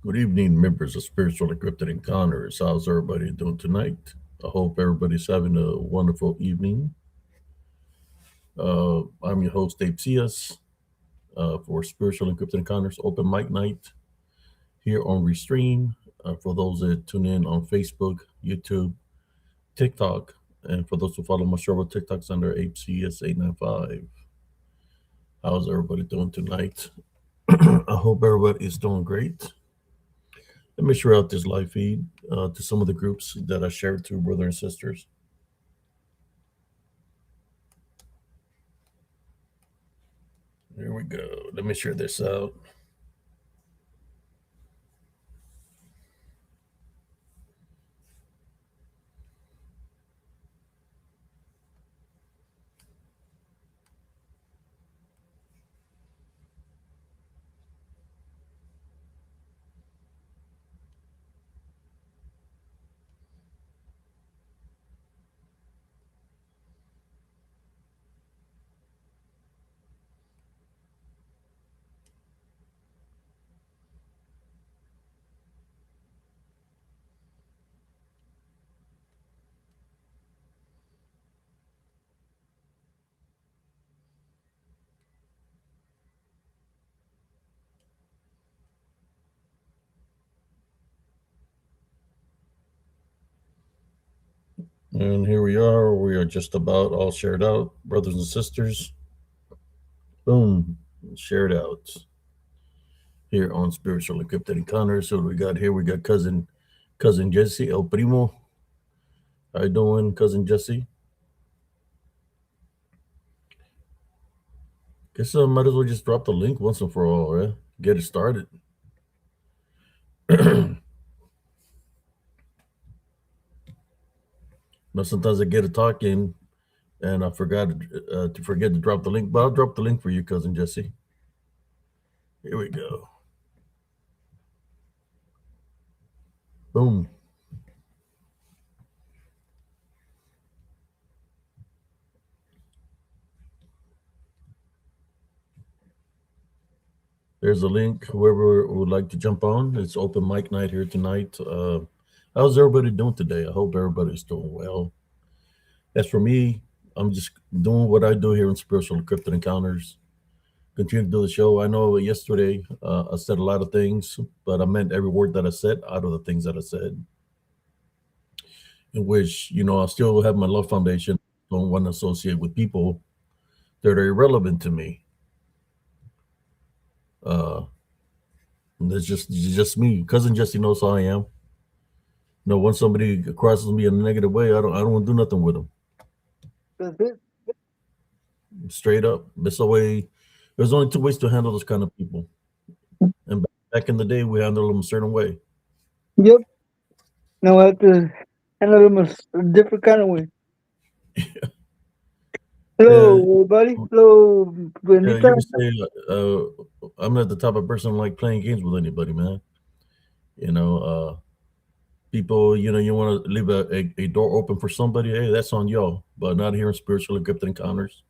Good evening, members of Spiritual and Cryptid Encounters. How's everybody doing tonight? I hope everybody's having a wonderful evening. I'm your host, Dave Cias, for Spiritual and Cryptid Encounters Open Mic Night here on Restream. For those that tune in on Facebook, YouTube, TikTok, and for those who follow my show on TikToks under HCS895. How's everybody doing tonight? I hope everybody is doing great. Let me share out this live feed to some of the groups that I shared to brother and sisters. Here we go. Let me share this out. And here we are. We are just about all shared out, brothers and sisters. Boom, shared out here on Spiritual Encrypted Encounters. So what we got here, we got cousin Jesse El Primo. How you doing, cousin Jesse? Guess I might as well just drop the link once and for all, right? Get it started. Now sometimes I get a talking and I forgot to forget to drop the link, but I'll drop the link for you, cousin Jesse. Here we go. Boom. There's a link. Whoever would like to jump on, it's open mic night here tonight. How's everybody doing today? I hope everybody's doing well. As for me, I'm just doing what I do here in Spiritual Cryptid Encounters. Continue to do the show. I know yesterday I said a lot of things, but I meant every word that I said out of the things that I said. In which, I still have my love foundation. Don't want to associate with people that are irrelevant to me. Uh, that's just me. Cousin Jesse knows how I am. Once somebody crosses me in a negative way, I don't want to do nothing with them. That's it. Straight up. That's the way. There's only two ways to handle those kind of people. And back in the day, we handled them a certain way. Yep. Now I have to handle them a different kind of way. Hello, Yeah, everybody. Hello, yeah. Benita. You would say I'm not the type of person like playing games with anybody, man. You know, people. You want to leave a door open for somebody. Hey, that's on y'all. But not here in Spiritual Encrypted Encounters.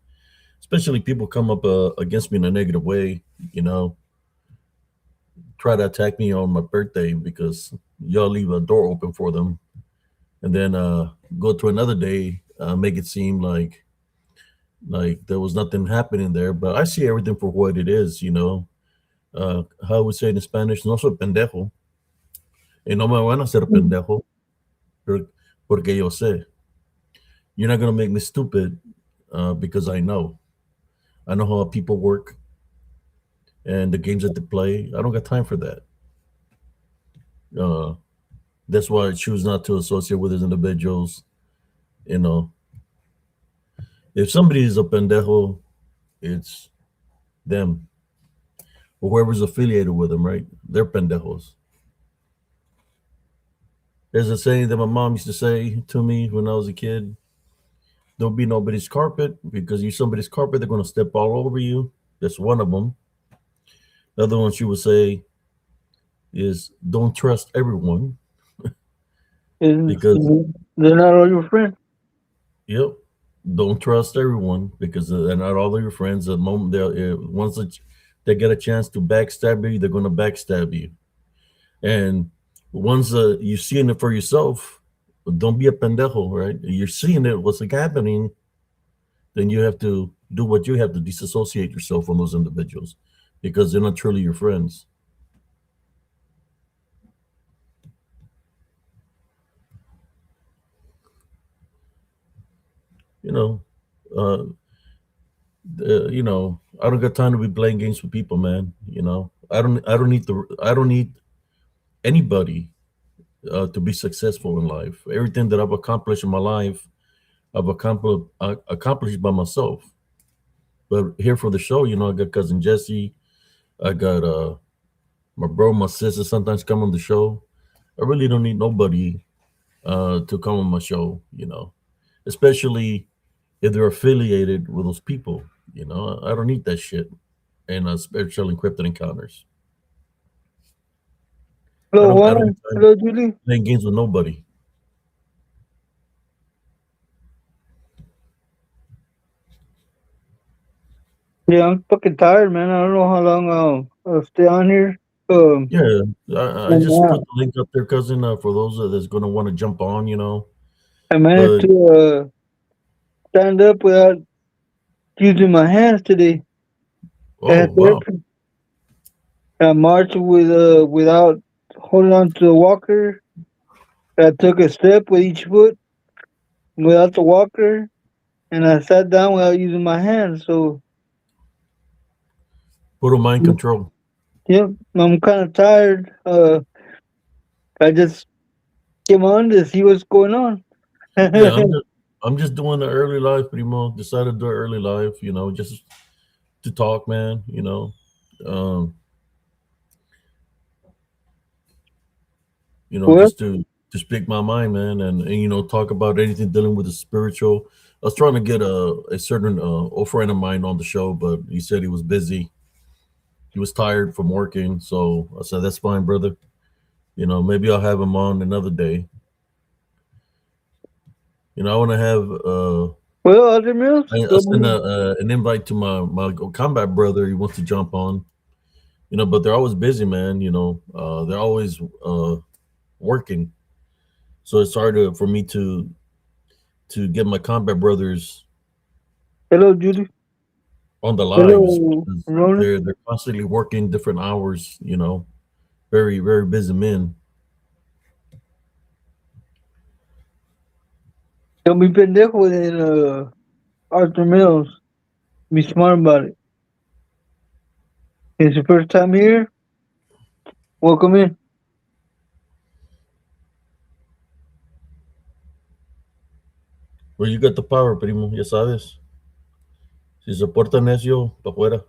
Especially people come up against me in a negative way. You know, try to attack me on my birthday because y'all leave a door open for them, and then go to another day, make it seem like there was nothing happening there. But I see everything for what it is. How we say it in Spanish, no soy pendejo, y no me van a hacer pendejo, porque yo sé. You're not gonna make me stupid because I know how people work and the games that they play. I don't got time for that. Uh, that's why I choose not to associate with these individuals. You know, if somebody is a pendejo, it's them or whoever's affiliated with them, right? They're pendejos. There's a saying that my mom used to say to me when I was a kid: "Don't be nobody's carpet because you're somebody's carpet. They're going to step all over you." That's one of them. The other one she would say is, "Don't trust everyone Is because they're not all your friends. yep, don't trust everyone because they're not all of your friends. The moment they once they get a chance to backstab you, they're going to backstab you. And once you're seeing it for yourself, don't be a pendejo, right? You're seeing it, what's like happening, then you have to do what you have to disassociate yourself from those individuals because they're not truly your friends. You know, uh, I don't got time to be playing games with people, man. I don't need anybody to be successful in life. Everything that I've accomplished in my life, accomplished by myself. But here for the show, I got cousin Jesse, I got my bro, my sister sometimes come on the show. I really don't need nobody to come on my show, especially if they're affiliated with those people. I don't need that shit. And spiritual and cryptid encounters. Hello, I don't Juan. have time Hello, Julie. playing games with nobody. Yeah, I'm fucking tired, man. I don't know how long I'll stay on here. Yeah, I And, just put the link up there, cousin, for those that's gonna want to jump on. I managed But to stand up without using my hands today. I oh had wow, therapy. I marched without holding on to the walker. I took a step with each foot without the walker, and I sat down without using my hands. So, total mind control. yep, I'm kind of tired. I just came on to see what's going on. Yeah, I'm just doing the early life, primo. Decided to do early life, just to talk, man. Um, Well, just to speak my mind, man, and talk about anything dealing with the spiritual. I was trying to get a certain old friend of mine on the show, but he said he was busy. He was tired from working, so I said that's fine, brother. Maybe I'll have him on another day. I want to have other meals. I sent an invite to my combat brother. He wants to jump on. But they're always busy, man. They're always working, so it's hard for me to get my combat brothers Hello, Judy. on the lives Hello, because Ronan. they're constantly working different hours. Very very busy men. Don't be pendejo in Arthur Mills. Be smart about it. It's your first time here. Welcome in. Well, you got the power, primo. Ya sabes. Si se porta necio, pa fuera.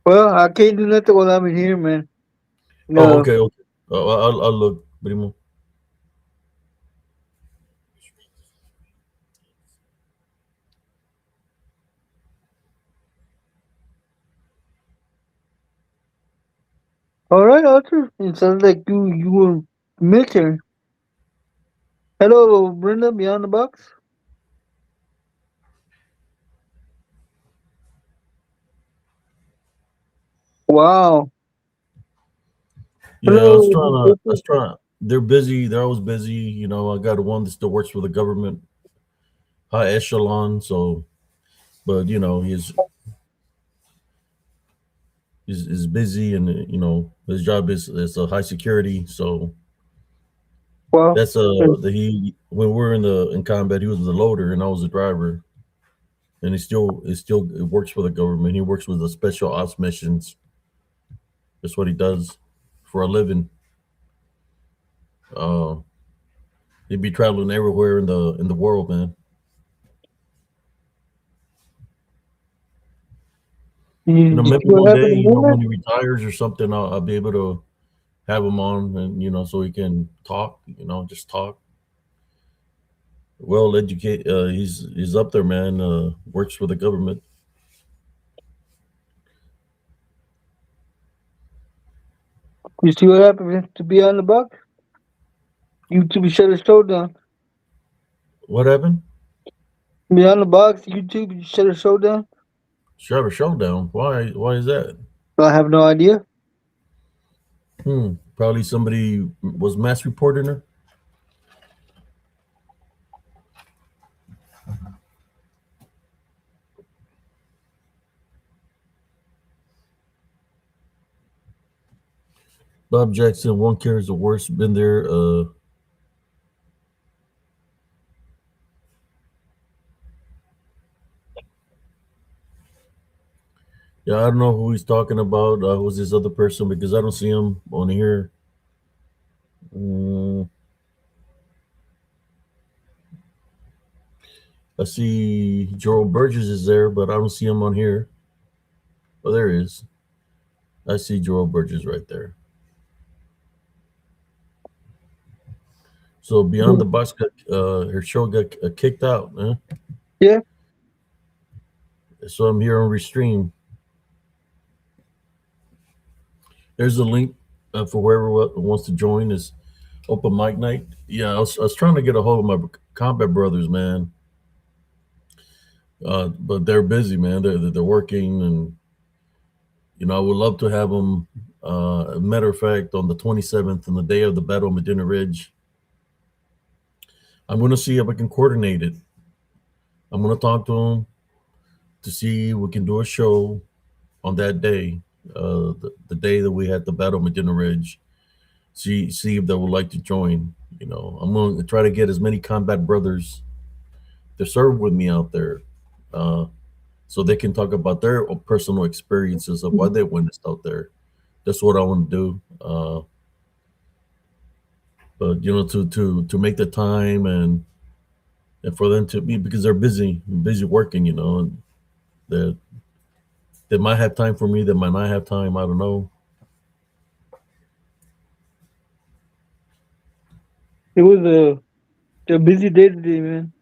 Well, I can't do nothing while I'm in here, man. Oh, No. okay, okay. I'll look, primo. All right, Arthur. It sounds like you were military. Hello, Brenda, beyond the box. Wow. Yeah, I was Hello, trying Miss to. I Rachel. was trying. They're busy. They're always busy. I got one that still works for the government, high echelon. So, but he's busy, and his job is a high security. So Wow. that's the he when we were in combat, he was the loader and I was the driver, and he still works for the government. He works with the special ops missions. That's what he does for a living. Uh, he'd be traveling everywhere in the world, man. You Maybe see what one day, happened to Brenda? when he retires or something, I'll be able to have him on, and so he can talk. Just talk. Well educated. He's up there, man. Works for the government. You see what happened to Beyond the Box? YouTube shut his show down. What happened? Beyond the Box, YouTube shut his show down. Shut a showdown. Why? Why is that? I have no idea. Probably somebody was mass reporting her. Bob Jackson, one carries the worst. Been there. Yeah, I don't know who he's talking about. Who's this other person? Because I don't see him on here. Mm, I see Joel Burgess is there, but I don't see him on here. Oh, there he is. I see Joel Burgess right there. So Beyond the Box got her show got kicked out. Huh? Yeah. So I'm here on Restream. There's a link for whoever wants to join. Is open mic night. Yeah, I was trying to get a hold of my combat brothers, man. But they're busy, man. They're working, and I would love to have them. Matter of fact, on the 27th, on the day of the battle of Medina Ridge, I'm going to see if I can coordinate it. I'm going to talk to them to see if we can do a show on that day, the day that we had the battle of Medina Ridge. See if they would like to join. I'm going to try to get as many combat brothers to serve with me out there, uh, so they can talk about their personal experiences of why they witnessed out there. That's what I want to do. But to make the time and for them to be, because they're busy working. And that they might have time for me, they might not have time. I don't know. It was a busy day today, man.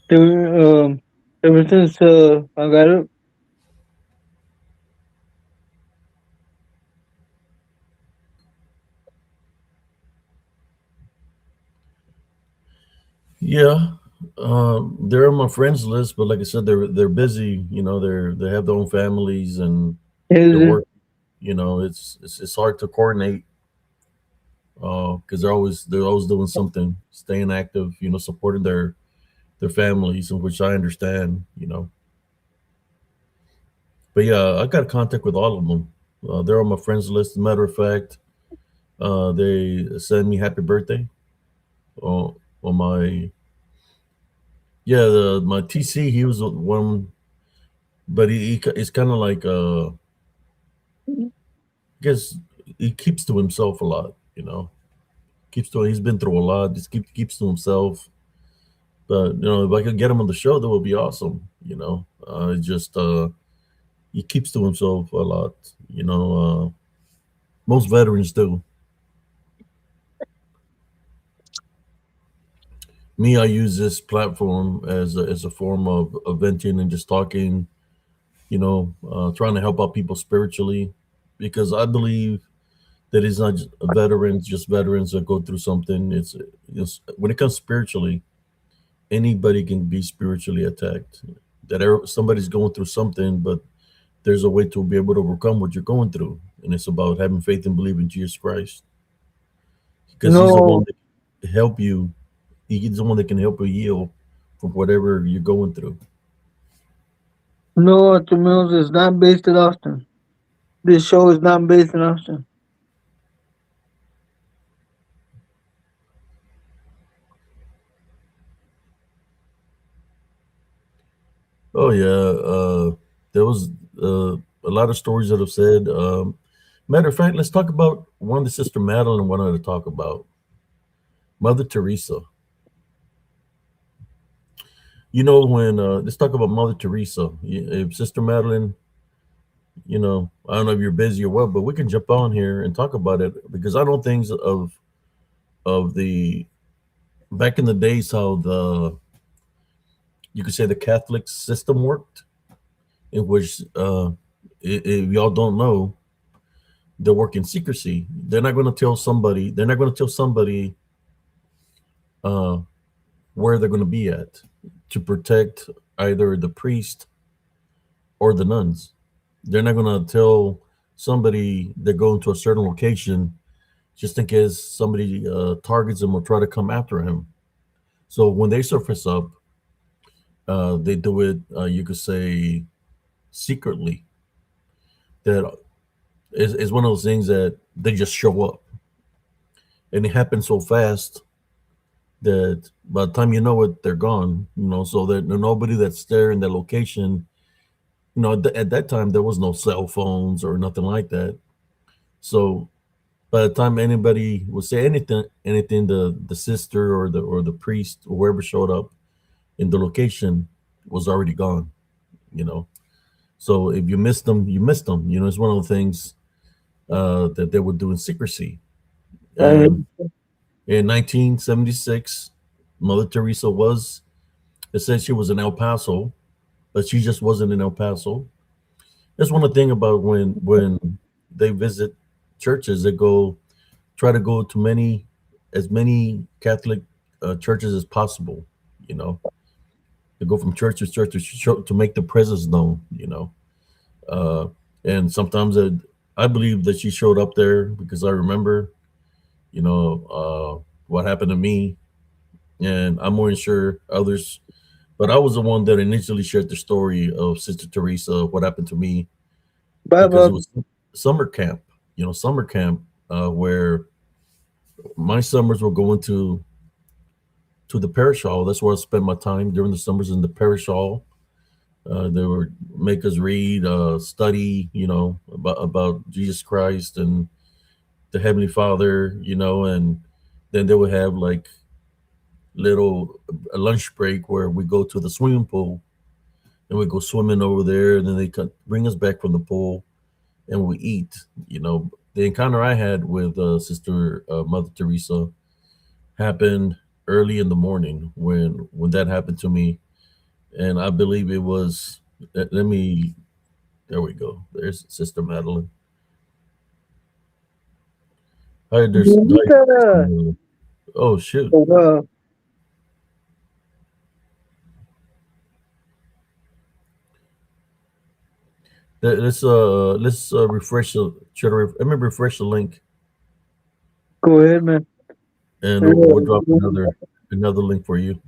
They were, ever since I got up. Yeah, they're on my friends list, but like I said, they're busy. They have their own families and they're Is working. It's hard to coordinate because they're always doing something, staying active. Supporting their families, in which I understand. But yeah, I got contact with all of them. They're on my friends list. As a matter of fact, they send me happy birthday on my yeah my TC. He was the one, but it's kind of like I guess he keeps to himself a lot. He's been through a lot. Just keeps to himself. But if I could get him on the show, that would be awesome. Just he keeps to himself a lot. Most veterans do. Me, I use this platform as a form of venting and just talking. Trying to help out people spiritually, because I believe that it's not just veterans that go through something. It's when it comes spiritually, anybody can be spiritually attacked. Somebody's going through something, but there's a way to be able to overcome what you're going through, and it's about having faith and believing in Jesus Christ, because He's the one no, that can help you. He's the one that can help you heal from whatever you're going through. no, Arthur Mills is not based in Austin. This show is not based in Austin. Oh yeah, there was a lot of stories that have said. Matter of fact, let's talk about one that Sister Madeline wanted to talk about. Mother Teresa. When let's talk about Mother Teresa. If Sister Madeline, I don't know if you're busy or what, but we can jump on here and talk about it, because I know things of the back in the days, how the you could say the Catholic system worked, in which if y'all don't know, they work in secrecy. They're not going to tell somebody. They're not going to tell somebody uh, where they're going to be at, to protect either the priest or the nuns. They're not going to tell somebody that go into a certain location just in case somebody targets him or try to come after him. So when they surface up, they do it. You could say secretly. That is one of those things that they just show up, and it happens so fast that by the time you know it, they're gone. So that nobody that's there in that location. At that time there was no cell phones or nothing like that. So by the time anybody would say anything, the sister or the priest or whoever showed up in the location was already gone. You know, so if you missed them, you missed them. It's one of the things that they would do in secrecy. I And in 1976, Mother Teresa was. It said she was in El Paso, but she just wasn't in El Paso. That's one of the thing about when they visit churches, they try to go to as many Catholic churches as possible. You know, they go from church to church to make the presence known. Uh, and sometimes I believe that she showed up there because I remember, what happened to me, and I'm more than sure others. But I was the one that initially shared the story of Sister Teresa, what happened to me, because it Baba. was summer camp. Summer camp, where my summers were going to the parish hall. That's where I spent my time during the summers in the parish hall. They would make us read, study, about Jesus Christ and the Heavenly Father, and then they would have like little a lunch break where we go to the swimming pool and we go swimming over there, and then they bring us back from the pool and we eat. The encounter I had with Sister Mother Teresa happened early in the morning when that happened to me, and I believe it was. Let me. There we go. There's Sister Madeline. Hi, there's. Hi, Sister Bonita. Madeline. Oh shoot. Wow. Let's refresh the. Let me refresh the link, Go ahead, man. and we'll drop Yeah, another link for you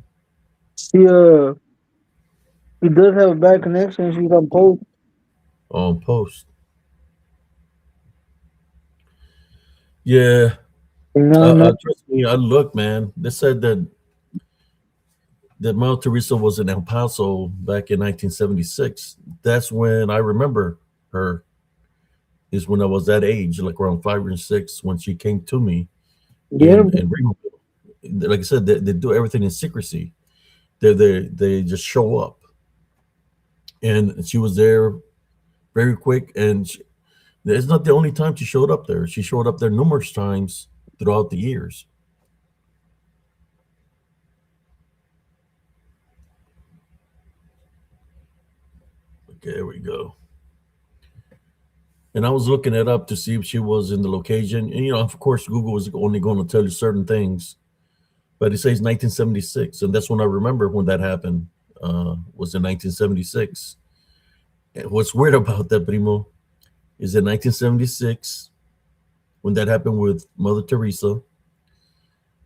He he does have a bad connection. She's on post. on post. Yeah, No, no. trust me. I look, man. They said that Mother Teresa was in El Paso back in 1976. That's when I remember her. Is when I was that age, like around 5 or 6, when she came to me Yeah, in Greenville. Like I said, they do everything in secrecy. They just show up, and she was there very quick. And it's not the only time she showed up there. She showed up there numerous times throughout the years. Okay, there we go. And I was looking it up to see if she was in the location. And of course, Google is only going to tell you certain things, but it says 1976, and that's when I remember when that happened. Was in 1976. And what's weird about that, Primo, is in 1976 when that happened with Mother Teresa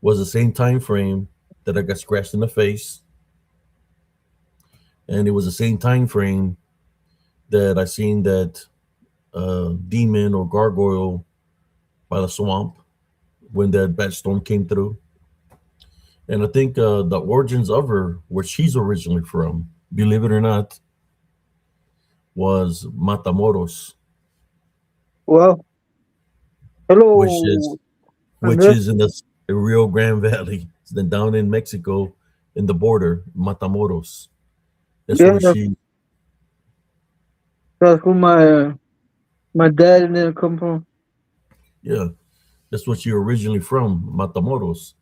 was the same time frame that I got scratched in the face, and it was the same time frame that I seen that demon or gargoyle by the swamp when that bad storm came through. And I think the origins of her, where she's originally from, believe it or not, was Matamoros, well, which is hello, which Andres. is in the Rio Grande Valley. It's then down in Mexico, in the border, Matamoros. That's Yeah, where she. that's who my dad and them come from. Yeah, that's what she originally from, Matamoros,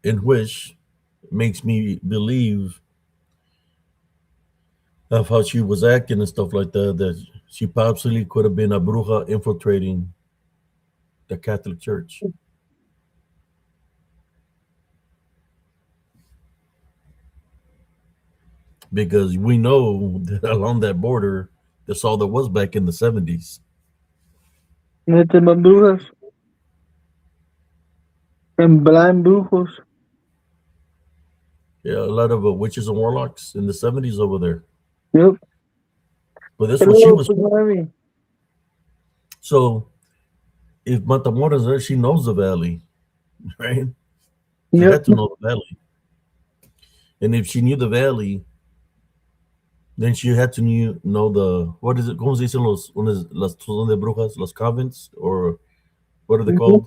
in which makes me believe of how she was acting and stuff like that. That she possibly could have been a bruja infiltrating the Catholic Church, because we know that along that border, that's all there was back in the 70s. Nothing but brujas and blind brujos. Yeah, a lot of witches and warlocks in the 70s over there. Yep. But that's what she Hello, was. Punani. So if Matamora's there, she knows the valley, right? She Yep. had to know the valley. And if she knew the valley, then she had to know the, what is it? ¿Cómo se dicen las son de brujas? Los convents? Or what are they Mhm. called?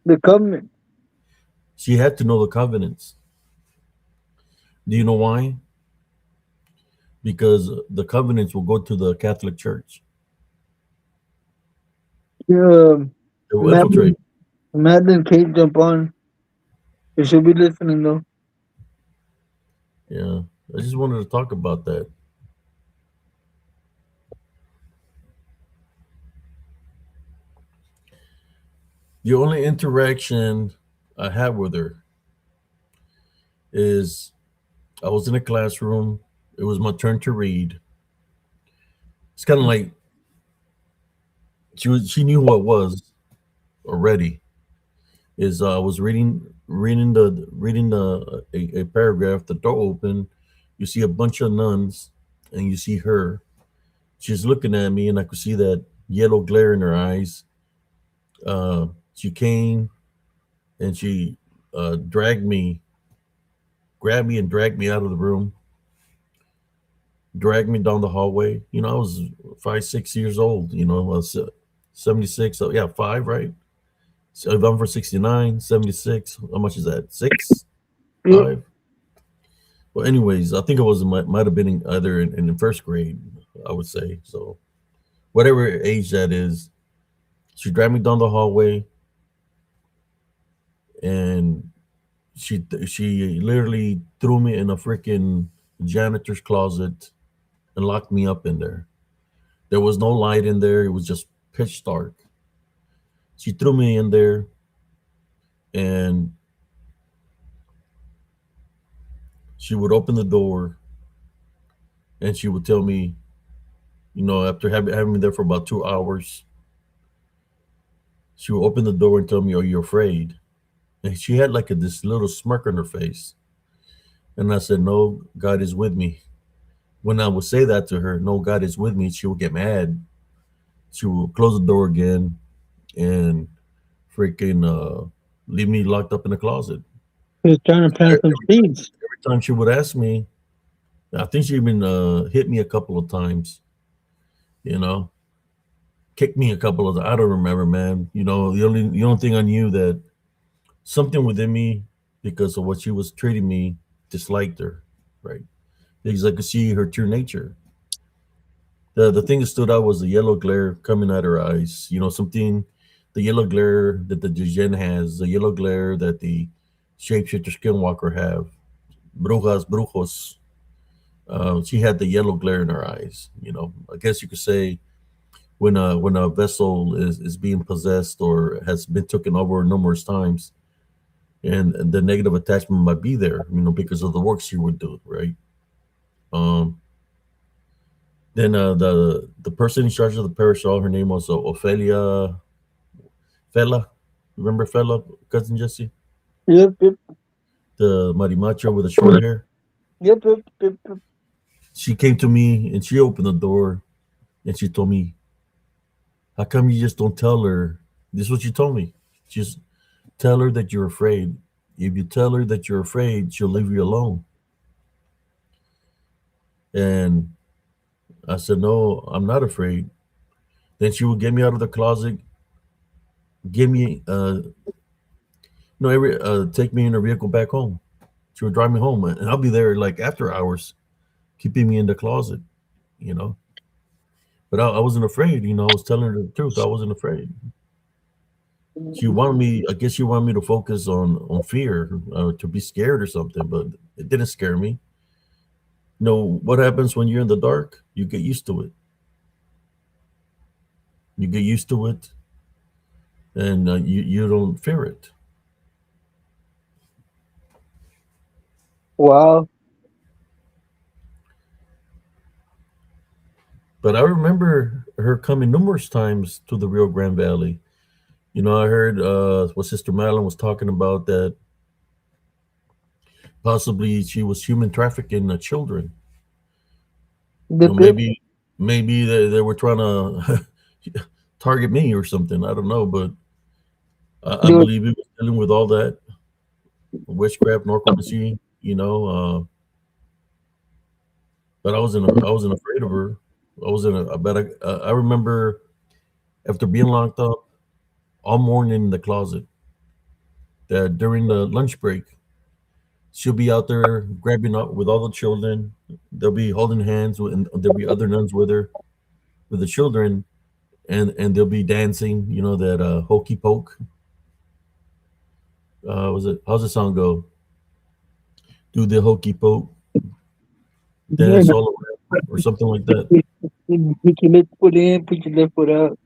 The covenant. She had to know the covenants. Do you know why? Because the covenants will go to the Catholic Church. Yeah, They will infiltrate. Madeline, Madeline can't jump on. You should be listening though. Yeah. I just wanted to talk about that. The only interaction I had with her is I was in a classroom. It was my turn to read. It's kind of like she knew who I was already. Is I was reading a paragraph. The door open. You see a bunch of nuns, and you see her. She's looking at me, and I could see that yellow glare in her eyes. She came and she dragged me, grabbed me, and dragged me out of the room. Dragged me down the hallway. You know, I was 5, 6 years old. You know, I was 76. So yeah, five, right? So if I'm for 69, 76, how much is that? Six, Yep. 5? Well, anyways, I think it was might have been either in first grade, I would say. So whatever age that is, she dragged me down the hallway and she literally threw me in a freaking janitor's closet and locked me up in there. There was no light in there. It was just pitch dark. She threw me in there and she would open the door and she would tell me, you know, after having me there for about 2 hours, she would open the door and tell me, "Are you afraid?" And she had like this little smirk on her face. And I said, "No, God is with me." When I would say that to her, "No, God is with me," she would get mad. She would close the door again and freaking leave me locked up in the closet. He was trying to plant some seeds. Every time she would ask me, I think she even hit me a couple of times, you know, kicked me a couple of times. I don't remember, man. You know, the only thing I knew that something within me, because of what she was treating me, disliked her, right? Because I could see her true nature. The thing that stood out was the yellow glare coming out her eyes. You know, something, the yellow glare that the Degen has, the yellow glare that the shapeshifter skinwalker have, brujas, brujos. She had the yellow glare in her eyes. You know, I guess you could say when a vessel is being possessed or has been taken over numerous times, and the negative attachment might be there. You know, because of the work she would do, right? Um, then the person in charge of the parish, her name was Ophelia Fella. Remember Fella, cousin Jesse, Yep, yep, the marimacho with the short hair. yep, yep, yep, yep. She came to me and she opened the door and she told me, "How come you just don't tell her?" This is what she told me. Just tell her that you're afraid. If you tell her that you're afraid, she'll leave you alone. And I said, "No, I'm not afraid." Then she would get me out of the closet, give me, every take me in her vehicle back home. She would drive me home, and I'll be there like after hours, keeping me in the closet, you know. But I wasn't afraid, you know. I was telling her the truth. I wasn't afraid. She wanted me. I guess she wanted me to focus on fear, to be scared or something. But it didn't scare me. You know what happens when you're in the dark? You get used to it. You get used to it, and you don't fear it. Wow. But I remember her coming numerous times to the Rio Grande Valley. You know, I heard what Sister Madeline was talking about, that possibly she was human trafficking children. The pit, Maybe they were trying to target me or something. I don't know, but I they were, believe he was dealing with all that witchcraft, narcomancy. But I wasn't afraid of her. I wasn't. But I remember after being locked up all morning in the closet, that during the lunch break, she'll be out there grabbing up with all the children. They'll be holding hands, and there'll be other nuns with her, with the children, and they'll be dancing. You know that hokey poke. Was it? How's the song go? Do the hokey poke, yeah, dance all around, or something like that. put your left foot in, put your left foot out.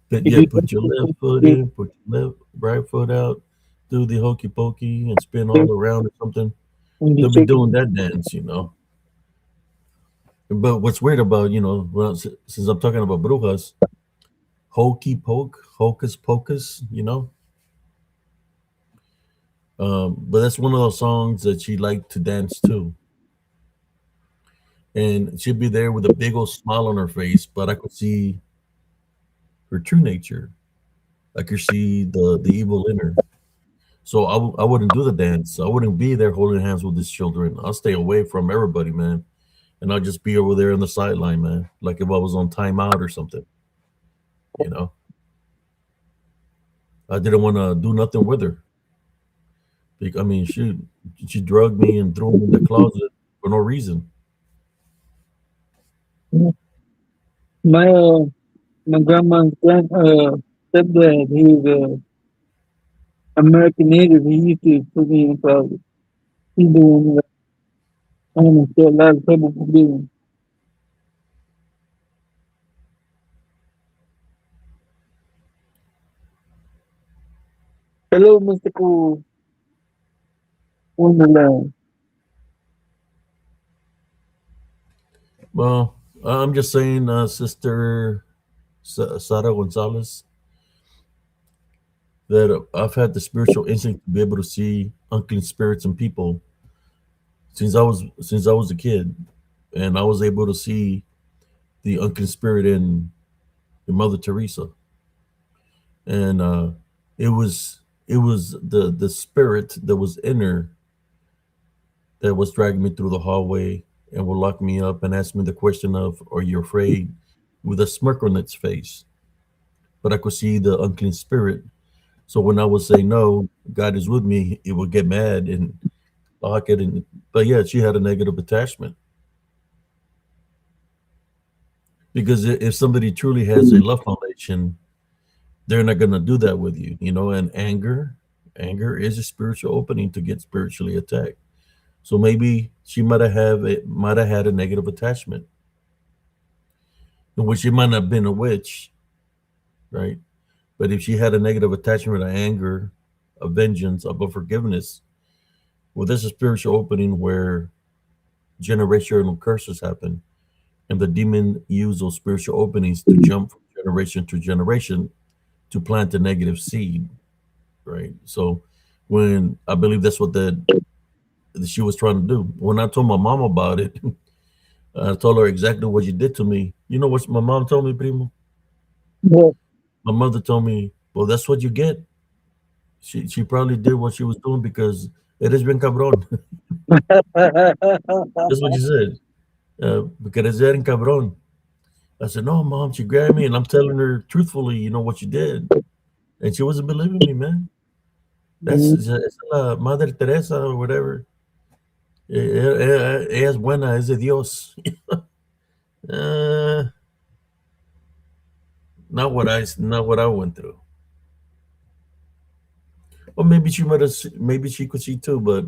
But If yeah, you put your left foot if in, put your left right foot out, do the hokey pokey, and spin all around or something. you They'll be check doing that dance. But what's weird about, well, since I'm talking about brujas, hokey poke, hocus pocus, but that's one of those songs that she liked to dance to, and she'd be there with a big old smile on her face, but I could see her true nature. I could see the evil in her. So I wouldn't do the dance. I wouldn't be there holding hands with these children. I'll stay away from everybody, man, and I'll just be over there on the sideline, man, like if I was on timeout or something. You know, I didn't want to do nothing with her. I mean, she drugged me and threw me in the closet for no reason. my my grandma's stepdad, he was American Native. He used to put me in closet. He doing almost a lot of trouble for doing. Hello, mystical Wonderland. Well, I'm just saying, Sister Sara Gonzalez, that I've had the spiritual instinct to be able to see unclean spirits in people since I was a kid, and I was able to see the unclean spirit in Mother Teresa, and it was the spirit that was in her that was dragging me through the hallway and would lock me up and ask me the question of, "Are you afraid?" with a smirk on its face. But I could see the unclean spirit. So when I would say no, God is with me, it would get mad and lock it. But yeah, she had a negative attachment, because if somebody truly has a love foundation, they're not gonna do that with you, And anger is a spiritual opening to get spiritually attacked. So maybe she might have had a negative attachment, in which she might not have been a witch, right? But if she had a negative attachment of anger, of vengeance, of forgiveness, well, there's a spiritual opening where generational curses happen, and the demon use those spiritual openings to jump from generation to generation to plant a negative seed, right? So, when I believe that's what she was trying to do. When I told my mom about it, I told her exactly what you did to me. You know what my mom told me, primo? But My mother told me, "Well, that's what you get." She probably did what she was doing because eres bien cabrón. That's what she said. Because eres bien cabrón. I said, "No, mom." She grabbed me, and I'm telling her truthfully, what you did, and she wasn't believing me, man. Esa es la Madre Teresa or whatever. Ella es buena, es de Dios. uh, not what I went through. Or maybe she might have, maybe she could see too, but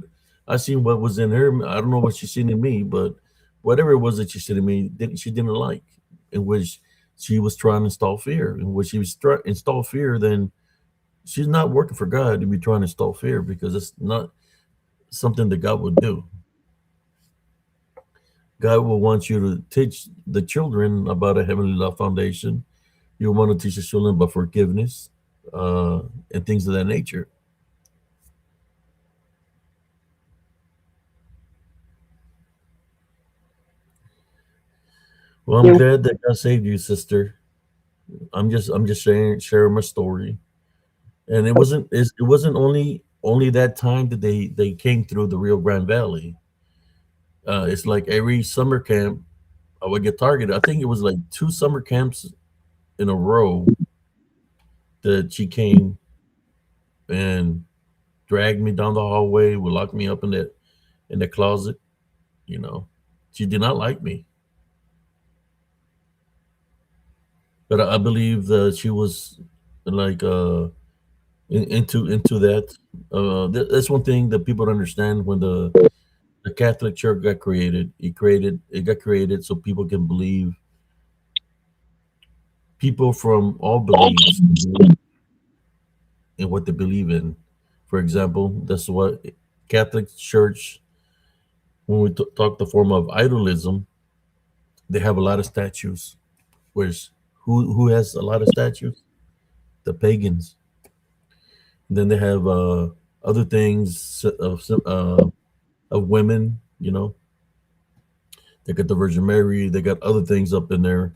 I seen what was in her. I don't know what she seen in me, but whatever it was that she seen in me, she didn't like, in which she was trying to install fear. In which she was install fear, then she's not working for God to be trying to install fear, because it's not something that God would do. God will want you to teach the children about a heavenly love foundation. You want to teach the children about forgiveness uh, and things of that nature. Well, I'm Yeah, glad that God saved you, sister. I'm just sharing my story. And it wasn't only that time that they came through the Rio Grande Valley. It's like every summer camp I would get targeted. I think it was like two summer camps in a row that she came and dragged me down the hallway, would lock me up in the closet. You know, she did not like me, but I believe that she was like into that. That's one thing that people don't understand when the Catholic Church got created. It got created so people can believe. People from all beliefs can believe in what they believe in. For example, that's what Catholic Church, when we talk the form of idolism, they have a lot of statues. Whereas who has a lot of statues? The pagans. Then they have other things of women. You know, they got the Virgin Mary. They got other things up in there.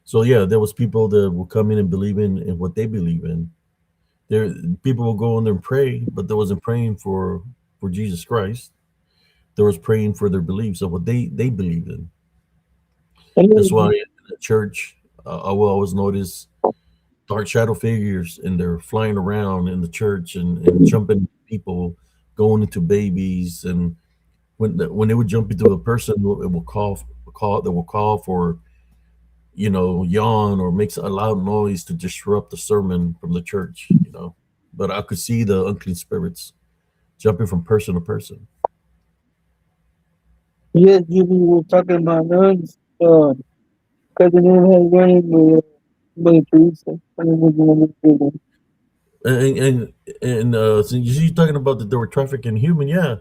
So yeah, there was people that will come in and believe in what they believe in. There, people will go in there and pray, but there wasn't praying for Jesus Christ. There was praying for their beliefs of what they believe in. I That's why mean, in the church, I will always notice dark shadow figures, and they're flying around in the church and jumping people, going into babies, and when they would jump into a person, it will call they will call for yawn or makes a loud noise to disrupt the sermon from the church. But I could see the unclean spirits jumping from person to person. yes, you were talking about nuns. Cousin Ann had running with Teresa. I mean, with the And so you're talking about that they were trafficking human, yeah.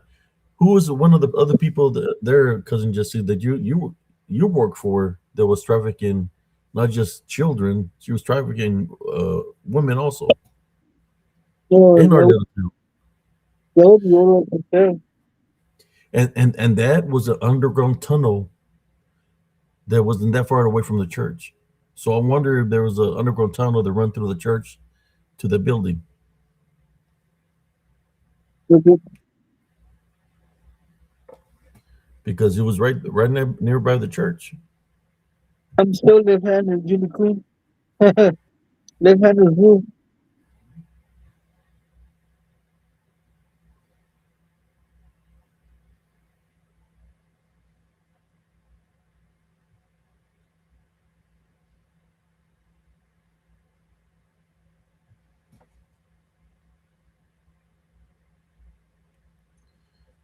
Who was one of the other people that their cousin Jesse that you work for that was trafficking not just children, she was trafficking women also no, in our little town. that was the only concern. And that was an underground tunnel that wasn't that far away from the church. So I wonder if there was an underground tunnel that run through the church to the building because it was right nearby the church. I'm still left-handed, Jimmy Queen. Left-handed rule.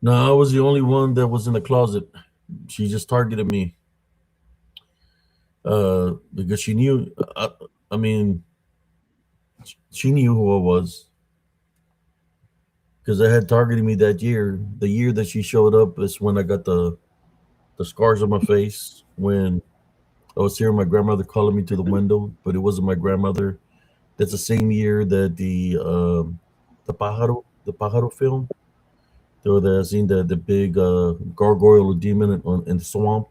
No, I was the only one that was in the closet. She just targeted me because she knew. I mean, she knew who I was because I had targeted me that year. The year that she showed up is when I got the scars on my face. When I was hearing my grandmother calling me to the window, but it wasn't my grandmother. That's the same year that the pajaro film. They were there seeing the big gargoyle or demon in the swamp.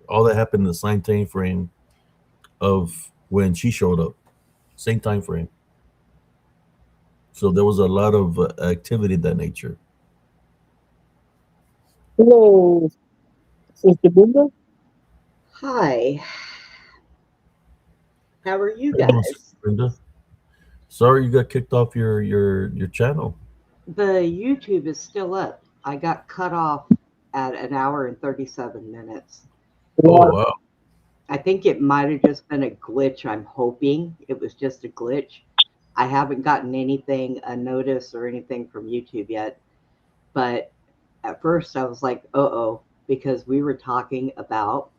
All that happened in the same time frame of when she showed up. Same time frame. So there was a lot of activity of that nature. Hello, Sister Brenda. Hi, how are you How you doing, Sister guys? Brenda? Sorry you got kicked off your channel. The YouTube is still up. I got cut off at an hour and 37 minutes. Oh Wow. wow. I think it might have just been a glitch. I'm hoping it was just a glitch. I haven't gotten anything, a notice or anything from YouTube yet. But at first I was like, oh, because we were talking about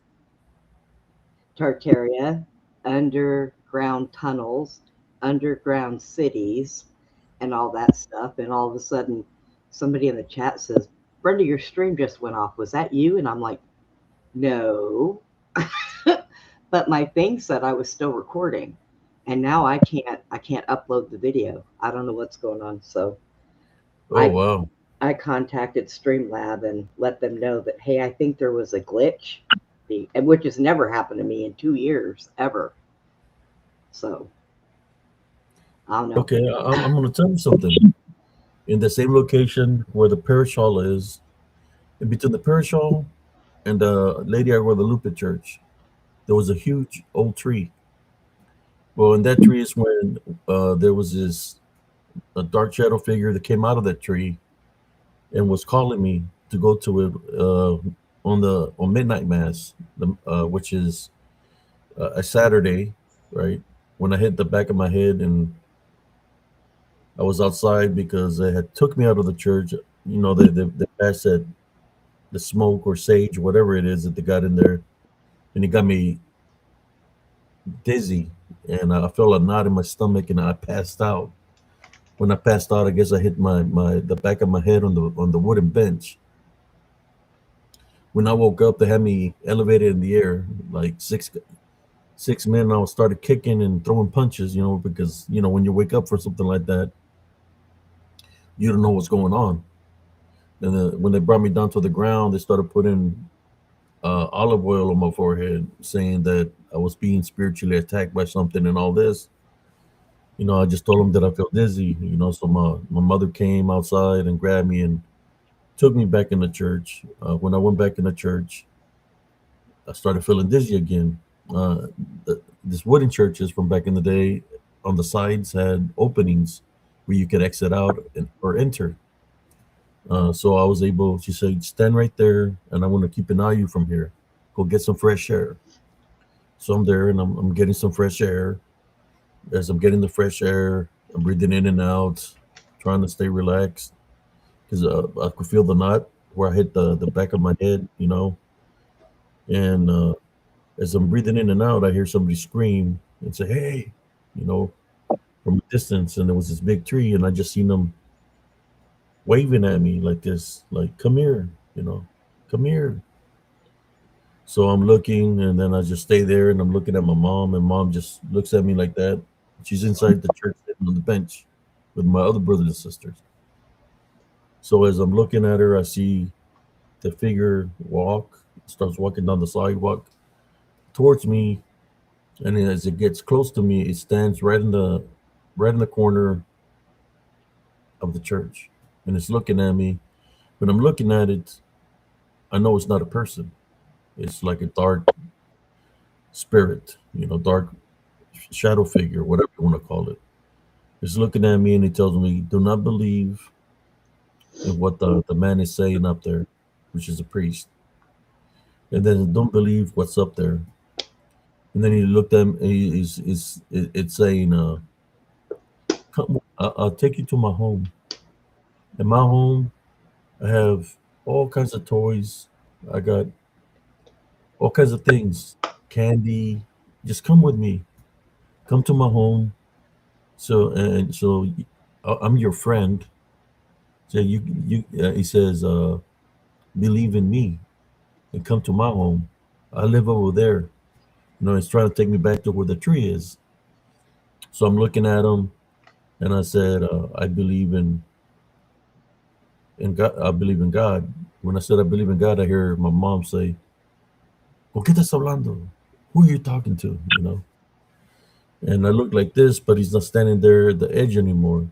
Tartaria, underground tunnels, underground cities, and all that stuff. And all of a sudden, somebody in the chat says, Brenda, your stream just went off. Was that you? And I'm like, No. But my thing said I was still recording. And now I can't upload the video. I don't know what's going on. So Oh I wow. I contacted Streamlab and let them know that, hey, I think there was a glitch, which has never happened to me in 2 years ever. So I don't know. Okay, I'm going to tell you something. In the same location where the parish hall is, in between the parish hall and the Lady of Guadalupe Church, there was a huge old tree. Well, in that tree is when there was this a dark shadow figure that came out of that tree and was calling me to go to it on midnight mass, which is a Saturday, right? When I hit the back of my head and I was outside because they had took me out of the church. You know, they passed that the smoke or sage, whatever it is that they got in there, and it got me dizzy, and I felt a knot in my stomach, and I passed out. When I passed out, I guess I hit my the back of my head on the wooden bench. When I woke up, they had me elevated in the air like six men. I started kicking and throwing punches, you know, because you know when you wake up for something like that, you don't know what's going on. And then when they brought me down to the ground, they started putting olive oil on my forehead, saying that I was being spiritually attacked by something and all this. You know, I just told them that I felt dizzy. You know, so my mother came outside and grabbed me and took me back in the church. When I went back in the church, I started feeling dizzy again. Uh, this wooden churches from back in the day on the sides had openings where you could exit out or enter. So I was able. She said, "Stand right there, and I want to keep an eye on you from here. Go get some fresh air." So I'm there, and I'm getting some fresh air. As I'm getting the fresh air, I'm breathing in and out, trying to stay relaxed because I could feel the knot where I hit the back of my head, you know. And as I'm breathing in and out, I hear somebody scream and say, "Hey," you know, from a distance. And there was this big tree, and I just seen them waving at me like this, like, "Come here," you know, "Come here." So I'm looking, and then I just stay there, and I'm looking at my mom, and mom just looks at me like that. She's inside the church sitting on the bench with my other brothers and sisters. So as I'm looking at her, I see the figure starts walking down the sidewalk towards me, and then as it gets close to me, it stands right in the corner of the church, and it's looking at me. When I'm looking at it, I know it's not a person. It's like a dark spirit, you know, dark shadow figure, whatever you want to call it. It's looking at me and he tells me, "Do not believe in what the man is saying up there," which is a priest. And then don't believe what's up there. And then he looked at me, it's saying, "Come, I'll take you to my home. In my home, I have all kinds of toys. I got all kinds of things, candy. Just come with me. Come to my home. So I'm your friend. So he says, believe in me and come to my home. I live over there. You know, he's trying to take me back to where the tree is. So I'm looking at him, and I said, I believe in God. I believe in God. When I said I believe in God, I hear my mom say, "¿Con qué estás hablando? Who are you talking to?" You know. And I look like this, but he's not standing there at the edge anymore.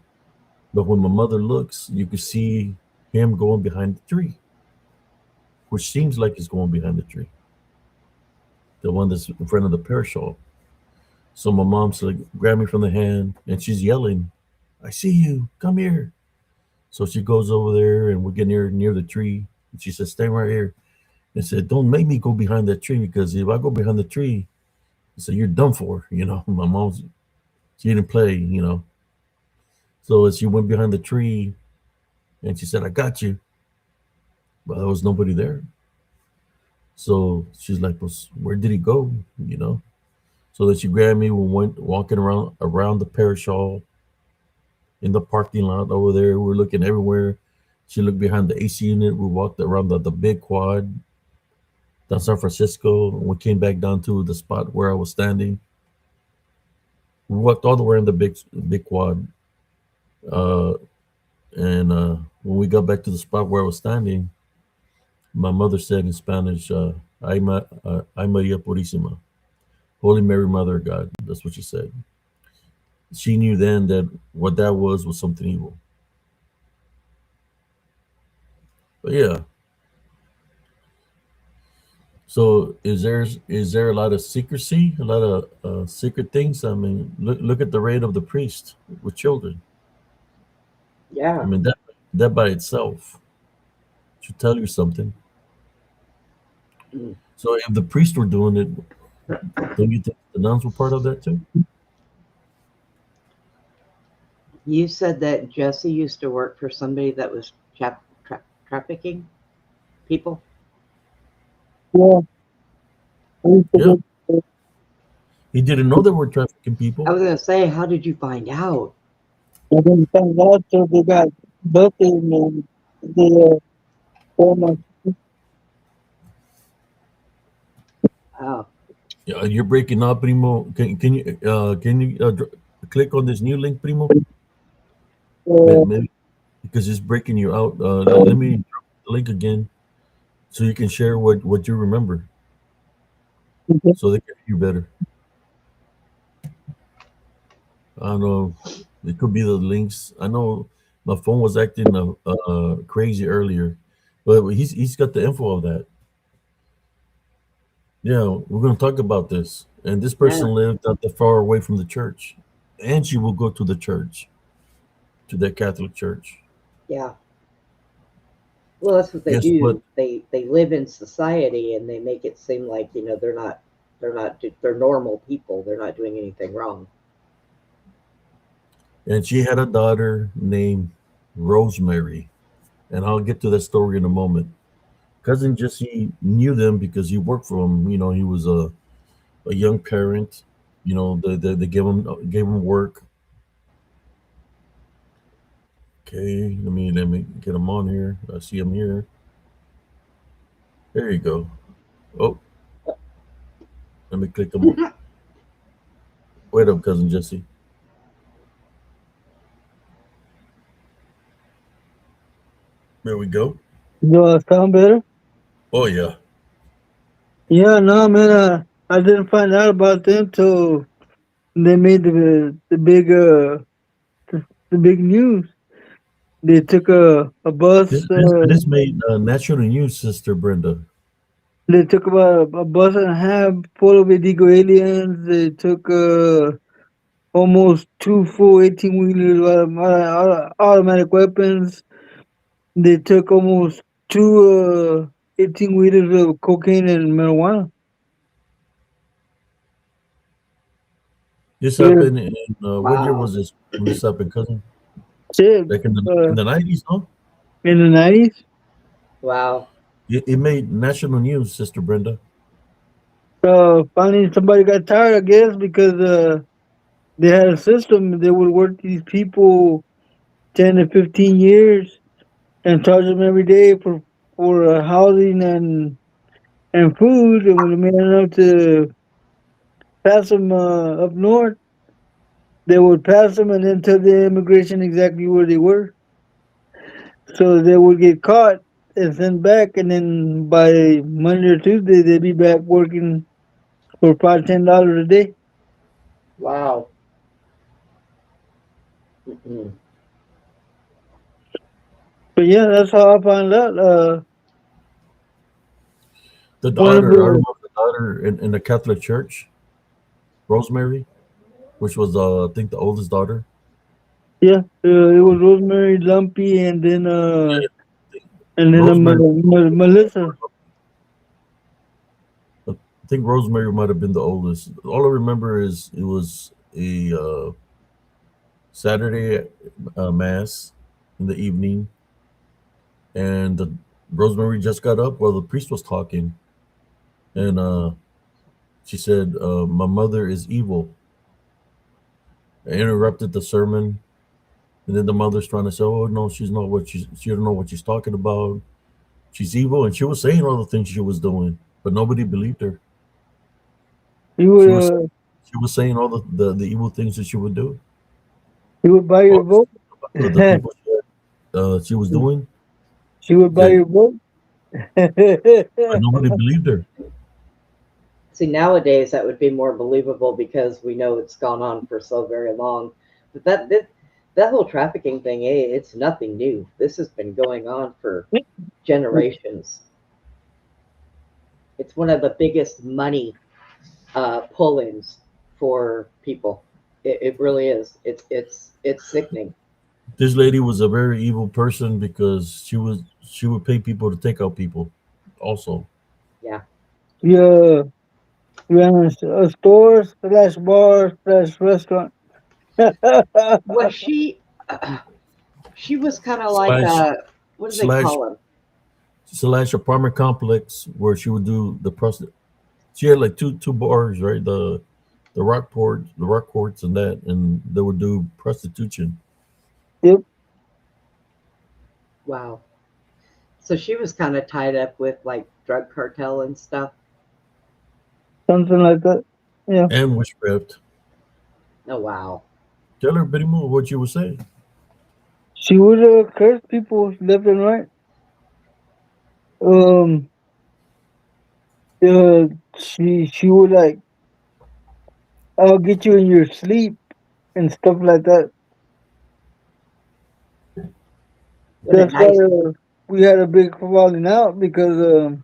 But when my mother looks, you can see him going behind the tree, which seems like he's going behind the tree, the one that's in front of the parasol. So my mom's like, grab me from the hand, and she's yelling, "I see you. Come here." So she goes over there, and we get near the tree. And she says, "Stay right here." And said, "Don't make me go behind that tree because if I go behind the tree, so you're done for." You know, my mom's she didn't play. You know, so as she went behind the tree, and she said, "I got you," but there was nobody there. So she's like, "Well, where did he go?" You know. So then she grabbed me. We went walking around the parish hall in the parking lot over there. We were looking everywhere. She looked behind the AC unit. We walked around the big quad. down San Francisco. We came back down to the spot where I was standing. We walked all the way in the big quad, uh, and when we got back to the spot where I was standing, my mother said in Spanish, Ay Maria Purísima, Holy Mary, Mother of God." That's what she said. She knew then that what that was something evil. But yeah, so is there a lot of secrecy, a lot of secret things? I mean, look at the rate of the priest with children. I Yeah. mean that by itself should tell you something. Mm. So if the priests were doing it, don't you think the nuns were part of that too? You said that Jesse used to work for somebody that was trafficking people. Yeah, I used to Yeah, go. he didn't know they were trafficking people. I was gonna say, how did you find out? And then found out that they got busted and they oh my Oh, Yeah, you're breaking up, Primo. Can you click on this new link, Primo? uh, Maybe because it's breaking you out. Let me drop the link again so you can share what you remember, so they can hear you better. I don't know. It could be the links. I know my phone was acting crazy earlier, but he's got the info of that. Yeah, we're gonna talk about this. And this yeah, person lived not that far away from the church, and she will go to the church, to that Catholic church. yeah. Well, that's what they Guess what? do. They live in society and they make it seem like they're normal people. They're not doing anything wrong. And she had a daughter named Rosemary, and I'll get to that story in a moment. Cousin Jesse knew them because he worked for him. You know, he was a young parent. You know, they gave him work. Okay, let me get him on here. I see him here. There you go. Oh, let me click him. Wait up, cousin Jesse. There we go. do I sound better? Oh yeah. Yeah, no, man. I didn't find out about them till they made the big news. They took a bus. This made national news, Sister Brenda. They took about a bus and a half full of illegal aliens. They took almost two full 18 wheelers of automatic weapons. They took almost two 18 wheelers of cocaine and marijuana. This Yeah, happened in what year Wow, was this when this happened, cousin? shit. Back in the Uh, in the 90s, huh? in the 90s. wow, It made national news, Sister Brenda. Finally, somebody got tired, I guess, because they had a system. They would work these people 10 to 15 years and charge them every day for housing and food. And when they made enough to pass them up north, they would pass them and then tell the immigration exactly where they were. So they would get caught and sent back, and then by Monday or Tuesday, they'd be back working for $5-10 a day. wow. Mm-mm. But yeah, that's how I found out. The One of daughter, I the remember the daughter in the Catholic Church, Rosemary, which was I think the oldest daughter. Yeah, it was Rosemary, Lumpy, and then Rosemary, Melissa. I think Rosemary might have been the oldest. All I remember is it was a Saturday mass in the evening, and Rosemary just got up while the priest was talking, and she said, "My mother is evil." I interrupted the sermon, and then the mother's trying to say, "Oh no, she's not she don't know what she's talking about. She's evil," and she was saying all the things she was doing. but nobody believed her. He She would was she was saying all the evil things that she would do, he would buy all your vote. the people she was doing, She would buy that your vote. but nobody believed her. See, nowadays that would be more believable because we know it's gone on for so very long. But that whole trafficking thing, it's nothing new. This has been going on for generations. It's one of the biggest money pull-ins for people. It really is. It's sickening. This lady was a very evil person because she would pay people to take out people, also. Yeah. Yeah, ran a store slash bar slash restaurant. Was she? She was kind of like Slash what do they slash call them? slash apartment complex where she would do the prostitute. She had like two bars, right? The rock courts, and that, and they would do prostitution. Yep, Wow. So she was kind of tied up with like drug cartel and stuff. something like that. Yeah, And witchcraft. Oh wow. Tell her a bit more what you were saying. she would curse people left and right. Um, uh, she would like, I'll get you in your sleep and stuff like that. What a That's why nice. we had a big falling out because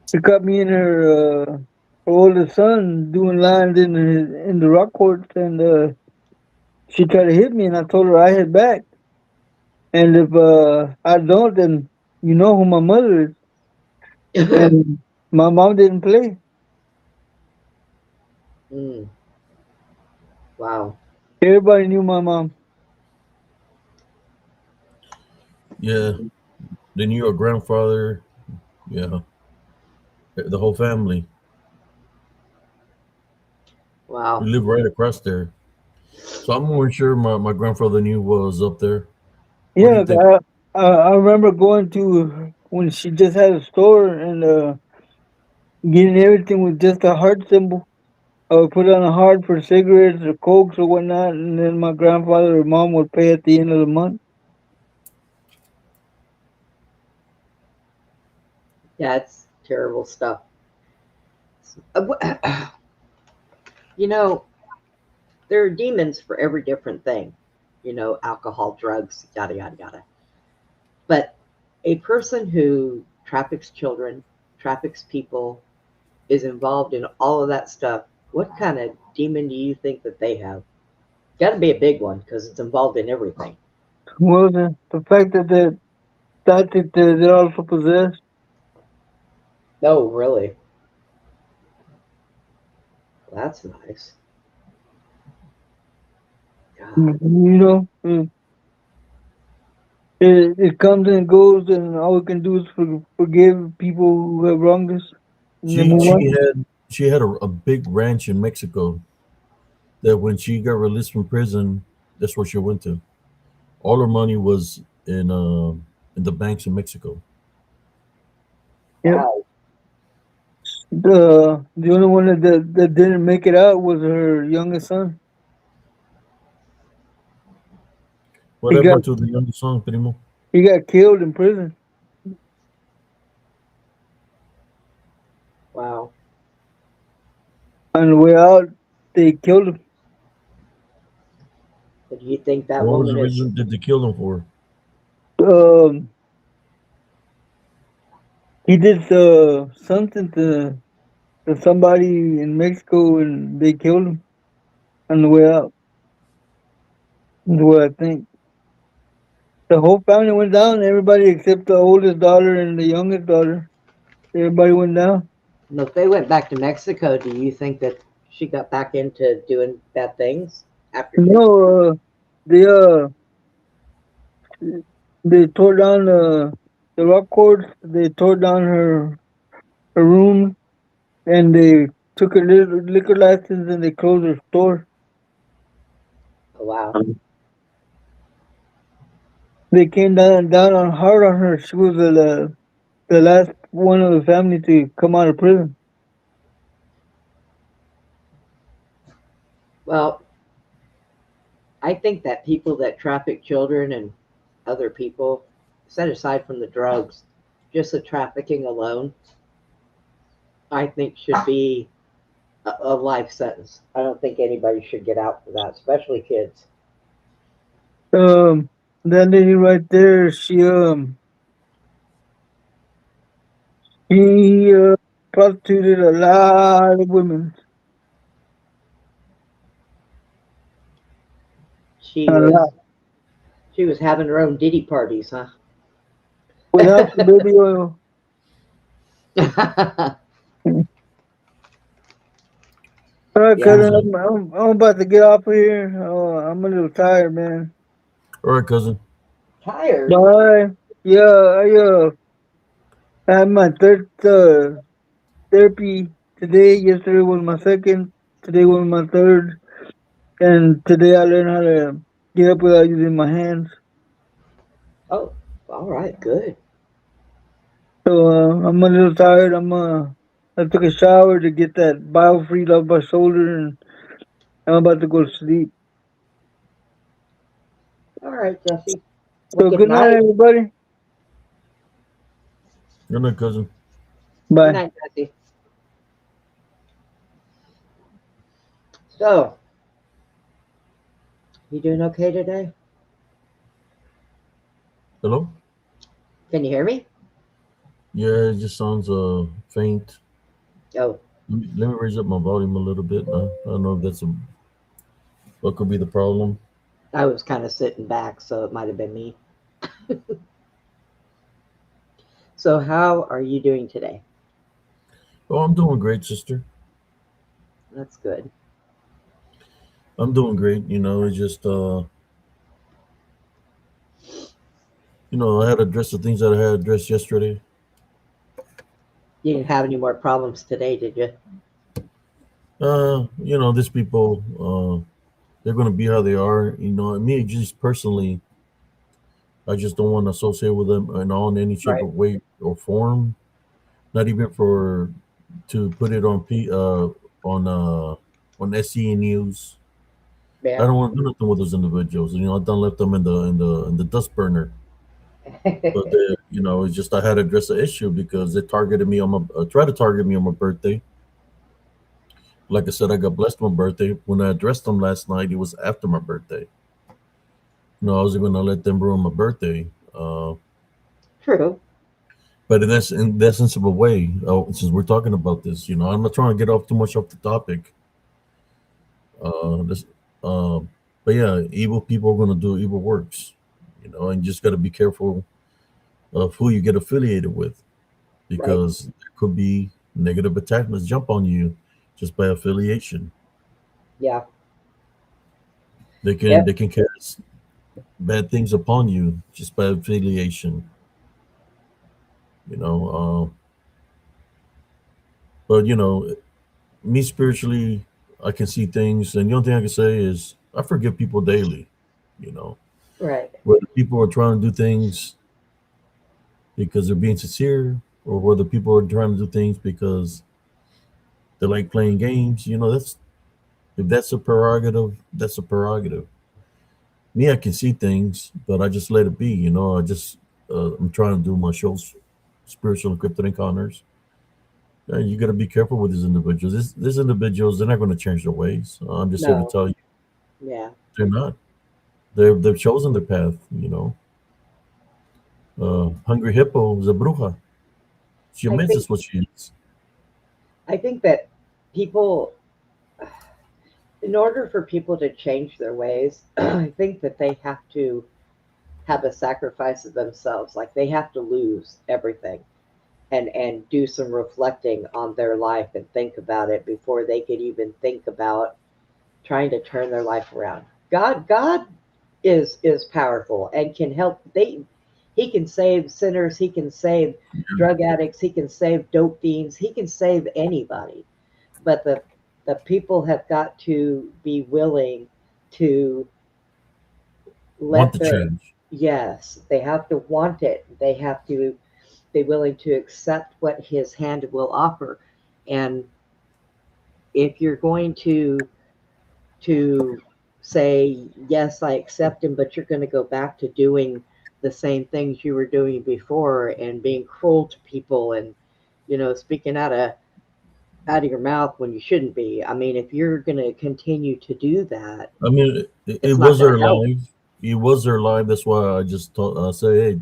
she caught me and her oldest son doing lines in the rock courts, and she tried to hit me, and I told her I hit back, and if I don't, then you know who my mother is, and my mom didn't play. Mm, wow. Everybody knew my mom. Yeah, they knew your grandfather. Yeah, the whole family. We Wow. lived right across there. So I'm more sure my grandfather knew what was up there. What do you Yeah, think? I remember going to when she just had a store and getting everything with just a heart symbol. I would put on a heart for cigarettes or cokes or whatnot, and then my grandfather or mom would pay at the end of the month. Yeah, it's terrible stuff. You know, there are demons for every different thing. You know, alcohol, drugs, yada yada yada. But a person who traffics children, traffics people, is involved in all of that stuff. What kind of demon do you think that they have? Got to be a big one because it's involved in everything. Well, the fact that they're also possessed. Oh, really? That's nice. God. You know, it comes and goes, and all we can do is forgive people who have wronged us, and then She move she on. had she had a big ranch in Mexico that when she got released from prison, that's where she went to. All her money was in the banks in Mexico. Yep. Wow. The only one that didn't make it out was her youngest son. What He got happened to the youngest son, Primo? he got killed in prison. Wow. On the way out, they killed him. But do you think that What was woman the is? reason did they kill him for? Um, he did something to somebody in Mexico, and they killed him on the way out. Is what I think. The whole family went down. Everybody except the oldest daughter and the youngest daughter. Everybody went down. No, if they went back to Mexico, do you think that she got back into doing bad things after she? No, they they tore down the rock courts. They tore down her room, and they took her liquor license, and they closed her store. Oh, wow. They came down on hard on her. She was the last one of the family to come out of prison. Well, I think that people that traffic children and other people, set aside from the drugs, just the trafficking alone, I think should be a life sentence. I don't think anybody should get out for that, especially kids. Um, that lady right there, she prostituted a lot of women. She A was lot. she was having her own Diddy parties, huh? Without the baby oil. All right, Yeah. cousin, Cousin. I'm about to get off of here. I'm a little tired, man. All right, cousin. Tired. Bye. Yeah, I had my third therapy today. Yesterday was my second. Today was my third. And today I learned how to get up without using my hands. Oh, all right, good. So I'm a little tired. I took a shower to get that biofreeze off my shoulder, and I'm about to go to sleep. All right, Jesse. Well, So good good night, night. everybody. Good night, cousin. Good Bye. night, Jesse. So, you doing okay today? Hello? Can you hear me? Yeah, it just sounds faint. Oh, Let me raise up my volume a little bit. I don't know if that's what could be the problem. I was kind of sitting back, so it might have been me. So, how are you doing today? Oh, I'm doing great, sister. That's good. I'm doing great. It's just I had addressed the things that I had addressed yesterday. You didn't have any more problems today, did you? These people, they're gonna be how they are. Me just personally, I just don't want to associate with them in all in any shape Right. or way or form. Not even for to put it on on SE News. I Yeah. don't want to do nothing with those individuals. I done left them in the dust burner. But it's just I had to address the issue because they targeted me on my tried to target me on my birthday. Like I said, I got blessed my birthday. When I addressed them last night, it was after my birthday. I wasn't gonna let them ruin my birthday. True. But in that sense of a way, since we're talking about this, I'm not trying to get off too much off the topic. This, uh, but yeah, evil people are gonna do evil works. And you just got to be careful of who you get affiliated with Right. because there could be negative attachments jump on you just by affiliation. Yeah. They can Yep. they can cast bad things upon you just by affiliation. You know, but me spiritually, I can see things, and the only thing I can say is I forgive people daily. You know, Right. whether people are trying to do things because they're being sincere, or whether people are trying to do things because they like playing games. That's if that's a prerogative, that's a prerogative. Me, I can see things, but I just let it be. I'm trying to do my shows, spiritual and cryptid encounters. You got to be careful with these individuals. These individuals, they're not going to change their ways. I'm just here to No. tell you, Yeah. they're not. They've chosen their path. Hungry hippo is a bruja. She I admits think it's what she is. I think that people, in order for people to change their ways, I think that they have to have a sacrifice of themselves. Like they have to lose everything and do some reflecting on their life and think about it before they could even think about trying to turn their life around. God is powerful and can help. He can save sinners, he can save drug addicts, he can save dope fiends, he can save anybody. But the people have got to be willing to Want let to their, change. yes, they have to want it. They have to, be willing to accept what his hand will offer. And if you're going to say, yes, I accept him, but you're going to go back to doing the same things you were doing before and being cruel to people and, speaking out of your mouth when you shouldn't be. I mean, if you're going to continue to do that, I mean, it it's not was going their to help. life. It was their life. That's why I just say, hey,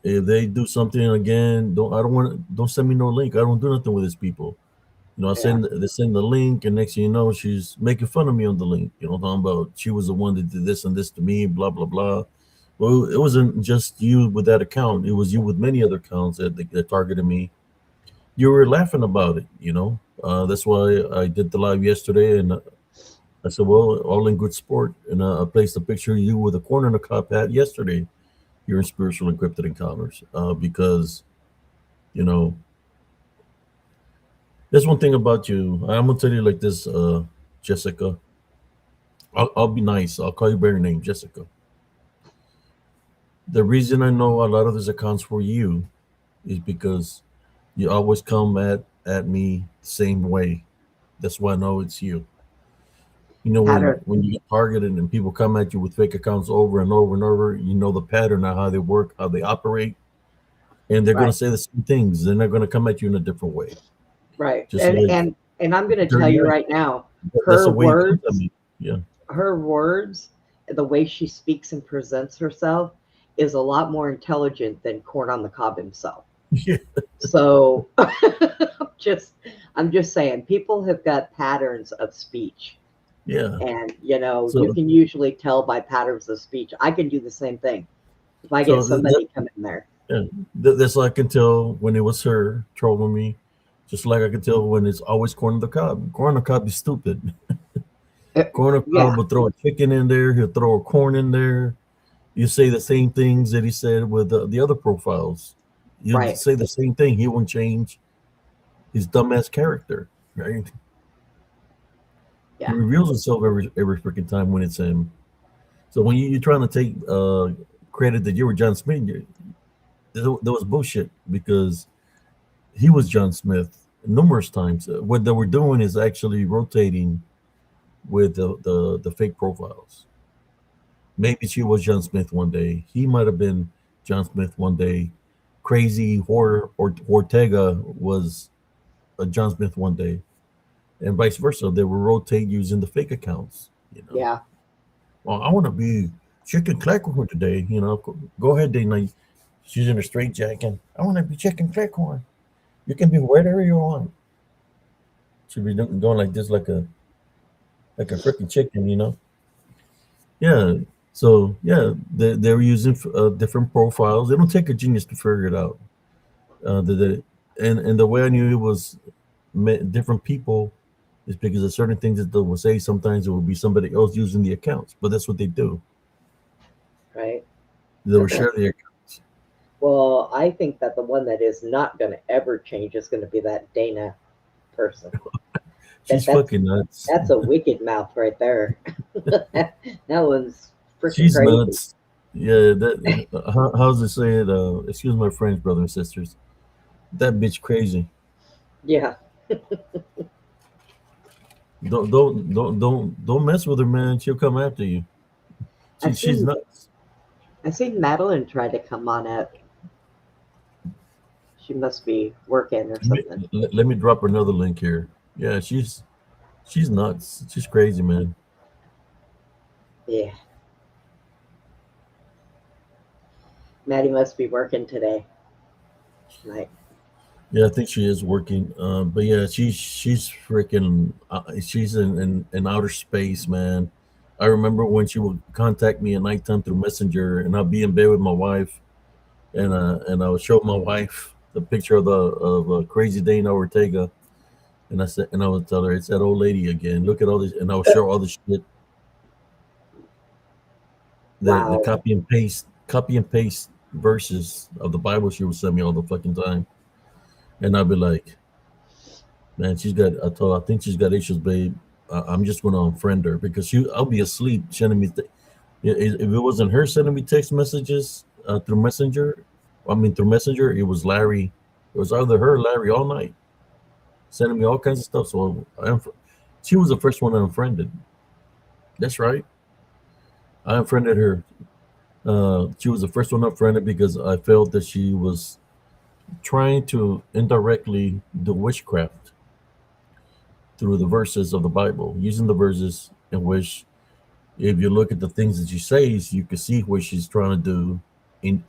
if they do something again, don't send me no link. I don't do nothing with these people. I Yeah, they send the link, and next thing you know, she's making fun of me on the link. Talking about she was the one that did this and this to me, blah blah blah. Well, it wasn't just you with that account; it was you with many other accounts that targeted me. You were laughing about it. That's why I did the live yesterday, and I said, "Well, all in good sport." And I placed a picture of you with a corner in a cop hat yesterday. You're in spiritual and cryptid encounters, because you know there's one thing about you. I'm gonna tell you like this, Jessica. I'll be nice. I'll call you by your name, Jessica. The reason I know a lot of these accounts for you is because you always come at me the same way. That's why I know it's you. pattern. When you get targeted and people come at you with fake accounts over and over and over, you know the pattern of how they work, how they operate, and they're gonna Right, say the same things. They're not gonna come at you in a different way. right. Just And like and and I'm going to tell dirty you eye. right now, That's the her way he comes at words, me. Yeah. her words, the way she speaks and presents herself is a lot more intelligent than Corn on the Cob himself. Yeah. So just I'm just saying people have got patterns of speech. Yeah. And you So can usually tell by patterns of speech. I can do the same thing if I get so somebody come in there. yeah, that's like I can tell when it was her trolling me, just like I can tell when it's always corn on the cob. Corn on the cob is stupid. Uh, Corn on the cob yeah, will throw a chicken in there. He'll throw a corn in there. You say the same things that he said with the other profiles. You right. say the same thing. He won't change his dumbass character, right? He Yeah, reveals himself every freaking time when it's him. So when you're trying to take credit that you were John Smith, that was bullshit because he was John Smith numerous times. What they were doing is actually rotating with the fake profiles. Maybe she was John Smith one day. He might have been John Smith one day. Crazy Horror or Ortega was a John Smith one day, and vice versa. They will rotate using the fake accounts. yeah. Well, I want to be chicken Cleckhorn today. Go ahead, Dana. She's in a straight jacket. I want to be chicken Cleckhorn. You can be whatever you want. She'll be going like this, like a freaking chicken. Yeah. So yeah, they were using different profiles. It don't take a genius to figure it out. And the way I knew it was different people is because of certain things that they will say. Sometimes it will be somebody else using the accounts, but that's what they do. Right. They will share the accounts. Well, I think that the one that is not going to ever change is going to be that Dana person. She's That's fucking nuts. that's a wicked mouth right there. That one's freaking She's crazy. nuts. Yeah. How's it say it? Excuse my French, brothers and sisters. That bitch crazy. Yeah, Don't mess with her, man. She'll come after you. I She's seen nuts. I seen Madeline try to come on up. She must be working or something. Let me drop another link here. Yeah, she's nuts. She's crazy, man. Yeah, Maddie must be working today. Like, Yeah, I think she is working. But yeah, she's freaking. She's in outer space, man. I remember when she would contact me at nighttime through Messenger, and I'd be in bed with my wife, and I would show my wife the picture of crazy Dana Ortega, and I would tell her it's that old lady again. Look at all this, and I would show all the shit, the wow, copy and paste verses of the Bible she would send me all the fucking time, and I'd be like, man, I think she's got issues, babe. I'm just gonna unfriend her because I'll be asleep sending me. If it wasn't her sending me text messages through Messenger, I mean, through Messenger, it was Larry. It was either her or Larry all night, sending me all kinds of stuff. So she was the first one I unfriended. That's right. I unfriended her. She was the first one unfriended because I felt that she was trying to indirectly do witchcraft through the verses of the Bible, using the verses in which, if you look at the things that she says, you can see what she's trying to do in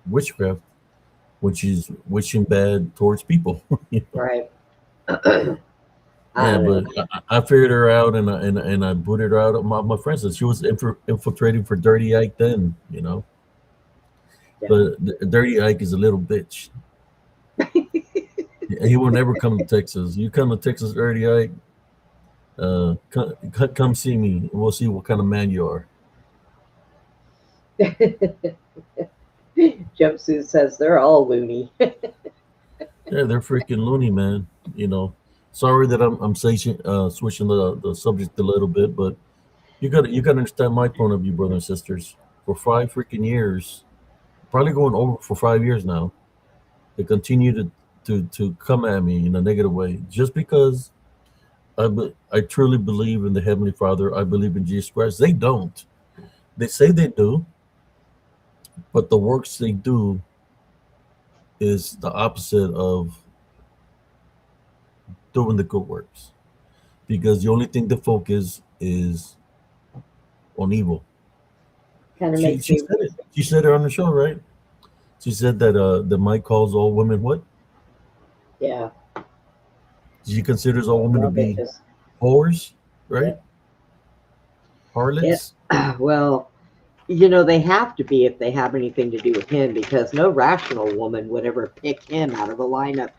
witchcraft when she's wishing bad towards people. Right. I Yeah, don't know. but I figured her out, and I booted her out of my friends. And she was infiltrating for Dirty Ike then, Yeah. But Dirty Ike is a little bitch. He will never come to Texas. You come to Texas, Dirty Ike, come see me. We'll see what kind of man you are. Jumpsuit says they're all loony. Yeah, they're freaking loony, man. Sorry that I'm switching the subject a little bit, but you gotta understand my point of view, brothers and sisters. For 5 freaking years, probably going over for 5 years now, they continue to come at me in a negative way just because I truly believe in the Heavenly Father. I believe in Jesus Christ. They don't. They say they do, but the works they do is the opposite of doing the good works because the only thing to focus is on evil. Kind of She makes she me, said it. She said it on the show, right? She said that the Mike calls all women what? yeah, She considers all women to more be bitches. whores, Yeah. right? Yeah. Harlots. Well, they have to be if they have anything to do with him because no rational woman would ever pick him out of the lineup.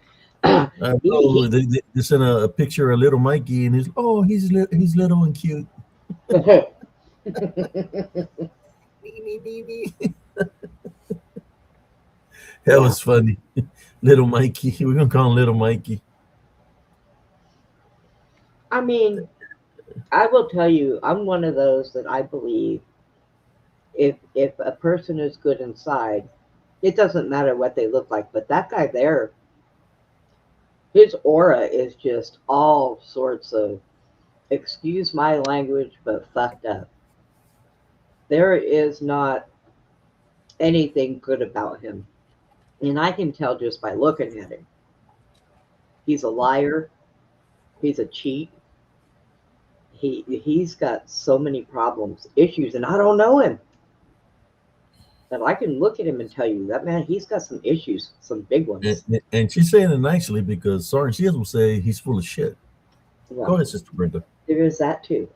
Oh, they sent a picture of little Mikey, and he's little and cute. That Yeah. was funny. Little Mikey. We're gonna call him Little Mikey. I mean, I will tell you, I'm one of those that I believe if a person is good inside, it doesn't matter what they look like. But that guy there, his aura is just all sorts of, excuse my language, but fucked up. There is not anything good about him. And I can tell just by looking at him. He's a liar. He's a cheat. He's got so many problems, issues, and I don't know him. But I can look at him and tell you that man, he's got some issues, some big And, ones. and she's saying it nicely because Sergeant Shields will say he's full of shit. Go Well, ahead, Sister Brenda. there is that too.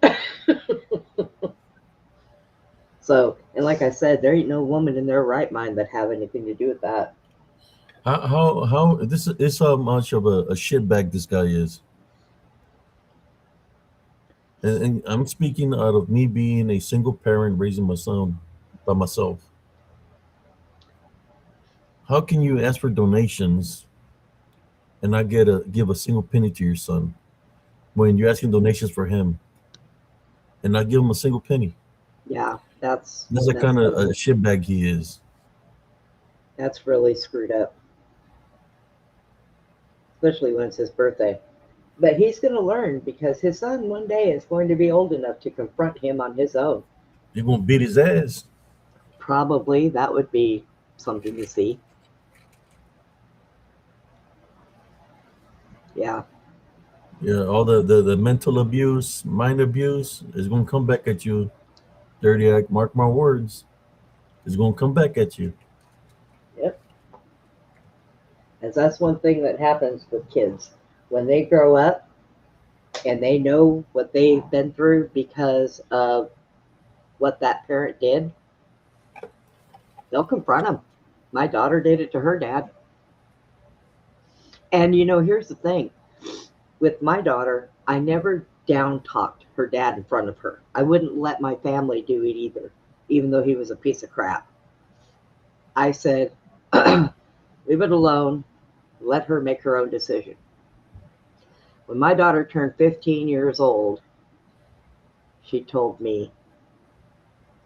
So, and like I said, there ain't no woman in their right mind that have anything to do with that. How this is how much of a shitbag this guy is. And I'm speaking out of me being a single parent raising my son by myself. How can you ask for donations and not give a single penny to your son when you're asking donations for him and not give him a single penny? Yeah, That's the kind of a shitbag he is. that's really screwed up, especially when it's his birthday. But he's going to learn because his son one day is going to be old enough to confront him on his own. You're gonna beat his ass. Probably that would be something to see. Yeah. Yeah, all the mental abuse, mind abuse is gonna come back at you. Dirty act, mark my words. It's gonna come back at you. Yep. And that's one thing that happens with kids. When they grow up and they know what they've been through because of what that parent did, they'll confront them. My daughter did it to her dad. And here's the thing with my daughter, I never down talked her dad in front of her. I wouldn't let my family do it either, even though he was a piece of crap. I said, leave it alone, let her make her own decision. When my daughter turned 15 years old, she told me,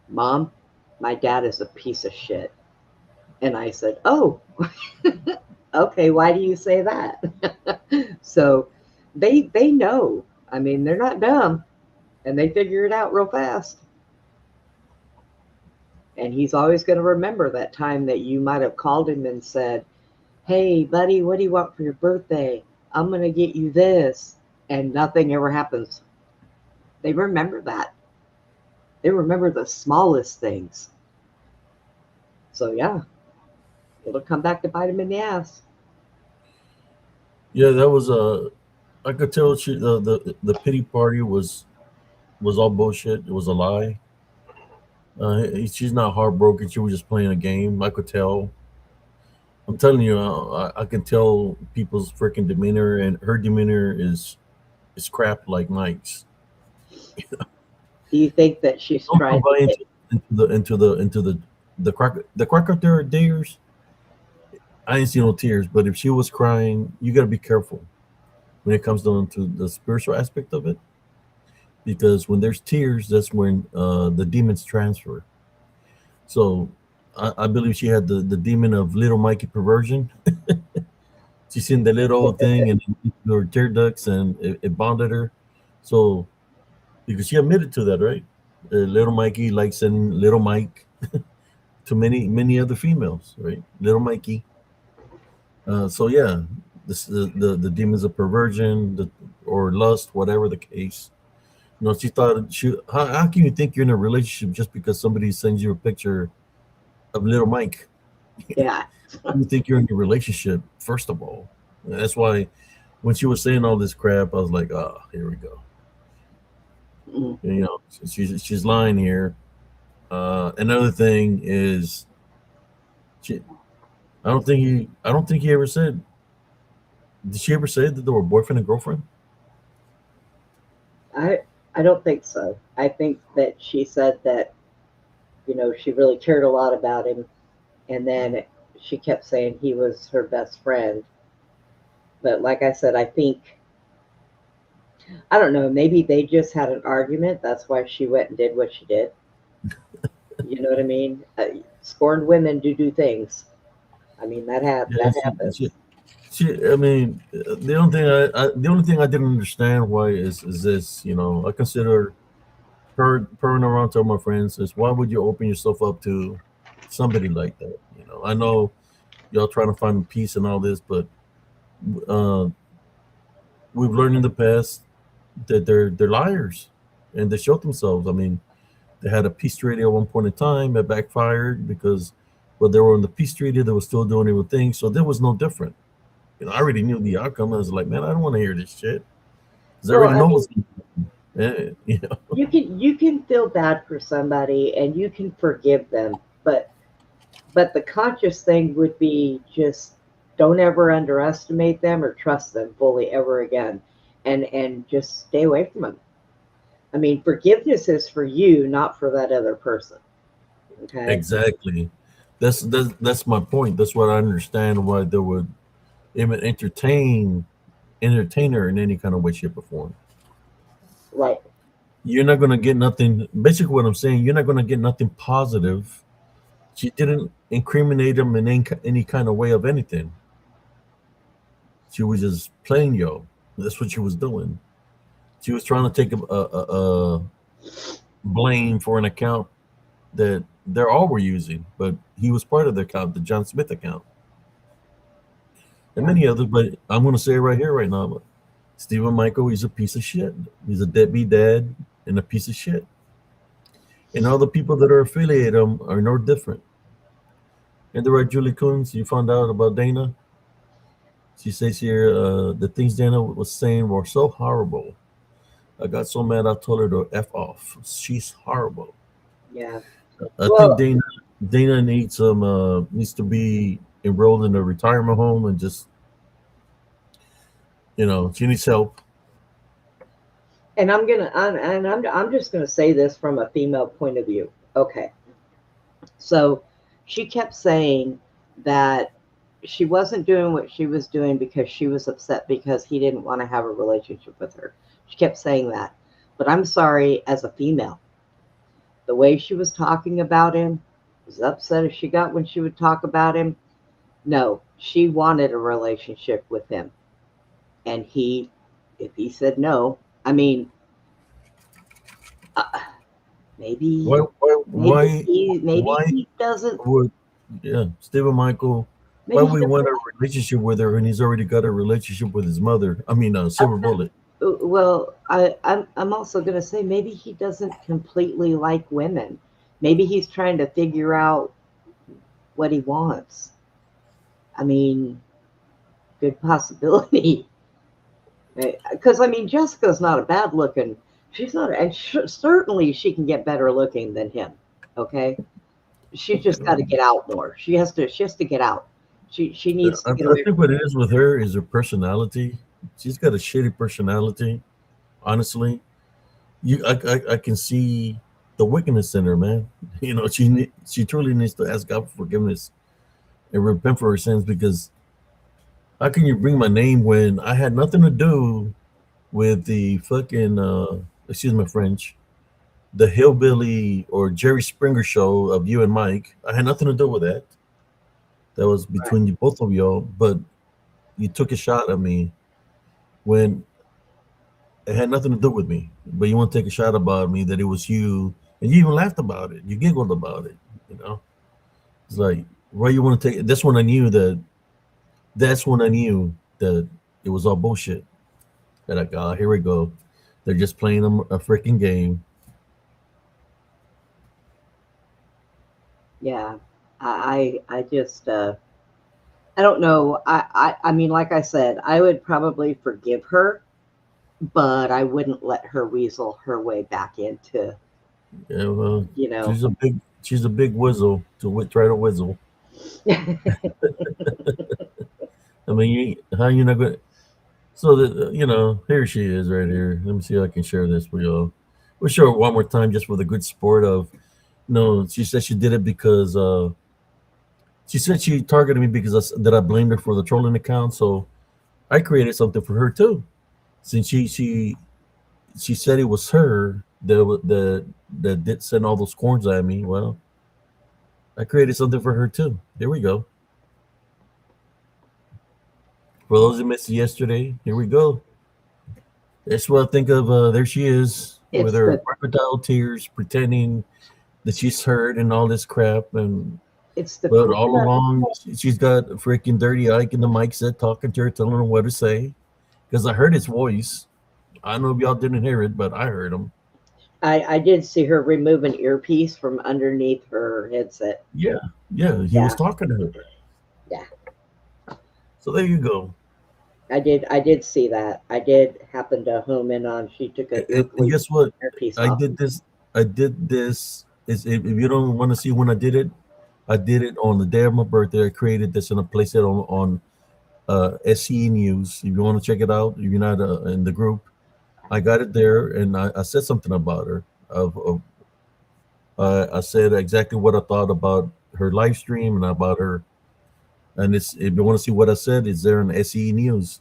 Mom, my dad is a piece of shit. And I said, oh, okay, why do you say that? So they know. I mean, they're not dumb, and they figure it out real fast. And he's always going to remember that time that you might have called him and said, hey, buddy, what do you want for your birthday? I'm going to get you this. And nothing ever happens. They remember that. They remember the smallest things. So, yeah, it'll come back to bite him in the ass. Yeah, that was I could tell the pity party was all bullshit. It was a lie. She's not heartbroken. She was just playing a game. I could tell. I'm telling you, I can tell people's freaking demeanor, and her demeanor is crap like Mike's. Do you think that she's Don't come trying by to get, into the cracker there tears. I ain't seen no tears, but if she was crying, you got to be careful when it comes down to the spiritual aspect of it, because when there's tears, that's when the demons transfer. So I believe she had the demon of little Mikey perversion. She seen the little thing and her tear ducts, and it bonded her. So because she admitted to that, right? Little Mikey likes sending little Mike to many other females, right? Little Mikey. So yeah, the demons of perversion, or lust, whatever the case. You know, she thought how can you think you're in a relationship just because somebody sends you a picture of little Mike? yeah. You think you're in a relationship, first of all. That's why when she was saying all this crap, I was like, oh, here we go. Mm. You know, she's lying here. Another thing is, she, I don't think he ever said. Did she ever say that they were boyfriend and girlfriend? I, I don't think so. I think that she said that, she really cared a lot about him. And then she kept saying he was her best friend. But like I said, I don't know, maybe they just had an argument. That's why she went and did what she did. You know what I mean? Scorned women do things. I mean, Yeah, that happens. I mean, the only thing I didn't understand why is this. You know, I consider purring around to my friends is, why would you open yourself up to somebody like that? You know, I know y'all trying to find peace and all this, but uh, we've learned in the past that they're liars, and they showed themselves. I mean, they had a peace treaty at one point in time that backfired because, well, they were on the peace treaty, they were still doing evil things, so there was no different. You know, I already knew the outcome. I was like, man, I don't want to hear this shit because I Well, already I know mean, what's. You know, you can feel bad for somebody and you can forgive them, but the conscious thing would be just don't ever underestimate them or trust them fully ever again, and just stay away from them. I mean, forgiveness is for you, not for that other person. Okay. exactly. That's my point. That's what I understand why they would even entertain her in any kind of way, shape, or form. Right. You're not gonna get nothing. Basically, what I'm saying, you're not gonna get nothing positive. She didn't incriminate him in any kind of way of anything. She was just playing yo. That's what she was doing. She was trying to take a blame for an account that they're all were using, but he was part of the account, the John Smith account, and Yeah. many others. But I'm going to say it right here, right now. Stephen Michael, he's a piece of shit. He's a deadbeat dad and a piece of shit. And all the people that are affiliated him are no different. And the right, Julie Coons, you found out about Dana. She says here, the things Dana was saying were so horrible. I got so mad I told her to F off. She's horrible. Yeah. I think Well, Dana needs to be enrolled in a retirement home and just, she needs help. and I'm just gonna say this from a female point of view. Okay. So she kept saying that she wasn't doing what she was doing because she was upset because he didn't want to have a relationship with her. She kept saying that. But I'm sorry, as a female, the way she was talking about him, as upset as she got when she would talk about him. No, she wanted a relationship with him. And if he said no, I mean, uh, Why, maybe, why, maybe why, maybe why he doesn't, would, yeah, Stephen Michael, why maybe he would he want doesn't. a relationship with her and he's already got a relationship with his mother? I mean, Silver Bullet. Well, I'm also going to say maybe he doesn't completely like women. Maybe he's trying to figure out what he wants. I mean, good possibility. Because I mean, Jessica's not a bad looking. She's not, and certainly she can get better looking than him. Okay, she's just got to get out more. She has to. She has to get out. She needs to get I away think what it is with her is her personality. She's got a shitty personality. Honestly, I can see the wickedness in her, man. She truly needs to ask God for forgiveness and repent for her sins because how can you bring my name when I had nothing to do with the fucking excuse my French, the hillbilly or Jerry Springer show of you and Mike? I had nothing to do with that. That was from. between you both of y'all, but you took a shot at me when it had nothing to do with me. But you want to take a shot about me that it was you, and you even laughed about it. You giggled about it. You know, it's like why you want to take. That's when I knew that. That's when I knew that it was all bullshit. That like, ah, here we go. They're just playing a freaking game. Yeah, I just I don't know. I mean, like I said, I would probably forgive her, but I wouldn't let her weasel her way back into, Yeah, well, you know. she's a big whistle to try to whistle. I mean, how you not going? So that here she is right here. Let me see if I can share this for y'all. We'll show it one more time just for the good sport of. No, she said she did it because she said she targeted me because that I blamed her for the trolling account. So I created something for her too. Since she said it was her that did send all those corns at me. Well, I created something for her too. Here we go. For those who missed it yesterday, here we go. That's what I think of. There she is with It's her the crocodile tears, pretending that she's hurt and all this crap. And it's the but queen all of along, she's got freaking Dirty Ike in the mic set talking to her, telling her what to say. Because I heard his voice. I don't know if y'all didn't hear it, but I heard him. I did see her remove an earpiece from underneath her headset. Yeah, yeah, he was Yeah, talking to her. yeah. So there you go. I did see that. I did happen to home in on she took an And guess what? earpiece I off. did this. I did this. Is if you don't want to see when I did it on the day of my birthday. I created this and I placed it on SCE News. If you want to check it out, if you're not in the group, I got it there, and I said something about her. I said exactly what I thought about her live stream and about her. And it's if you want to see what I said, it's there in SCE News.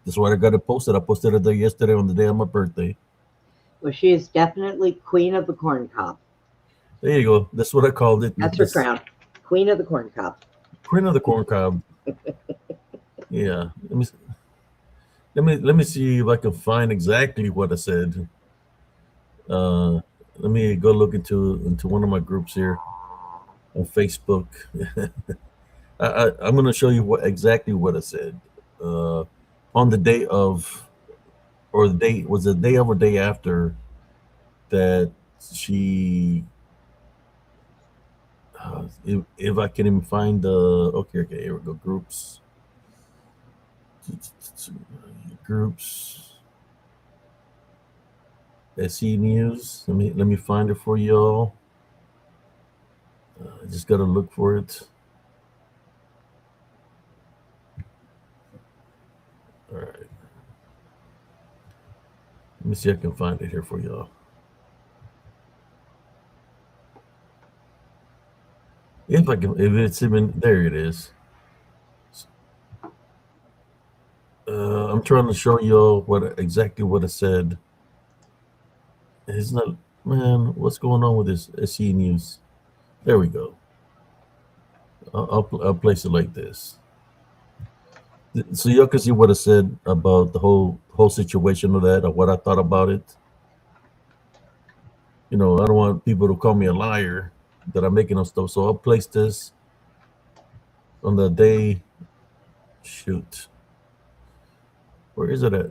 That's why I got it posted. I posted it there yesterday on the day of my birthday. Well, she is definitely queen of the corn cob. There you go. That's what I called it. That's her This crown. Queen of the corn cob. print of the corn cob. Yeah. Let me see if I can find exactly what I said. Uh, let me go look into one of my groups here on Facebook. I'm going to show you exactly what I said on the day of, or the day was the day of or day after that she. If I can even find the okay, here we go, groups SE News. Let me find it for y'all. I just gotta look for it. All right. Let me see if I can find it here for y'all. If I can, if it's even there, it is. I'm trying to show y'all exactly what I said. It's not, man. What's going on with this SE News? There we go. I'll place it like this. So y'all can see what I said about the whole situation of that, or what I thought about it. I don't want people to call me a liar that I'm making up stuff. So I'll place this on the day. Shoot, where is it at?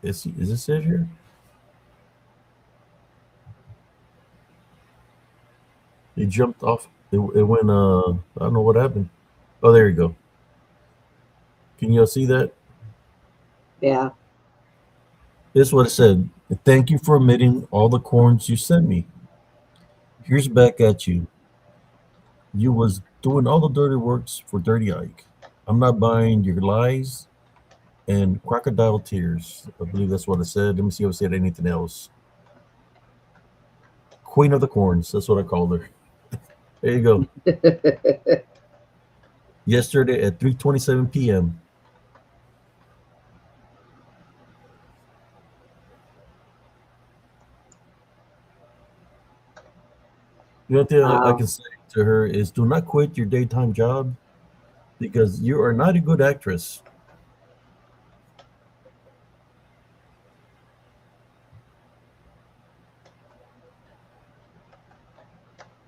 Is this it here? He jumped off. It went. I don't know what happened. Oh, there you go. Can y'all see that? Yeah. This is what it said. Thank you for admitting all the corns you sent me. Here's back at you. You was doing all the dirty works for Dirty Ike. I'm not buying your lies and crocodile tears. I believe that's what it said. Let me see if it said anything else. Queen of the corns. That's what I called her. There you go. Yesterday at 3:27 p.m. The only thing I Wow. can say to her is do not quit your daytime job because you are not a good actress.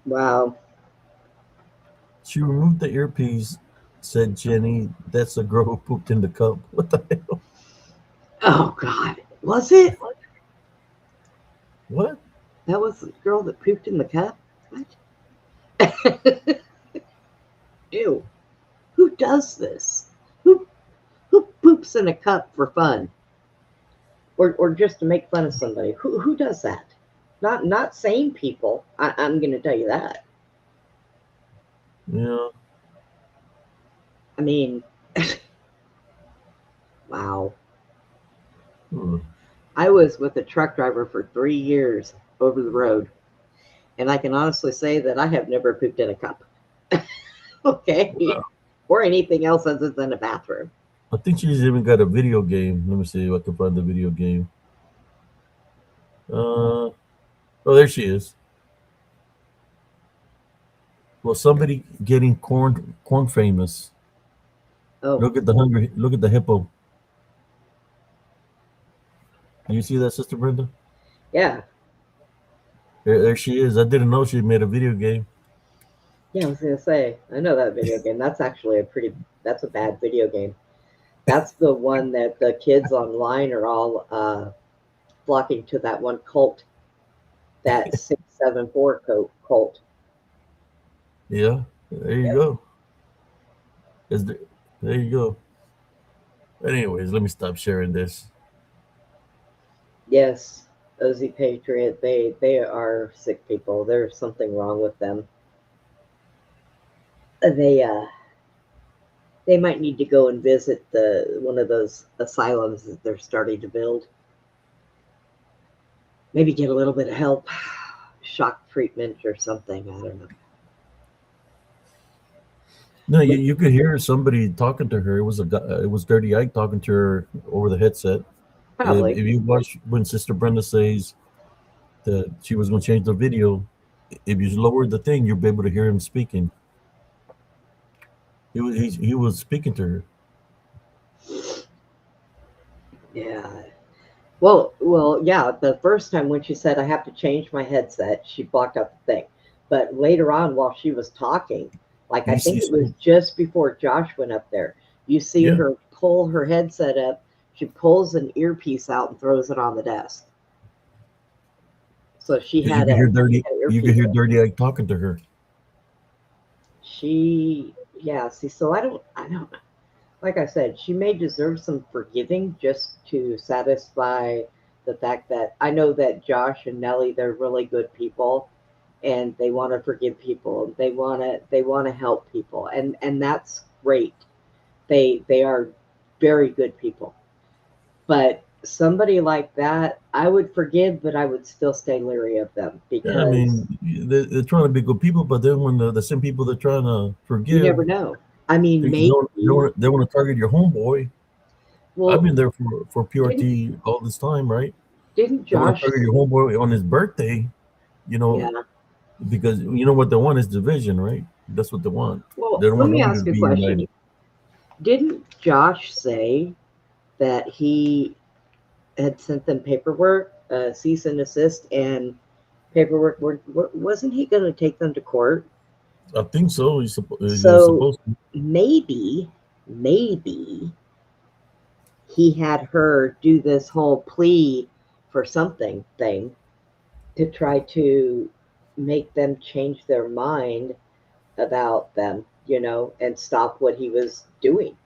Wow. She removed the earpiece, said Jenny. That's a girl who pooped in the cup. What the hell? Oh God. Was it? What? That was the girl that pooped in the cup? What? Ew. Who does this? Who who poops in a cup for fun? Or just to make fun of somebody? Who does that? Not sane people. I'm gonna tell you that. Yeah. I mean, wow. Hmm. I was with a truck driver for 3 years over the road, and I can honestly say that I have never pooped in a cup. Okay. Wow. Or anything else other than a bathroom. I think she's even got a video game. Let me see if I can find the video game. Oh, there she is. Well, somebody getting corn famous. Oh, Look at the hungry. Look at the hippo. Do you see that, Sister Brenda? yeah. There she is. I didn't know she made a video game. Yeah, I was gonna say, I know that video game. That's actually that's a bad video game. That's the one that the kids online are all flocking to that one cult, that 674 cult. Yeah. There you Yep. go. Is there, there you go. Anyways, let me stop sharing this. Yes, OZ Patriot, they are sick people. There's something wrong with them. They might need to go and visit the one of those asylums that they're starting to build. Maybe get a little bit of help, shock treatment or something. I don't know. No, But you could hear somebody talking to her. It was a guy. It was Dirty Ike talking to her over the headset. probably, If you watch when Sister Brenda says that she was going to change the video, if you lower the thing, you'll be able to hear him speaking. He was speaking to her. yeah. Well, yeah. The first time when she said I have to change my headset, she blocked out the thing. But later on, while she was talking, like I You think see, it was just before Josh went up there, you see yeah, her pull her headset up. She pulls an earpiece out and throws it on the desk. So she you had can a hear she Dirty. had an You can earpiece. hear Dirty Ike talking to her. Yeah. See, so I don't. Like I said, she may deserve some forgiving just to satisfy the fact that I know that Josh and Nellie, they're really good people and they want to forgive people. They want to help people, and that's great. They are very good people. But somebody like that, I would forgive, but I would still stay leery of them Yeah, I because mean, they're trying to be good people, but then when the same people they're trying to you forgive, never know. I mean, they maybe. don't, they want to target your homeboy. I've Well, been there for didn't PRT all this time, right? Didn't They want to Josh? target your homeboy on his birthday, you Yeah. know, because you know what they want is division, right? That's what they want. Well, They don't let want me nobody to ask a be question. united. Didn't Josh say that he had sent them paperwork, cease and desist, and paperwork? Wasn't he going to take them to court? I think so. He was So supposed to. maybe he had her do this whole plea for something thing to try to make them change their mind about them, and stop what he was doing,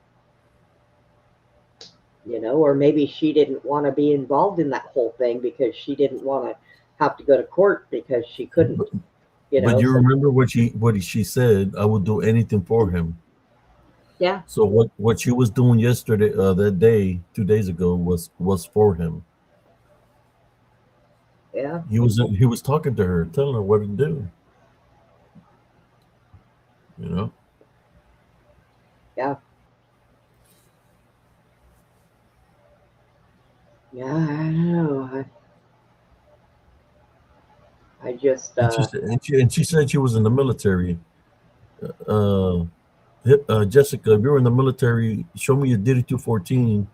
or maybe she didn't want to be involved in that whole thing because she didn't want to have to go to court because she couldn't, But, but you so remember she said? I would do anything for him. yeah, So what she was doing yesterday, that day, 2 days ago, was for him. yeah, He was talking to her, telling her what to do. You know. yeah, yeah, I know. I just And she said she was in the military. Uh, Jessica, if you were in the military, show me your Diddy 214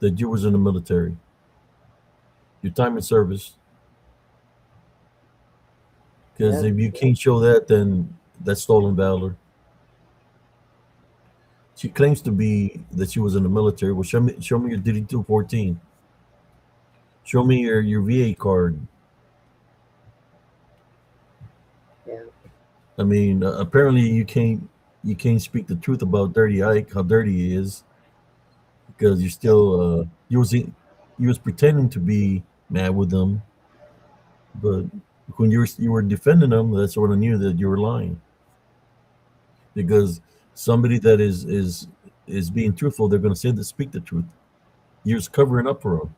that you was in the military. Your time in service. Because yeah, if you can't show that, then that's stolen valor. She claims to be that she was in the military. Well, show me your Diddy 214. Show me your VA card. yeah, I mean, apparently you can't speak the truth about Dirty Ike, how dirty he is, because you're still you was pretending to be mad with them, but when you were defending them, that's when I knew that you were lying. Because somebody that is being truthful, they're going to say that speak the truth. You're just covering up for them,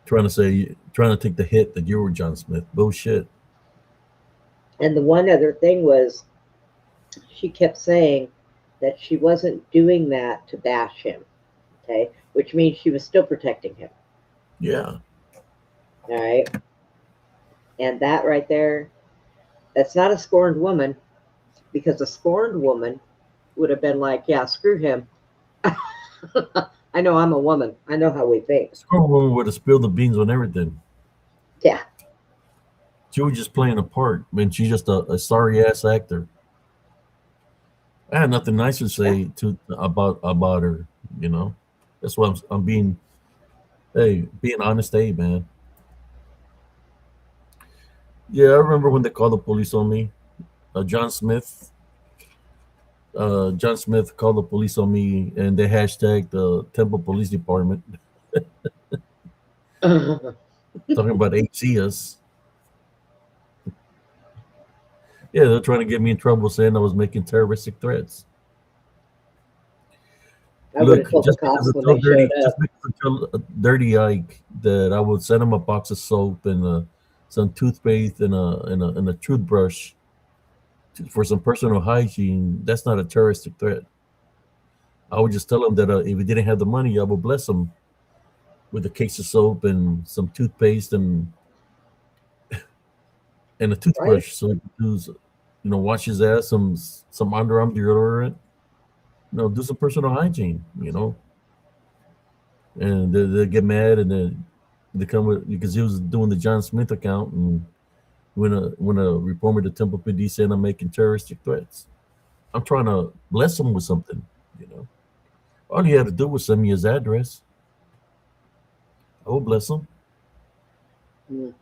trying to take the hit that you were John Smith. Bullshit. and the one other thing was she kept saying that she wasn't doing that to bash him, okay, which means she was still protecting him. Yeah. All right, and that right there, that's not a scorned woman, because a scorned woman would have been like, yeah, screw him. I know I'm a woman. I know how we think. Score woman would have spilled the beans on everything. Yeah, She was just playing a part. I mean, she's just a sorry ass actor. I had nothing nice to yeah. say about her. You know, that's why I'm being being honest. Hey, man. Yeah, I remember when they called the police on me. John Smith. John Smith called the police on me, and they hashtagged the Temple Police Department, I talking about HCS. Yeah, they're trying to get me in trouble, saying I was making terroristic threats. would Look, have told the cops when they showed Just up. because I tell Dirty Ike that I would send him a box of soap and some toothpaste and a toothbrush for some personal hygiene, that's not a terroristic threat. I would just tell him that if he didn't have the money, I would bless him with a case of soap and some toothpaste and a Right? toothbrush so he could wash his ass, some underarm deodorant, do some personal hygiene, and they get mad and then they come with because he was doing the John Smith account and when a report me to Temple PD saying I'm making terroristic threats. I'm trying to bless him with something, you know. All he had to do was send me his address. I will bless him. Mm,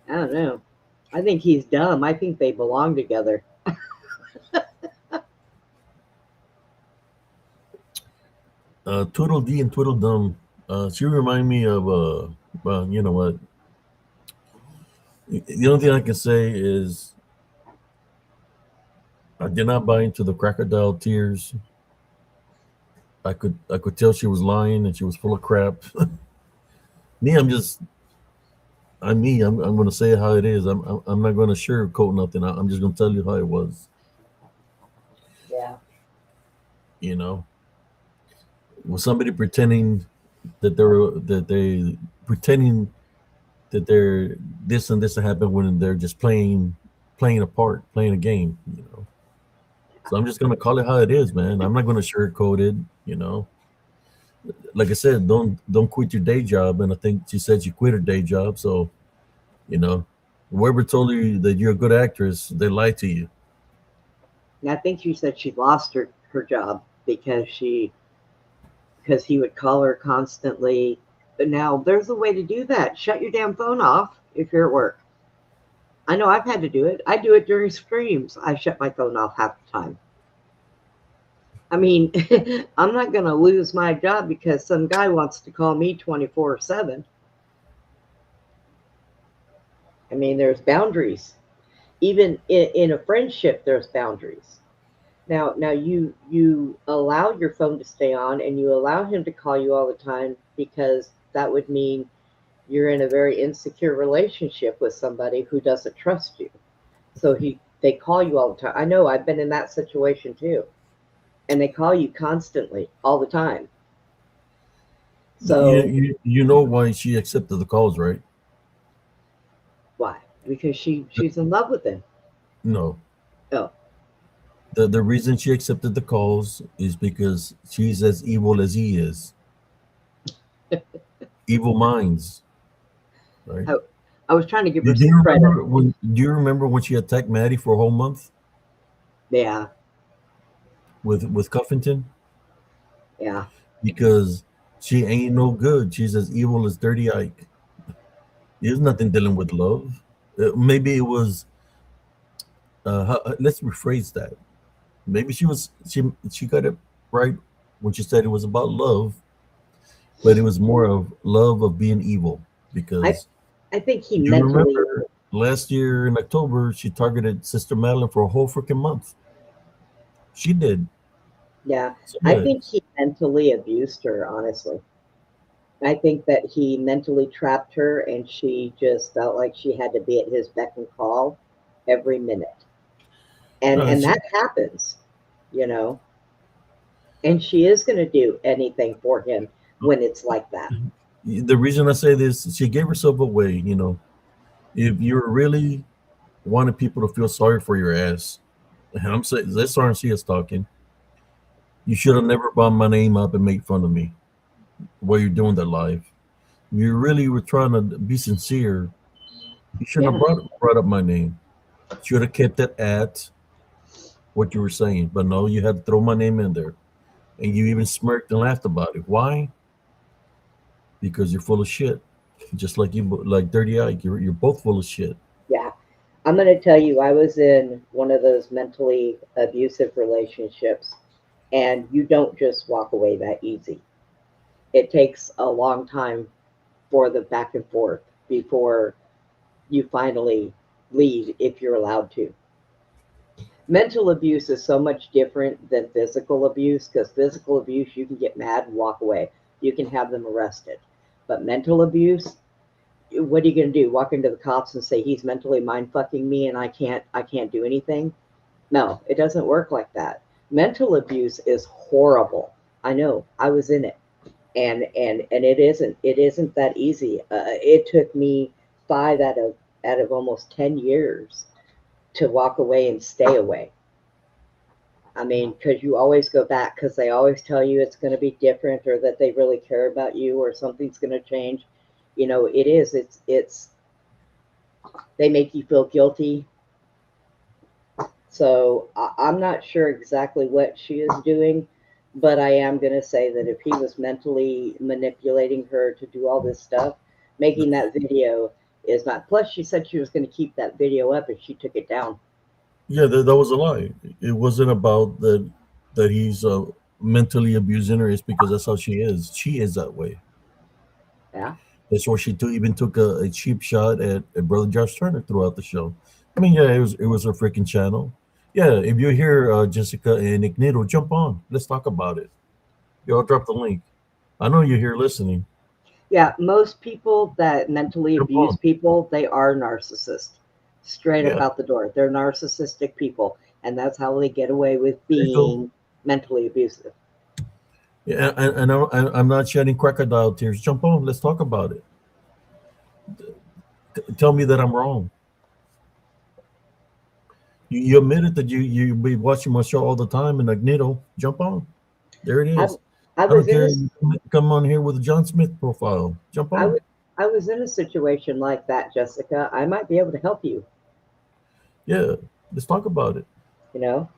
I don't know. I think he's dumb. I think they belong together. Tweedledee and Tweedledum. She remind me of well, you know what? The only thing I can say is I did not buy into the crocodile tears. I could tell she was lying and she was full of crap. Me, I'm me. I'm going to say it how it is. I'm not going to sugarcoat nothing. I'm just going to tell you how it was. Yeah. You know, was somebody pretending that they pretending that they're this and this happened when they're just playing a part, playing a game. You know, so I'm just gonna call it how it is, man. I'm not gonna sugarcoat it. You know, like I said, don't quit your day job. And I think she said she quit her day job. So you know, whoever told you that you're a good actress, they lied to you. And I think she said she lost her job because he would call her constantly. But now there's a way to do that. Shut your damn phone off if you're at work. I know I've had to do it. I do it during streams. I shut my phone off half the time. I mean, I'm not going to lose my job because some guy wants to call me 24/7. I mean, there's boundaries. Even in a friendship, there's boundaries. Now you allow your phone to stay on and you allow him to call you all the time because that would mean you're in a very insecure relationship with somebody who doesn't trust you. So they call you all the time. I know I've been in that situation too. And they call you constantly all the time. You, So you know why she accepted the calls, right? why? Because she's in love with him. No. Oh, The reason she accepted the calls is because she's as evil as he is. Evil minds, right? I, I was trying to give her Do some you credit. remember when? Do you remember when she attacked Maddie for a whole month Yeah, with Cuffington? yeah. Because she ain't no good. She's as evil as Dirty Ike. There's nothing dealing with love. Maybe it was. Let's rephrase that. Maybe she got it right when she said it was about love, but it was more of love of being evil. I Because I think he you mentally, remember last year in October, she targeted Sister Madeline for a whole freaking month. She did. yeah. So I yeah, think he mentally abused her, honestly. I think that he mentally trapped her and she just felt like she had to be at his beck and call every minute. And she, that happens, you know. And she is going to do anything for him when it's like that. the reason I say this, she gave herself away. You know, if you really wanted people to feel sorry for your ass, and I'm saying that's RNC is talking. You should have never brought my name up and made fun of me while you're doing that live. You really were trying to be sincere. You shouldn't have Yeah. brought up my name. Should have kept it at what you were saying. But no, you had to throw my name in there, and you even smirked and laughed about it. Why? Because you're full of shit. Just like like Dirty Ike. You're both full of shit. Yeah. I'm going to tell you, I was in one of those mentally abusive relationships, and you don't just walk away that easy. It takes a long time for the back and forth before you finally leave if you're allowed to. Mental abuse is so much different than physical abuse because physical abuse, you can get mad and walk away. You can have them arrested. But mental abuse, what are you going to do? Walk into the cops and say he's mentally mind fucking me and I can't do anything? No, it doesn't work like that. Mental abuse is horrible. I know. I was in it. And it isn't that easy. It took me 5 out of almost 10 years to walk away and stay away. I mean, because you always go back because they always tell you it's going to be different or that they really care about you or something's going to change. You know, it is. It's. They make you feel guilty. So I'm not sure exactly what she is doing, but I am going to say that if he was mentally manipulating her to do all this stuff, making that video is not. Plus, she said she was going to keep that video up and she took it down. Yeah, that was a lie. It wasn't about that he's mentally abusing her. It's because that's how she is. She is that way. Yeah. That's why even took a cheap shot at Brother Josh Turner throughout the show. I mean, yeah, it was her freaking channel. Yeah, if you're here, Jessica and Ignito, jump on. Let's talk about it. Yo, I'll drop the link. I know you're here listening. Yeah. Most people that mentally Jump abuse on. people, they are narcissists. Straight up Yeah, out the door. They're narcissistic people. And that's how they get away with there you go. being. mentally abusive. Yeah, I'm not shedding crocodile tears. Jump on. Let's talk about it. Tell me that I'm wrong. You admitted that you be watching my show all the time, and Magneto. Jump on. There it I, is. I I don't was in care. a You come on here with a John Smith profile. Jump I on. was I was in a situation like that, Jessica. I might be able to help you. Yeah, let's talk about it. You know,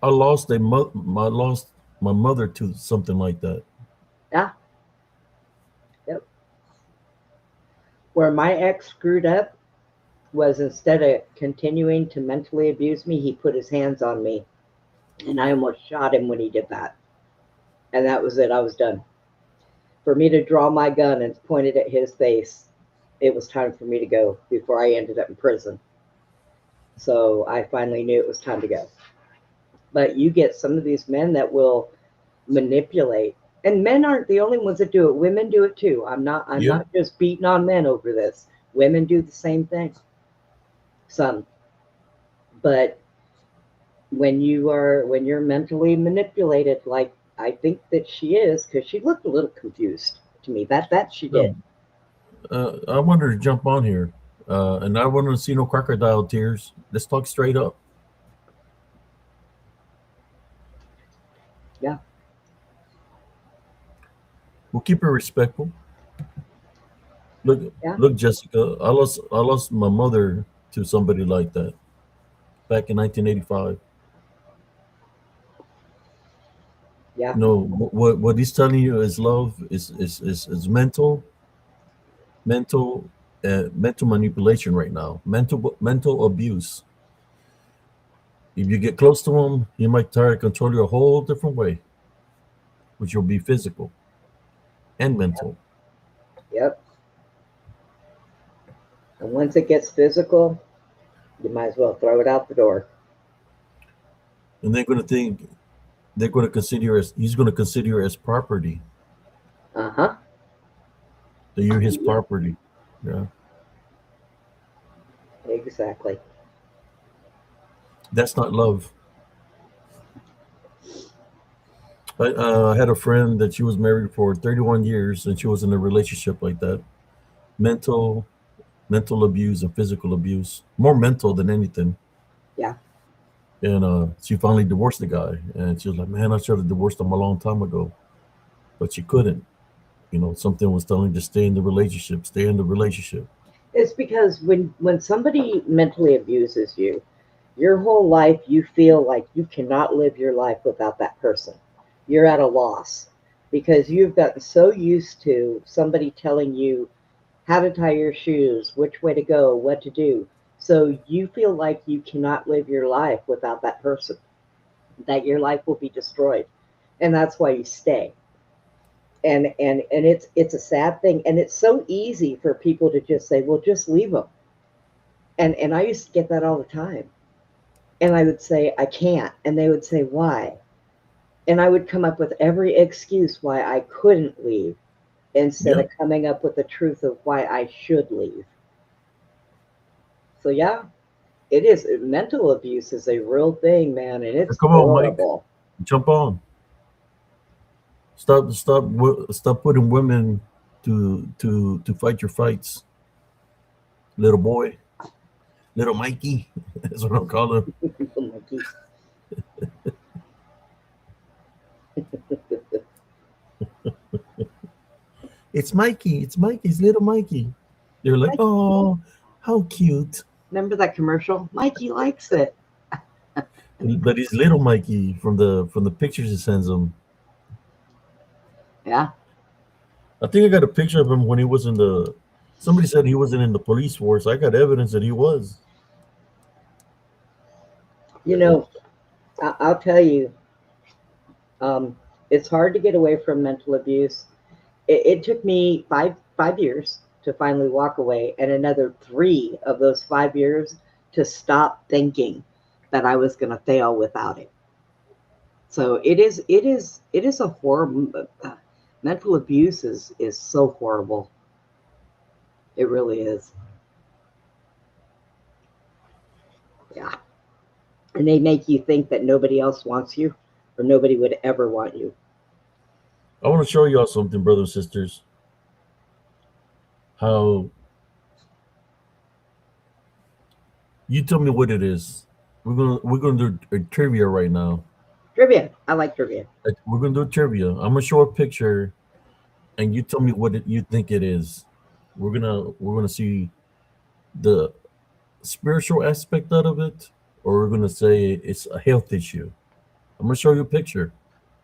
I lost my mother to something like that. yeah, yep. Where my ex screwed up was instead of continuing to mentally abuse me, he put his hands on me, and I almost shot him when he did that. And that was it. I was done. For me to draw my gun and point it at his face, it was time for me to go before I ended up in prison. So I finally knew it was time to go. But you get some of these men that will manipulate, and men aren't the only ones that do it. Women do it too. I'm Yep. not just beating on men over this. Women do the same thing. Some. But when you're mentally manipulated, like I think that she is, because she looked a little confused to me. That she did. I wanted to jump on here, and I want to see no crocodile tears. Let's talk straight up. Yeah. We'll keep it respectful. Look, Yeah. look, Jessica. I lost my mother to somebody like that back in 1985. Yeah. You know what he's telling you is love is mental, mental manipulation right now. Mental abuse. If you get close to him, he might try to control you a whole different way, which will be physical and mental. Yep. And once it gets physical, you might as well throw it out the door. And they're going to consider you as he's going to consider you as property. Uh huh. That you're his property. Yeah, Exactly. that's not love. I had a friend that she was married for 31 years, and she was in a relationship like that. Mental mental abuse and physical abuse, more mental than anything. Yeah. And she finally divorced the guy, and she was like, "Man, I should have divorced him a long time ago," but she couldn't. Something was telling her to stay in the relationship, stay in the relationship. It's because when somebody mentally abuses you, your whole life you feel like you cannot live your life without that person. You're at a loss because you've gotten so used to somebody telling you how to tie your shoes, which way to go, what to do. So you feel like you cannot live your life without that person, that your life will be destroyed. And that's why you stay. And it's a sad thing, and it's so easy for people to just say, well, just leave them. And I used to get that all the time. And I would say, I can't. And they would say, why? And I would come up with every excuse why I couldn't leave instead of Yep. coming up with the truth of why I should leave. So, yeah, it is. Mental abuse is a real thing, man, and it's Come on, Mike, horrible. jump on. Stop putting women to fight your fights, little boy, little Mikey. That's what I'm calling him. Oh my geez. It's Mikey. It's Mikey. It's little Mikey. They're like, Mike, oh, how cute. remember that commercial? Mikey likes it. But he's little Mikey from the pictures he sends them. Yeah. I think I got a picture of him when he was in the. Somebody said he wasn't in the police force. I got evidence that he was. You know, I'll tell you, um, it's hard to get away from mental abuse. It took me five years to finally walk away, and another 3 of those 5 years to stop thinking that I was going to fail without it. So it is a horrible. Mental abuse is so horrible. It really is. Yeah. and they make you think that nobody else wants you or nobody would ever want you. I want to show y'all something, brothers and sisters. How you tell me what it is. We're gonna do a trivia right now. Trivia. I like trivia. We're gonna do a trivia. I'm gonna show a picture, and you tell me what you think it is. We're gonna see the spiritual aspect out of it, or we're gonna say it's a health issue. I'm gonna show you a picture,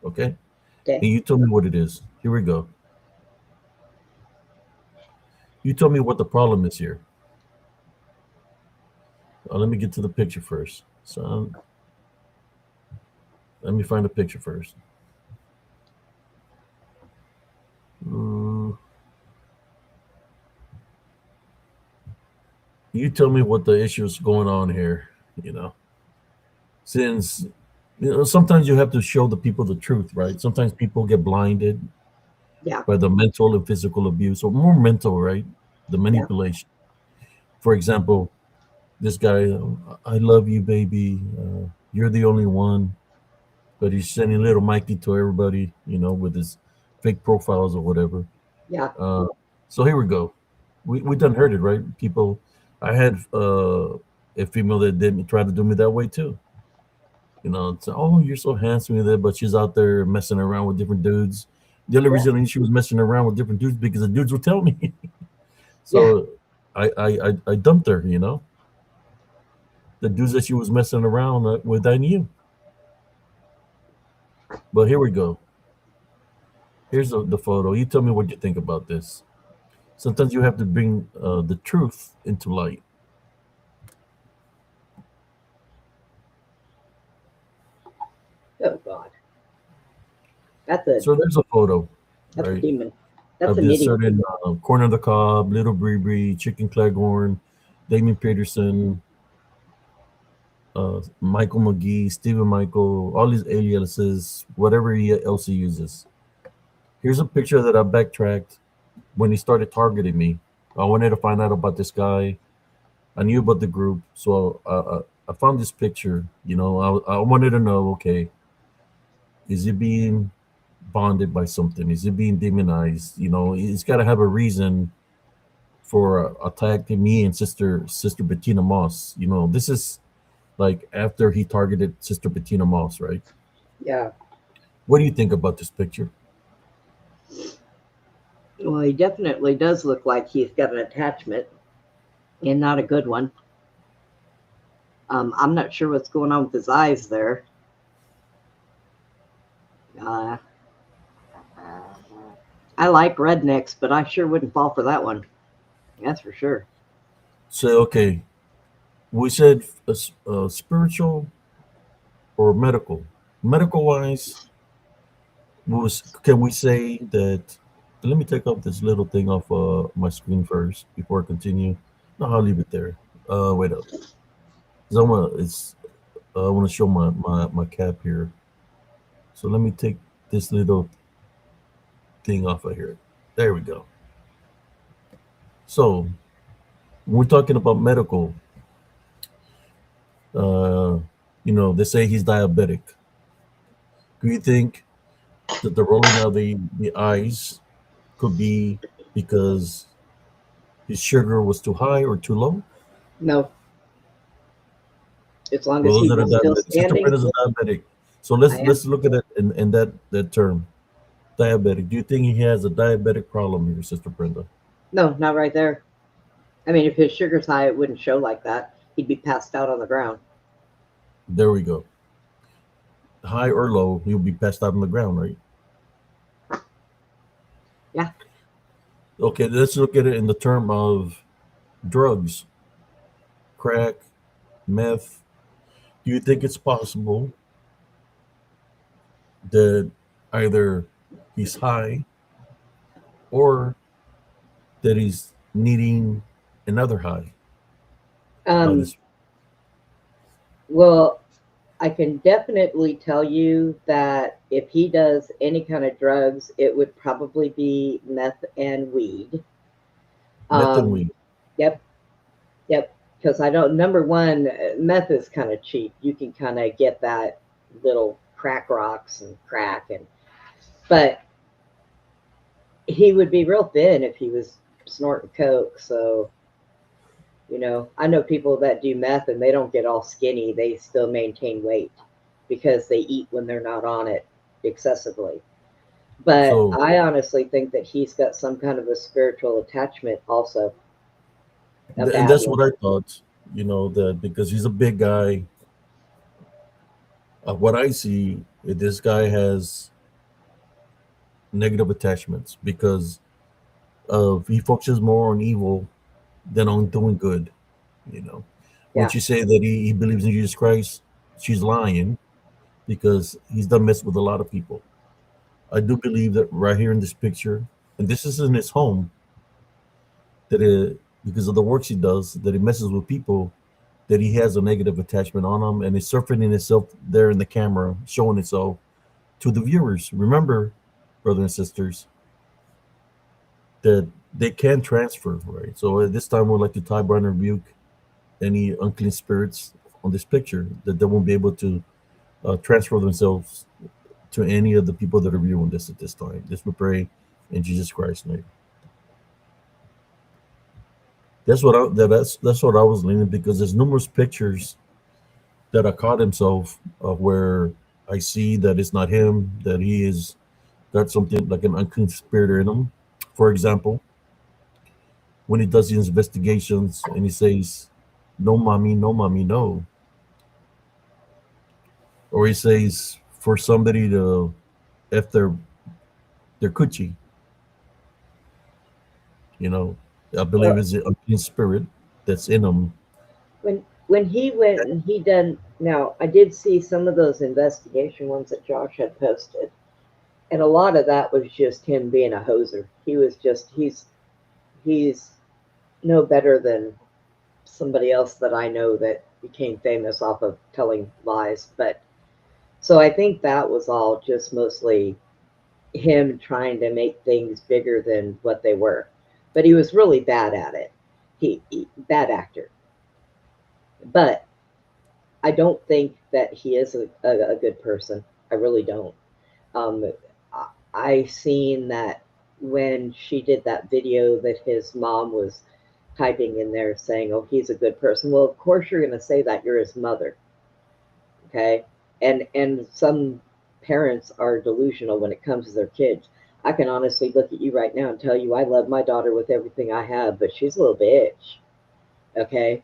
okay? Okay. And you tell me what it is. Here we go. You tell me what the problem is here. Let me get to the picture first. So let me find the picture first. Mm, you tell me what the issue is going on here. You know, since sometimes you have to show the people the truth, right? Sometimes people get blinded Yeah. by the mental and physical abuse, or more mental, right? The Yeah. manipulation. For example, this guy, I love you, baby. You're the only one. But he's sending little Mikey to everybody, with his fake profiles or whatever. Yeah. Uh, so here we go. We done heard it, right? People, I had a female that didn't try to do me that way too. It's, oh, you're so handsome there, but she's out there messing around with different dudes. The only Yeah. reason she was messing around with different dudes because the dudes would tell me. Yeah. So I dumped her. The dudes that she was messing around with, I knew. But here we go. Here's the photo. You tell me what you think about this. Sometimes you have to bring the truth into light. Oh God. That's a So there's a photo, that's a right, demon. That's of a this nitty. certain Corner of the Cob, Little Bree, Chicken Cleghorn, Damien Peterson, Michael McGee, Stephen Michael, all these aliases, whatever else he uses. Here's a picture that I backtracked when he started targeting me. I wanted to find out about this guy. I knew about the group, so I found this picture. I wanted to know, okay, is he being bonded by something? Is he being demonized? He's got to have a reason for attacking me and Sister Bettina Moss. This is like after he targeted Sister Bettina Moss, right? Yeah. What do you think about this picture? Well, he definitely does look like he's got an attachment, and not a good one. I'm not sure what's going on with his eyes there. Uh, I like rednecks, but I sure wouldn't fall for that one. That's for sure. So, okay, we said spiritual or medical. Medical wise, can we say that? Let me take off this little thing off my screen first before I continue. No, I'll leave it there. Wait up. 'Cause I want to show my cap here. So let me take this little thing off of here. There we go. So when we're talking about medical, uh, they say he's diabetic. Do you think that the rolling of the eyes could be because his sugar was too high or too low? No, as long Well, as he those that are was still diabetic. Sister standing, Brenda's a diabetic. So I am. let's look at it in that term. Diabetic. Do you think he has a diabetic problem here, Sister Brenda? No, not right there. I mean, if his sugar's high, it wouldn't show like that. He'd be passed out on the ground. There we go. High or low, he'll be passed out on the ground, right? Yeah. Okay, let's look at it in the term of drugs, crack, meth. Do you think it's possible that either he's high or that he's needing another high by Um, this? well, I can definitely tell you that if he does any kind of drugs, it would probably be meth and weed. Meth and Um, weed. yep, yep. because I don't. Number one, meth is kind of cheap. You can kind of get that little crack rocks and crack, and but he would be real thin if he was snorting coke. So I know people that do meth and they don't get all skinny. They still maintain weight because they eat when they're not on it excessively. But So I honestly think that he's got some kind of a spiritual attachment, also a and bad that's one. what I thought. That because he's a big guy, what I see, this guy has negative attachments because he focuses more on evil than on doing good. You know, when Yeah, she say that he believes in Jesus Christ, she's lying because he's done mess with a lot of people. I do believe that right here in this picture, and this is in his home, that because of the works he does, that he messes with people, that he has a negative attachment on them, and it's surfacing itself there in the camera, showing itself to the viewers. Remember, brothers and sisters, that they can transfer, right? So at this time, we'd like to tie, bind, and rebuke any unclean spirits on this picture, that they won't be able to transfer themselves to any of the people that are viewing this at this time. This we pray in Jesus Christ's name. That's what I was leaning, because there's numerous pictures that I caught himself where I see that it's not him, that he is got something like an unclean spirit in him. For example, when he does his investigations and he says, "No, mommy, no, mommy, no," or he says for somebody to f their coochie, you know, I believe well, it's an unclean spirit that's in him. when he went and he done. Now I did see some of those investigation ones that Josh had posted, and a lot of that was just him being a hoser. He was just he's no better than somebody else that I know that became famous off of telling lies. But so I think that was all just mostly him trying to make things bigger than what they were. But he was really bad at it. He bad actor. But I don't think that he is a good person. I really don't. Um, I seen that when she did that video that his mom was typing in there saying, "Oh, he's a good person." Well, of course you're going to say that. You're his mother, okay? And some parents are delusional when it comes to their kids. I can honestly look at you right now and tell you I love my daughter with everything I have, but she's a little bitch, okay?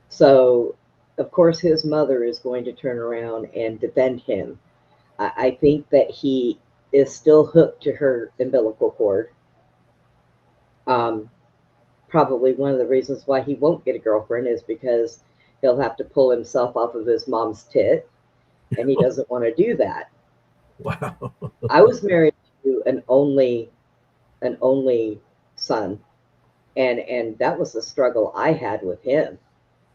So, of course, his mother is going to turn around and defend him. I think that he is still hooked to her umbilical cord. Um, Probably one of the reasons why he won't get a girlfriend is because he'll have to pull himself off of his mom's tit, and he doesn't want to do that. Wow. I was married to an only son, and that was the struggle I had with him,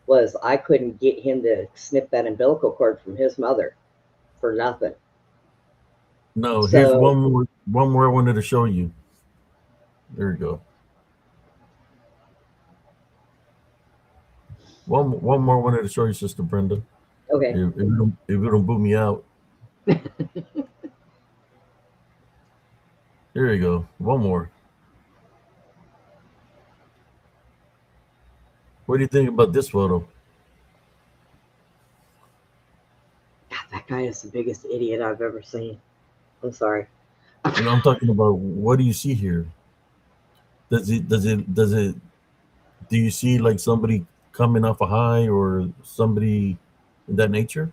was I couldn't get him to snip that umbilical cord from his mother for nothing. No, here's So one more I wanted to show you. There you go. One more I wanted to show you, Sister Brenda. okay, If you don't boot me out, here you go. One more. What do you think about this photo? God, that guy is the biggest idiot I've ever seen. I'm sorry. I'm talking about, what do you see here? Does it do you see like somebody coming off a high, or somebody in that nature?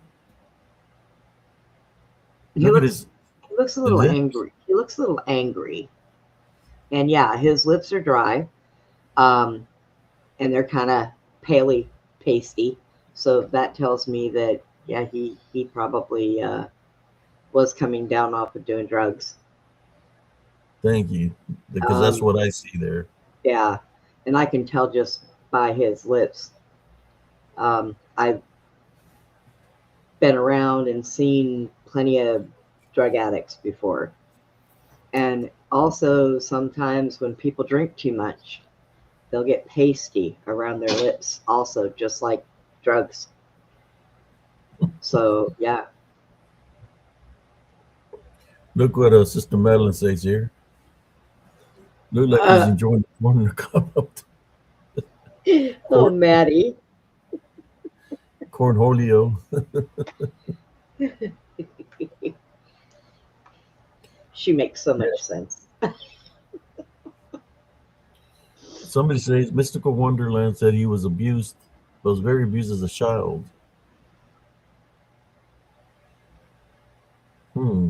He Look at looks he looks a his little lips. angry. He looks a little angry, and yeah, his lips are dry, um, and they're kind of paley pasty. So that tells me that yeah, he probably was coming down off of doing drugs. Thank you, because that's Um, what I see there. yeah, and I can tell just by his lips. I've been around and seen plenty of drug addicts before, and also sometimes when people drink too much, they'll get pasty around their lips also, just like drugs. So yeah. Look what Sister Madeline says here. Look like he's enjoying the morning cup of Oh, Maddie. cornholio. She makes so much sense. Somebody says Mystical Wonderland said he was abused, but was very abused as a child. Hmm.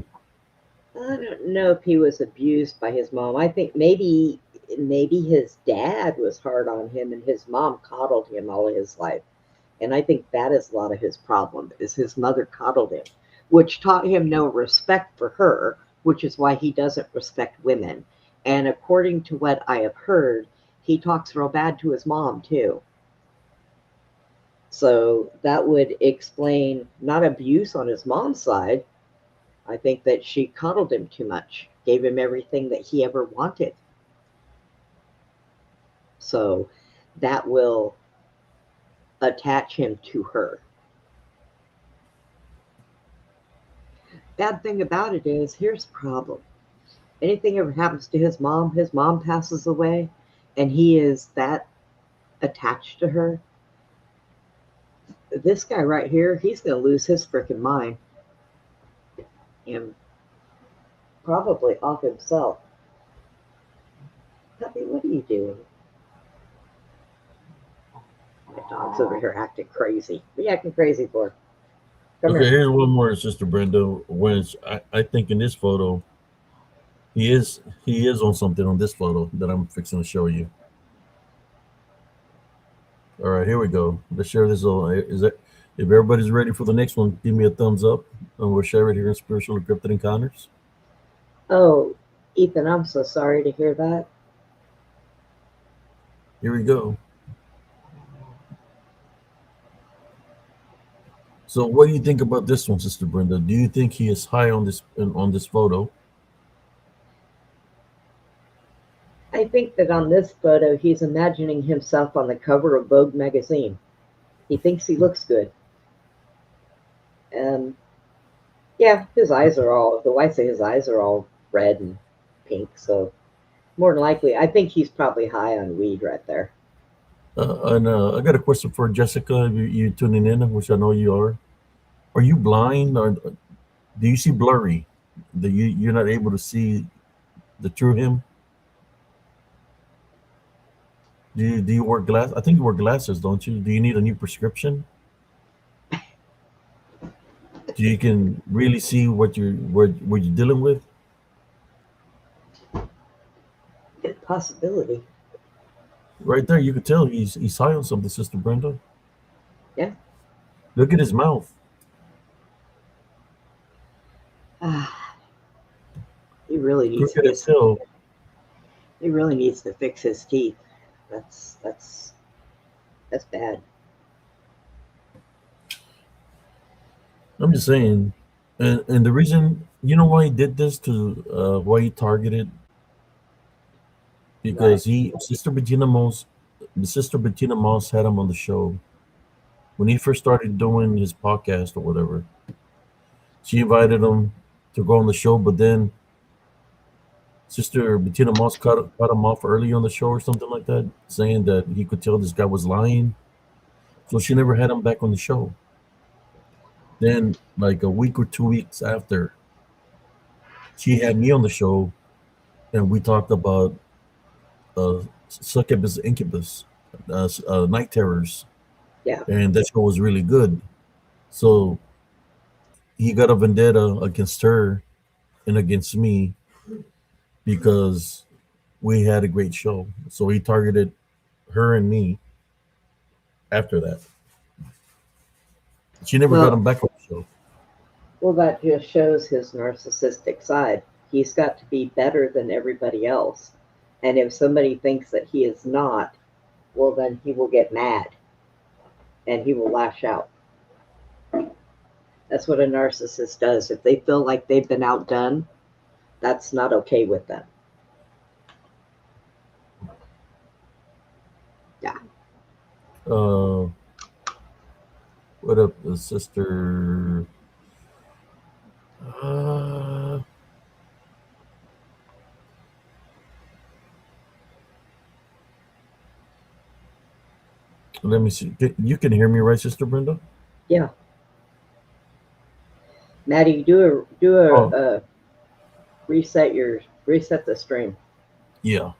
I don't know if he was abused by his mom. I think maybe his dad was hard on him and his mom coddled him all of his life. And I think that is a lot of his problem, is his mother coddled him, which taught him no respect for her, which is why he doesn't respect women. And according to what I have heard, he talks real bad to his mom too. So that would explain not abuse on his mom's side. I think that she coddled him too much, gave him everything that he ever wanted. So that will attach him to her. Bad thing about it is, here's the problem. Anything ever happens to his mom passes away, and he is that attached to her. This guy right here, he's going to lose his freaking mind. And probably off himself. Puppy, what are you doing? My dog's over here acting crazy. What are you acting crazy for? Come Okay, here. here's one more, Sister Brenda. When I think in this photo, he is on something on this photo that I'm fixing to show you. All right, here we go. Let's share this. Is that if everybody's ready for the next one? Give me a thumbs up, and we'll share it here in Spiritual and Cryptid Encounters. Oh, Ethan, I'm so sorry to hear that. Here we go. So, what do you think about this one, Sister Brenda? Do you think he is high on this photo? I think that on this photo, he's imagining himself on the cover of Vogue magazine. He thinks he looks good. And yeah, his eyes are all, the wife said his eyes are all red and pink. So more than likely, I think he's probably high on weed right there. And I got a question for Jessica. You tuning in, which I know you are. Are you blind, or do you see blurry? That you're not able to see the true him? Do you wear glass? I think you wear glasses, don't you? Do you need a new prescription? Do you can really see what you're dealing with? Good possibility. Right there, you could tell he's high on something, Sister Brenda. Yeah. Look at his mouth. He really needs Look to at his tail. he really needs to fix his teeth. That's bad. I'm just saying, and the reason, you know why he did this, to why he targeted, because Sister Bettina Moss had him on the show when he first started doing his podcast or whatever. She invited him to go on the show, but then Sister Bettina Moss cut him off early on the show or something like that, saying that he could tell this guy was lying. So she never had him back on the show. Then, like a week or 2 weeks after, she had me on the show, and we talked about Succubus Incubus, Night Terrors, Yeah. and that show was really good. So he got a vendetta against her and against me because we had a great show. So he targeted her and me after that. She never got him back on the show. Well, that just shows his narcissistic side. He's got to be better than everybody else. And if somebody thinks that he is not, well, then he will get mad and he will lash out. That's what a narcissist does. If they feel like they've been outdone, that's not okay with them. Uh, what up, sister? Uh, let me see. You can hear me, right, Sister Brenda? Yeah, Maddie, Oh, reset the stream yeah.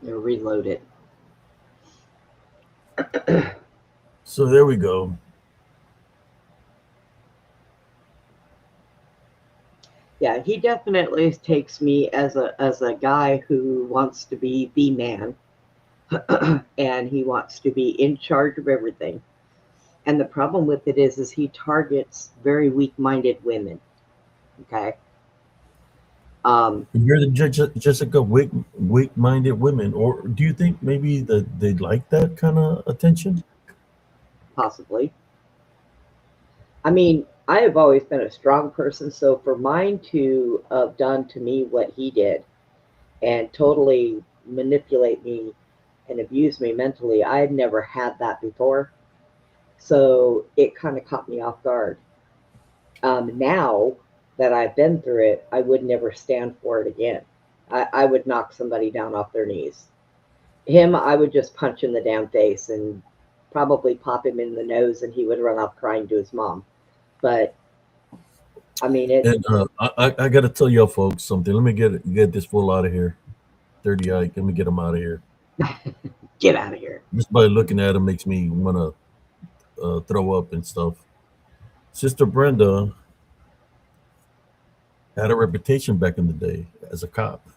or reload it. So there we go. Yeah, he definitely takes me as a guy who wants to be the man, and he wants to be in charge of everything. And the problem with it is he targets very weak-minded women. Okay. Um, You're the Jessica weak-minded women, or do you think maybe that they like that kind of attention? Possibly. I mean, I have always been a strong person, so for mine to have done to me what he did and totally manipulate me and abuse me mentally, I had never had that before. So it kind of caught me off guard. Now that I've been through it, I would never stand for it again. I would knock somebody down off their knees. Him, I would just punch in the damn face and probably pop him in the nose, and he would run off crying to his mom. But I mean, And I got to tell y'all folks something. Let me get this fool out of here. Dirty Ike. Let me get him out of here. get out of here. Just by looking at him makes me want to throw up and stuff. Sister Brenda had a reputation back in the day as a cop.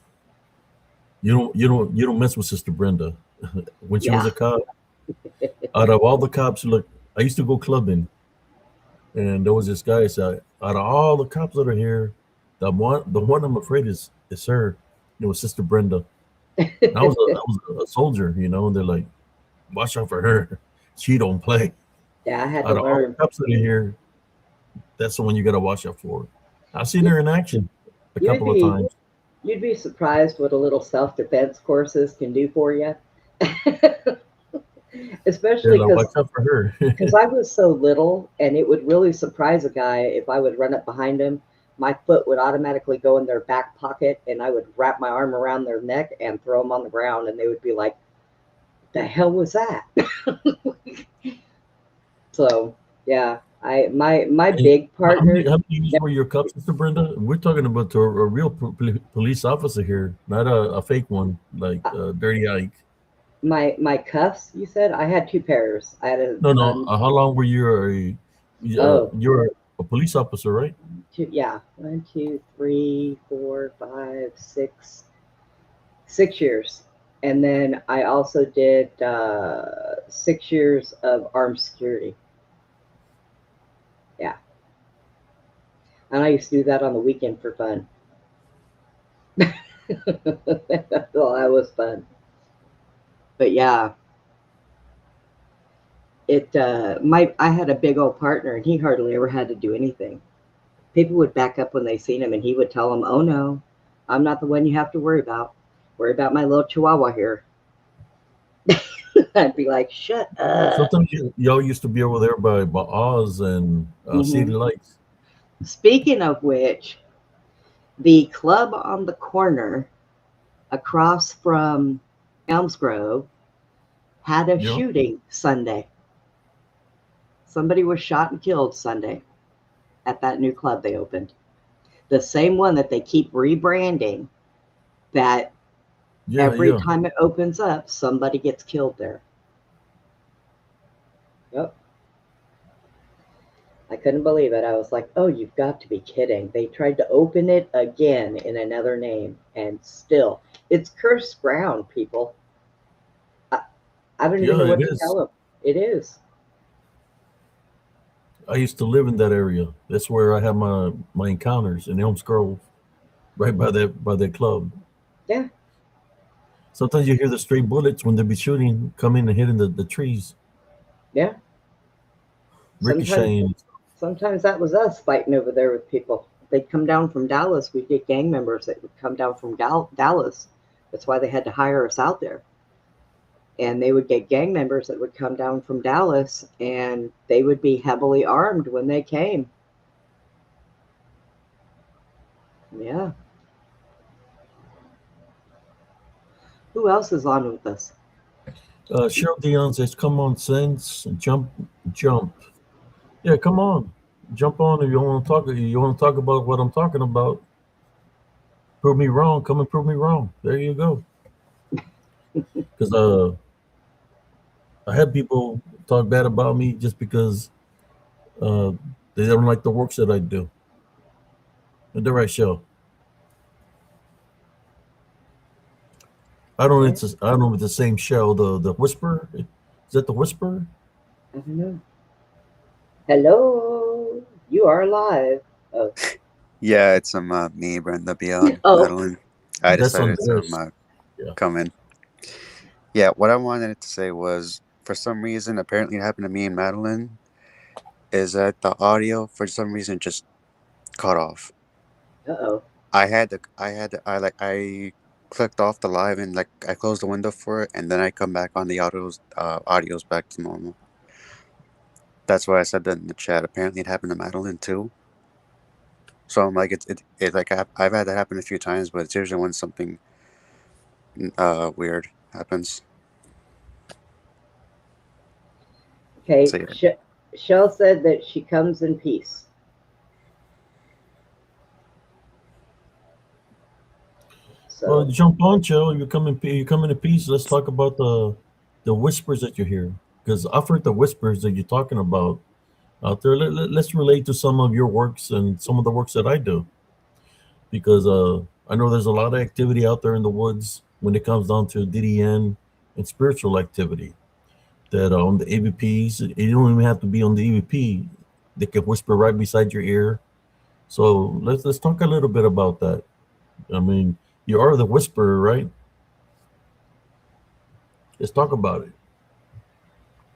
You don't mess with Sister Brenda. When she was Yeah. a cop, out of all the cops, look, I used to go clubbing, and there was this guy said, out of all the cops that are here, the one I'm afraid is her. It was Sister Brenda. And I was a soldier, and they're like, watch out for her. She don't play. Yeah, I had to Out of all the learn. cops that are here, that's the one you got to watch out for. I've seen You, her in action a you'd couple of be times. you'd be surprised what a little self defense courses can do for you. They're Especially like, watch out for her. because I was so little, and it would really surprise a guy if I would run up behind him. My foot would automatically go in their back pocket, and I would wrap my arm around their neck and throw them on the ground, and they would be like, "The hell was that?" So yeah, my Hey, big how many, partner. how many years were your cups, Sister Brenda? We're talking about a real police officer here, not a fake one like Dirty Ike. My cuffs, you said? I had two pairs. I had No, no. a How long were you oh, you're a police officer, right? two, yeah, 6 years, and then I also did 6 years of armed security. Yeah, and I used to do that on the weekend for fun. Well, that was fun, but yeah, it my I had a big old partner, and he hardly ever had to do anything. People would back up when they seen him, and he would tell them, "Oh no, I'm not the one you have to worry about. Worry about my little chihuahua here." I'd be like, "Shut up." Sometimes y'all used to be over there by Oz and City Hmm. Lights. Speaking of which, the club on the corner across from Elms Grove had a Yeah, shooting Sunday. Somebody was shot and killed Sunday at that new club they opened. The same one that they keep rebranding, that yeah, every yeah. time it opens up, somebody gets killed there. Yep. I couldn't believe it. I was like, oh, you've got to be kidding. They tried to open it again in another name, and still, it's cursed ground, people. I, I don't even Yeah, know it what to is. tell them. It is. I used to live in that area. That's where I had my encounters in Elms Grove, right by that club. Yeah. Sometimes you hear the stray bullets when they be shooting, coming and hitting the trees, Yeah. Sometimes, ricocheting. sometimes that was us fighting over there with people. They'd come down from Dallas. We'd get gang members that would come down from Dallas That's why they had to hire us out there. And they would get gang members that would come down from Dallas, and they would be heavily armed when they came. Yeah. Who else is on with us? Cheryl Dion says, "Come on, sense, jump, jump." Yeah, come on, jump on if you want to talk. If you want to talk about what I'm talking about, prove me wrong. Come and prove me wrong. There you go. Because I had people talk bad about me just because uh, they don't like the works that I do. The right show. I don't. Okay. I don't know if it's the same show. The Whisper. Is that the Whisper? I don't know. Hello. You are live. Oh. Yeah, it's me, Brenda, beyond Oh. Madeline. I That's on decided to theirs. Yeah. come in. Yeah, what I wanted to say was, for some reason, apparently it happened to me and Madeline, is that the audio for some reason just cut off. Uh-oh. I clicked off the live and like I closed the window for it, and then I come back on the audio's back to normal. That's why I said that in the chat. Apparently it happened to Madeline too. So I'm like, it's like I've had that happen a few times, but it's usually when something weird happens. Okay. So yeah. Shell said that she comes in peace. So. Well, jump on, Joe. You come in peace. Let's talk about the whispers that you hear. Because I've heard the whispers that you're talking about out there. Let's relate to some of your works and some of the works that I do. Because I know there's a lot of activity out there in the woods when it comes down to DDN and spiritual activity. That on the EVPs, you don't even have to be on the EVP. They can whisper right beside your ear. So let's talk a little bit about that. I mean, you are the whisperer, right? Let's talk about it.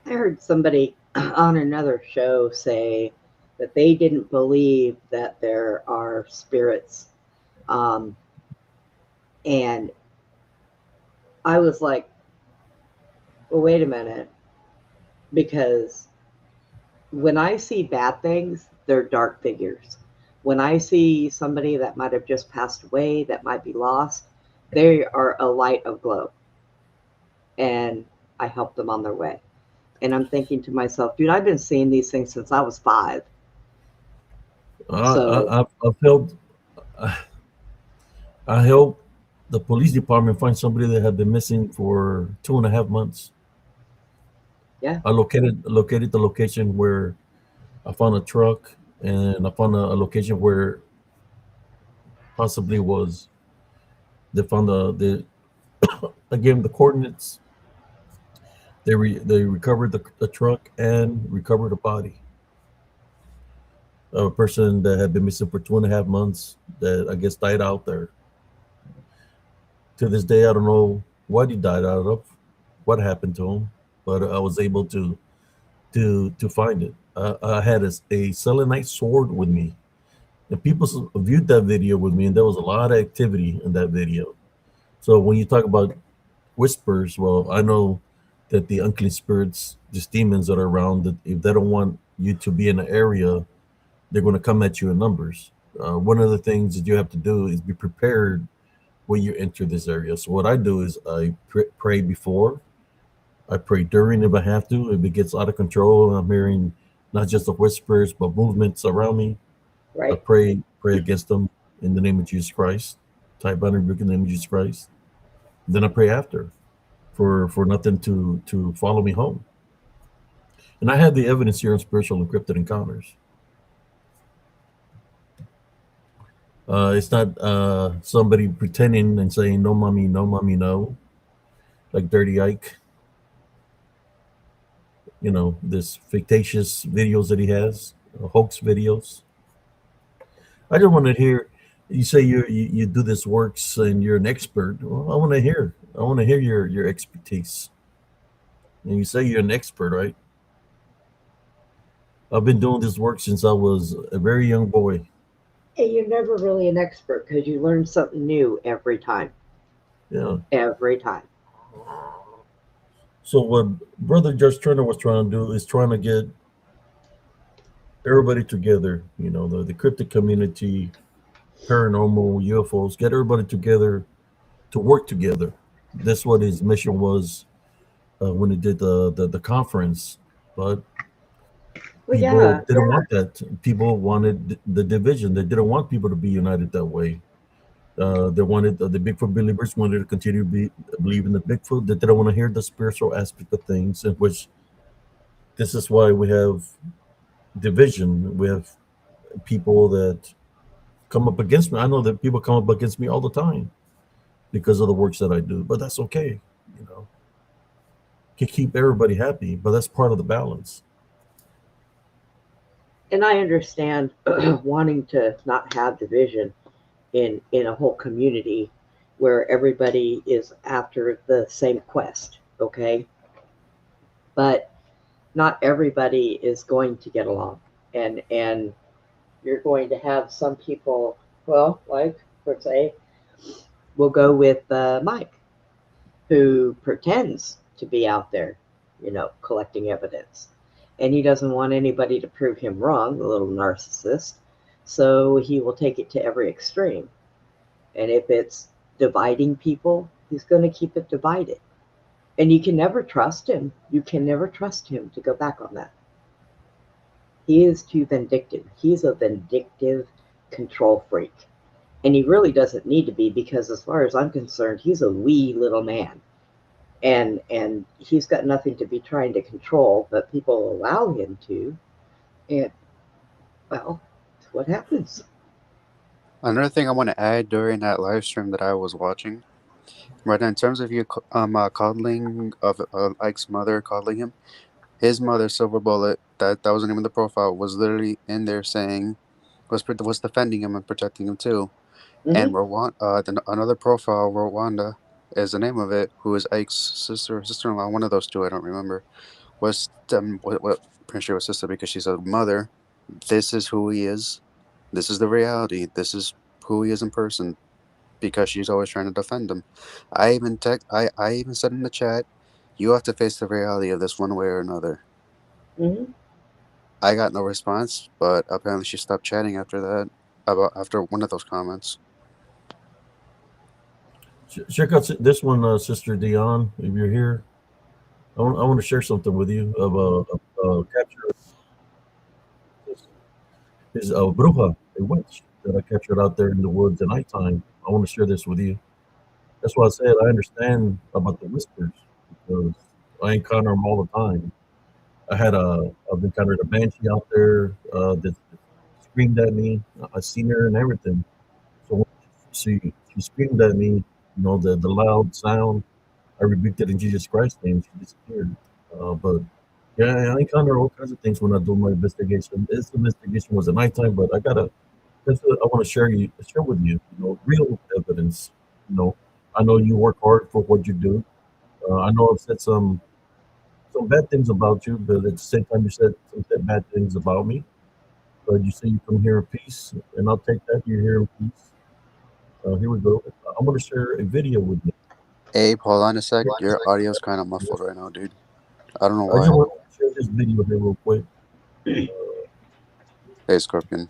I heard somebody on another show say that they didn't believe that there are spirits. And I was like, well, wait a minute. Because when I see bad things, they're dark figures. When I see somebody that might have just passed away, that might be lost, they are a light of glow. And I help them on their way. And I'm thinking to myself, dude, I've been seeing these things since I was 5. I've helped. I helped the police department find somebody that had been missing for 2.5 months. Yeah. I located the location where I found a truck, and I found a location where possibly was they found the I gave them the coordinates. They recovered the truck and recovered a body of a person that had been missing for 2.5 months that I guess died out there. To this day, I don't know what he died out of, what happened to him, but I was able to find it. I had a selenite sword with me, and people viewed that video with me, and there was a lot of activity in that video. So when you talk about whispers, well, I know that the unclean spirits, these demons that are around, that if they don't want you to be in an area, they're going to come at you in numbers. One of the things that you have to do is be prepared when you enter this area. So what I do is I pray before, I pray during if I have to. If it gets out of control, I'm hearing not just the whispers but movements around me. Right. I pray against them in the name of Jesus Christ. Type on rebuke in the name of Jesus Christ. Then I pray after for nothing to follow me home. And I have the evidence here in Spiritual and Cryptid Encounters. It's not somebody pretending and saying no mommy, no, like Dirty Ike. You know, this fictitious videos that he has, hoax videos. I just want to hear you say you do this works and you're an expert. Well, I want to hear your expertise. And you say you're an expert, right? I've been doing this work since I was a very young boy. Hey, you're never really an expert because you learn something new every time. Yeah. every time. So what Brother Judge Turner was trying to do is trying to get everybody together. You know, the cryptid community, paranormal, UFOs, get everybody together to work together. That's what his mission was when he did the conference. But Well, people yeah, didn't want that. People wanted the division. They didn't want people to be united that way. They wanted the Bigfoot believers wanted to continue to believe in the Bigfoot. They didn't want to hear the spiritual aspect of things, in which this is why we have division. We have people that come up against me. I know that people come up against me all the time because of the works that I do, but that's okay. You know, can keep everybody happy, but that's part of the balance. and I understand wanting to not have division in a whole community where everybody is after the same quest, okay? But not everybody is going to get along, and you're going to have some people. Well, like per se, we'll go with Mike, who pretends to be out there, collecting evidence, and he doesn't want anybody to prove him wrong, the little narcissist. So he will take it to every extreme, and if it's dividing people, he's going to keep it divided. And you can never trust him. You can never trust him to go back on that. He is too vindictive. He's a vindictive control freak. And he really doesn't need to be, because as far as I'm concerned, he's a wee little man. And he's got nothing to be trying to control, but people allow him to. And well, that's what happens. Another thing I want to add during that live stream that I was watching, right now, in terms of you coddling of Ike's mother, coddling him, his mother, Silver Bullet, that was the name of the profile, was literally in there saying, was defending him and protecting him too. And Mm-hmm. another profile, Rwanda, is the name of it, who is Ike's sister-in-law, one of those two, I don't remember, was pretty sure it was sister because she said, "Mother, this is who he is. This is the reality. This is who he is in person." Because she's always trying to defend him. I even said in the chat, "You have to face the reality of this one way or another." Mm-hmm. I got no response, but apparently she stopped chatting after that. After one of those comments. Check out this one, Sister Dion, if you're here. I want to share something with you of a capture. Is a bruja, a witch that I captured out there in the woods at nighttime. I want to share this with you. That's why I said I understand about the whispers because I encounter them all the time. I've encountered a banshee out there that screamed at me. I seen her and everything. So when she screamed at me, the loud sound. I rebuked it in Jesus Christ's name. She disappeared. But yeah, I encounter all kinds of things when I do my investigation. This investigation was at nighttime, but that's what I want to share with you. Real evidence. You know, I know you work hard for what you do. I know I've said some bad things about you, but at the same time you said some bad things about me. But you say you come here in peace, and I'll take that. You're here in peace. Here we go. I'm going to share a video with you. Abe, hold on a sec. Your audio's kind of muffled right now, dude. I don't know I just why. want to share this video here real quick. Hey, Scorpion.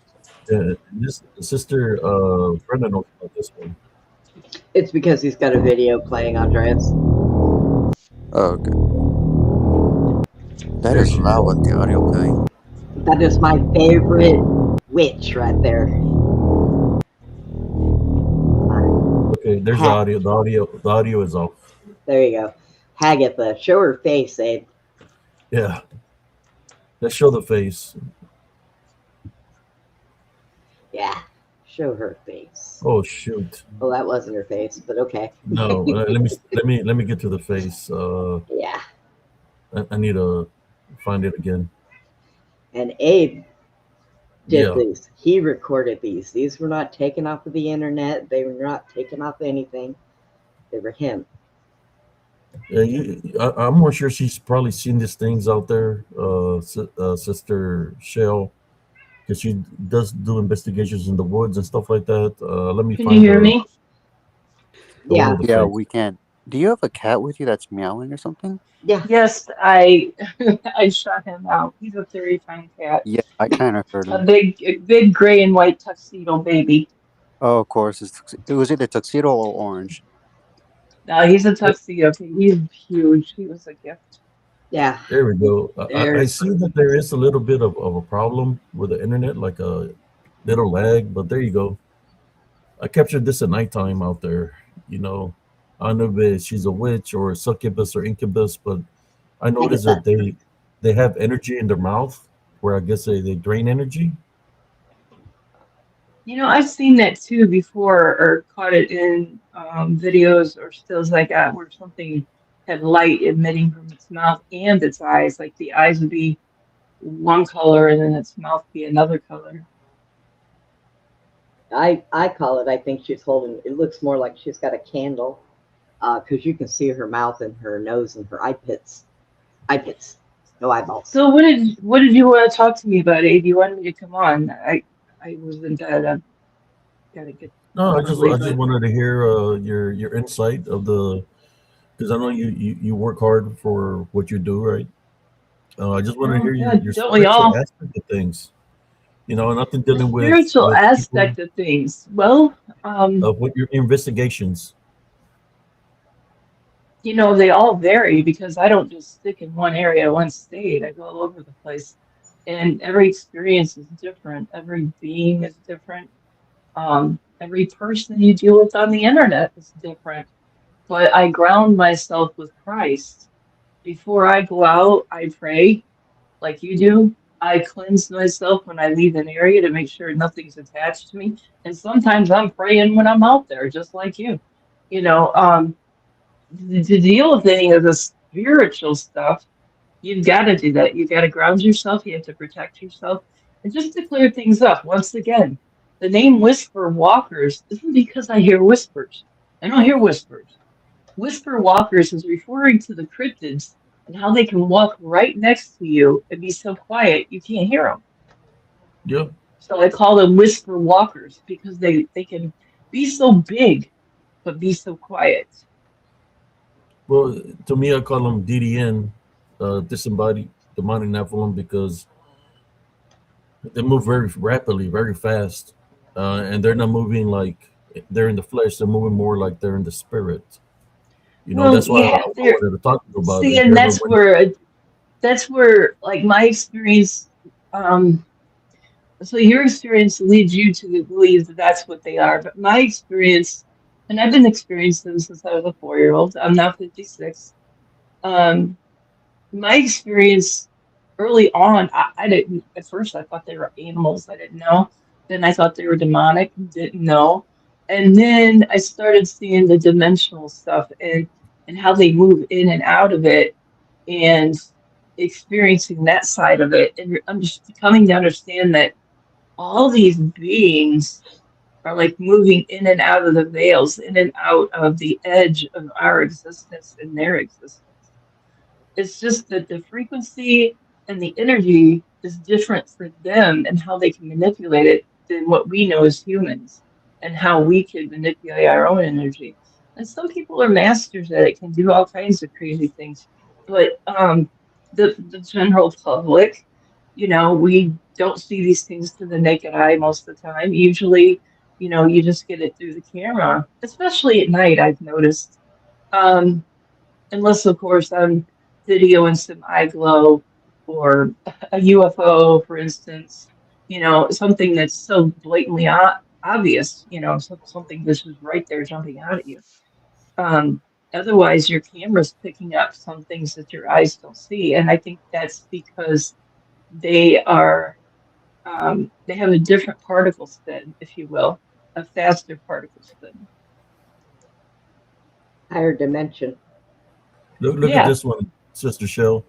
This sister Brenda knows about this one. It's because he's got a video playing, Andreas. Oh, okay. That is loud with the audio playing. That is my favorite witch right there. Okay, there's the audio. The audio is off. There you go. Hagatha, show her face, Abe. Yeah. Let's show the face. Yeah, show her face. Oh shoot. Well, that wasn't her face, but okay. No, let me get to the face. Yeah. I need to find it again. And Abe did these. He recorded these. These were not taken off of the internet. They were not taken off anything. They were him. I'm more sure she's probably seen these things out there, Sister Shell, because she does do investigations in the woods and stuff like that. Let me Can find you hear her. me? Yeah. over the Yeah, fence. we can. Do you have a cat with you that's meowing or something? Yeah. Yes, I I shot him out. He's a 30-pound cat. Yeah, I kind of heard him. A big gray and white tuxedo baby. Oh, of course. It was either tuxedo or orange. No, he's a tuxedo. He's huge. He was a gift. Yeah. There we go. I There's see that there is a little bit of a problem with the internet, like a little lag, but there you go. I captured this at nighttime out there. You know, I don't know if she's a witch or a succubus or incubus, but I I get noticed that that. they have energy in their mouth, where I guess they drain energy. I've seen that too before, or caught it in videos or stills like that, where something had light emitting from its mouth and its eyes. Like the eyes would be one color and then its mouth be another color. I call it. I think she's holding. It looks more like she's got a candle, because you can see her mouth and her nose and her eye pits. Eye pits. No eyeballs. So what did you want to talk to me about, Abe? You wanted me to come on. I was in bed. I gotta get No, up early, I just but wanted to hear your insight of the, because I know you work hard for what you do, right? I just wanted to oh hear God, your don't we spiritual all? aspect of things. Nothing The dealing spiritual with people aspect of things. Well, of what your investigations. they all vary because I don't just stick in one area, one state. I go all over the place. And every experience is different. Every being is different. Every person you deal with on the internet is different. But I ground myself with Christ. Before I go out, I pray like you do. I cleanse myself when I leave an area to make sure nothing's attached to me. And sometimes I'm praying when I'm out there, just like you. You know, um, to deal with any of the spiritual stuff, you've got to do that. You've got to ground yourself. You have to protect yourself. And just to clear things up, once again, the name Whisper Walkers isn't because I hear whispers. I don't hear whispers. Whisper Walkers is referring to the cryptids and how they can walk right next to you and be so quiet you can't hear them. Yeah. So I call them Whisper Walkers because they can be so big but be so quiet. Well, to me, I call them DDN, disembodied demonic Nephilim, because they move very rapidly, very fast, and they're not moving like they're in the flesh. They're moving more like they're in the spirit. Well, That's why yeah, I there. wanted to talk to you about it. See, If and you ever went, that's where like my experience. Um, so your experience leads you to believe that that's what they are, but my experience, and I've been experiencing them since I was a 4-year-old. I'm now 56. Um, my experience early on, I didn't, at first I thought they were animals. I didn't know. Then I thought they were demonic, didn't know. And then I started seeing the dimensional stuff and how they move in and out of it and experiencing that side of it. And I'm just coming to understand that all these beings are like moving in and out of the veils, in and out of the edge of our existence and their existence. It's just that the frequency and the energy is different for them and how they can manipulate it than what we know as humans and how we can manipulate our own energy. And some people are masters at it, can do all kinds of crazy things. But the general public, we don't see these things to the naked eye most of the time. Usually, you just get it through the camera, especially at night, I've noticed. Um, Unless of course I'm videoing some eye glow or a UFO, for instance, something that's so blatantly obvious, something that's just right there jumping out at you. Um, Otherwise, your camera's picking up some things that your eyes don't see, and I think that's because they are they have a different particle spin, if you will, a faster particle spin. higher dimension. look at Yeah. this one, Sister Shell.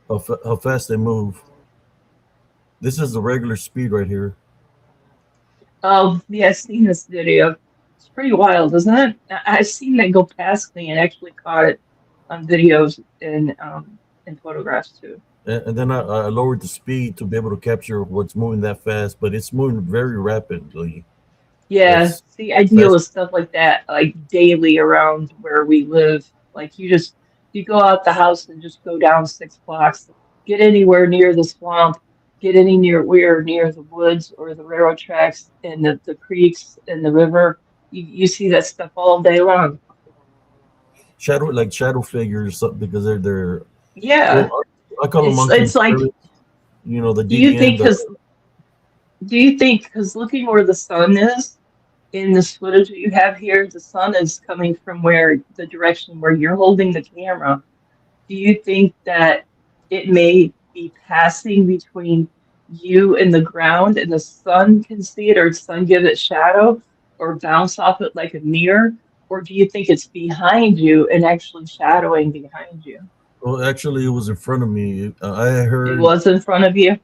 How fast they move. This is the regular speed right here. Oh, yeah, I've seen this video. It's pretty wild, isn't it? I've seen that go past me and actually caught it on videos and photographs too. And then I lowered the speed to be able to capture what's moving that fast, but it's moving very rapidly. Yeah, That's see, I deal that's with stuff like that like daily around where we live. Like you go out the house and just go down 6 blocks, get anywhere near the swamp, get anywhere near the woods or the railroad tracks and the creeks and the river. You see that stuff all day long. shadow figures, because they're Yeah, well, I call them unclean it's like, spirits. You know, the do you deviant. think because looking where the sun is in this footage that you have here, the sun is coming from where the direction where you're holding the camera. Do you think that it may be passing between you and the ground and the sun can see it, or the sun give it shadow or bounce off it like a mirror? Or do you think it's behind you and actually shadowing behind you? Well, actually, it was in front of me. I It heard, was in front of you?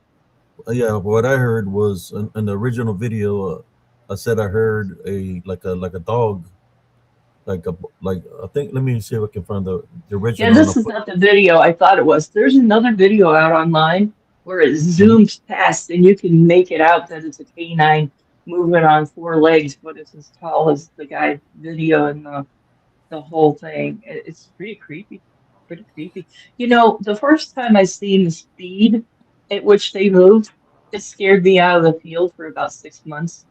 yeah. What I heard was in the original video. I said I heard a dog, like I think. Let me see if I can find the Yeah, original. And I this is put, not the video I thought it was. There's another video out online where it Mhm. zooms past and you can make it out that it's a canine moving on 4 legs, but it's as tall as the guy video and the whole thing. It's pretty creepy. Pretty creepy. You know, the first time I seen the speed at which they moved, it scared me out of the field for about 6 months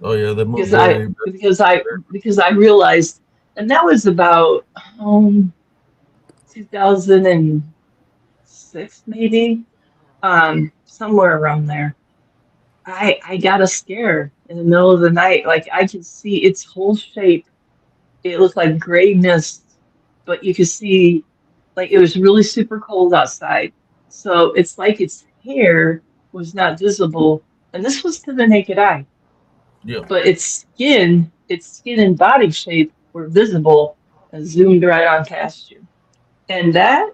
Oh yeah, they move because I very. because I because I realized, and that was about 2006 maybe, somewhere around there. I got a scare in the middle of the night. Like I could see its whole shape. It looked like gray mist, but you could see like it was really super cold outside. So it's like its hair was not visible, and this was to the naked eye, Yeah, but its skin and body shape were visible and zoomed right on past you. And that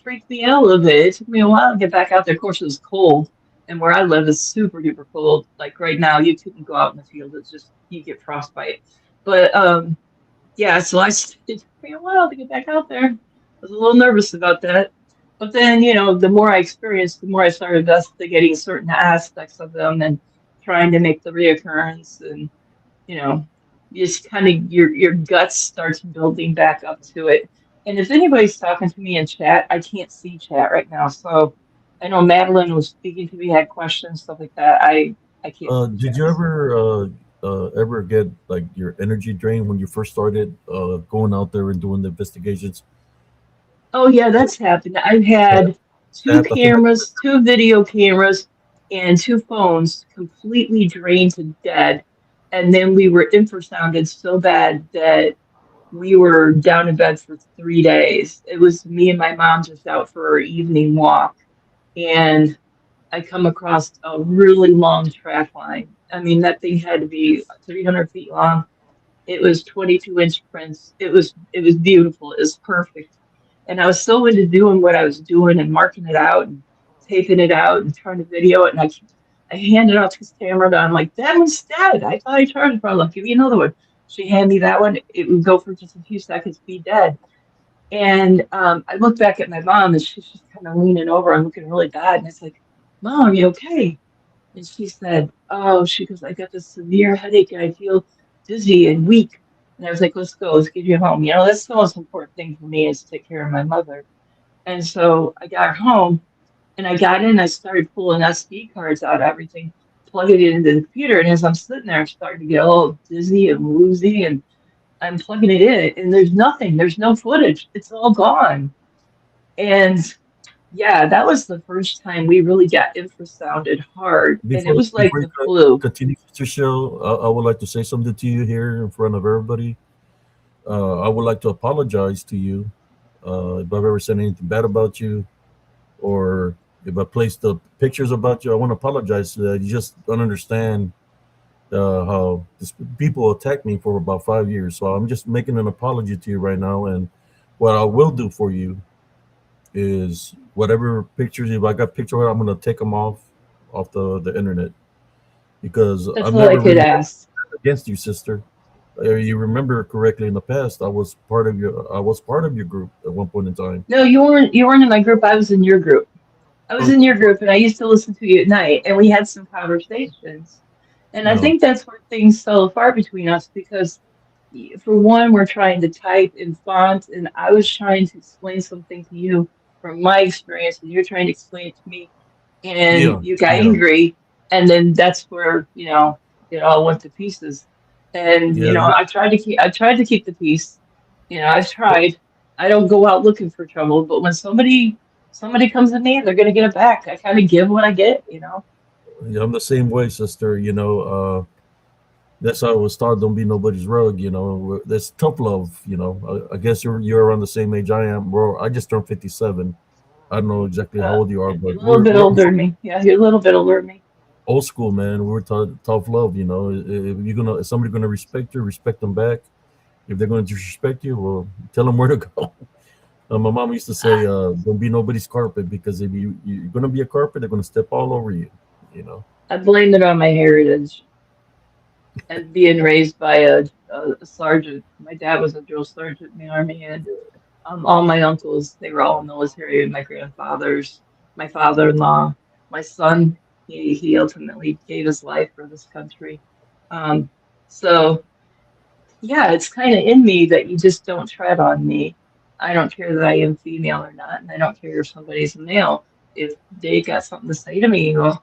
freaked me out a little bit. It took me a while to get back out there. Of course, it was cold, and where I live is super duper cold. Like right now, you couldn't go out in the field. It's just you get frostbite. But yeah, so it took me a while to get back out there. I was a little nervous about that. But then, the more I experienced, the more I started investigating certain aspects of them and trying to make the reoccurrence and, you know, just kind of your guts starts building back up to it. And if anybody's talking to me in chat, I can't see chat right now. So I know Madeline was speaking to me, had questions, stuff like that. I can't see Did chat. you ever get like your energy drained when you first started going out there and doing the investigations? Oh yeah, that's happened. I've That, had two I think. cameras, two video cameras, and two phones completely drained to dead. And then we were infrasounded so bad that we were down in bed for 3 days. It was me and my mom just out for our evening walk. And I come across a really long track line. I mean, that thing had to be 300 feet long. It was 22-inch prints. It was beautiful. It was perfect. And I was so into doing what I was doing and marking it out and taping it out and trying to video it. And I handed out this camera and I'm like, that one's dead. I thought I charged for it. I'll give you another one. She handed me that one. It would go for just a few seconds, be dead. And I looked back at my mom and she's just kind of leaning over and looking really bad. And it's like, Mom, are you okay? And she said, oh, she goes, I got this severe headache and I feel dizzy and weak. And I was like, let's go, let's get you home. That's the most important thing for me is to take care of my mother. And so I got her home and I got in, I started pulling SD cards out of everything, plugging it into the computer. And as I'm sitting there, I'm starting to get all dizzy and woozy and I'm plugging it in and there's nothing, there's no footage. It's all gone. And yeah, that was the first time we really got infrasounded hard. And it was like Before you the flu. continue your show, I would like to say something to you here in front of everybody. I would like to apologize to you if I've ever said anything bad about you, or if I placed the pictures about you. I want to apologize. You just don't understand how people attacked me for about 5 years. So I'm just making an apology to you right now. And what I will do for you is whatever pictures, if I got picture, I'm gonna take them off the internet, because That's I've all I never could really ask. against you, sister. You remember correctly, in the past, I was part of your group at one point in time. No, you weren't in my group. I was in your group. I was Oh, in your group and I used to listen to you at night and we had some conversations. And I No. think that's where things fell apart between us because, for one, we're trying to type in font, and I was trying to explain something to you from my experience, and you're trying to explain it to me, and Yeah. you got Yeah. angry, and then that's where it all went to pieces. And Yeah. I tried to keep the peace. I've tried. I don't go out looking for trouble, but when somebody comes at me, they're gonna get it back. I kind of give what I get. Yeah, I'm the same way, sister. That's how I was taught. Don't be nobody's rug. That's tough love. I guess you're around the same age I am, bro. I just turned 57. I don't know exactly how old you are, You're but a little bit we're older than me. Yeah, you're a little bit older than me. old school, man. We're taught tough love. If somebody's gonna respect you, respect them back. If they're gonna disrespect you, well, tell them where to go. My mom used to say, "Don't be nobody's carpet," because if you're gonna be a carpet, they're gonna step all over you. You know. I blame it on my heritage and being raised by a sergeant. My dad was a drill sergeant in the army, and all my uncles, they were all military. My grandfathers, my father-in-law, my son, he ultimately gave his life for this country. Um, so yeah, it's kind of in me that you just don't tread on me. I don't care that I am female or not, and I don't care if somebody's male. If they got something to say to me, well,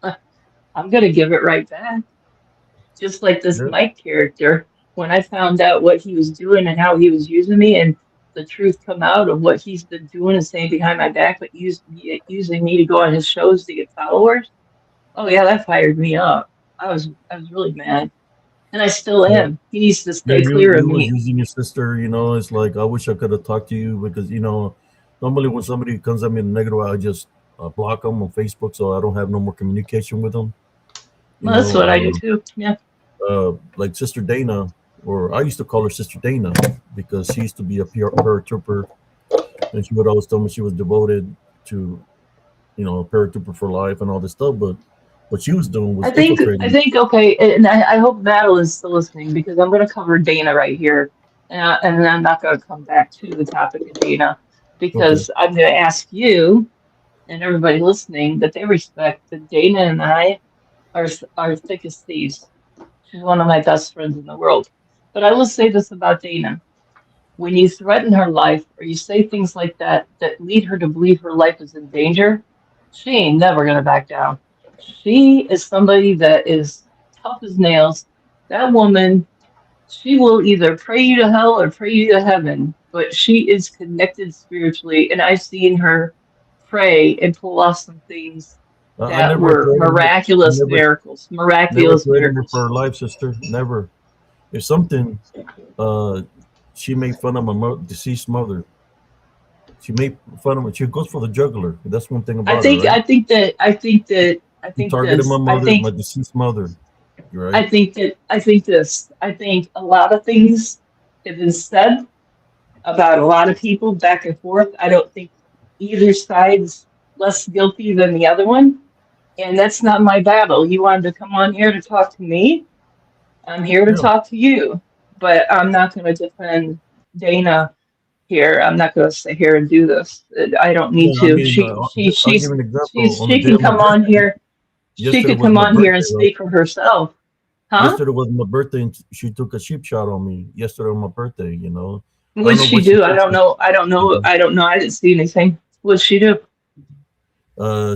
I'm gonna give it right back. Just like this Yeah. Mike character, when I found out what he was doing and how he was using me, and the truth come out of what he's been doing and saying behind my back, but using me to go on his shows to get followers. Oh yeah, that fired me up. I was really mad, and I still Yeah. am. He needs to Yeah, stay you clear of you was me. using your sister. It's like I wish I could have talked to you because normally when somebody comes at me in a negative way, I just block them on Facebook so I don't have no more communication with them. You Well, that's what I do know, too. Yeah. like Sister Dana, or I used to call her Sister Dana because she used to be a paratrooper, and she would always tell me she was devoted to a paratrooper for life and all this stuff. But what she was doing I was think I infiltrating. think okay, and I hope Madeline's still listening because I'm going to cover Dana right here, and then I'm not going to come back to the topic of Dana Okay. because I'm going to ask you and everybody listening that they respect that Dana and I are thick as thieves. She's one of my best friends in the world. But I will say this about Dana: when you threaten her life or you say things like that lead her to believe her life is in danger, she ain't never going to back down. She is somebody that is tough as nails. That woman, she will either pray you to hell or pray you to heaven, but she is connected spiritually. And I've seen her pray and pull off some things I that never were threatened her. I miraculous never miracles, never miraculous threatened her for miracles. her life, sister. Never. If something, uh, she made fun of my deceased mother. She made fun of me. She goes for the juggler. That's one thing I about her, think, right? I think that, I think that, I She think targeted my this, I mother, my think deceased mother. Right? I think a lot of things have been said about a lot of people back and forth. I don't think either side's less guilty than the other one. And that's not my battle. You wanted to come on here to talk to me. I'm here to Yeah. talk to you. But I'm not going to defend Dana here. I'm not going to sit here and do this. I don't need Yeah. I to. mean, I'll give an example. On the She day can of my come on birthday, here. She yesterday could was come my on here and birthday, right? speak for herself. Huh? Yesterday was my birthday, and she took a sheep shot on me. Yesterday on my birthday, I don't What'd know she what she do? I don't thinks. know. I don't know. I don't know. I didn't see anything. What'd she do?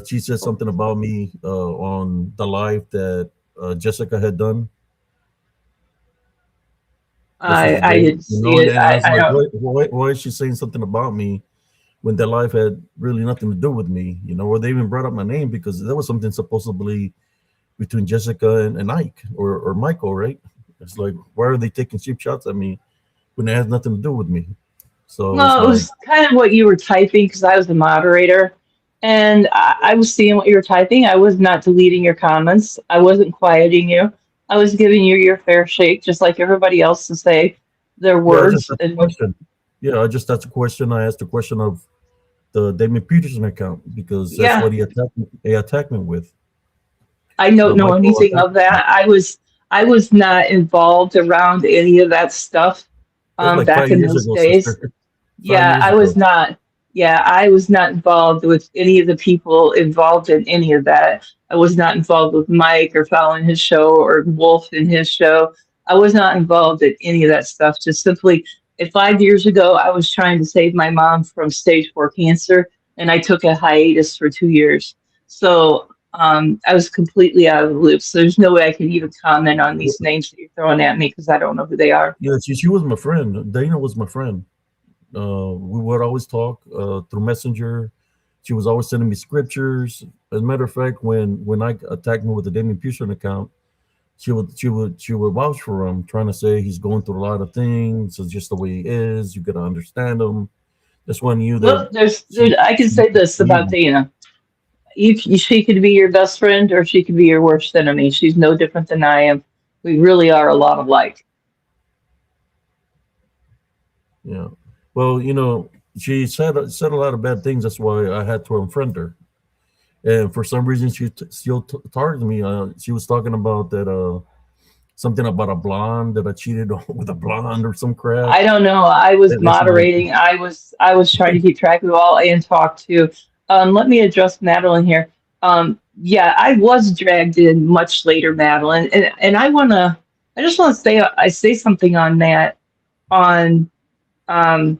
She said something about me on the live that Jessica had done. This was the I day, didn't see and it. I was I like, don't. why is she saying something about me when that life had really nothing to do with me? Or they even brought up my name because there was something supposedly between Jessica and Ike or Michael, right? It's like, why are they taking cheap shots at me when it has nothing to do with me? So it's No, it like, was kind of what you were typing because I was the moderator, and I was seeing what you were typing. I was not deleting your comments. I wasn't quieting you. I was giving you your fair shake, just like everybody else, to say their yeah, I just words. asked a And question. Yeah, I just asked a question. I asked a question of the Damon Peterson account because that's yeah, what he attacked me with. I don't know Michael anything attacked of me. that. I was not involved around any of that stuff That's like back five in years those ago, days. sister. five Yeah, years I ago. was not. Yeah, I was not involved with any of the people involved in any of that. I was not involved with Mike or following his show or Wolf in his show. I was not involved in any of that stuff. Just simply, 5 years ago, I was trying to save my mom from stage 4 cancer, and I took a hiatus for 2 years. So I was completely out of the loop. So there's no way I can even comment on these names that you're throwing at me because I don't know who they are. Yeah, she was my friend. Dana was my friend. We would always talk through Messenger. She was always sending me scriptures. As a matter of fact, when I attacked me with the Damien Pearson account, she would vouch for him, trying to say he's going through a lot of things. It's just the way he is. You gotta understand him. That's when you Look, that she, I can say this about you. Dana. She could be your best friend or she could be your worst enemy. She's no different than I am. We really are a lot alike. Yeah. Well, she said a lot of bad things. That's why I had to unfriend her. And for some reason, she still targeted me. She was talking about that something about a blonde that I cheated on with a blonde or some crap. I don't know. I was That's moderating. I was trying to keep track of it all and talk to. Let me address Madeline here. Yeah, I was dragged in much later, Madeline, and I just want to say something on that, on um,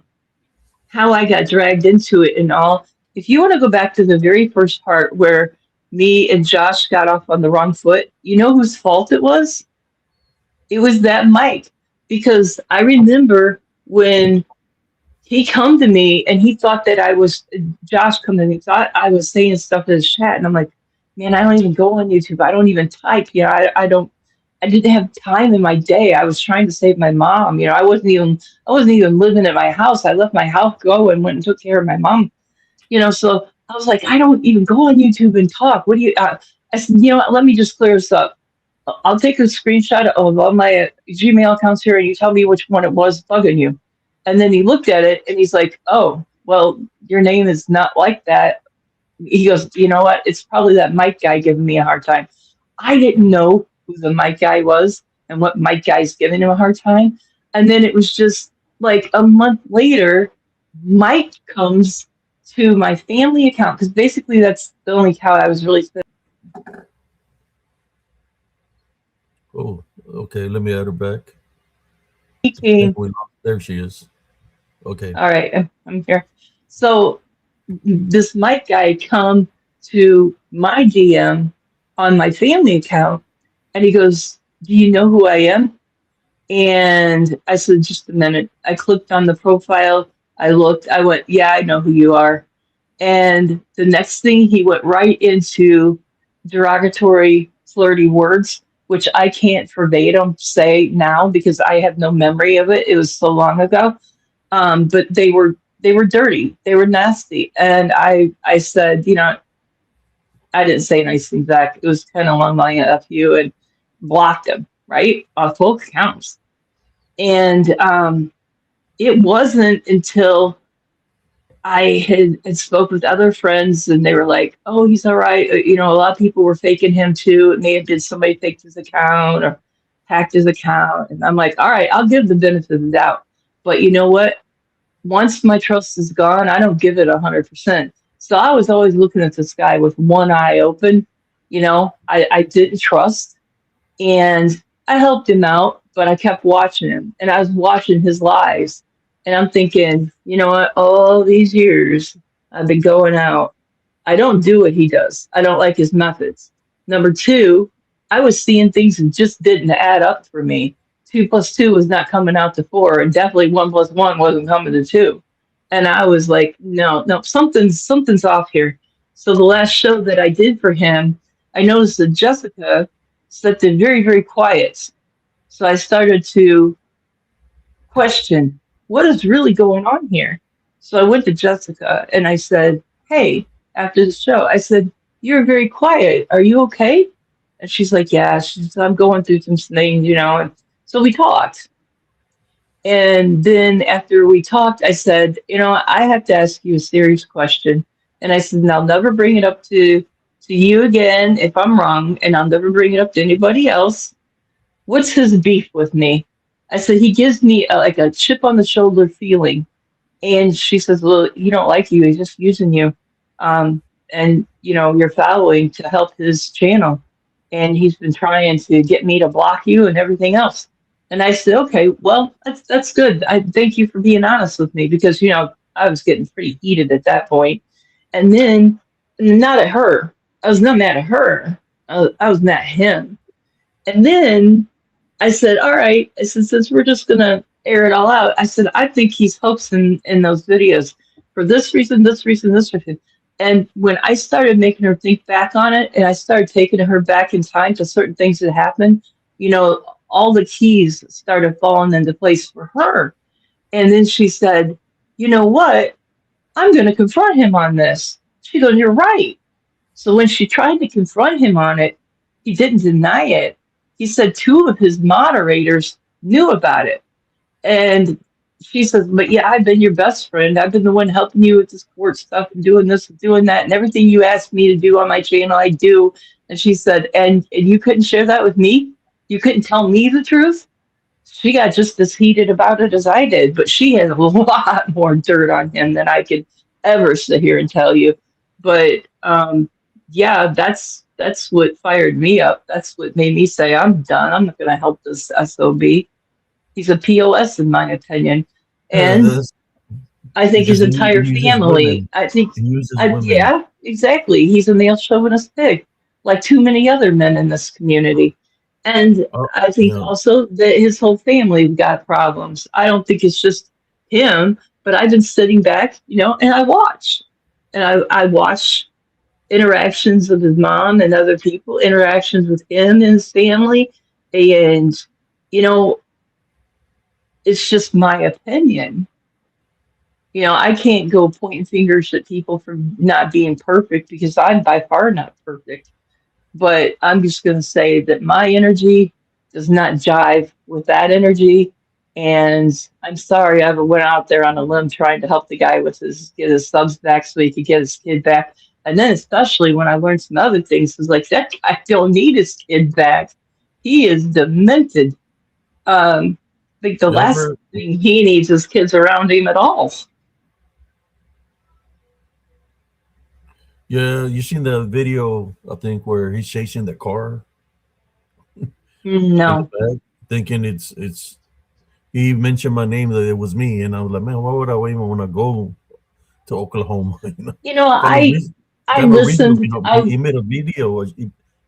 how I got dragged into it and all. If you want to go back to the very first part where me and Josh got off on the wrong foot, you know whose fault it was? It was that Mike, because I remember when he come to me and he thought that I was Josh come to me, thought I was saying stuff in his chat, and I'm like, man, I don't even go on YouTube. I don't even type. I didn't have time in my day. I was trying to save my mom. I wasn't even living at my house. I left my house, go and went and took care of my mom. So I was like, I don't even go on YouTube and talk. What do you? I said, what, let me just clear this up. I'll take a screenshot of all my Gmail accounts here, and you tell me which one it was bugging you. And then he looked at it, and he's like, oh, well, your name is not like that. He goes, you know what? It's probably that Mike guy giving me a hard time. I didn't know who the Mike guy was and what Mike guy's giving him a hard time. And then it was just like a month later, Mike comes to my family account, because basically that's the only account I was really Oh, okay. Let me add her back. I speaking. think there she is. Okay. All right, I'm here. So this Mike guy come to my DM on my family account, and he goes, "Do you know who I am?" And I said, "Just a minute." I clicked on the profile. I looked. I went, "Yeah, I know who you are." And the next thing, he went right into derogatory, flirty words, which I can't verbatim say now because I have no memory of it. It was so long ago. But they were dirty. They were nasty. And I said, I didn't say nice things back. It was kind of along the line of F you, and blocked him, right? Off both accounts. And it wasn't until I had spoke with other friends, and they were like, "Oh, he's all right." A lot of people were faking him too. It may have been somebody faked his account or hacked his account, and I'm like, "All right, I'll give the benefit of the doubt." But you know what? Once my trust is gone, I don't give it 100%. So I was always looking at this guy with one eye open. I didn't trust, and I helped him out, but I kept watching him, and I was watching his lives. And I'm thinking, you know what? All these years I've been going out. I don't do what he does. I don't like his methods. Number two, I was seeing things that just didn't add up for me. 2 plus 2 was not coming out to 4, and definitely 1 plus 1 wasn't coming to 2. And I was like, no, something's off here. So the last show that I did for him, I noticed that Jessica slept in very, very quiet. So I started to question, what is really going on here? So I went to Jessica and I said, hey, after the show, I said, you're very quiet. Are you okay? And she's like, yeah, I'm going through some things, And so we talked. And then after we talked, I said, I have to ask you a serious question. And I said, and I'll never bring it up to you again if I'm wrong, and I'll never bring it up to anybody else. What's his beef with me? I said, he gives me like a chip on the shoulder feeling. And she says, well, he don't like you. He's just using you. And, you're following to help his channel. And he's been trying to get me to block you and everything else. And I said, okay, well, that's good. I thank you for being honest with me because, I was getting pretty heated at that point. And then, not at her. I was not mad at her. I was mad at him. And then I said, all right. I said, since we're just going to air it all out, I said, I think he's hoaxing in those videos for this reason, this reason, this reason. And when I started making her think back on it and I started taking her back in time to certain things that happened, all the keys started falling into place for her. And then she said, you know what? I'm going to confront him on this. She goes, you're right. So when she tried to confront him on it, he didn't deny it. He said two of his moderators knew about it. And she says, but yeah, I've been your best friend. I've been the one helping you with this court stuff and doing this and doing that. And everything you asked me to do on my channel, I do. And she said, and you couldn't share that with me? You couldn't tell me the truth? She got just as heated about it as I did, but she has a lot more dirt on him than I could ever sit here and tell you. But yeah, that's what fired me up. That's what made me say, I'm done. I'm not going to help this SOB. He's a POS in my opinion. And I think his entire family, I think, yeah, exactly. He's a male chauvinist pig, like too many other men in this community. And I think also that his whole family got problems. I don't think it's just him, but I've been sitting back, and I watch. And I watch interactions with his mom and other people, interactions with him and his family. And, it's just my opinion. I can't go pointing fingers at people for not being perfect because I'm by far not perfect. But I'm just going to say that my energy does not jive with that energy. And I'm sorry I ever went out there on a limb trying to help the guy get his subs back so he could get his kid back. And then especially when I learned some other things, was like, that guy don't need his kid back. He is demented. I think the last thing he needs is kids around him at all. Yeah, you seen the video, I think, where he's chasing the car? No. Thinking it's he mentioned my name, that it was me, and I was like, man, why would I even want to go to Oklahoma? I listened. He made a video,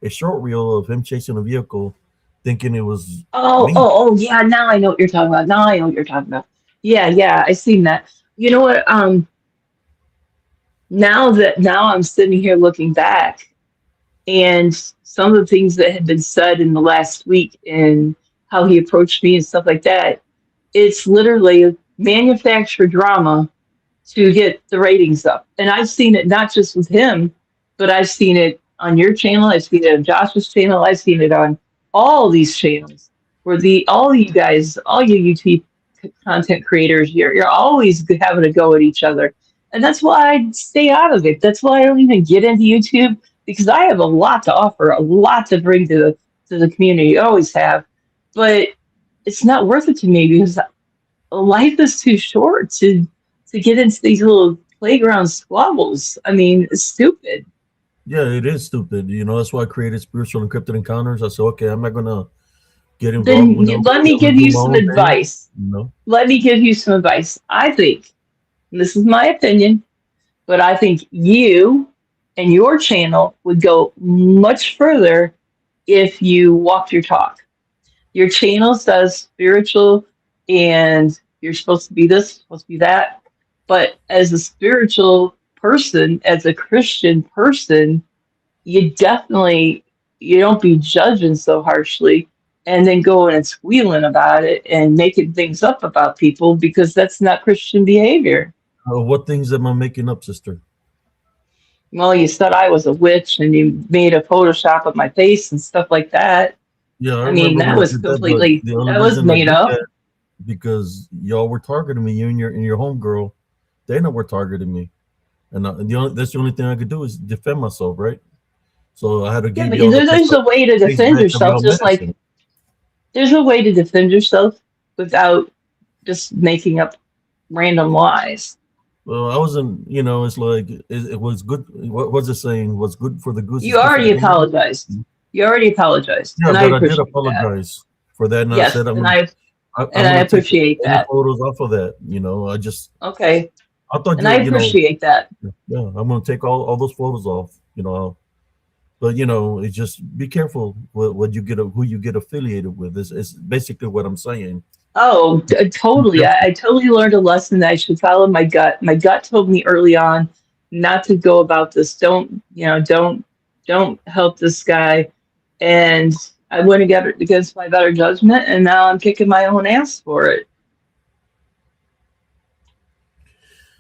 a short reel of him chasing a vehicle, thinking it was me. Oh, yeah. Now I know what you're talking about. Yeah, I seen that. You know what? Now I'm sitting here looking back, and some of the things that had been said in the last week and how he approached me and stuff like that, it's literally manufactured drama to get the ratings up. And I've seen it not just with him, but I've seen it on your channel. I've seen it on Josh's channel. I've seen it on all these channels where all you guys, all you YouTube content creators, you're always having to go at each other. And that's why I stay out of it. That's why I don't even get into YouTube, because I have a lot to offer, a lot to bring to the community. I always have. But it's not worth it to me because life is too short to get into these little playground squabbles. I mean, it's stupid. Yeah, it is stupid. That's why I created Spiritual and Cryptid Encounters. I said, okay, I'm not going to get involved. Then let me give you some advice. Let me give you some advice. I think, and this is my opinion, but I think you and your channel would go much further if you walked your talk. Your channel says spiritual and you're supposed to be this, supposed to be that. But as a spiritual person, as a Christian person, you don't be judging so harshly and then going and squealing about it and making things up about people, because that's not Christian behavior. What things am I making up, sister? Well, you said I was a witch and you made a Photoshop of my face and stuff like that. Yeah, I mean, that was completely, that was made up. Because y'all were targeting me, you and your homegirl. Dana were targeting me. And that's the only thing I could do is defend myself, right? So I had to give you. There's a way to defend yourself, just like there's a way to defend yourself without just making up random lies. Well, I wasn't, it's like it was good. What was it saying? What's good for the goose is You good for the already gander. apologized. You already apologized, Yeah, and I but I did appreciate that. apologize for that, and I Yes, said I'm and I gonna take appreciate any that. photos off of that. Okay, I thought and I appreciate that. yeah, I'm gonna take all those photos off. But it's just be careful what you get, who you get affiliated with. Is basically what I'm saying. Oh, Be totally. careful. I totally learned a lesson that I should follow my gut. My gut told me early on not to go about this. Don't help this guy. And I went against my better judgment, and now I'm kicking my own ass for it.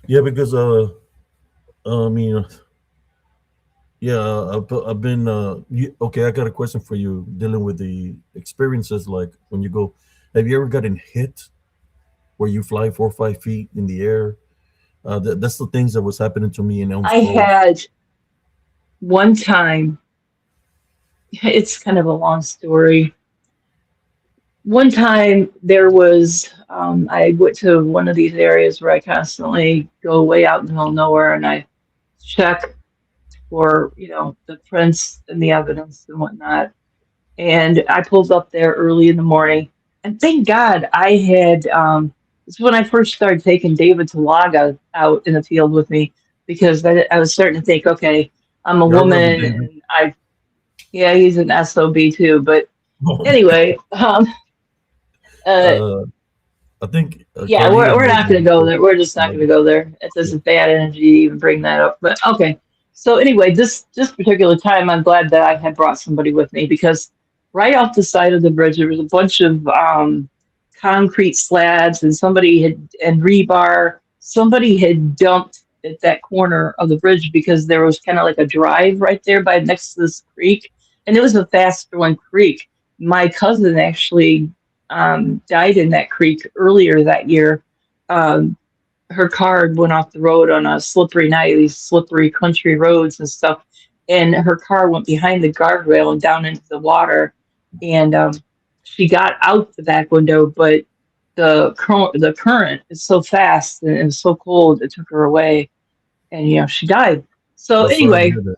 Yeah, because I mean, yeah, I've been okay. I got a question for you dealing with the experiences like when you go. Have you ever gotten hit where you fly 4 or 5 feet in the air? That's the things that was happening to me in Elms I Grove. had one time, it's kind of a long story. One time there was, I went to one of these areas where I constantly go way out in the middle of nowhere and I check for, the prints and the evidence and whatnot. And I pulled up there early in the morning. And thank God I had, it's when I first started taking David to log out in the field with me because I was starting to think, okay, I'm a Yeah, I remember woman David. and yeah, he's an SOB too. But anyway, uh, uh, I think yeah, Carlita we're might not going know. to go there. We're just not going to go there. This is bad energy to even bring that up. But okay. So anyway, this particular time, I'm glad that I had brought somebody with me because right off the side of the bridge, there was a bunch of concrete slabs and rebar. Somebody had dumped at that corner of the bridge because there was kind of like a drive right there by next to this creek, and it was a fast flowing creek. My cousin actually died in that creek earlier that year. Um, Her car went off the road on a slippery night, these slippery country roads and stuff, and her car went behind the guardrail and down into the water. And she got out the back window, but the current is so fast and so cold it took her away, and she died. So So sorry to anyway, hear that.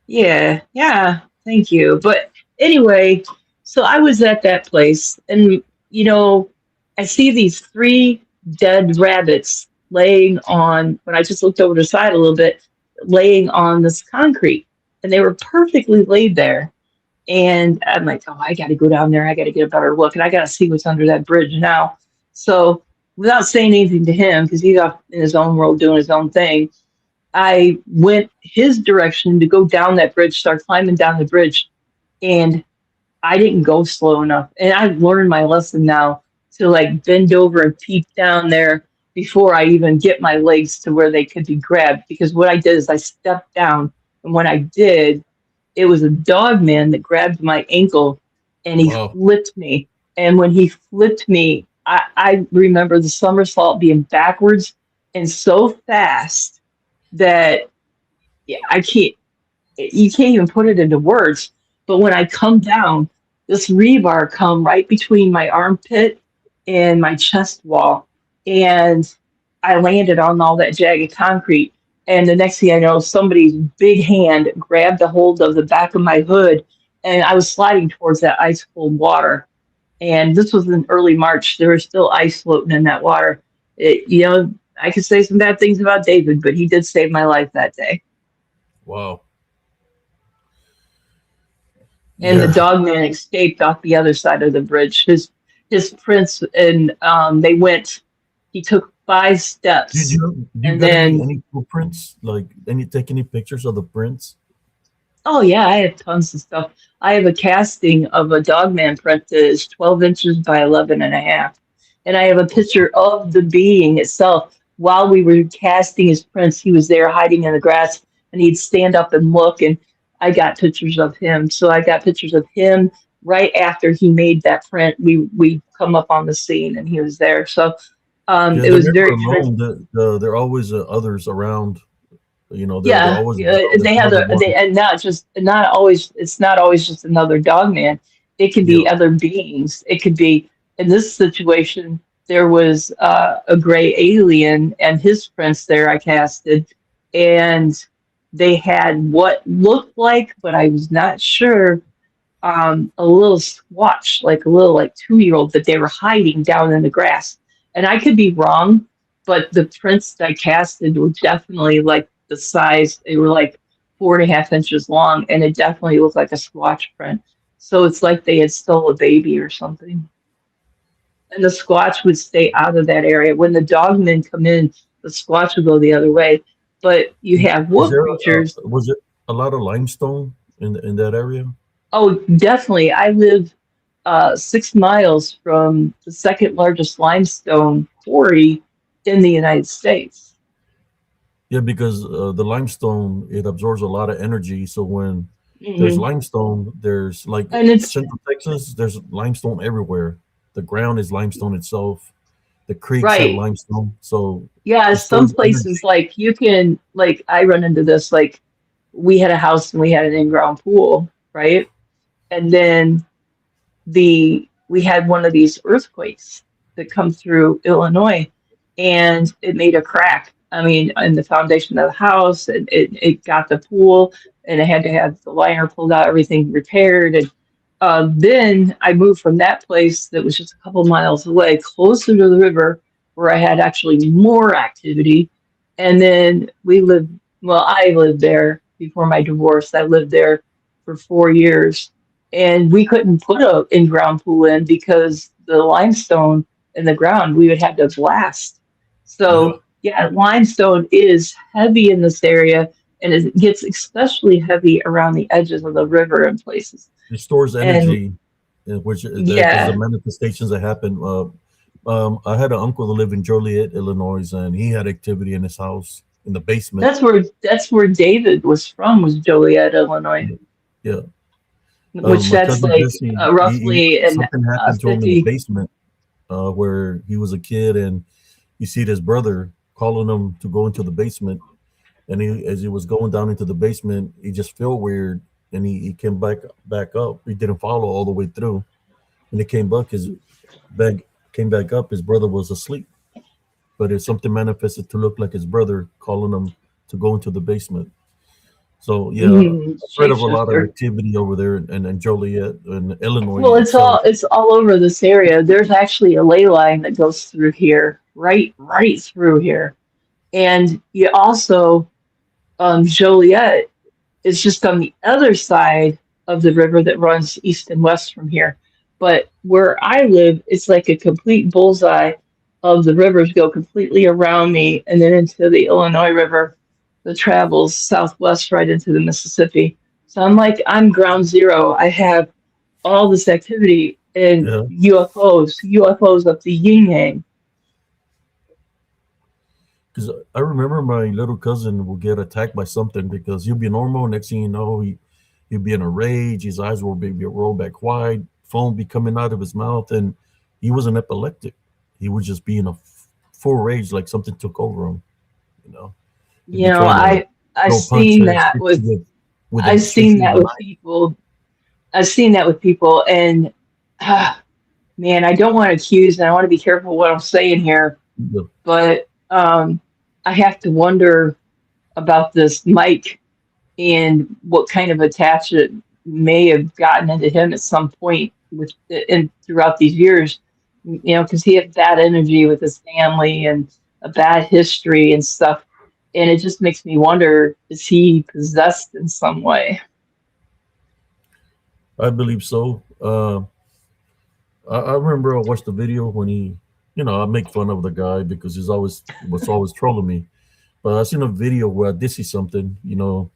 yeah, yeah, thank you. But anyway, so I was at that place, and I see these three dead rabbits laying on, when I just looked over the side a little bit, laying on this concrete, and they were perfectly laid there. And I'm like, oh, I got to go down there. I got to get a better look, and I got to see what's under that bridge now. So without saying anything to him, because he's off in his own world doing his own thing, I went his direction to go down that bridge, start climbing down the bridge, and I didn't go slow enough. And I've learned my lesson now to like bend over and peek down there before I even get my legs to where they could be grabbed. Because what I did is I stepped down, and when I did, it was a dog man that grabbed my ankle and he Wow. flipped me. And when he flipped me, I remember the somersault being backwards and so fast that yeah, you can't even put it into words. But when I come down, this rebar come right between my armpit and my chest wall, and I landed on all that jagged concrete. And the next thing I know, somebody's big hand grabbed a hold of the back of my hood, and I was sliding towards that ice cold water. And this was in early March. There was still ice floating in that water. I could say some bad things about David, but he did save my life that day. Wow. And the Yeah. dog man escaped off the other side of the bridge. His prints and they went. He took 5 Did steps, you and got any then footprints? Like take any pictures of the prints? oh yeah, I have tons of stuff. I have a casting of a dog man print that is 12 inches by 11 and a half, and I have a picture of the being itself. While we were casting his prints, he was there hiding in the grass, and he'd stand up and look, and I got pictures of him. So I got pictures of him right after he made that print. We come up on the scene, and he was there. So Yeah, it they're was never very alone. There are always others around. They're yeah, always yeah, there's they have another one. and not always. It's not always just another dog man. It can Yeah. be other beings. It could be in this situation. there was a gray alien and his prints there I casted, and they had what looked like, but I was not sure, a little squatch, like a little like 2-year-old that they were hiding down in the grass. And I could be wrong, but the prints that I casted were definitely like the size. They were like 4.5 inches long, and it definitely looked like a squatch print. So it's like they had stole a baby or something. And the squatch would stay out of that area. When the dogmen come in, the squatch would go the other way. But you have Is wolf there creatures. was it a lot of limestone in that area? Oh, definitely. I live 6 miles from the second largest limestone quarry in the United States. Yeah, because the limestone, it absorbs a lot of energy. So when there's Hmm. limestone, there's like And it's, Central Texas, there's limestone everywhere. The ground is limestone itself. The creeks have right. limestone, so Yeah, it some stores energy. places like you can, like I run into this, like we had a house and we had an in-ground pool, right? And then we had one of these earthquakes that come through Illinois, and it made a crack. I mean, in the foundation of the house, and it got the pool, and it had to have the liner pulled out, everything repaired. And then I moved from that place that was just a couple miles away, closer to the river, where I had actually more activity. And then well, I lived there before my divorce. I lived there for 4 years, and we couldn't put a in-ground pool in because the limestone in the ground we would have to blast. Yeah, So yeah, limestone is heavy in this area, and it gets especially heavy around the edges of the river in places. it stores And energy, which because the yeah, manifestations that happen. I had an uncle that lived in Joliet, Illinois, and he had activity in his house in the basement. that's where David was from, was Joliet, Illinois, Yeah, which my that's cousin like Jesse, roughly in something happened to him in the 50. basement where he was a kid, and you see his brother calling him to go into the basement, and as he was going down into the basement, he just felt weird, and he came back up. He didn't follow all the way through, and he back came back up. His brother was asleep, but if something manifested to look like his brother calling him to go into the basement. So yeah, Mhm, I've heard of a lot of shapeshifter. activity over there in Joliet and Illinois Well, it's itself. all over this area. There's actually a ley line that goes through here, right through here. And you also, Joliet is just on the other side of the river that runs east and west from here. But where I live, it's like a complete bullseye of the rivers go completely around me and then into the Illinois River that travels southwest right into the Mississippi. So I'm ground zero. I have all this activity in Yeah, UFOs up the yin yang. because I remember my little cousin will get attacked by something because he'll be normal. Next thing you know, he'll be in a rage. His eyes will be roll back wide. Foam be coming out of his mouth, and he wasn't epileptic. He would just be in a full rage, like something took over him. You know, he'd You be know, trying to I throw seen punches, that hit with you with I've a seen stripping of that a with knife. people. I've seen that with people, and man, I don't want to accuse, and I want to be careful what I'm saying here, Yeah, but I have to wonder about this Mike and what kind of attachment may have gotten into him at some point with and throughout these years, because he had bad energy with his family and a bad history and stuff. And it just makes me wonder, is he possessed in some way? I believe so. I remember I watched the video when I make fun of the guy because was always trolling me. But I seen a video where I did see something,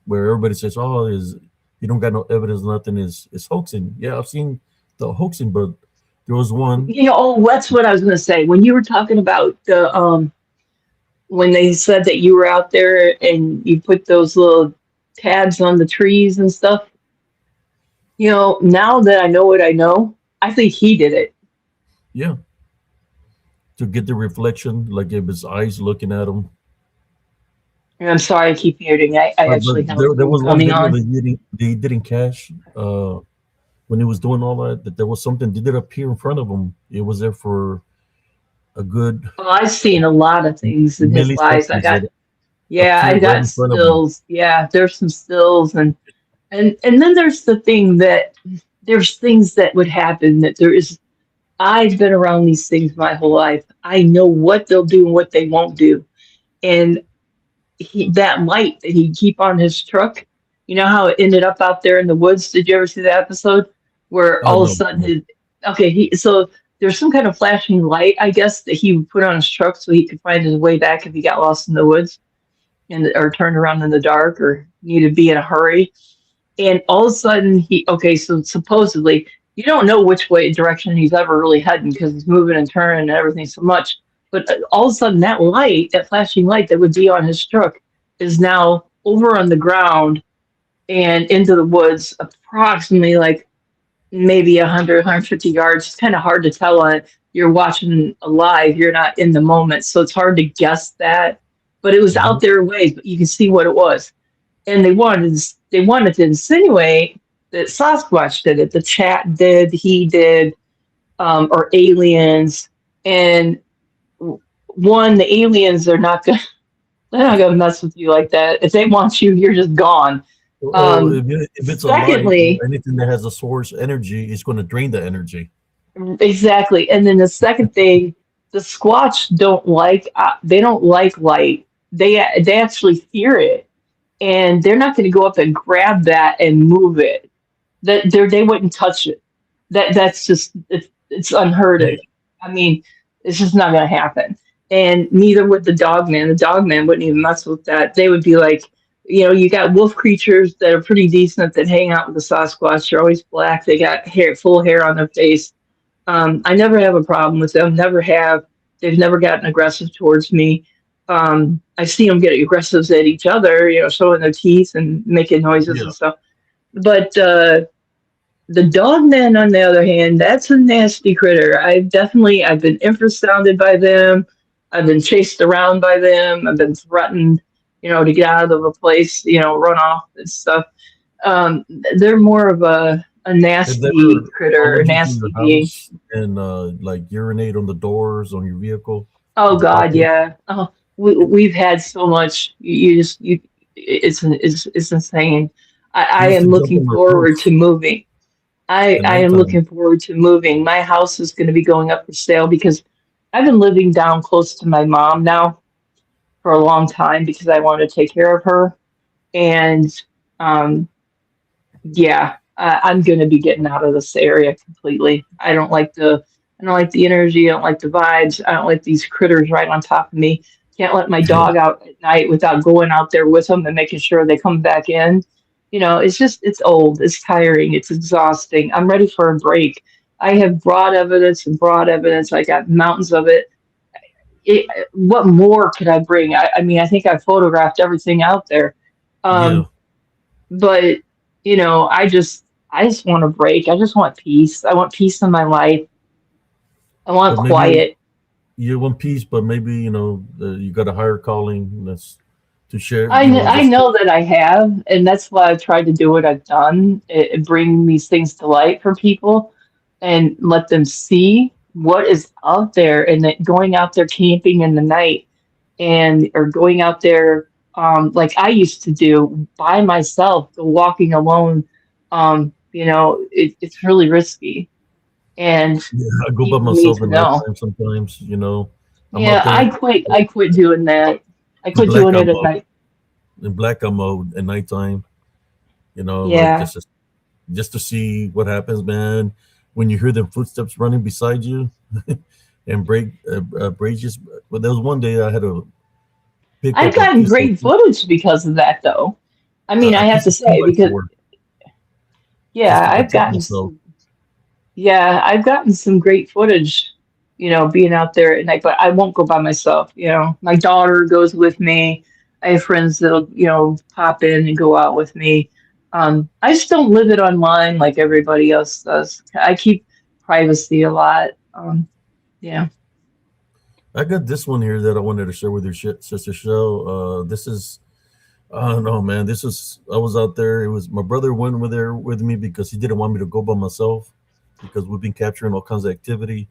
where everybody says, "Oh, is you don't got no evidence, nothing is hoaxing." Yeah, I've seen the hoaxing, but there was one. Oh, that's what I was going to say. When you were talking about when they said that you were out there and you put those little tabs on the trees and stuff, now that I know what I know, I think he did it. Yeah, to get the reflection, like if his eyes looking at him. And I'm sorry I keep muting. I But actually have a there pool was one coming video on. that he didn't cash. When he was doing all that, that there was something that did appear in front of him. It was there for a good Well, I've seen a lot of things in his lives. milliseconds that I appear right got in front of him. stills. Yeah, there's some stills, and then there's the thing that there's things that would happen that there is. I've been around these things my whole life. I know what they'll do and what they won't do. And that light that he'd keep on his truck, you know how it ended up out there in the woods? Did you ever see that episode where Oh all of a no, sudden no. so there's some kind of flashing light, I guess, that he would put on his truck so he could find his way back if he got lost in the woods and or turned around in the dark or needed to be in a hurry. And all of a sudden so supposedly you don't know which way direction he's ever really heading because he's moving and turning and everything so much. But all of a sudden that light, that flashing light that would be on his truck, is now over on the ground and into the woods, approximately like maybe 100, 150 yards. It's kind of hard to tell on it. You're watching live, you're not in the moment, so it's hard to guess that. But it was Mhm. out there a ways, but you can see what it was. And they wanted to insinuate that Sasquatch did it. The chat did, he did, or aliens. And one, the aliens are not gonna they're not gonna mess with you like that. If they want you, you're just gone. Oh, if it's a light Secondly, or anything that has a source energy, it's going to drain the energy. exactly. And then the second thing, the Squatch they don't like light. They actually fear it, and they're not going to go up and grab that and move it. They wouldn't touch it. That's just it's unheard of. Yeah, I mean, it's just not going to happen. And neither would the dogman. The dogman wouldn't even mess with that. They would be like, you got wolf creatures that are pretty decent that hang out with the Sasquatch. They're always black. They got full hair on their face. I never have a problem with them. Never have. They've never gotten aggressive towards me. I see them get aggressive at each other, showing their teeth and making noises yeah. and stuff. But the dogman, on the other hand, that's a nasty critter. I've been infrasounded by them. I've been chased around by them. I've been threatened, to get out of a place, run off and stuff. They're more of a Have they nasty ever critter, a followed you to your nasty being. house and like urinate on the doors on your vehicle Oh with the God, carpet? yeah. Oh, we've had so much. It's insane. He I used am to jump looking on our forward to roof moving. at I am nighttime. looking forward to moving. My house is going to be going up for sale because I've been living down close to my mom now for a long time because I want to take care of her. And um, yeah, I'm going to be getting out of this area completely. I don't like the energy. I don't like the vibes. I don't like these critters right on top of me. Can't let my Yeah, dog out at night without going out there with them and making sure they come back in. It's old. It's tiring. It's exhausting. I'm ready for a break. I have broad evidence and broad evidence. I got mountains of it. What more could I bring? I mean, I think I photographed everything out there. yeah. Um, but I just want a break. I just want peace. I want peace in my life. I want But maybe quiet. you want peace, but maybe you got a higher calling that's to share. I Just know that I have, and that's why I've tried to do what I've done, bring these things to light for people and let them see what is out there, and that going out there camping in the night and or going out there like I used to do by myself, walking alone. It's really risky, and yeah, I go by people need myself to at know. nighttime sometimes. I'm Yeah, out there I quit doing that. I in quit black. doing it at night. In black mode at nighttime. Like Yeah. just to see what happens, man. When you hear them footsteps running beside you, and break just. But there was one day I had to pick I've up a gotten piece of great footage because of that, though. I mean, I a have piece to of two say by because four just yeah, to protect myself. I've gotten some great footage, being out there at night. But I won't go by myself. My daughter goes with me. I have friends that'll pop in and go out with me. I just don't live it online like everybody else does. I keep privacy a lot. Yeah. I got this one here that I wanted to share with your sister show. This is I don't know, man. This is I was out there. It was my brother went with there with me because he didn't want me to go by myself because we've been capturing all kinds of activity.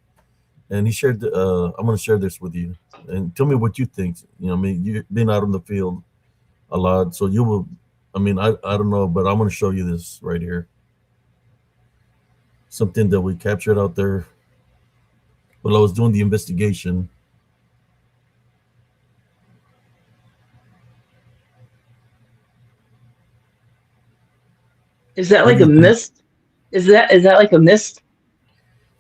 and he shared. I'm going to share this with you, and tell me what you think. I mean, you've been out in the field a lot, so you will. I mean, I don't know, but I'm going to show you this right here. Something that we captured out there while I was doing the investigation. Is that What do like a you think? mist? Is that like a mist?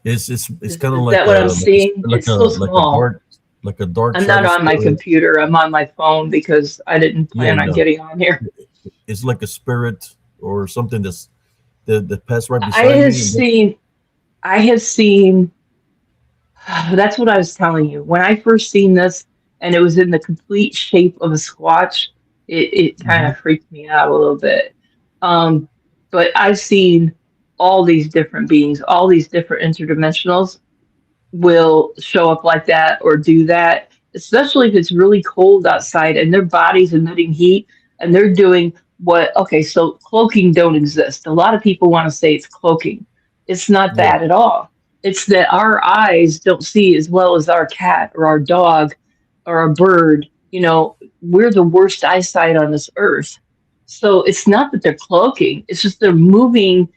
It's kind of Is that what I'm seeing? It's so small. like a dark I'm not shadow on my spirit. computer. I'm on my phone because I didn't Yeah, plan on yeah. getting on here. It's like a spirit or something that passed right I beside have me, and then, seen. I have seen. That's what I was telling you. When I first seen this, and it was in the complete shape of a squatch, it kind Mhm. of freaked me out a little bit. Um, but I've seen all these different beings, all these different interdimensionals will show up like that or do that, especially if it's really cold outside and their body's emitting heat and they're doing what, okay, so cloaking don't exist. A lot of people want to say it's cloaking. It's not Yeah, that at all. It's that our eyes don't see as well as our cat or our dog or a bird. We're the worst eyesight on this earth. So it's not that they're cloaking, it's just they're moving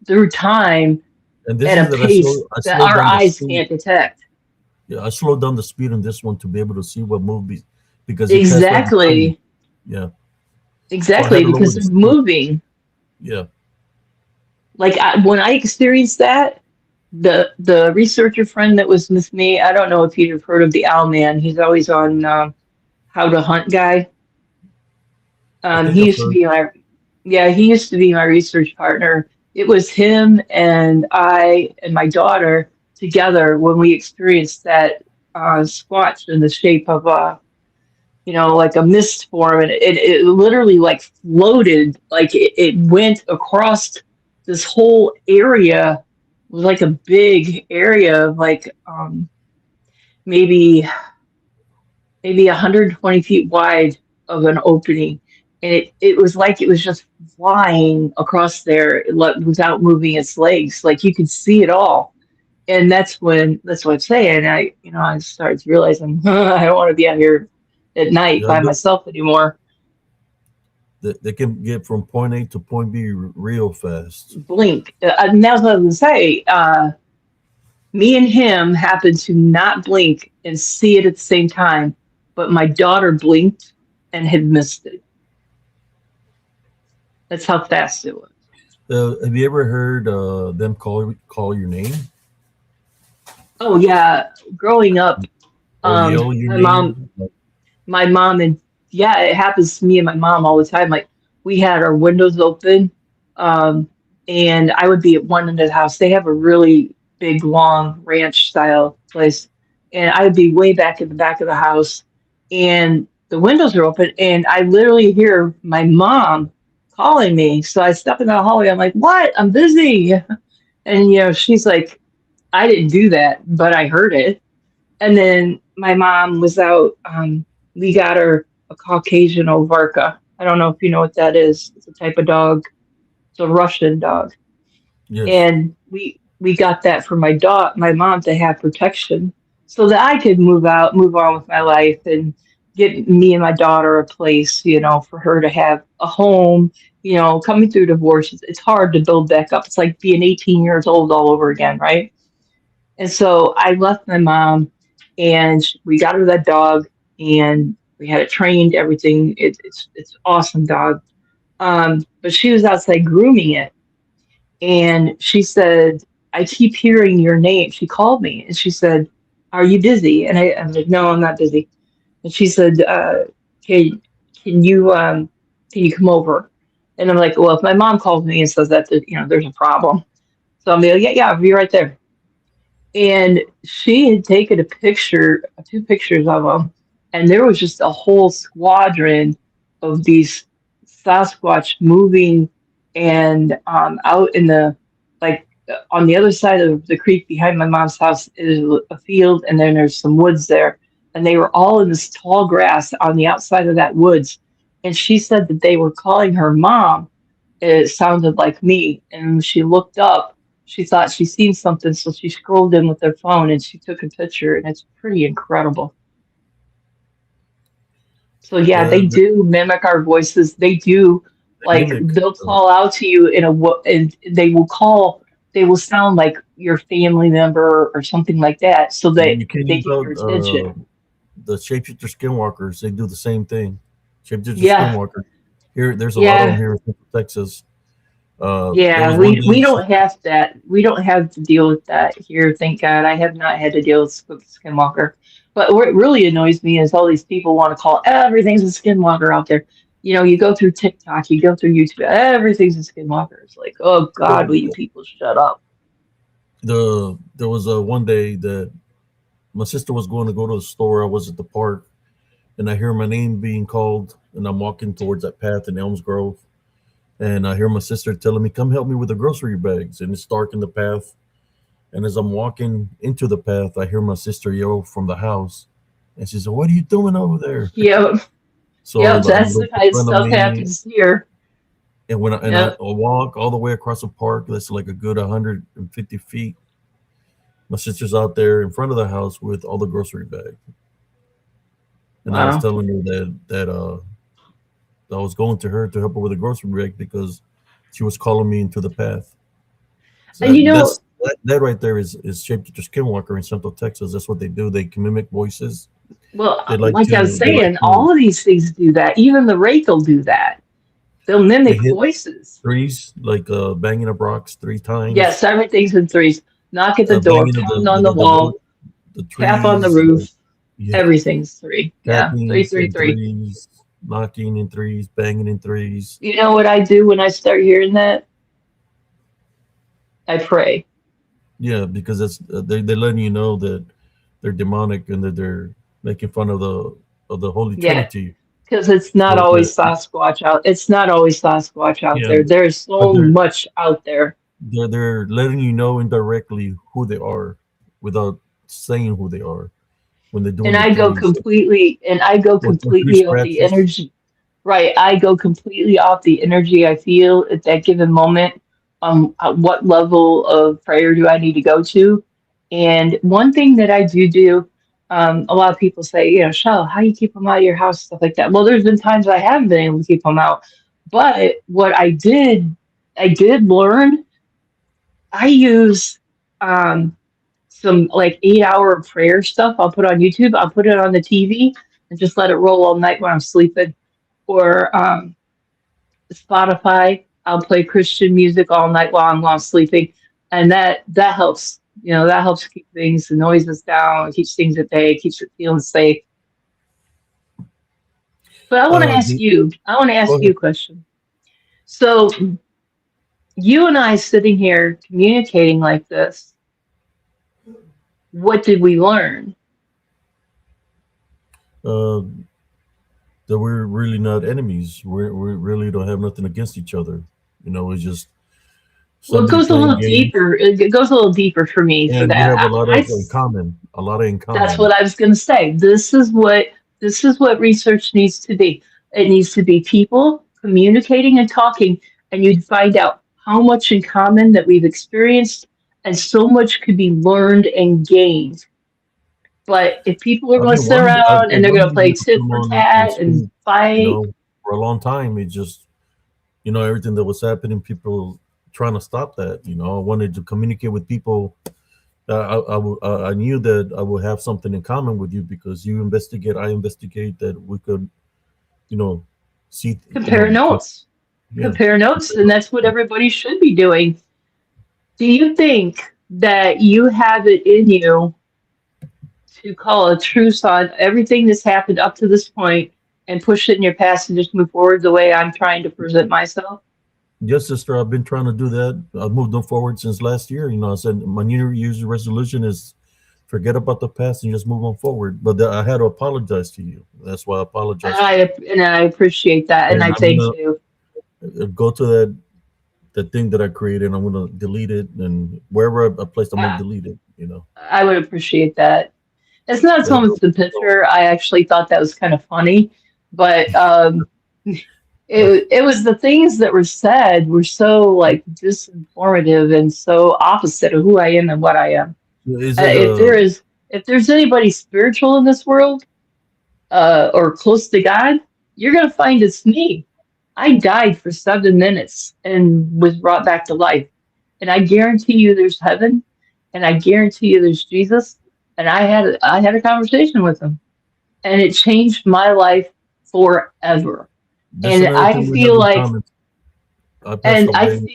through time and this at is a that pace I that slowed our down the eyes speed. can't detect. Yeah, I slowed down the speed on this one to be able to see what movie because he passed right beside me. Exactly. Yeah, so I had Exactly. to lower Because the they're speed. moving. Yeah, Like when I experienced that, the researcher friend that was with me, I don't know if you've heard of the Owl Man. He's always on How to Hunt guy. I think He I've used to heard. be my Yeah, he used to be my research partner. It was him and I and my daughter together when we experienced that squatch in the shape of like a mist form, and it literally like floated, like it went across this whole area. It was like a big area of like maybe maybe 120 feet wide of an opening, and it was like it was just flying across there without moving its legs, like you could see it all. And that's what I'm saying. I started realizing I don't want to be out here at night Yeah, by myself anymore. they can get from point A to point B real fast. Blink. And that's what I was going to say. Me and him happened to not blink and see it at the same time, but my daughter blinked and had missed it. That's how fast it was. Have you ever heard them call your name Oh yeah, growing up, or yell your my mom, name? my mom, and yeah, it happens to me and my mom all the time. Like we had our windows open, um, and I would be at one end of the house. They have a really big, long ranch style place, and I would be way back in the back of the house, and the windows are open, and I literally hear my mom calling me. So I step in the hallway. I'm like, "What? I'm busy," and she's like, "I didn't do that, but I heard it." And then my mom was out. We got her a Caucasian Ovarka. I don't know if you know what that is. It's a type of dog. It's a Russian dog, Yes. and we got that for my mom to have protection, so that I could move on with my life, and get me and my daughter a place. For her to have a home. Coming through divorce, it's hard to build back up. It's like being 18 years old all over again, right? And so I left my mom, and we got her that dog, and we had it trained, everything. It's awesome dog. But she was outside grooming it, and she said, "I keep hearing your name." She called me and she said, "Are you busy?" And I was like, "No, I'm not busy." And she said, "Can can you come over?" And I'm like, "Well, if my mom calls me and says that, there's a problem." So I'm like, "Yeah, yeah, I'll be right there." And she had taken two pictures of them, and there was just a whole squadron of these Sasquatch moving, and out in the like on the other side of the creek behind my mom's house is a field, and then there's some woods there, and they were all in this tall grass on the outside of that woods. And she said that they were calling her mom. It sounded like me, and she looked up, she thought she seen something, so she scrolled in with her phone and she took a picture, and it's pretty incredible. So yeah, Yeah, they do mimic our voices. They do, they like mimic. they'll call out to you and they will sound like your family member or something like that, so that You can't they leave get out your attention. the shapeshifter skinwalkers. They do the same thing. Shapeshifter Yeah, skinwalker. Here, there's a lot of them yeah. here in Central Texas. There Yeah, was one we day. don't have that. We don't have to deal with that here, thank God. I have not had to deal with Skinwalker. But what really annoys me is all these people want to call everything's a Skinwalker out there. You know, you go through TikTok, you go through YouTube, everything's a Skinwalker. It's like, oh God, will you people shut up? There was a one day that my sister was going to go to the store. I was at the park, and I hear my name being called, and I'm walking towards that path in Elms Grove, and I hear my sister telling me, "Come help me with the grocery bags." And it's dark in the path, and as I'm walking into the path, I hear my sister yell from the house, and she said, "What are you doing over there?" Yep, So yep, I that's the look in kind of front of stuff me, happens here. and I Yep. walk all the way across the park. That's like a good 150 feet. My sister's out there in front of the house with all the grocery bags, and I was Wow. telling her that I was going to her to help her with the grocery bag because she was calling me into the path. So And you know, that right there is shapeshifter skinwalker in Central Texas. That's what they do. They can mimic voices. well, They like I was like to saying, all of these things do that. Even the rake will do that. They'll they mimic hit voices. threes like banging of rocks 3 times, Yes, everything's in threes. Knock at the door, banging of pound on the the wood, wall, the tap on the trees, roof. yeah, Everything's three. Yeah, three, tapping three, in three. threes, knocking in threes, banging in threes. You know what I do when I start hearing that? I pray. Yeah, because that's they're letting you know that they're demonic and that they're making fun of the Holy Yeah, Trinity. because it's not So always Sasquatch out. It's not always Sasquatch out yeah, there. There's but so much out there. they're letting you know indirectly who they are without saying who they are when they're doing And the I go threes. completely and I go Or three completely off the scratches. energy. Right. I go completely off the energy I feel at that given moment. At what level of prayer do I need to go to? And one thing that I do, a lot of people say, you know, Shell, how do you keep them out of your house, stuff like that. Well, there's been times I haven't been able to keep them out. But what I did learn, I use some like 8 hour prayer stuff I'll put on YouTube. I'll put it on the TV and just let it roll all night when I'm sleeping. Or Spotify, I'll play Christian music all night long while I'm sleeping, and that helps. You know, that helps keep things, the noises down, keeps things at bay, keeps it feeling safe. But I want to ask The, you, I want to go ask you ahead. a question. So you and I sitting here communicating like this, what did we learn? Uh, that we're really not enemies. We really don't have nothing against each other. You know, it's just Well, it somebody goes a playing little games, deeper. It goes a little deeper for me for and we that. have a lot I of in common. A lot in That's common. what I was going to say. This is what research needs to be. It needs to be people communicating and talking, and you'd find out how much in common that we've experienced, and so much could be learned and gained. But if people are going to sit I've around and been they're going wanting to to be play able to tit come for on and tat and speak. You fight, know, for a long time, it just everything that was happening, people trying to stop that. You know, I wanted to communicate with people. I knew that I would have something in common with you because you investigate, I investigate, that we could, you know, see, compare notes, yeah, compare notes, and that's what everybody should be doing. Do you think that you have it in you to call a truce on everything that's happened up to this point and push it in your past and just move forward the way I'm trying to present myself? yes, sister. I've been trying to do that. I've moved them forward since last year. You know, I said my New Year's resolution is forget about the past and just move on forward. But I had to apologize to you. That's why I apologize to And I appreciate that, you. and And I I'm thank gonna you. go to that thing that I created. I'm gonna delete it, and wherever I placed, I'm gonna I, delete it. You know, I would appreciate that. It's not so that's much the picture. I actually thought that was kind of funny, but it was the things that were said were so like disinformative and so opposite of who I am and what I am. Is Uh, it if there is if there's anybody spiritual in this world, or close to God, you're gonna find it's me. I died for 7 minutes and was brought back to life. And I guarantee you there's heaven, and I guarantee you there's Jesus. And I had a conversation with him, and it changed my life forever. that's And another thing we have in common? I passed I away.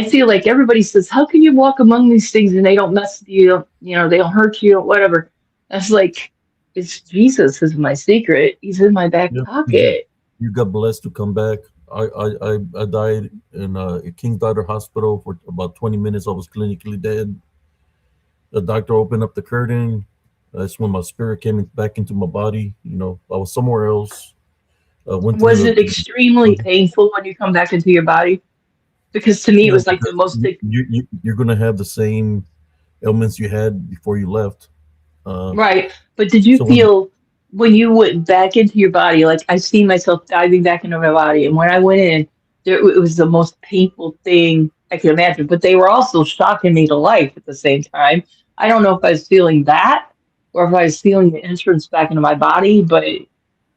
feel like everybody says, how can you walk among these things and they don't mess with you, they don't hurt you, whatever. That's like, it's Jesus is my secret. He's in my back Yep, pocket. you got blessed to come back. I died in King Daughter Hospital for about 20 minutes. I was clinically dead. The doctor opened up the curtain. That's when my spirit came back into my body. I was somewhere else. Went Was through it extremely painful when you come back into your body? Because to me, it no, was like the because most. you're gonna have the same ailments you had before you left. Right. But did you So when feel when you went back into your body, like I see myself diving back into my body, and when I went in, it was the most painful thing I could imagine. But they were also shocking me to life at the same time. I don't know if I was feeling that or if I was feeling the entrance back into my body, but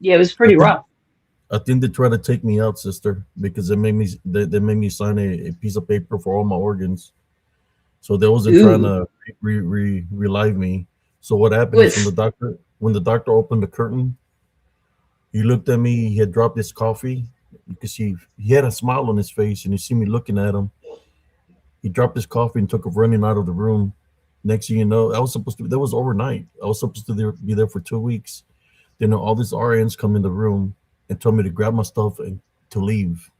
yeah, it was I pretty think rough. I think they tried to take me out, sister, because they made me sign a piece of paper for all my organs. So they wasn't trying Ooh. to relive me. So what happened is Which, when the doctor opened the curtain, he looked at me. He had dropped his coffee. You could see he had a smile on his face, and you see me looking at him. He dropped his coffee and took off running out of the room. Next thing you know, that was overnight. I was supposed to be there for 2 weeks. Then all these RNs come in the room and told me to grab my stuff and to leave.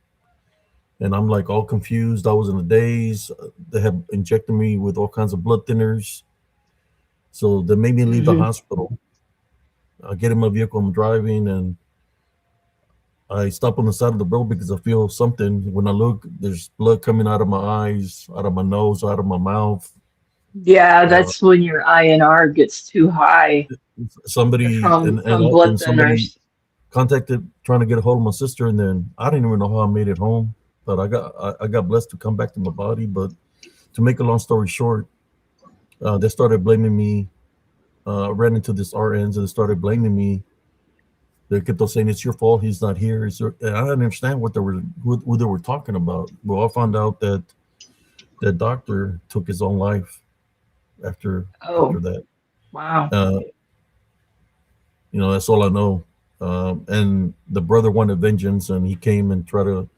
And I'm like all confused. I was in a daze. They had injected me with all kinds of blood thinners. So they made me leave the mhm. hospital. I get in my vehicle, I'm driving, and I stop on the side of the road because I feel something. When I look, there's blood coming out of my eyes, out of my nose, out of my mouth. Yeah, Uh, that's when your INR gets too high somebody from blood and somebody thinners. contacted trying to get a hold of my sister, and then I didn't even know how I made it home. But I got blessed to come back to my body. But to make a long story short, they started blaming me. I ran into this RNs and they started blaming me. They kept on saying it's your fault. He's not here. And I didn't understand who they were talking about. Well, I found out that that doctor took his own life after Oh, that. wow. Uh, that's all I know. And the brother wanted vengeance, and he came and tried to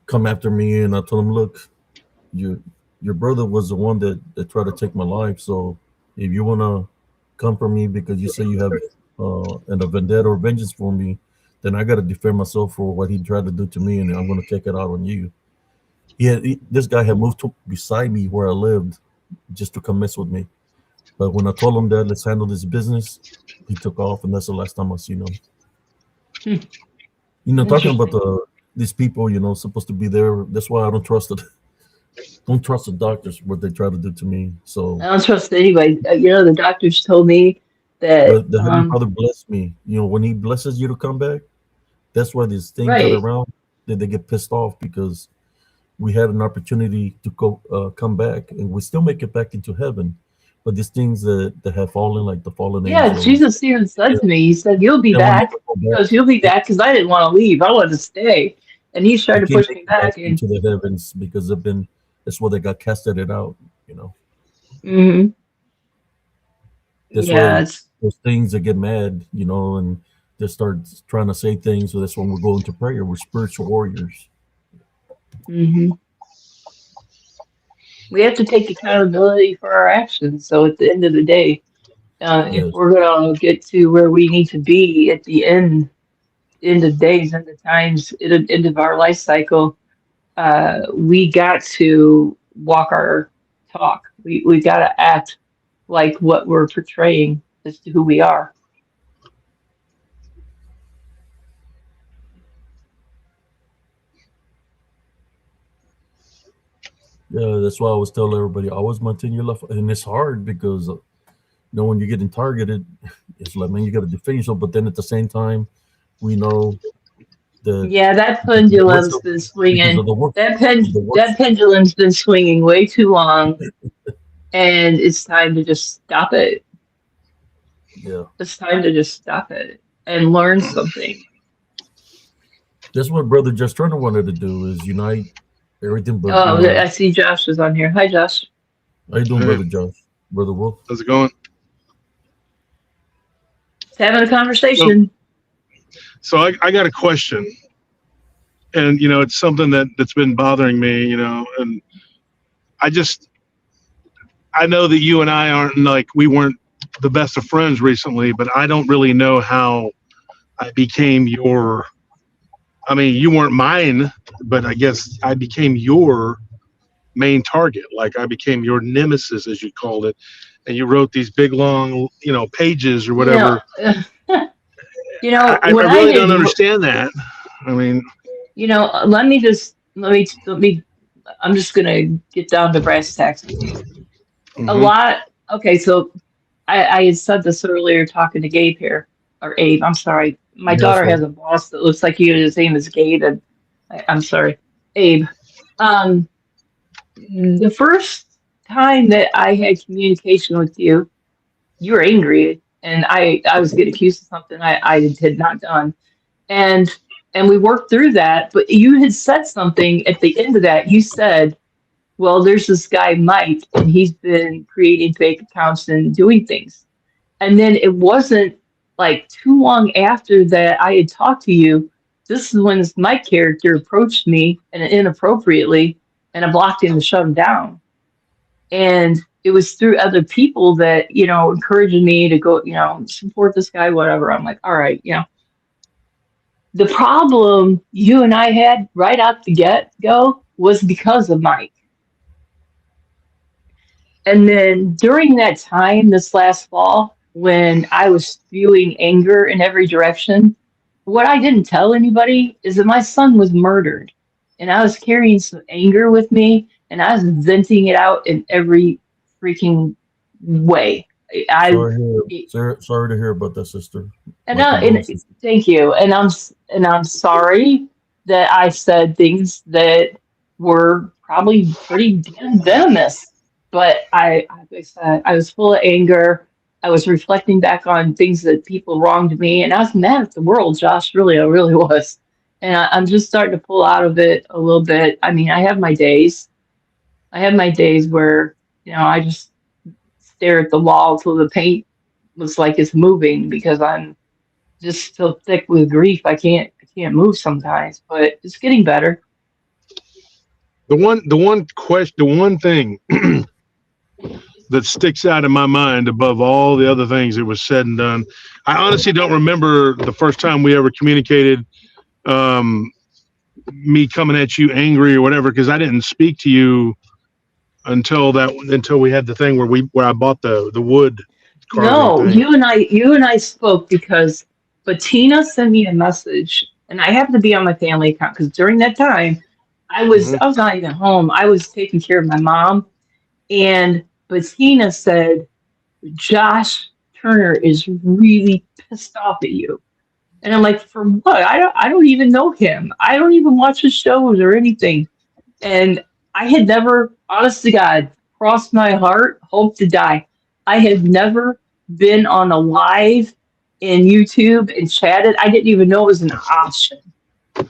come after me. And I told him, look, your your brother was the one that tried to take my life. So if you want to come for me because you say you have a vendetta or vengeance for me, then I got to defend myself for what he tried to do to me, and I'm going to take it out on you. This guy had moved to beside me where I lived just to come mess with me. But when I told him that let's handle this business, he took off, and that's the last time I seen him. Hmm. Talking about Interesting. these people, supposed to be there. That's why I don't trust it. Don't trust the doctors what they try to do to me. I So don't trust anybody. The doctors told me that, the Heavenly Father blessed me. When He blesses you to come back, that's why these things that are right. around they get pissed off because we had an opportunity to go come back, and we still make it back into heaven. But these things that have fallen, like the fallen Yeah, angels, Jesus even said they, to me, he said, you'll be they will back. never go He back. goes, you'll be They, back because I didn't want to leave. I wanted to stay. And he's trying they to can't push make me it back back. And into the heavens because that's where they got casted it out. You know, hmm that's yeah, why it's those things that get mad, and they start trying to say things. So that's when we're going to prayer. We're spiritual warriors. hmm we have to take accountability for our actions. So at the end of the day, if Yes. we're going to get to where we need to be at the end of days, end of times, end of our life cycle, we got to walk our talk. We got to act like what we're portraying as to who we are. Yeah, that's why I always tell everybody, always maintain your love. And it's hard because, when you're getting targeted, it's like, man, you got to defend yourself. But then at the same time, we know that Yeah, that the worst pendulum's of, been because swinging. of the work the That worst. pendulum's been swinging way too long, and it's time to just stop it. Yeah, It's time to just stop it and learn something. that's what Brother Just Turner wanted to do is unite everything. But Oh, I see Josh is on here. Hi, Josh. how you doing, Hey, Brother Josh? Brother Wolf? how's it going? It's having a So, conversation. I got a question, and it's something that's been bothering me, and I just I know that you and I aren't like we weren't the best of friends recently, but I don't really know how I became your. I mean, you weren't mine, but I guess I became your main target. Like I became your nemesis, as you called it, and you wrote these big long, pages or You know, whatever. you know, I when I really don't had, understand that. I mean, let me, I'm just going to get down to brass tacks with you. A mhm. lot. Okay. So I had said this earlier talking to Gabe here, or Abe. I'm sorry. My Yeah, that's daughter right. has a boss that looks like you. His name is Gabe. And I'm sorry, Abe. Um, the first time that I had communication with you, you were angry, and I was getting accused of something I had not done, and we worked through that. But you had said something at the end of that. You said, "Well, there's this guy Mike, and he's been creating fake accounts and doing things." And then it wasn't like too long after that I had talked to you. This is when this Mike character approached me and inappropriately, and I blocked him to shut him down. And it was through other people that, encouraging me to go, support this guy, whatever. I'm like, all right, the problem you and I had right out the get go was because of Mike. And then during that time, this last fall, when I was spewing anger in every direction, what I didn't tell anybody is that my son was murdered. And I was carrying some anger with me, and I was venting it out in every freaking way. I, Sorry, sorry to hear about that, sister. and, My I, and condolences. thank you. And I'm sorry that I said things that were probably pretty damn venomous. But like I said, I was full of anger. I was reflecting back on things that people wronged me, and I was mad at the world, Josh. Really, I really was. And I'm just starting to pull out of it a little bit. I mean, I have my days. I have my days where I just stare at the wall till the paint looks like it's moving because I'm just so thick with grief. I can't move sometimes, but it's getting better. The one thing that sticks out in my mind above all the other things that was said and done. I honestly don't remember the first time we ever communicated. Um, me coming at you angry or whatever, because I didn't speak to you until we had the thing where I bought the wood carving No, thing. you and I spoke because Bettina sent me a message, and I happened to be on my family account because during that time Hmm. I was not even home. I was taking care of my mom, and Bettina said, Josh Turner is really pissed off at you. And I'm like, for what? I don't even know him. I don't even watch his shows or anything. And I had never, honest to God, crossed my heart, hope to die. I had never been on a live in YouTube and chatted. I didn't even know it was an option.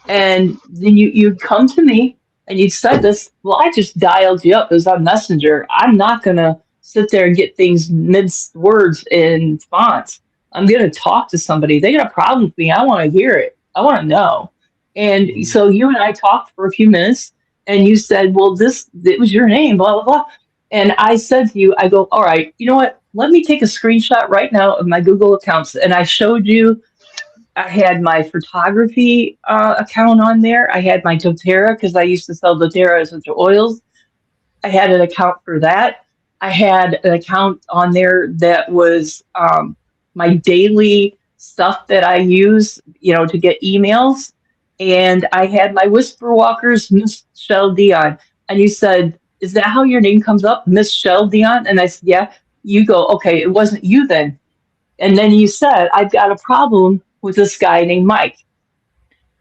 And then you'd come to me and you said this. Well, I just dialed you up. It was on Messenger. I'm not gonna sit there and get things minced words in fonts. I'm gonna talk to somebody. They got a problem with me. I want to hear it. I want to know. And Hmm. so you and I talked for a few minutes, and you said, "Well, it was your name, blah blah blah." And I said to you, "I go, all right. You know what? Let me take a screenshot right now of my Google accounts." And I showed you I had my photography account on there. I had my doTERRA because I used to sell doTERRA essential oils. I had an account for that. I had an account on there that was my daily stuff that I use, to get emails. And I had my Whisper Walkers, Miss Shell Dion. And you said, "Is that how your name comes up, Miss Shell Dion?" And I said, "Yeah." You go, "Okay, it wasn't you then." And then you said, "I've got a problem with this guy named Mike."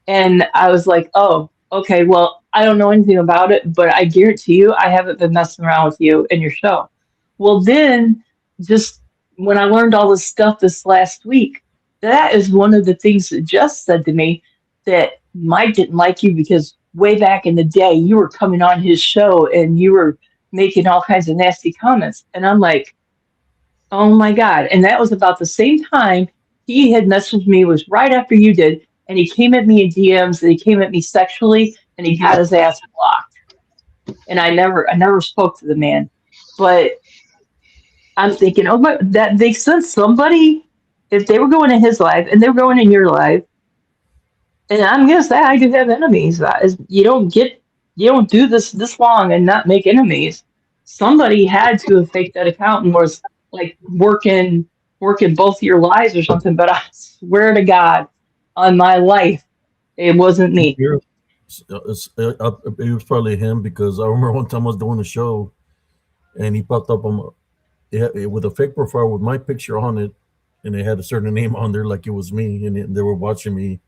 And I was like, oh, okay, well, I don't know anything about it, but I guarantee you I haven't been messing around with you and your show. Well, then just when I learned all this stuff this last week, that is one of the things that Jess said to me, that Mike didn't like you because way back in the day, you were coming on his show and you were making all kinds of nasty comments. And I'm like, oh my God. And that was about the same time he had messaged me, was right after you did. And he came at me in DMs and he came at me sexually and he got his ass blocked. And I never spoke to the man. But I'm thinking, oh my, that makes sense. Somebody, if they were going in his life and they were going in your life, and I'm gonna say I do have enemies. You don't do this long and not make enemies. Somebody had to have faked that account and was like working both your lives or something. But I swear to God, on my life, it wasn't me. It was probably him, because I remember one time I was doing a show, and he popped up on with a fake profile with my picture on it, and they had a certain name on there like it was me, and they were watching me.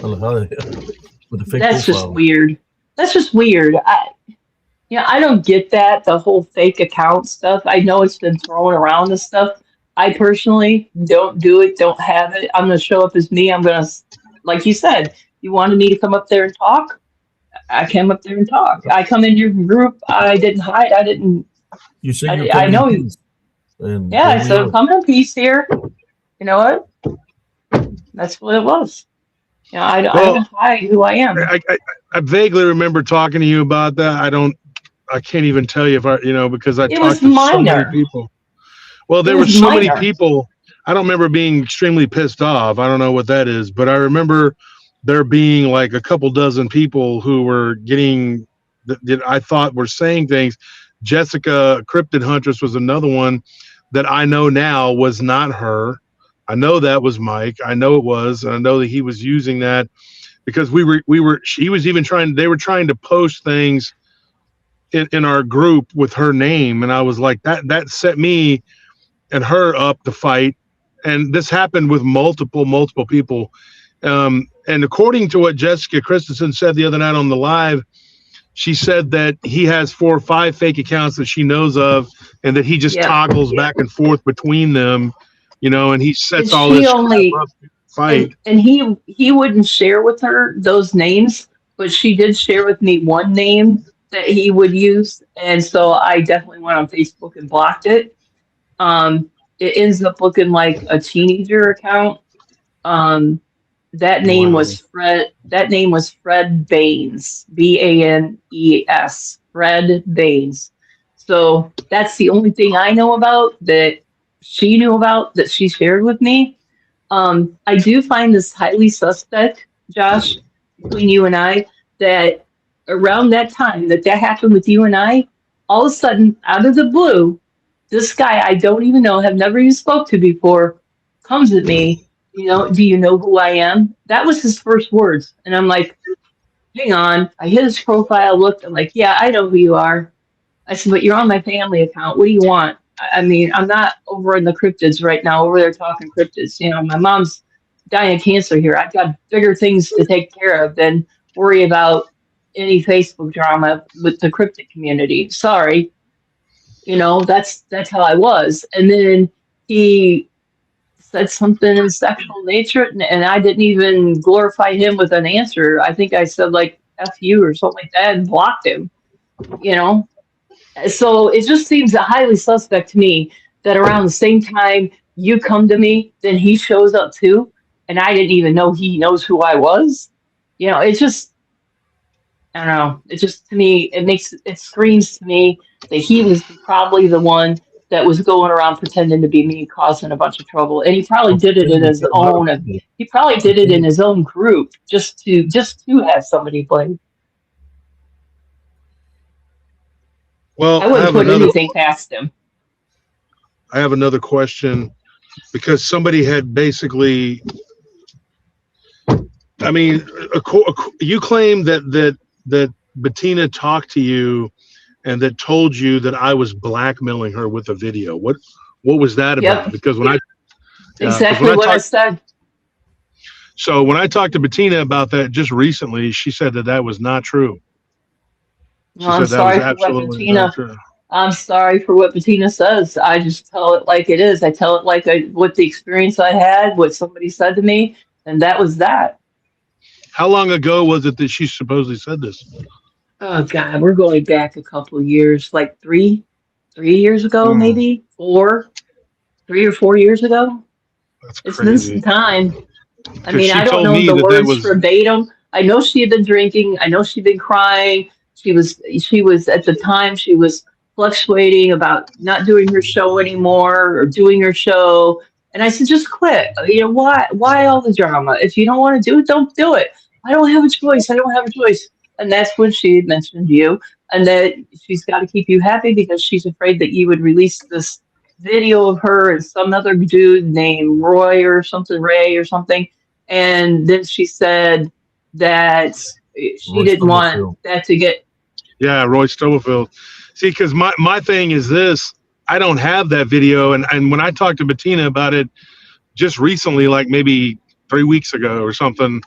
With a fake That's profile. just weird. That's just weird. I don't get that, the whole fake account stuff. I know it's been thrown around and stuff. I personally don't do it, don't have it. I'm going to show up as me. I'm going to, like you said, you wanted me to come up there and talk. I came up there and talk. I come in your group. I didn't hide. I didn't. You said you're I coming know. in peace, and Yeah, I said, I'm coming in peace here. You know what? That's what it was. You know, I don't hide who I am. I vaguely remember talking to you about that. I can't even tell you because I talked to so many people. Well, there were so many people. I don't remember being extremely pissed off. I don't know what that is, but I remember there being like a couple dozen people who were getting that I thought were saying things. Jessica Cryptid Huntress was another one that I know now was not her. I know that was Mike. I know it was, and I know that he was using that because he was even they were trying to post things in our group with her name. And I was like, that set me and her up to fight. And this happened with multiple people. And according to what Jessica Christensen said the other night on the live, she said that he has 4 or 5 fake accounts that she knows of, and that he just toggles back and forth between them, and he sets all this up to fight. And he wouldn't share with her those names, but she did share with me one name that he would use, and so I definitely went on Facebook and blocked it. It ends up looking like a teenager account. That name was Fred. That name was Fred Baines, Banes, Fred Baines. So that's the only thing I know about that she knew about that she shared with me. I do find this highly suspect, Josh, between you and I, that around that time that happened with you and I, all of a sudden, out of the blue, this guy I don't even know, have never even spoke to before, comes at me. Do you know who I am? That was his first words. And I'm like, hang on. I hit his profile, looked, I'm like, yeah, I know who you are. I said, but you're on my family account. What do you want? I mean, I'm not over in the cryptids right now, over there talking cryptids. My mom's dying of cancer here. I've got bigger things to take care of than worry about any Facebook drama with the cryptid community. Sorry. That's how I was. And then he said something in sexual nature, and I didn't even glorify him with an answer. I think I said like F you or something like that and blocked him. So it just seems highly suspect to me that around the same time you come to me, then he shows up too, and I didn't even know he knows who I was. It's just, I don't know. It just, to me, it screams to me that he was probably the one that was going around pretending to be me, causing a bunch of trouble, and he probably did it in his own. He probably did it in his own group just to have somebody blame. Well, I wouldn't put anything past him. I have another question, because somebody had basically, I mean, you claim that Bettina talked to you and that told you that I was blackmailing her with a video. What was that about? Because when I exactly what I said. So when I talked to Bettina about that just recently, she said that was not true. She Well, I'm said that was sorry for what absolutely not Bettina. true. I'm sorry for what Bettina says. I just tell it like it is. I tell it like what the experience I had, what somebody said to me, and that was that. How long ago was it that she supposedly said this? Oh God, we're going back a couple of years, like three years ago, Hmm, maybe 3 or 4 years ago. that's It's been some crazy. time. I Because mean, she I don't told know me the that words was, verbatim. I know she had been drinking. I know she'd been crying. She was at the time she was fluctuating about not doing her show anymore or doing her show. And I said, just quit. Why all the drama? If you don't want to do it, don't do it. I don't have a choice. I don't have a choice. And that's when she had mentioned you and that she's got to keep you happy because she's afraid that you would release this video of her and some other dude named Roy or something, Ray or something. And then she said that she Roy didn't want Stubblefield. that to get. yeah, Roy Stubblefield. See, because my thing is this, I don't have that video. And when I talked to Bettina about it just recently, like maybe 3 weeks ago or something,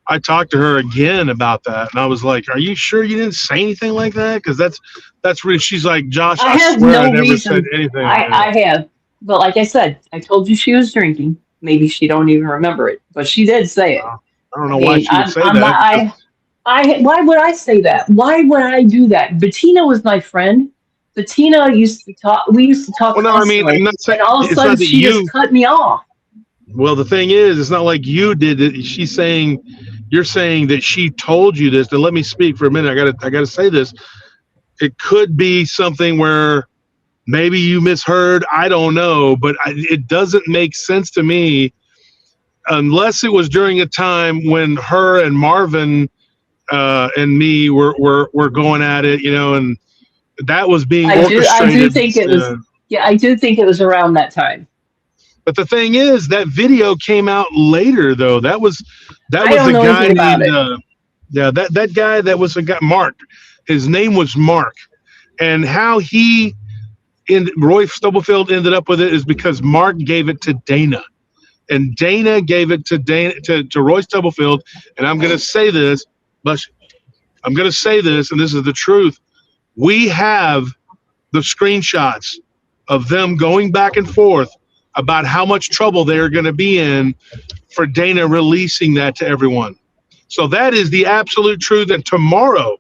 I talked to her again about that. And I was like, are you sure you didn't say anything like that? Because that's really, she's like, Josh, I I have swear I no never said reason. anything. I have, but like I said, I told you she was drinking. Maybe she don't even remember it, but she did say it. I don't I know why mean, she would say I'm not. that. Because, Why would I say that? Why would I do that? Bettina was my friend. Bettina used to talk. We used to talk well, no, I mean, I'm constantly, not saying, and all of a it's sudden not that she just you, cut me off. well, the thing is, it's not like you did it. She's saying, you're saying that she told you this. Now let me speak for a minute. I gotta say this. It could be something where maybe you misheard. I don't know, but it doesn't make sense to me unless it was during a time when her and Marvin and me were going at it, and that was being I do orchestrated. think it was. Yeah, I do think it was around that time. But the thing is, that video came out later, though. That I was don't the know guy anything about named it. yeah, that guy that was a guy, Mark. His name was Mark, and how Roy Stubblefield ended up with it is because Mark gave it to Dana, and Dana gave it to Roy Stubblefield. And I'm going to say this, but I'm going to say this, and this is the truth. We have the screenshots of them going back and forth about how much trouble they're going to be in for Dana releasing that to everyone. So that is the absolute truth. And tomorrow,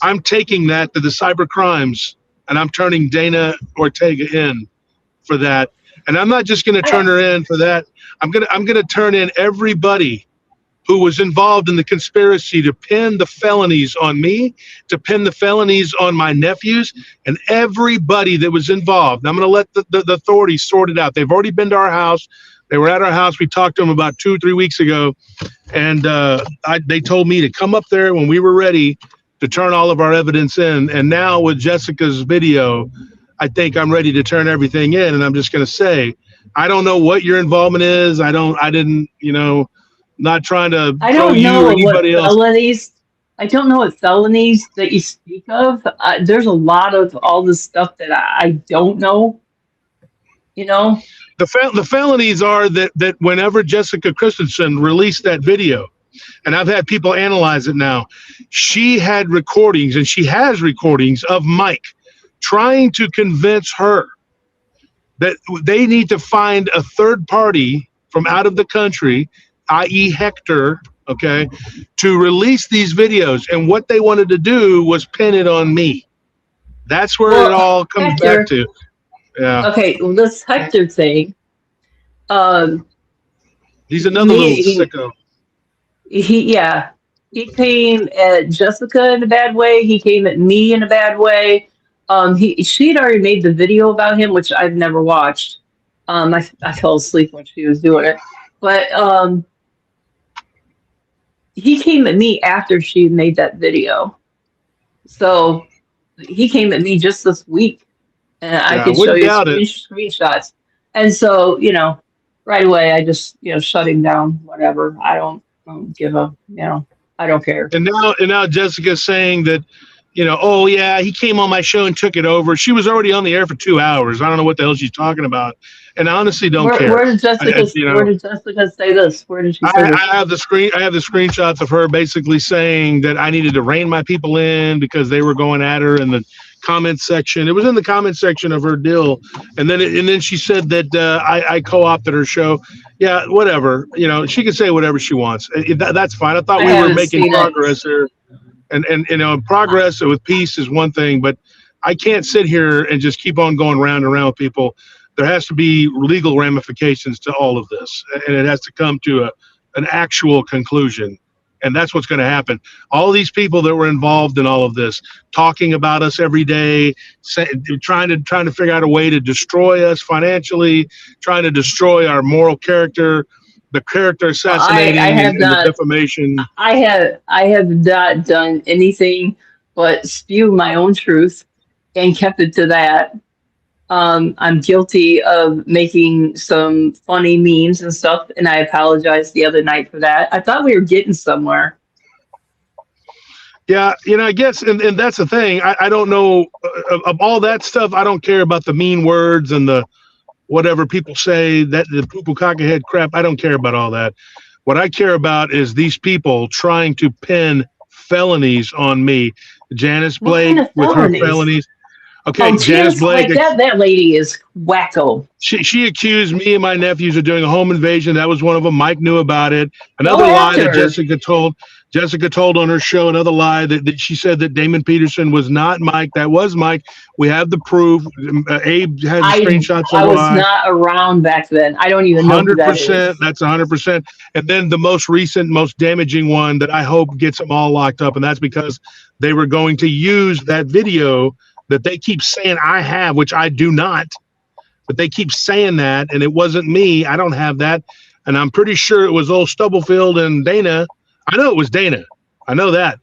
I'm taking that to the cyber crimes, and I'm turning Dana Ortega in for that. And I'm not just going to turn I, her in for that. I'm going to turn in everybody who was involved in the conspiracy to pin the felonies on me, to pin the felonies on my nephews, and everybody that was involved. And I'm going to let the authorities sort it out. They've already been to our house. They were at our house. We talked to them about 2 or 3 weeks ago, and they told me to come up there when we were ready to turn all of our evidence in. And now with Jessica's video, I think I'm ready to turn everything in. And I'm just going to say, I don't know what your involvement is. I didn't, not trying to I throw don't you or know what anybody else. felonies. I don't know what felonies that you speak of. There's a lot of all this stuff that I don't know. You know. The felonies are that whenever Jessica Christensen released that video, and I've had people analyze it now, she had recordings, and she has recordings of Mike trying to convince her that they need to find a third party from out of the country, i.e. Hector, okay, to release these videos. And what they wanted to do was pin it on me. That's where it Well, all comes back Hector. to. Yeah. Okay, well, this Hector thing. Um, He's another little he, sicko. yeah, he came at Jessica in a bad way. He came at me in a bad way. She had already made the video about him, which I've never watched. I fell asleep when she was doing it, but he came at me after she made that video. So he came at me just this week, and I Yeah, I could show wouldn't you doubt it. screenshots. And so, right away, I just, shut him down, whatever. I don't give a, I don't care. And now Jessica's saying that oh yeah, he came on my show and took it over. She was already on the air for 2 hours. I don't know what the hell she's talking about, and I honestly don't care. Where did Jessica? Where did Jessica say this? Where did she say this? I have the screenshots of her basically saying that I needed to rein my people in because they were going at her in the comment section. It was in the comment section of her deal, and then she said that I co-opted her show. Yeah, whatever. She can say whatever she wants. That's fine. I thought we were making progress here, and progress with peace is one thing, but I can't sit here and just keep on going round and round with people. There has to be legal ramifications to all of this, and it has to come to an actual conclusion. And that's what's going to happen. All these people that were involved in all of this, talking about us every day, trying to figure out a way to destroy us financially, trying to destroy our moral character, the character assassinating and the defamation. I have not done anything but spew my own truth and kept it to that. I'm guilty of making some funny memes and stuff, and I apologized the other night for that. I thought we were getting somewhere. Yeah, I guess, and that's the thing. I don't know of all that stuff. I don't care about the mean words and the whatever people say, that the poo-poo cockahead crap. I don't care about all that. What I care about is these people trying to pin felonies on me. Janice Blake with her felonies. Okay, Janice Blake. That lady is wacko. She accused me and my nephews of doing a home invasion. That was one of them. Mike knew about it. Another lie that Jessica told on her show. Another lie that she said that Damon Peterson was not Mike. That was Mike. We have the proof. Abe has the screenshots. I was not around back then. I don't even know 100%. That's 100%. And then the most recent, most damaging one that I hope gets them all locked up, and that's because they were going to use that video that they keep saying I have, which I do not, but they keep saying that, and it wasn't me. I don't have that, and I'm pretty sure it was old Stubblefield and Dana. I know it was Dana. I know that,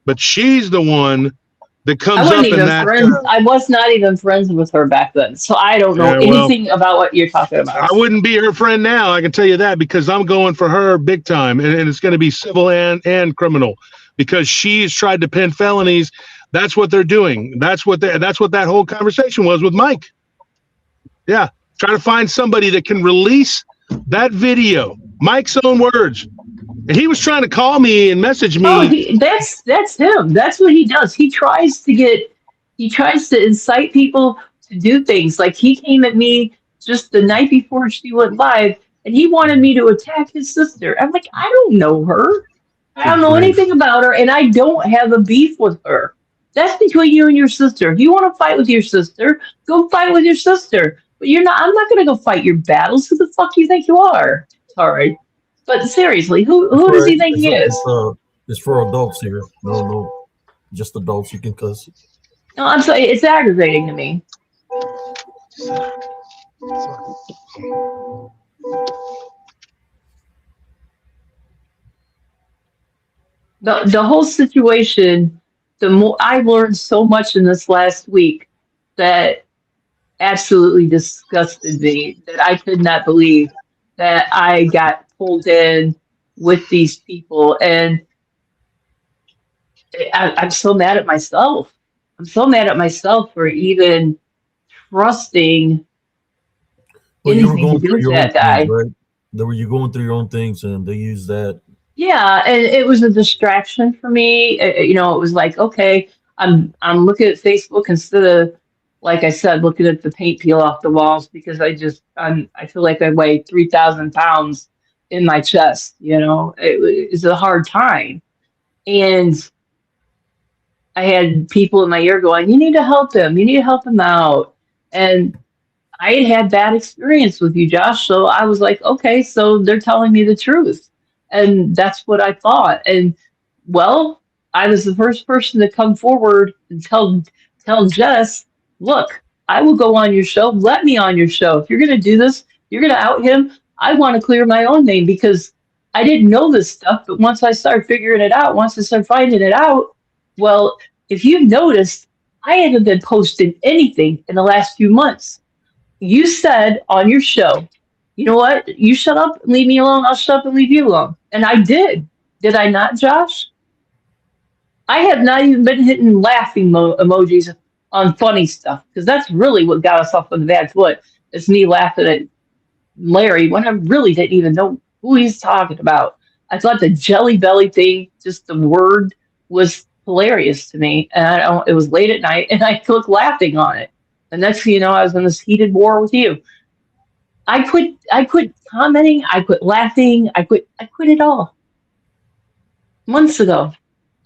but she's the one that comes up in that. I was not even friends with her back then, so I don't know anything about what you're talking about. I wouldn't be her friend now. I can tell you that, because I'm going for her big time, and it's going to be civil and criminal, because she's tried to pin felonies. That's what they're doing. That's what that whole conversation was with Mike. Yeah, trying to find somebody that can release that video. Mike's own words. And he was trying to call me and message me. Oh, that's him. That's what he does. He tries to incite people to do things. Like, he came at me just the night before she went live, and he wanted me to attack his sister. I'm like, I don't know her. I don't know anything about her, and I don't have a beef with her. That's between you and your sister. If you want to fight with your sister, go fight with your sister. But I'm not going to go fight your battles. Who the fuck do you think you are? Sorry. But seriously, who does he think he is? It's for adults here. No, just adults. You can cuss. No, I'm sorry. It's aggravating to me. The whole situation, I've learned so much in this last week that absolutely disgusted me, that I could not believe that I got pulled in with these people. And I'm so mad at myself. I'm so mad at myself for even trusting anything to do with that guy. Things, right? You're going through your own things, and they use that. Yeah, and it was a distraction for me. It was like, okay, I'm looking at Facebook instead of, like I said, looking at the paint peel off the walls, because I feel like I weigh 3,000 pounds in my chest. It's a hard time, and I had people in my ear going, "You need to help him. You need to help him out." And I had bad experience with you, Josh. So I was like, okay, so they're telling me the truth. And that's what I thought. And well, I was the first person to come forward and tell Jess, look, I will go on your show. Let me on your show. If you're going to do this, you're going to out him. I want to clear my own name, because I didn't know this stuff. But once I started figuring it out, once I started finding it out, well, if you've noticed, I haven't been posting anything in the last few months. You said on your show, you know what? You shut up and leave me alone. I'll shut up and leave you alone. And I did. Did I not, Josh? I have not even been hitting laughing emojis on funny stuff because that's really what got us off on the bad foot. It's me laughing at Larry when I really didn't even know who he's talking about. I thought the Jelly Belly thing, just the word, was hilarious to me, and I don't, it was late at night, and I clicked laughing on it. And next thing you know, I was in this heated war with you. I quit commenting. I quit laughing. I quit it all months ago.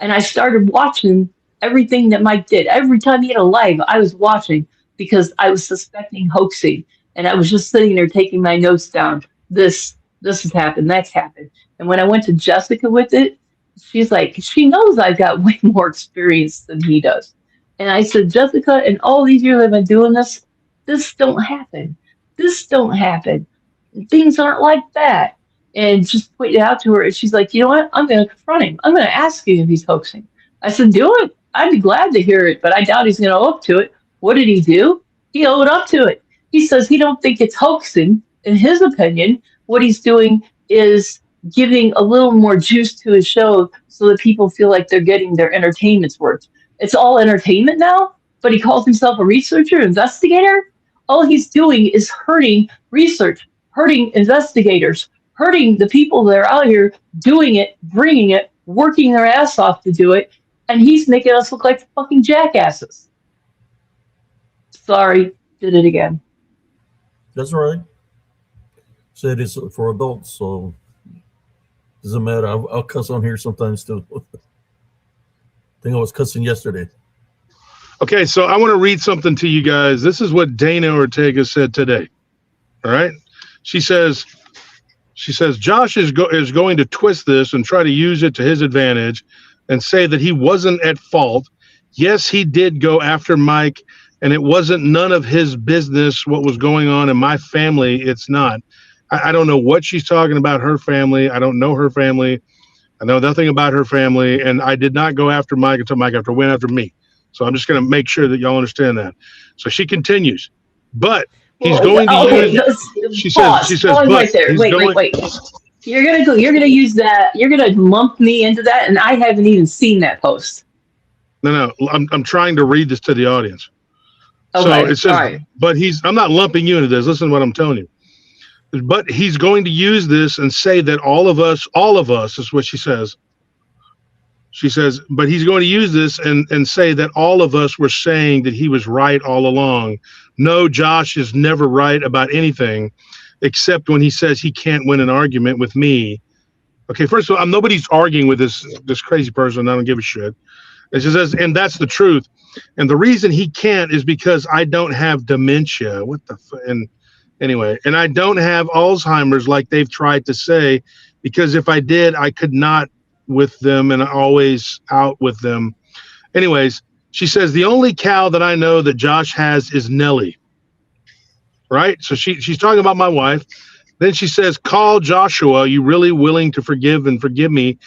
And I started watching everything that Mike did. Every time he had a live, I was watching because I was suspecting hoaxing. And I was just sitting there taking my notes down. This has happened, that's happened. And when I went to Jessica with it, she's like, she knows I've got way more experience than he does. And I said, Jessica, in all these years I've been doing this don't happen. This don't happen. Things aren't like that. And just pointed it out to her. And she's like, you know what? I'm going to confront him. I'm going to ask him if he's hoaxing. I said, do it. I'd be glad to hear it, but I doubt he's going to own up to it. What did he do? He owned up to it. He says he don't think it's hoaxing. In his opinion, what he's doing is giving a little more juice to his show so that people feel like they're getting their entertainment's worth. It's all entertainment now, but he calls himself a researcher, investigator. All he's doing is hurting research, hurting investigators, hurting the people that are out here doing it, bringing it, working their ass off to do it, and he's making us look like fucking jackasses. Sorry, did it again. That's right. Said it's for adults, so doesn't matter. I'll cuss on here sometimes too. I think I was cussing yesterday. Okay, so I want to read something to you guys. This is what Dana Ortega said today. All right, she says Josh is going to twist this and try to use it to his advantage and say that he wasn't at fault. Yes, he did go after Mike, and it wasn't none of his business what was going on in my family. It's not. I don't know what she's talking about, her family. I don't know her family. I know nothing about her family, and I did not go after Mike until Mike went after me. So I'm just going to make sure that y'all understand that. So she continues, but he's going to use. She says, but right there. Wait. You're gonna use that. You're gonna lump me into that, and I haven't even seen that post. No. I'm trying to read this to the audience. Okay, so it says, right. But I'm not lumping you into this. Listen to what I'm telling you. But he's going to use this and say that all of us is what she says. She says, but he's going to use this and say that all of us were saying that he was right all along. No, Josh is never right about anything, except when he says he can't win an argument with me. Okay, first of all, nobody's arguing with this crazy person. I don't give a shit. And she says, and that's the truth. And the reason he can't is because I don't have dementia. What the and anyway, and I don't have Alzheimer's like they've tried to say, because if I did, I could not with them and always out with them. Anyways, she says the only cow that I know that Josh has is Nellie. Right? So she's talking about my wife. Then she says, call Joshua. You really willing to forgive and forgive me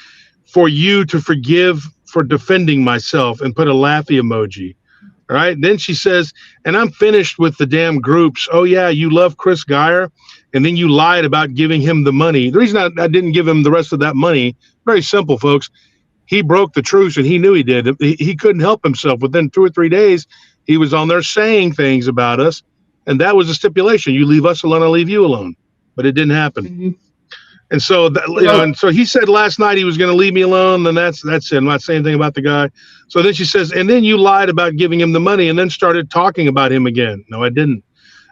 for you to forgive for defending myself, and put a laughy emoji. All right. Then she says, and I'm finished with the damn groups. Oh, yeah, you love Chris Geyer, and then you lied about giving him the money. The reason I didn't give him the rest of that money, very simple, folks. He broke the truce, and he knew he did. He couldn't help himself. Within 2 or 3 days, he was on there saying things about us, and that was a stipulation. You leave us alone, I'll leave you alone. But it didn't happen. Mm-hmm. And so, and so he said last night he was going to leave me alone. Then that's it. I'm not saying anything about the guy. So then she says, and then you lied about giving him the money and then started talking about him again. No, I didn't.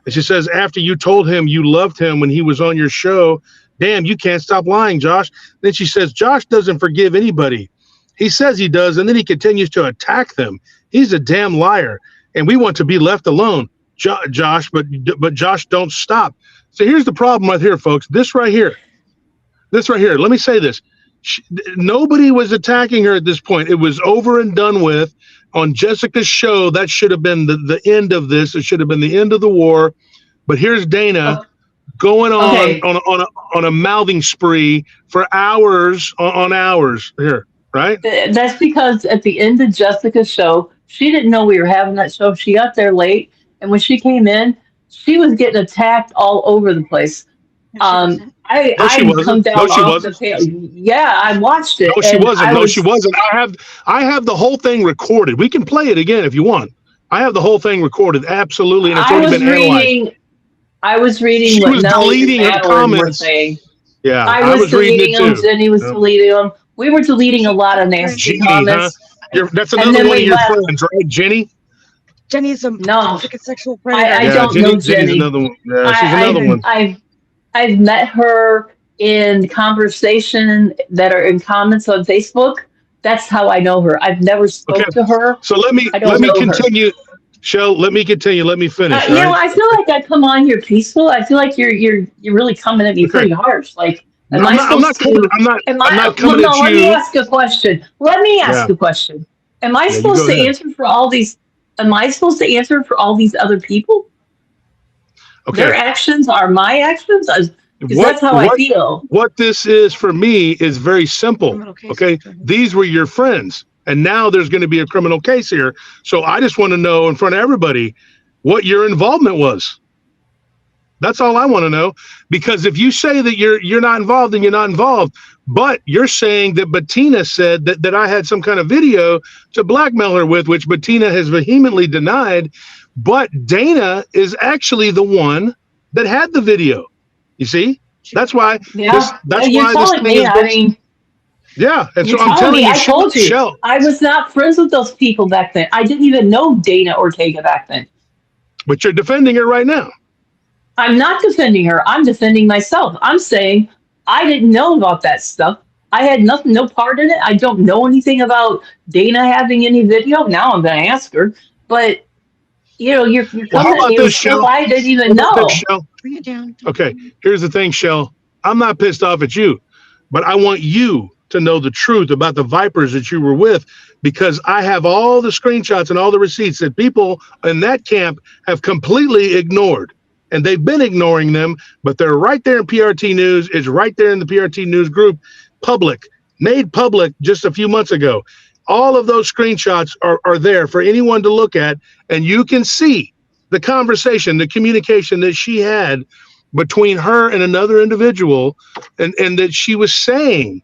And she says, after you told him you loved him when he was on your show, damn, you can't stop lying, Josh. Then she says, Josh doesn't forgive anybody. He says he does, and then he continues to attack them. He's a damn liar, and we want to be left alone, Josh, but Josh, don't stop. So here's the problem right here, folks. This right here. Let me say this. Nobody was attacking her at this point. It was over and done with. On Jessica's show, that should have been the end of this. It should have been the end of the war. But here's Dana going on a mouthing spree for hours on hours here, right? That's because at the end of Jessica's show, she didn't know we were having that show. She got there late, and when she came in, she was getting attacked all over the place. No, she I've come wasn't. No, down she off the wasn't. page. Yeah, I watched it, No, she and wasn't. No, she wasn't. I have the whole thing recorded. We can play it again if you want. I have the whole thing recorded, absolutely, and it's I already was been analyzed. reading. I was reading She what was Melly and deleting her Madeline were comments. saying. Yeah, I I was was reading deleting it them. too. Jenny was Yep. deleting them. We were deleting a lot of nasty Jenny, huh? comments, That's and another then one of we your left. friends, right? Jenny? Jenny's a No, freaking sexual predator. I Yeah, don't know Jenny's Jenny. another one. Yeah, she's another one. I've met her in conversation that are in comments on Facebook. That's how I know her. I've never Okay, spoke to her. so let me I don't know her. continue. Shell, let me continue. Let me finish. You All know, right. I feel like I come on here peaceful. I feel like you're really coming at me Okay. pretty harsh. Like, No, am I I'm not supposed coming. to? Am I'm I? not Well, coming no. at Let me you. ask a question. Let me ask Yeah. a question. Am I Yeah, you supposed go to ahead. answer for all these? Am I supposed to answer for all these other people? Okay. Their actions are my actions. Because that's how I feel. What this is for me is very simple. Criminal case. Okay, these were your friends, and now there's going to be a criminal case here. So I just want to know in front of everybody what your involvement was. That's all I want to know. Because if you say that you're not involved, then you're not involved. But you're saying that Bettina said that I had some kind of video to blackmail her with, which Bettina has vehemently denied. But Dana is actually the one that had the video. You see? That's why Yeah. that's You're why this telling thing me. is I mean, yeah. And so you're I'm telling telling me. you, I told you. Shell. I was not friends with those people back then. I didn't even know Dana Ortega back then. But you're defending her right now. I'm not defending her. I'm defending myself. I'm saying I didn't know about that stuff. I had nothing, no part in it. I don't know anything about Dana having any video. Now I'm going to ask her. But, you know, you're Well, how coming at about me with this, stuff Shell? I didn't How even about this, know. Shell? Bring it down. Okay, here's the thing, Shell. I'm not pissed off at you, but I want you to know the truth about the Vipers that you were with, because I have all the screenshots and all the receipts that people in that camp have completely ignored. And they've been ignoring them, but they're right there in PRT News. It's right there in the PRT News group, made public just a few months ago. All of those screenshots are there for anyone to look at, and you can see the conversation, the communication that she had between her and another individual, and that she was saying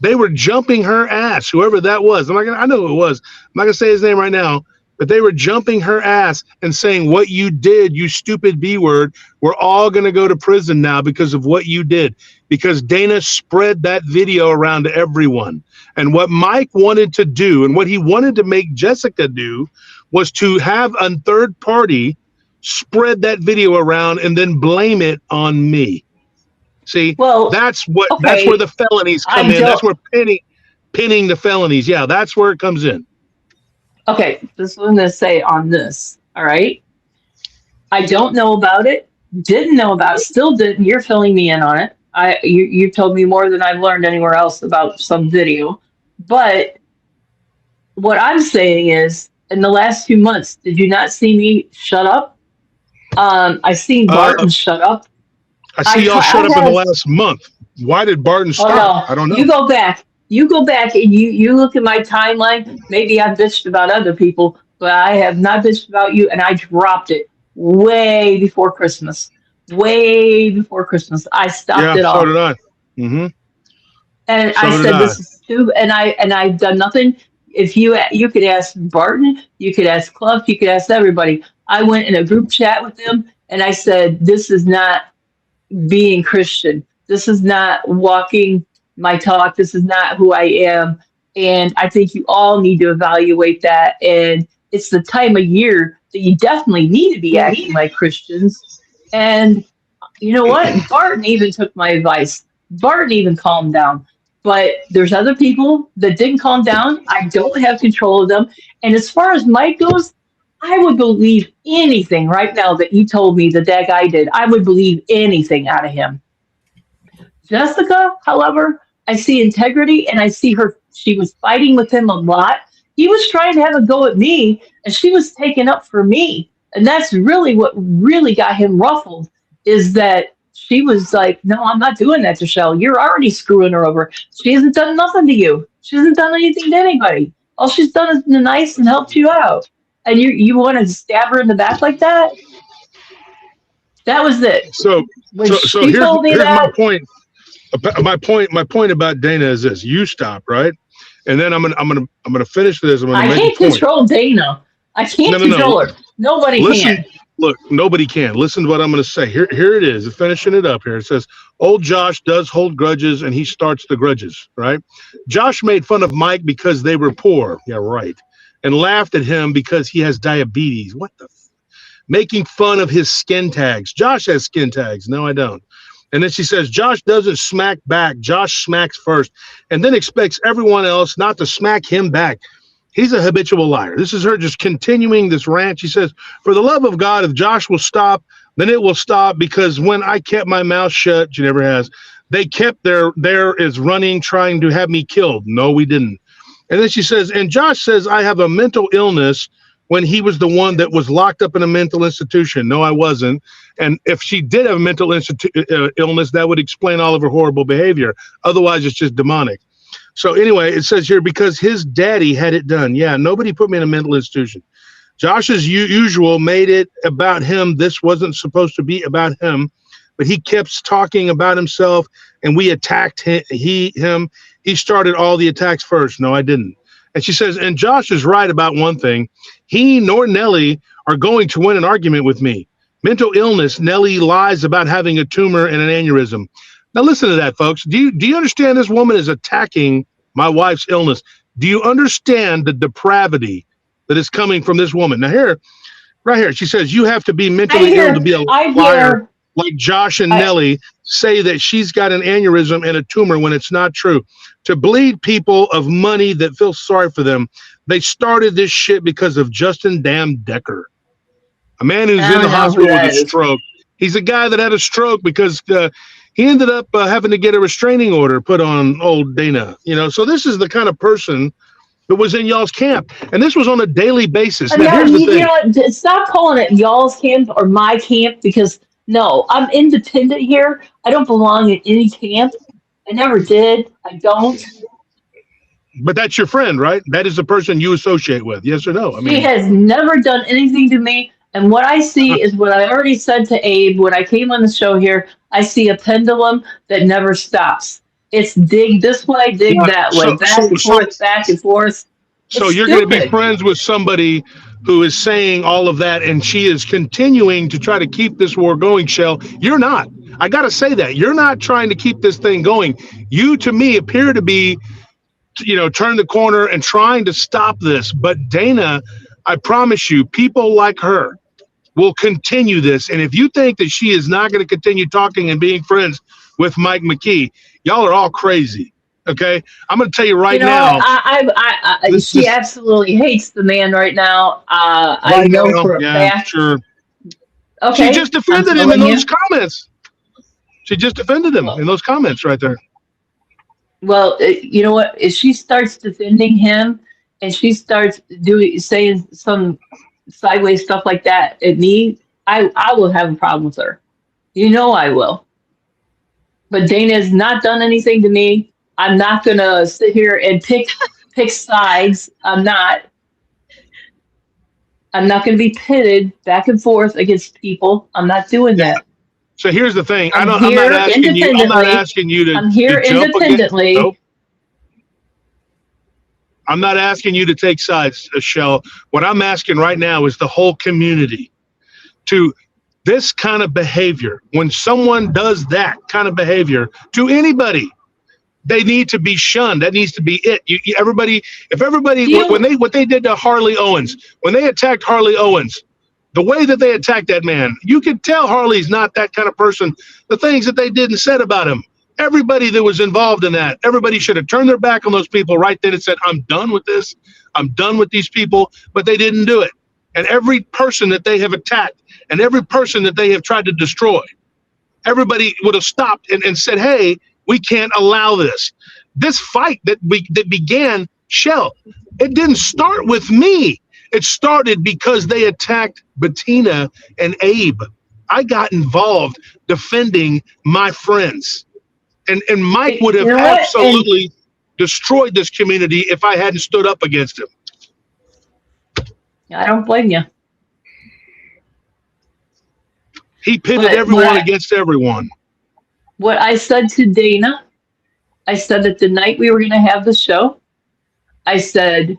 they were jumping her ass, whoever that was. I know who it was. I'm not gonna say his name right now, but they were jumping her ass and saying, what you did, you stupid B word, we're all gonna go to prison now because of what you did. Because Dana spread that video around to everyone. And what Mike wanted to do, and what he wanted to make Jessica do, was to have a third party spread that video around and then blame it on me. See, Well, that's where okay. the felonies come I in. That's don't. where pinning the felonies. Yeah, that's where it comes in. Okay, this is what I'm going to say on this. All right. I don't know about it. Didn't know about it. Still didn't. You're filling me in on it. You told me more than I've learned anywhere else about some video. But what I'm saying is, in the last 2 months, did you not see me shut up? I seen Barton shut up. I see y'all shut up in the last month. Why did Barton stop? No. I don't know. You go back. You go back and you look at my timeline. Maybe I've bitched about other people, but I have not bitched about you, and I dropped it way before Christmas. Way before Christmas. I stopped it all. So did I. Mm-hmm. And So I did said, I. this is stupid. And I've done nothing. If you could ask Barton, you could ask Clough, you could ask everybody. I went in a group chat with them, and I said, this is not being Christian. This is not walking my talk. This is not who I am. And I think you all need to evaluate that. And it's the time of year that you definitely need to be acting like Christians. And you know what? Barton even took my advice. Barton even calmed down. But there's other people that didn't calm down. I don't have control of them. And as far as Mike goes, I would believe anything right now that you told me that guy did. I would believe anything out of him. Jessica, however, I see integrity, and I see her. She was fighting with him a lot. He was trying to have a go at me, and she was taking up for me. And that's really what really got him ruffled, is that she was like, no, I'm not doing that to Shell. You're already screwing her over. She hasn't done nothing to you. She hasn't done anything to anybody. All she's done is been nice and helped you out. And you want to stab her in the back like that? That was it. So When so she told me here's my that, point. My point about Dana is this: you stop, right? And then I'm gonna finish this. I'm gonna I make can't a point. control Dana. I can't No. control her. Nobody Listen, can. look, nobody can. Listen to what I'm going to say. Here it is. Finishing it up here. It says, old Josh does hold grudges and he starts the grudges, right? Josh made fun of Mike because they were poor. Yeah, right. And laughed at him because he has diabetes. What the? Making fun of his skin tags. Josh has skin tags. No, I don't. And then she says, Josh doesn't smack back. Josh smacks first and then expects everyone else not to smack him back. He's a habitual liar. This is her just continuing this rant. She says, for the love of God, if Josh will stop, then it will stop, because when I kept my mouth shut, she never has, they kept there is running, trying to have me killed. No, we didn't. And then she says, and Josh says I have a mental illness when he was the one that was locked up in a mental institution. No, I wasn't. And if she did have a mental illness, that would explain all of her horrible behavior. Otherwise, it's just demonic. So anyway, it says here, because his daddy had it done. Yeah, nobody put me in a mental institution. Josh, as usual, made it about him. This wasn't supposed to be about him, but he kept talking about himself, and we attacked him. He started all the attacks first. No, I didn't. And she says, and Josh is right about one thing. He nor Nellie are going to win an argument with me. Mental illness, Nellie lies about having a tumor and an aneurysm. Now listen to that, folks. Do you understand this woman is attacking my wife's illness? Do you understand the depravity that is coming from this woman? Now here, right here, she says you have to be mentally ill to be a liar, like Josh and Nellie say that she's got an aneurysm and a tumor when it's not true. To bleed people of money that feel sorry for them. They started this shit because of Justin Damn Decker, a man who's in the hospital with a stroke. He's a guy that had a stroke because he ended up having to get a restraining order put on old Dana. So this is the kind of person that was in y'all's camp, and this was on a daily basis. Now, here's the thing. Stop calling it y'all's camp or my camp, because no, I'm independent here. I don't belong in any camp. I never did. I don't. But that's your friend, right? That is the person you associate with. Yes or no? She has never done anything to me. And what I see is what I already said to Abe when I came on the show here. I see a pendulum that never stops. It's dig this way, dig that way, back and forth. So you're going to be friends with somebody who is saying all of that, and she is continuing to try to keep this war going, Shell. You're not. I got to say that. You're not trying to keep this thing going. You, to me, appear to be, turn the corner and trying to stop this. But Dana, I promise you, people like her will continue this. And if you think that she is not going to continue talking and being friends with Mike McKee, y'all are all crazy. Okay, I'm going to tell you right now. She absolutely hates the man right now. I know for a fact. Sure. Okay. She just defended him in those comments. She just defended him in those comments right there. Well, you know what? If she starts defending him and she starts saying some sideways stuff like that at me, I will have a problem with her. I will. But Dana has not done anything to me. I'm not gonna sit here and pick sides. I'm not gonna be pitted back and forth against people. I'm not doing that. So here's the thing. I'm not asking you to. I'm here independently. Nope. I'm not asking you to take sides, Shell. What I'm asking right now is the whole community to this kind of behavior. When someone does that kind of behavior to anybody, they need to be shunned. That needs to be it. What they did to Harley Owens, when they attacked Harley Owens, the way that they attacked that man, you could tell Harley's not that kind of person. The things that they did and said about him, everybody that was involved in that, everybody should have turned their back on those people right then and said, I'm done with this. I'm done with these people, but they didn't do it. And every person that they have attacked and every person that they have tried to destroy, everybody would have stopped and said, hey, we can't allow this. This fight that began, Shell, it didn't start with me. It started because they attacked Bettina and Abe. I got involved defending my friends. And Mike would have absolutely destroyed this community if I hadn't stood up against him. I don't blame you. He pitted But everyone against everyone. what I said to Dana, I said that the night we were going to have the show, I said,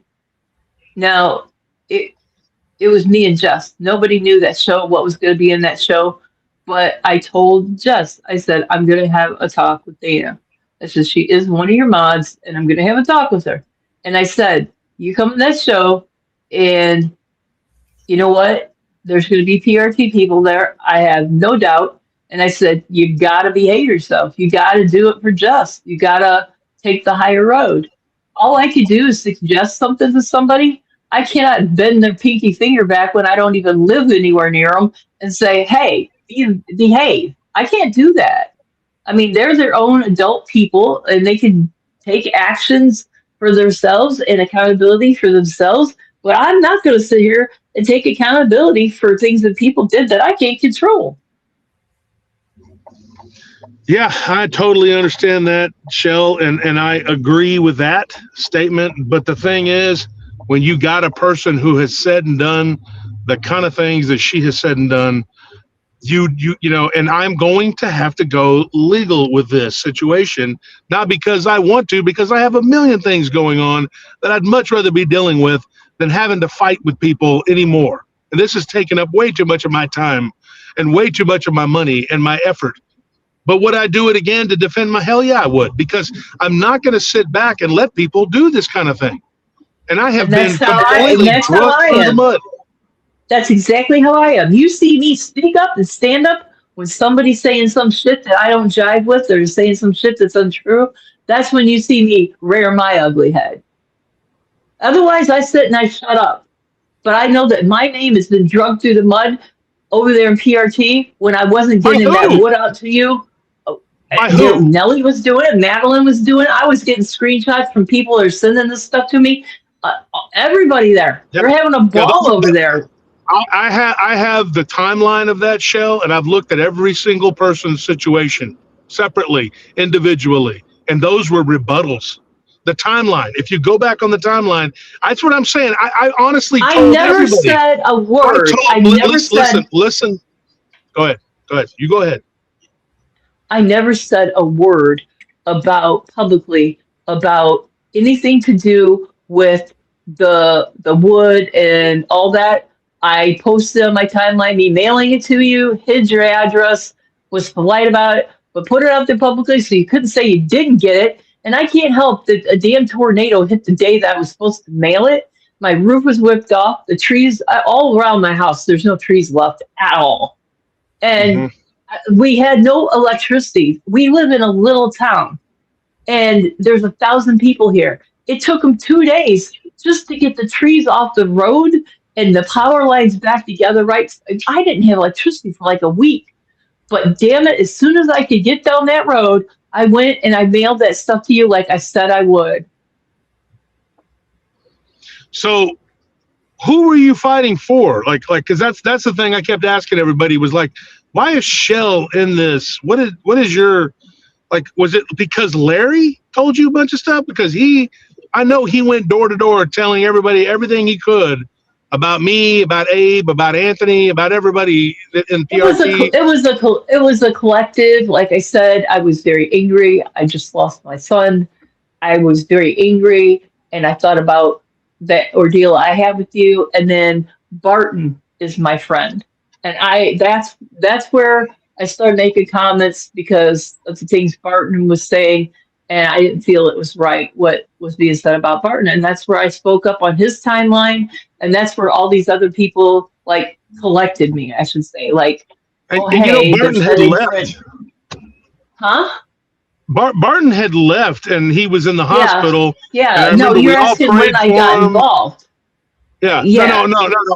now it was me and Jess. Nobody knew that show, what was going to be in that show. But I told Jess, I said, I'm going to have a talk with Dana. I said, she is one of your mods, and I'm going to have a talk with her. And I said, you come to that show, and you know what? There's going to be PRT people there. I have no doubt. And I said, you got to behave yourself. You got to do it for Jess. You got to take the higher road. All I could do is suggest something to somebody. I cannot bend their pinky finger back when I don't even live anywhere near them and say, hey, behave. I can't do that. I mean, they're their own adult people, and they can take actions for themselves and accountability for themselves. But I'm not going to sit here and take accountability for things that people did that I can't control. Yeah, I totally understand that, Shell, and I agree with that statement. But the thing is, when you got a person who has said and done the kind of things that she has said and done, you know, and I'm going to have to go legal with this situation, not because I want to, because I have a million things going on that I'd much rather be dealing with than having to fight with people anymore. And this has taken up way too much of my time and way too much of my money and my effort. But would I do it again to defend my? Hell yeah, I would, because I'm not going to sit back and let people do this kind of thing. And I have been completely drugged through the mud. That's exactly how I am. You see me speak up and stand up when somebody's saying some shit that I don't jive with, or saying some shit that's untrue. That's when you see me rear my ugly head. Otherwise, I sit and I shut up. But I know that my name has been drugged through the mud over there in PRT when I wasn't getting that wood out to you. Nellie was doing it. Madeline was doing it. I was getting screenshots from people that are sending this stuff to me. Everybody there. They're having a ball over there. I have the timeline of that, Shell, and I've looked at every single person's situation separately, individually, and those were rebuttals. The timeline. If you go back on the timeline, that's what I'm saying. I honestly told everybody. Said a word. Listen. Go ahead. You go ahead. I never said a word publicly about anything to do with the wood and all that. I posted on my timeline, me mailing it to you, hid your address, was polite about it, but put it out there publicly so you couldn't say you didn't get it. And I can't help that a damn tornado hit the day that I was supposed to mail it. My roof was whipped off. The trees all around my house, there's no trees left at all. And we had no electricity. We live in a little town, and there's 1,000 people here. It took them 2 days just to get the trees off the road and the power lines back together, right? I didn't have electricity for like a week. But damn it, as soon as I could get down that road, I went and I mailed that stuff to you like I said I would. So who were you fighting for? Like, because that's the thing I kept asking everybody was like, why is Shell in this? What is your, like, was it because Larry told you a bunch of stuff? Because I know he went door to door telling everybody everything he could about me, about Abe, about Anthony, about everybody in PRT. It was a collective. Like I said, I was very angry. I just lost my son. I was very angry, and I thought about that ordeal I had with you. And then Barton is my friend, and that's where I started making comments because of the things Barton was saying, and I didn't feel it was right what was being said about Barton. And that's where I spoke up on his timeline, and that's where all these other people like collected me, I should say. Like, Barton had left. Huh? Barton had left, and he was in the hospital. Yeah. No, you're asking when I got involved. Yeah. No.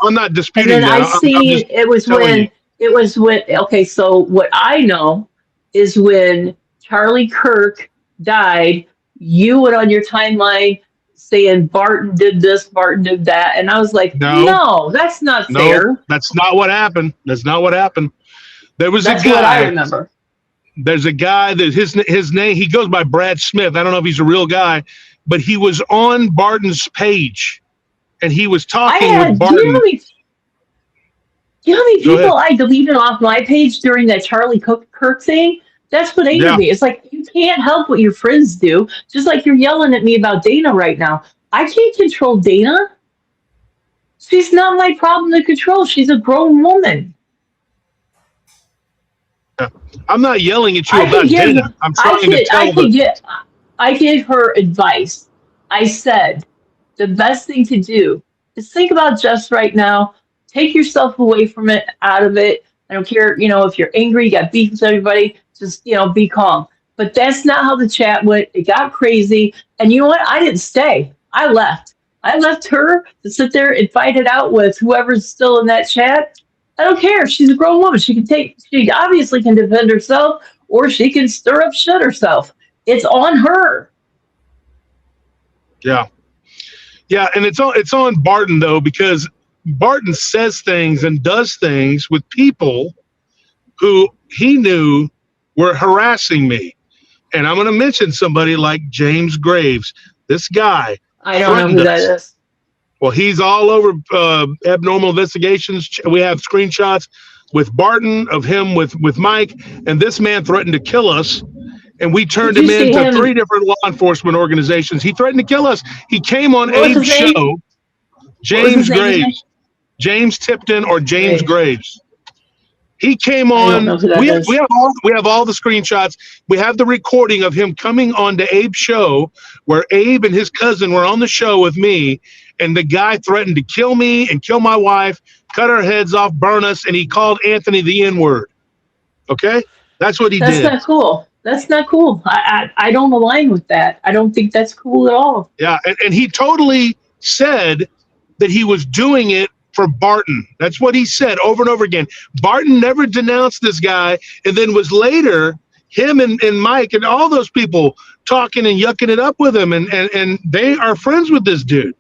I'm not disputing and then that. It was when. Okay, so what I know is when Charlie Kirk died, you went on your timeline saying Barton did this, Barton did that, and I was like, no, that's not fair. That's not what happened. There was that's a guy. What I remember. There's a guy that his name, he goes by Brad Smith. I don't know if he's a real guy, but he was on Barton's page, and he was talking with Barton. You know how many Go ahead. people I deleted off my page during that Charlie Kirk thing? That's what angered Yeah. me. It's like you can't help what your friends do. Just like you're yelling at me about Dana right now. I can't control Dana. She's not my problem to control. She's a grown woman. I'm not yelling at you I could about give Dana. I'm I trying to could I tell could get I gave her advice. I said the best thing to do is think about Jess right now. Take yourself away from it, out of it. I don't care, if you're angry, you got beef with everybody, just be calm. But that's not how the chat went. It got crazy. And you know what? I didn't stay. I left. I left her to sit there and fight it out with whoever's still in that chat. I don't care. She's a grown woman. She obviously can defend herself or she can stir up shit herself. It's on her. Yeah. Yeah, and it's on Barton though, because Barton says things and does things with people who he knew were harassing me. And I'm going to mention somebody like James Graves. This guy I don't know threatened who that us. is. Well, he's all over Abnormal Investigations. We have screenshots with Barton of him with Mike, and this man threatened to kill us. And we turned Did him you see into him? 3 different law enforcement organizations. He threatened to kill us. He came on What was Abe's his name? show. What was James his name again? Graves. James Tipton or James Graves. Graves. He came I don't on. know who that We is. have all the screenshots. We have the recording of him coming on to Abe's show, where Abe and his cousin were on the show with me, and the guy threatened to kill me and kill my wife, cut our heads off, burn us, and he called Anthony the N-word. Okay, that's what he That's did. not cool. That's not cool. I don't align with that. I don't think that's cool at all. Yeah, and he totally said that he was doing it for Barton. That's what he said over and over again. Barton never denounced this guy, and then was later him and Mike and all those people talking and yucking it up with him, and they are friends with this dude.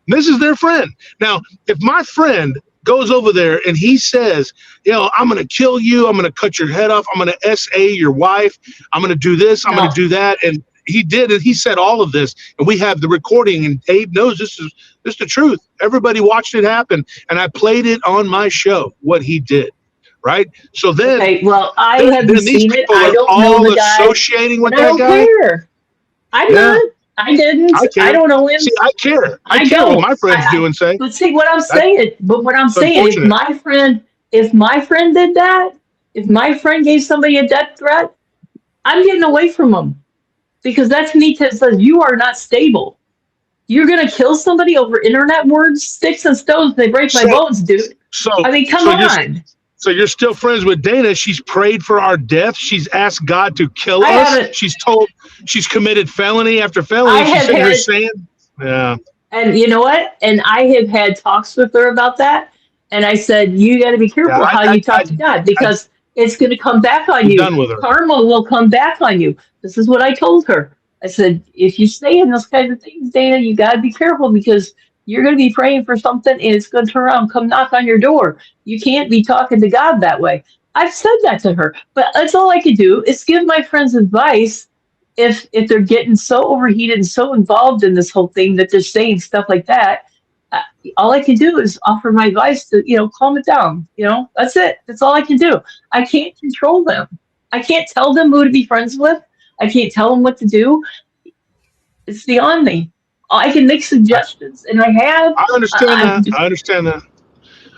This is their friend. Now, if my friend goes over there and he says, I'm going to kill you, I'm going to cut your head off, I'm going to SA your wife, I'm going to do this, I'm going to do that, and he did it. He said all of this, and we have the recording, and Abe knows this is the truth. Everybody watched it happen, and I played it on my show, what he did, right? So then, Okay, well, I haven't then these seen it. people I are don't know all the guy. associating with But I that don't guy. care. I'm not. I didn't. I care. I don't know him. See, I care. I care don't. what my friends do and say. But see what I'm saying. But what I'm It's saying, if unfortunate. my friend did that, if my friend gave somebody a death threat, I'm getting away from them, because that's me that says you are not stable. You're gonna kill somebody over internet words, sticks and stones. They break my bones, dude. I mean, come on. So you're still friends with Dana. She's prayed for our death. She's asked God to kill I us. haven't- She's told she's committed felony after felony. I She's have sitting here had- saying, yeah. And you know what? And I have had talks with her about that. And I said, you got to be careful how you talk to God, because it's going to come back on you. Done with her. Karma will come back on you. This is what I told her. I said, if you stay in those kinds of things, Dana, you got to be careful, because you're going to be praying for something and it's going to turn around, come knock on your door. You can't be talking to God that way. I've said that to her, but that's all I can do is give my friends advice. If they're getting so overheated and so involved in this whole thing that they're saying stuff like that, all I can do is offer my advice to, calm it down. That's it. That's all I can do. I can't control them. I can't tell them who to be friends with. I can't tell them what to do. It's beyond me. I can make suggestions, and I have. I understand that. I understand that.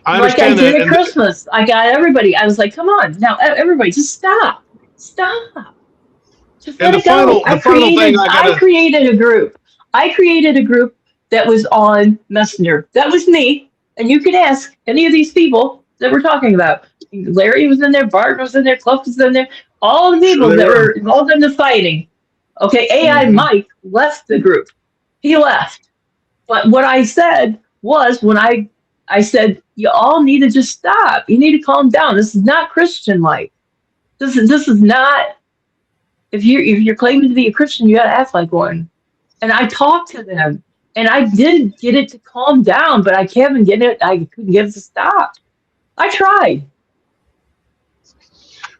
Like I did at Christmas. I got everybody. I was like, come on. Now, everybody, just stop. Stop. Just let it go. I created a group. I created a group that was on Messenger. That was me. And you can ask any of these people that we're talking about. Larry was in there. Bart was in there. Cluff was in there. All the people that were involved in the fighting. Okay, AI Mike left the group. He left. But what I said was, when I said, you all need to just stop. You need to calm down. This is not Christian like. This is not. If you're claiming to be a Christian, you got to act like one. And I talked to them, and I did get it to calm down, but I couldn't get it to stop. I tried.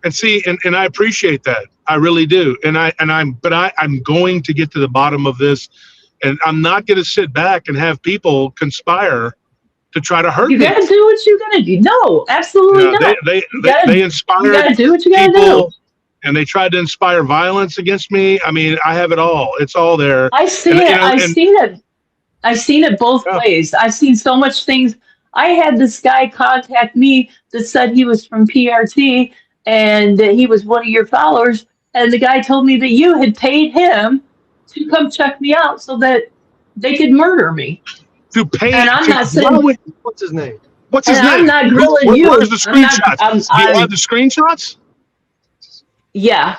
And see, and I appreciate that. I really do. I'm going to get to the bottom of this, and I'm not going to sit back and have people conspire to try to hurt You me. gotta do what you gotta do. No, absolutely not. They inspired You gotta do what you gotta people, do. and they tried to inspire violence against me. I mean, I have it all. It's all there. I've seen And it. I've seen it both yeah, ways. I've seen so much things. I had this guy contact me that said he was from PRT and that he was one of your followers. And the guy told me that you had paid him to come check me out so that they could murder me. to pay. And I'm not Why saying, would, What's his name? what's and his I'm name? not grilling you. Where's the I'm not, screenshots? Do you have the screenshots? yeah.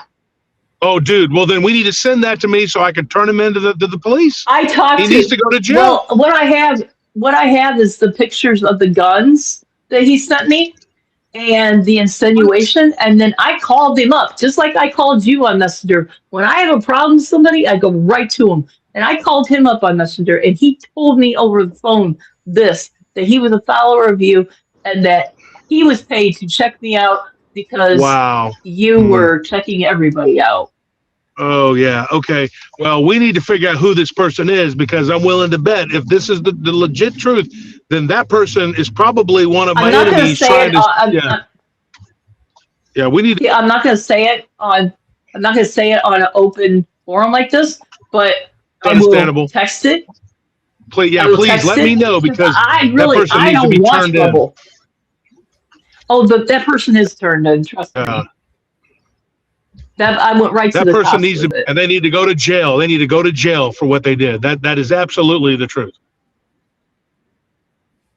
Oh, dude. Well, then we need to send that to me so I can turn him into the police. I talked He needs to go to jail. Well, what I have is the pictures of the guns that he sent me and the insinuation, and then I called him up just like I called you on Messenger. When I have a problem with somebody, I go right to him, and I called him up on Messenger, and he told me over the phone that he was a follower of you and that he was paid to check me out because Wow. you were checking everybody out. Oh, yeah. Okay. Well, we need to figure out who this person is, because I'm willing to bet if this is the legit truth, then that person is probably one of my I'm not going to enemies say trying it. to. Yeah, we need to. I'm not going to say it on. I'm not going to say it on an open forum like this, but I Understandable. will text it. Please, I will please text let it, me know, because I that person needs to don't be want turned trouble. Oh, but that person is turned in. Trust me. That I went right to that the person cops needs to, with it. and they need to go to jail. They need to go to jail for what they did. That is absolutely the truth.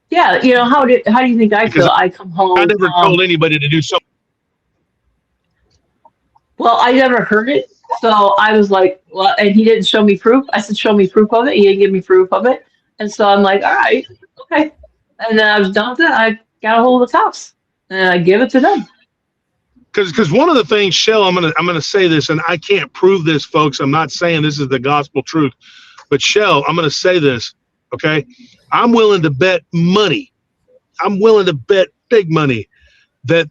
Yeah, you know how do you think I Because feel? I come home. I never told anybody to do something. Well, I never heard it, so I was like, well, and he didn't show me proof. I said, show me proof of it. He didn't give me proof of it, and so I'm like, all right, okay. And then I was done with it. I got a hold of the cops, and I give it to them. Because one of the things, Shell, I'm gonna say this, and I can't prove this, folks. I'm not saying this is the gospel truth, but Shell, I'm gonna say this, okay? I'm willing to bet money. I'm willing to bet big money that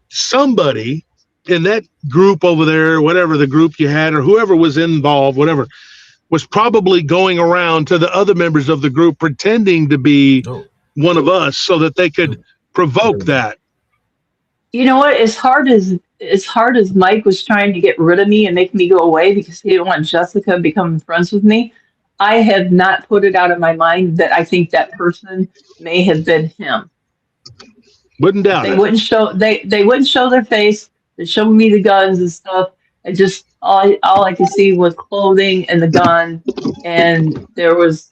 somebody in that group over there, whatever the group you had, or whoever was involved, whatever, was probably going around to the other members of the group pretending to be one of us so that they could provoke that. You know what? As hard as Mike was trying to get rid of me and make me go away because he didn't want Jessica to become friends with me, I have not put it out of my mind that I think that person may have been him. Wouldn't doubt it. They wouldn't show their face. They showed me the guns and stuff. And just all I could see was clothing and the gun, and there was,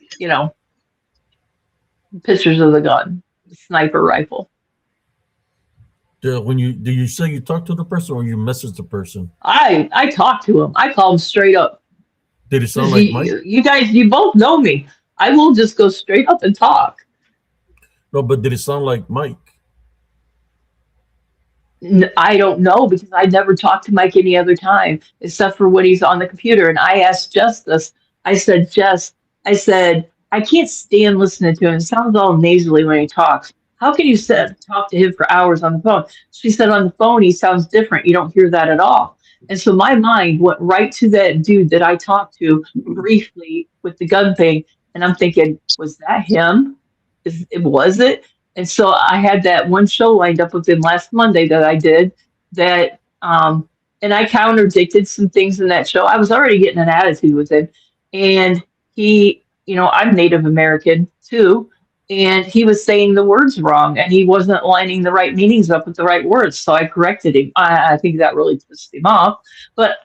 pictures of the gun, the sniper rifle. Do you say you talk to the person or you message the person? I talked to him. I called him straight up. Did it sound like Mike? You guys, you both know me. I will just go straight up and talk. No, but did it sound like Mike? I don't know, because I never talked to Mike any other time except for when he's on the computer. And I asked Jess this. I said, Jess, I can't stand listening to him. It sounds all nasally when he talks. How can you talk to him for hours on the phone? She said, on the phone, he sounds different. You don't hear that at all. And so my mind went right to that dude that I talked to briefly with the gun thing. And I'm thinking, was that him? Was it? And so I had that one show lined up with him last Monday that I did that, and I contradicted some things in that show. I was already getting an attitude with him. And he, I'm Native American too. And he was saying the words wrong, and he wasn't lining the right meanings up with the right words. So I corrected him. I think that really pissed him off. But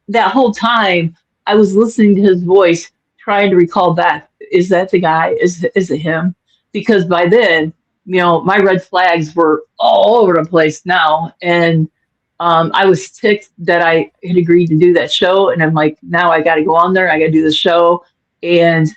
that whole time I was listening to his voice, trying to recall back, is that the guy? Is it him? Because by then, my red flags were all over the place now. And I was ticked that I had agreed to do that show. And I'm like, now I got to go on there. I got to do the show. And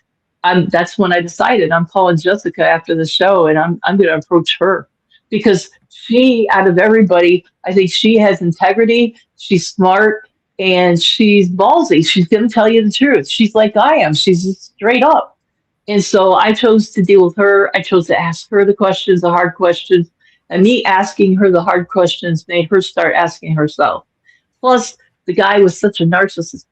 that's when I decided I'm calling Jessica after the show, and I'm going to approach her, because she, out of everybody, I think she has integrity. She's smart and she's ballsy. She's going to tell you the truth. She's like I am. She's just straight up. And so I chose to deal with her. I chose to ask her the questions, the hard questions, and me asking her the hard questions made her start asking herself. Plus, the guy was such a narcissist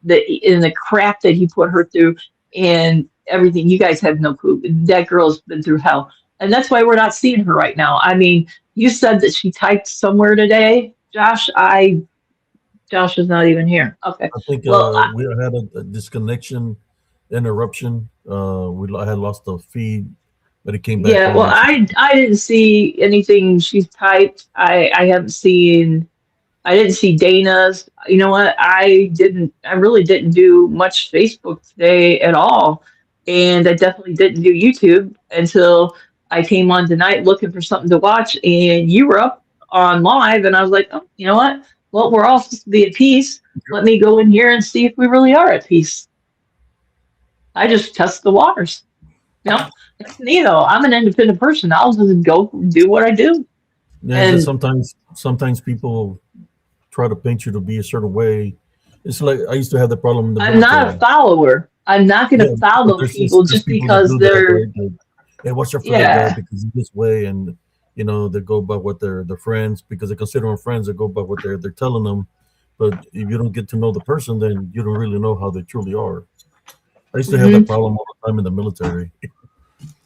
in the crap that he put her through and everything. You guys have no clue. That girl's been through hell. And that's why we're not seeing her right now. I mean, you said that she typed somewhere today, Josh. Josh is not even here. Okay. I think Well, we had a disconnection interruption. I had lost the feed, but it came back yeah, on. well, I didn't see anything she's typed. I didn't see Dana's. You know what? I really didn't do much Facebook today at all. And I definitely didn't do YouTube until I came on tonight looking for something to watch. And you were up on live. And I was like, oh, you know what? Well, we're all supposed to be at peace. Let me go in here and see if we really are at peace. I just test the waters. You know, it's me though. I'm an independent person. I'll just go do what I do. Yeah, And just sometimes people try to paint you to be a certain way. It's like I used to have the problem in the I'm not a military. follower. I'm not going to Yeah, follow but people there's just people that because do that, they're, right? Hey, what's your favorite yeah. guy because he's this way, and they go by what their friends, because they consider them friends, they go by what they're telling them. But if you don't get to know the person, then you don't really know how they truly are. I used to have that problem all the time in the military.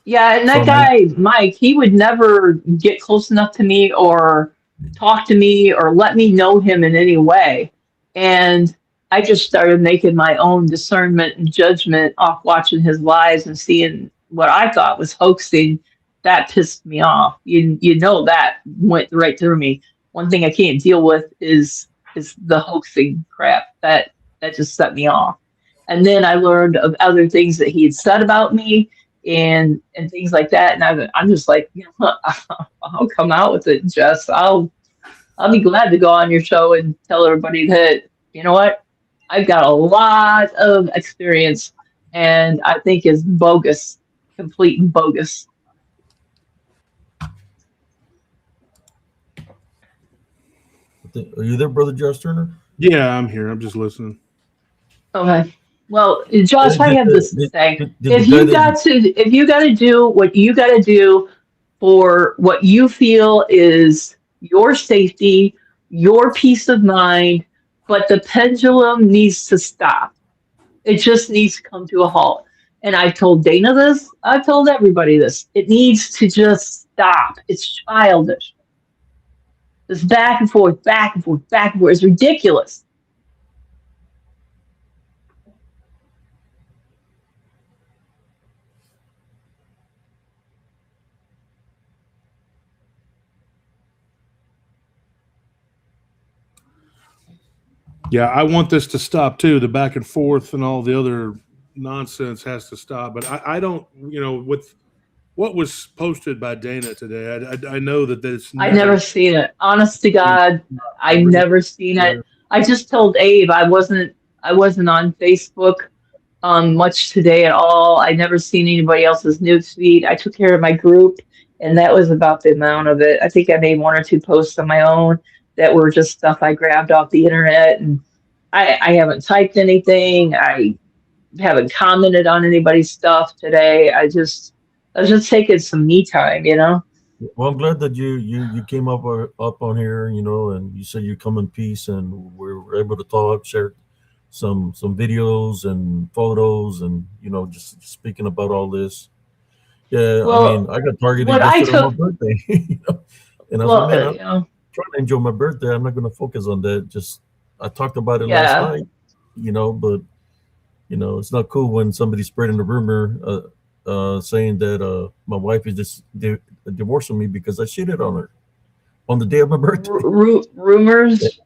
Yeah, and So that guy, Mike, he would never get close enough to me or talk to me or let me know him in any way. And I just started making my own discernment and judgment off watching his lives and seeing what I thought was hoaxing. That pissed me off. You know that went right through me. One thing I can't deal with is the hoaxing crap. That just set me off. And then I learned of other things that he had said about me and things like that. And I'm just like, you know, I'll come out with it, Jess. I'll be glad to go on your show and tell everybody that, you know what, I've got a lot of experience and I think is bogus, complete and bogus. Are you there, Brother Josh Turner? Yeah, I'm here. I'm just listening. Okay. Well, Josh, I have this to say. If you got to do what you got to do for what you feel is your safety, your peace of mind, but the pendulum needs to stop. It just needs to come to a halt. And I told Dana this. I've told everybody this. It needs to just stop. It's childish. This back and forth, back and forth, back and forth is ridiculous. Yeah, I want this to stop too. The back and forth and all the other nonsense has to stop. But I don't, with what was posted by Dana today, I know that it's. I've never seen it. Honest to God, I've never seen it. I just told Abe I wasn't on Facebook much today at all. I never seen anybody else's news feed. I took care of my group, and that was about the amount of it. I think I made 1 or 2 posts on my own that were just stuff I grabbed off the internet, and I haven't typed anything. I haven't commented on anybody's stuff today. I was just taking some me time, you know. Well, I'm glad that you came up on here, and you said you come in peace, and we're able to talk, share some videos and photos, and just speaking about all this. Yeah, Well, I mean, I got targeted yesterday on my birthday, and I was like, man, I'm trying to enjoy my birthday. I'm not going to focus on that. Just I talked about it last night, but it's not cool when somebody's spreading a rumor saying that my wife is just divorcing me because I cheated on her on the day of my birthday. Rumors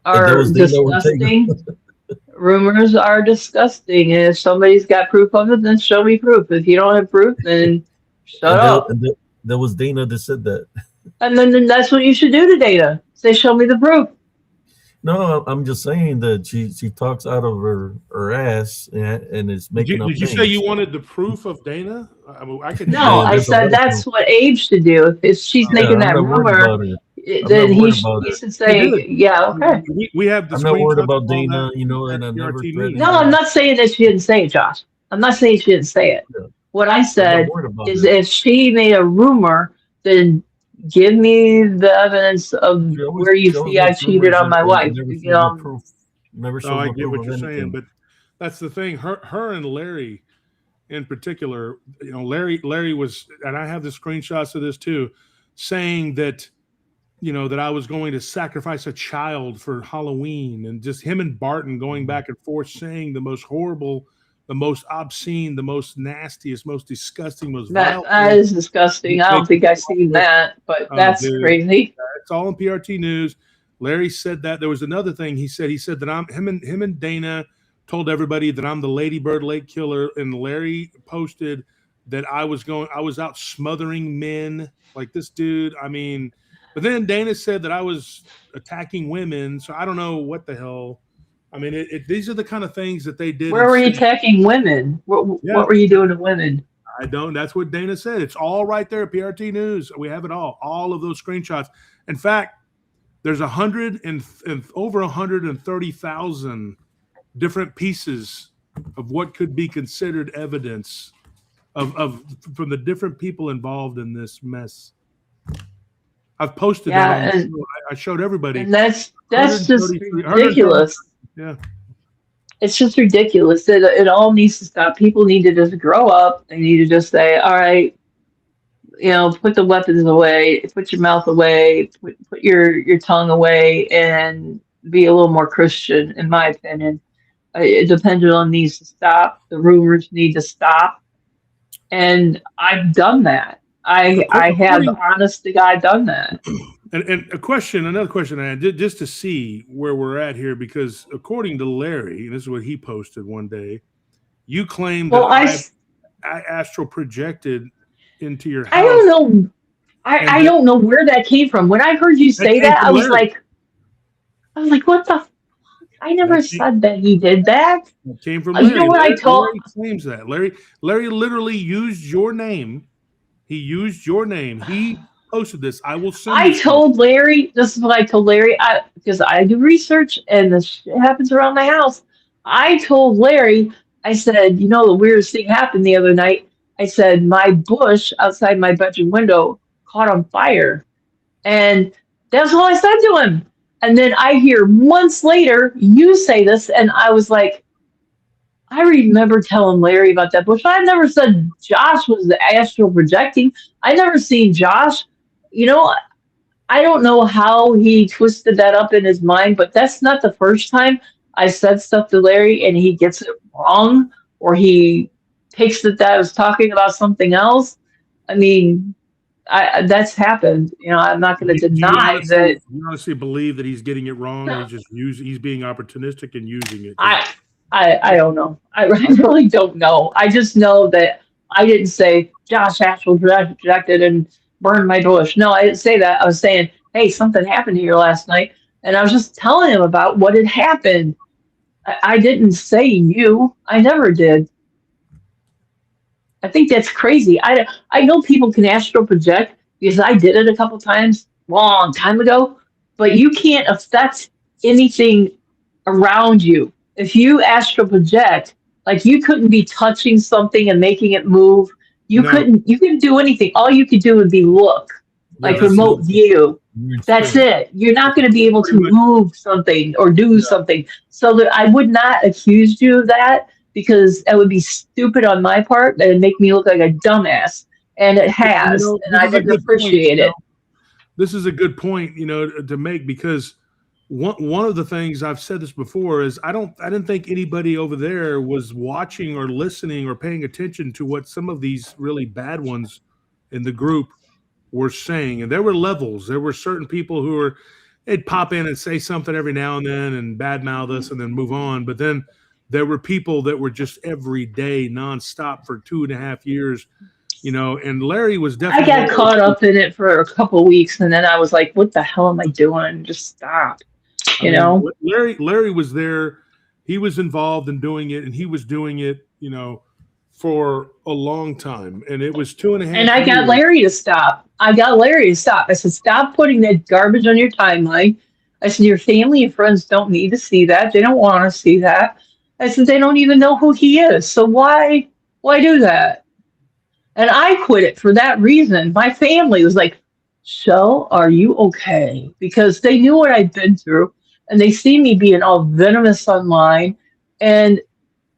are disgusting. Rumors are disgusting. And if somebody's got proof of it, then show me proof. If you don't have proof, then shut up. That was Dana that said that. And then that's what you should do to Dana. Say, show me the proof. No, I'm just saying that she talks out of her ass and is making up things. Did you say you wanted the proof of Dana? I said that's what Abe should do. If she's making that rumor, then he should say, yeah, okay. We have the I'm not worried about Dana, and I never threatened. No, I'm not saying that she didn't say it, Josh. I'm not saying she didn't say it. Yeah. What I said is if she made a rumor, then give me the evidence of where you see I cheated on my wife. Never I get what you're saying, but that's the thing. Her and Larry in particular, Larry was, and I have the screenshots of this too, saying that, that I was going to sacrifice a child for Halloween, and just him and Barton going back and forth saying the most horrible, the most obscene, the most nastiest, most disgusting, most vile. That is disgusting. I don't think I've seen that, but that's crazy. It's all in PRT News. Larry said that. There was another thing he said. He said that him and Dana told everybody that I'm the Ladybird Lake Killer, and Larry posted that I was out smothering men like this dude. I mean, but then Dana said that I was attacking women, so I don't know what the hell. I mean, these are the kind of things that they did. Where were you attacking women? What were you doing to women? I don't. That's what Dana said. It's all right there at PRT News. We have it all of those screenshots. In fact, there's over 130,000 different pieces of what could be considered evidence of from the different people involved in this mess. I've posted that. I showed everybody. And that's just ridiculous. Yeah. It's just ridiculous. It all needs to stop. People need to just grow up. They need to just say, all right, put the weapons away, put your mouth away, put your tongue away, and be a little more Christian, in my opinion. The pendulum needs to stop. The rumors need to stop. And I've done that. I have, honest to God, done that. And another question I had, just to see where we're at here, because according to Larry, and this is what he posted one day, you claim that I astral projected into your house. I don't know. I don't know where that came from. When I heard you say that, I was like, what the fuck? I never said that he did that. It came from Larry. You know what I told? Larry claims that. Larry literally used your name. He used your name. He posted this. I will send I told Larry, this is what I told Larry, because I do research and this shit happens around my house. I told Larry, I said, the weirdest thing happened the other night. I said, my bush outside my bedroom window caught on fire. And that's all I said to him. And then I hear months later, you say this, and I was like, I remember telling Larry about that bush. I never said Josh was the astral projecting. I never seen Josh. I don't know how he twisted that up in his mind, but that's not the first time I said stuff to Larry and he gets it wrong, or he takes it that I was talking about something else. I mean, that's happened. I'm not going to deny that. You honestly believe that he's getting it wrong? No. He's being opportunistic and using it. I don't know. I really don't know. I just know that I didn't say Josh astral projected and burned my bush. No, I didn't say that. I was saying, hey, something happened here last night, and I was just telling him about what had happened. I didn't say you. I never did. I think that's crazy. I know people can astral project because I did it a couple times long time ago, but you can't affect anything around you. If you astral project, like you couldn't be touching something and making it move. You couldn't do anything. All you could do would be look, like remote view. That's it. You're not going to be able to move something or do something. So that I would not accuse you of that, because that would be stupid on my part. That would make me look like a dumbass. And it has, and I didn't appreciate it. This is a good point, to make, because one of the things, I've said this before, is I didn't think anybody over there was watching or listening or paying attention to what some of these really bad ones in the group were saying. And there were levels. There were certain people they'd pop in and say something every now and then and badmouth us and then move on. But then there were people that were just every day nonstop for 2.5 years, and Larry was definitely. I got caught up in it for a couple of weeks, and then I was like, what the hell am I doing? Just stop. Larry was there. He was involved in doing it, and he was doing it, for a long time. And it was 2.5 years. And I got Larry to stop. I said, stop putting that garbage on your timeline. I said, your family and friends don't need to see that. They don't want to see that. I said, they don't even know who he is. So why do that? And I quit it for that reason. My family was like, so are you okay? Because they knew what I'd been through, and they see me being all venomous online. And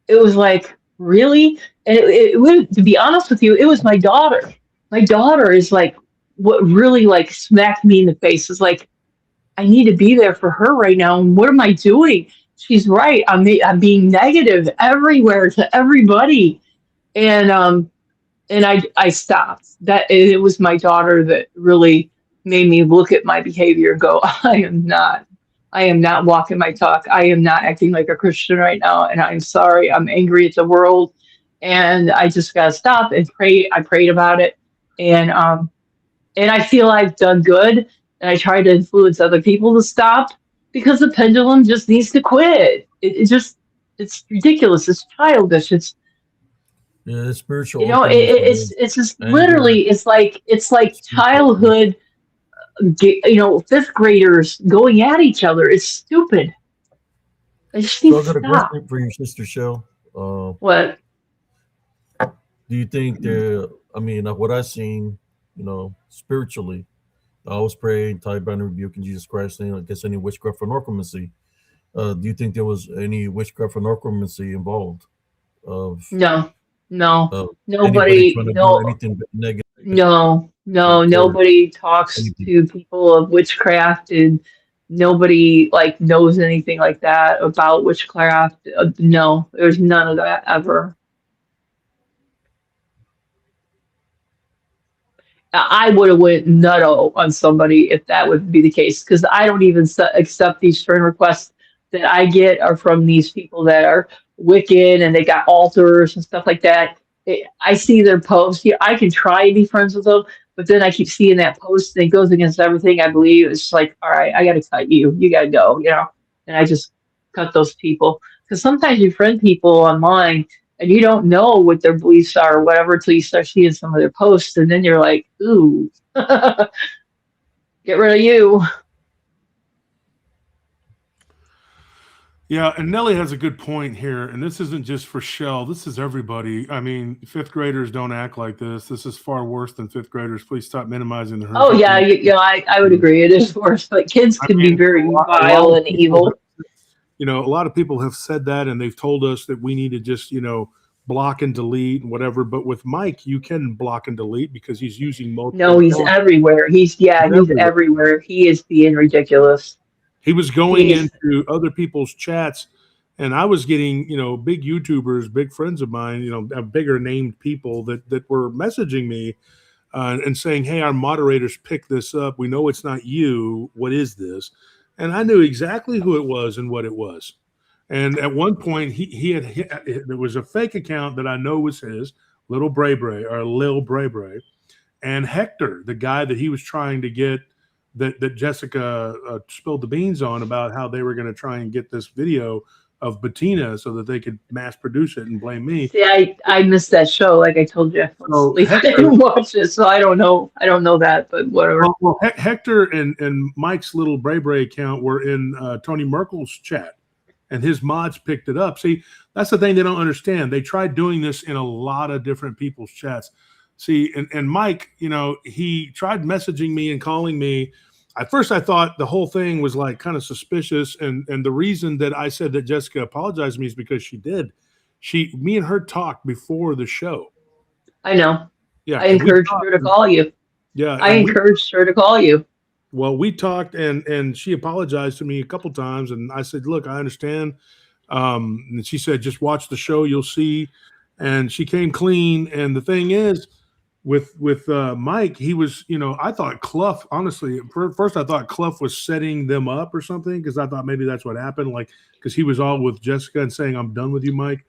it was like, really? And to be honest with you, it was my daughter. My daughter is like what really like smacked me in the face. Is like, I need to be there for her right now. And what am I doing? She's right. I'm being negative everywhere to everybody. And I stopped. That it was my daughter that really made me look at my behavior and go, I am not walking my talk. I am not acting like a Christian right now, and I'm sorry. I'm angry at the world, and I just gotta stop and pray. I prayed about it, and I feel I've done good, and I try to influence other people to stop because the pendulum just needs to quit. It's ridiculous. It's childish. Yeah, it's spiritual You know, openness, it's just anger, literally it's like spiritual openness. childhood, fifth graders going at each other. It's stupid. It just So needs I to got a stop. question for you, Sister Shell. What? Do you think there? I mean, what I've seen, spiritually, I always pray, tie bind, and rebuke in Jesus Christ, name against any witchcraft or necromancy. Do you think there was any witchcraft or necromancy involved of No, no, of anybody nobody, trying to do no, anything negative towards nobody talks anything? to people of witchcraft, and nobody like knows anything like that about witchcraft. No, there's none of that ever. I would have went nutto on somebody if that would be the case, because I don't even accept these friend requests that I get are from these people that are wicked and they got altars and stuff like that. I see their posts. Yeah, I can try to be friends with them, but then I keep seeing that post and it goes against everything I believe. It's like, all right, I got to cut you. You got to go, and I just cut those people, because sometimes you friend people online and you don't know what their beliefs are or whatever until you start seeing some of their posts, and then you're like, ooh, get rid of you. Yeah, and Nellie has a good point here, and this isn't just for Shell. This is everybody. I mean, fifth graders don't act like this. This is far worse than fifth graders. Please stop minimizing the hurt. Oh yeah, I would agree. It is worse, but kids can be very vile and evil. A lot of people have said that, and they've told us that we need to just, block and delete and whatever. But with Mike, you can block and delete because he's using multiple. No, he's everywhere. He's everywhere. He is being ridiculous. He was going into other people's chats, and I was getting, big YouTubers, big friends of mine, bigger named people that were messaging me and saying, hey, our moderators picked this up. We know it's not you. What is this? And I knew exactly who it was and what it was. And at one point, there was a fake account that I know was his, Lil Bray Bray, and Hector, the guy that he was trying to get, that Jessica spilled the beans on about how they were going to try and get this video of Bettina so that they could mass produce it and blame me. See, I missed that show, like I told you. I didn't watch it, so I don't know that, but whatever. Well, Hector and Mike's Little Bray Bray account were in Tony Merkel's chat, and his mods picked it up. See, that's the thing they don't understand. They tried doing this in a lot of different people's chats. See, and Mike, he tried messaging me and calling me. At first, I thought the whole thing was like kind of suspicious. And the reason that I said that Jessica apologized to me is because she did. Me and her talked before the show. I know. Yeah. I encouraged her to call you. Yeah. I encouraged her to call you. Well, we talked and she apologized to me a couple times. And I said, look, I understand. And she said, just watch the show. You'll see. And she came clean. And the thing is, with Mike, he was, I thought Clough, honestly, first I thought Clough was setting them up or something, because I thought maybe that's what happened, like, because he was all with Jessica and saying, I'm done with you, Mike.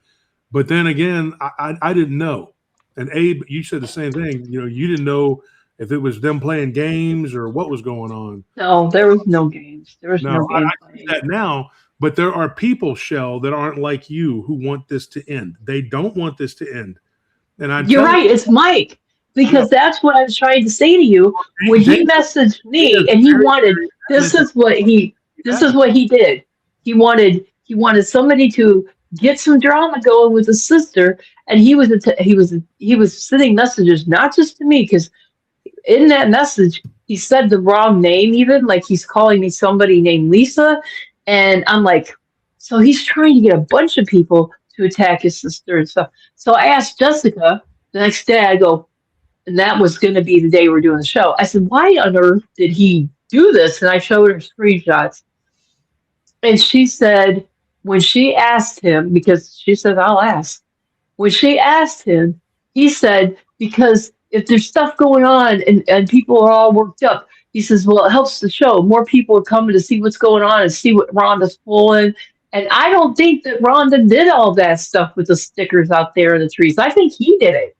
But then again, I didn't know. And Abe, you said the same thing. You didn't know if it was them playing games or what was going on. No, there was no games. There was no games. I see that now. But there are people, Shell, that aren't like you who want this to end. They don't want this to end. And you're right. It's Mike. Because that's what I was trying to say to you when he messaged me and he wanted, this is what he did. He wanted somebody to get some drama going with his sister, and he was sending messages not just to me, because in that message he said the wrong name, even like he's calling me somebody named Lisa, and I'm like, so he's trying to get a bunch of people to attack his sister and stuff. So I asked Jessica the next day, I go, and that was going to be the day we're doing the show. I said, why on earth did he do this? And I showed her screenshots. And she said, when she asked him, because she said, I'll ask. When she asked him, he said, because if there's stuff going on and people are all worked up, he says, well, it helps the show. More people are coming to see what's going on and see what Rhonda's pulling. And I don't think that Rhonda did all that stuff with the stickers out there in the trees. I think he did it.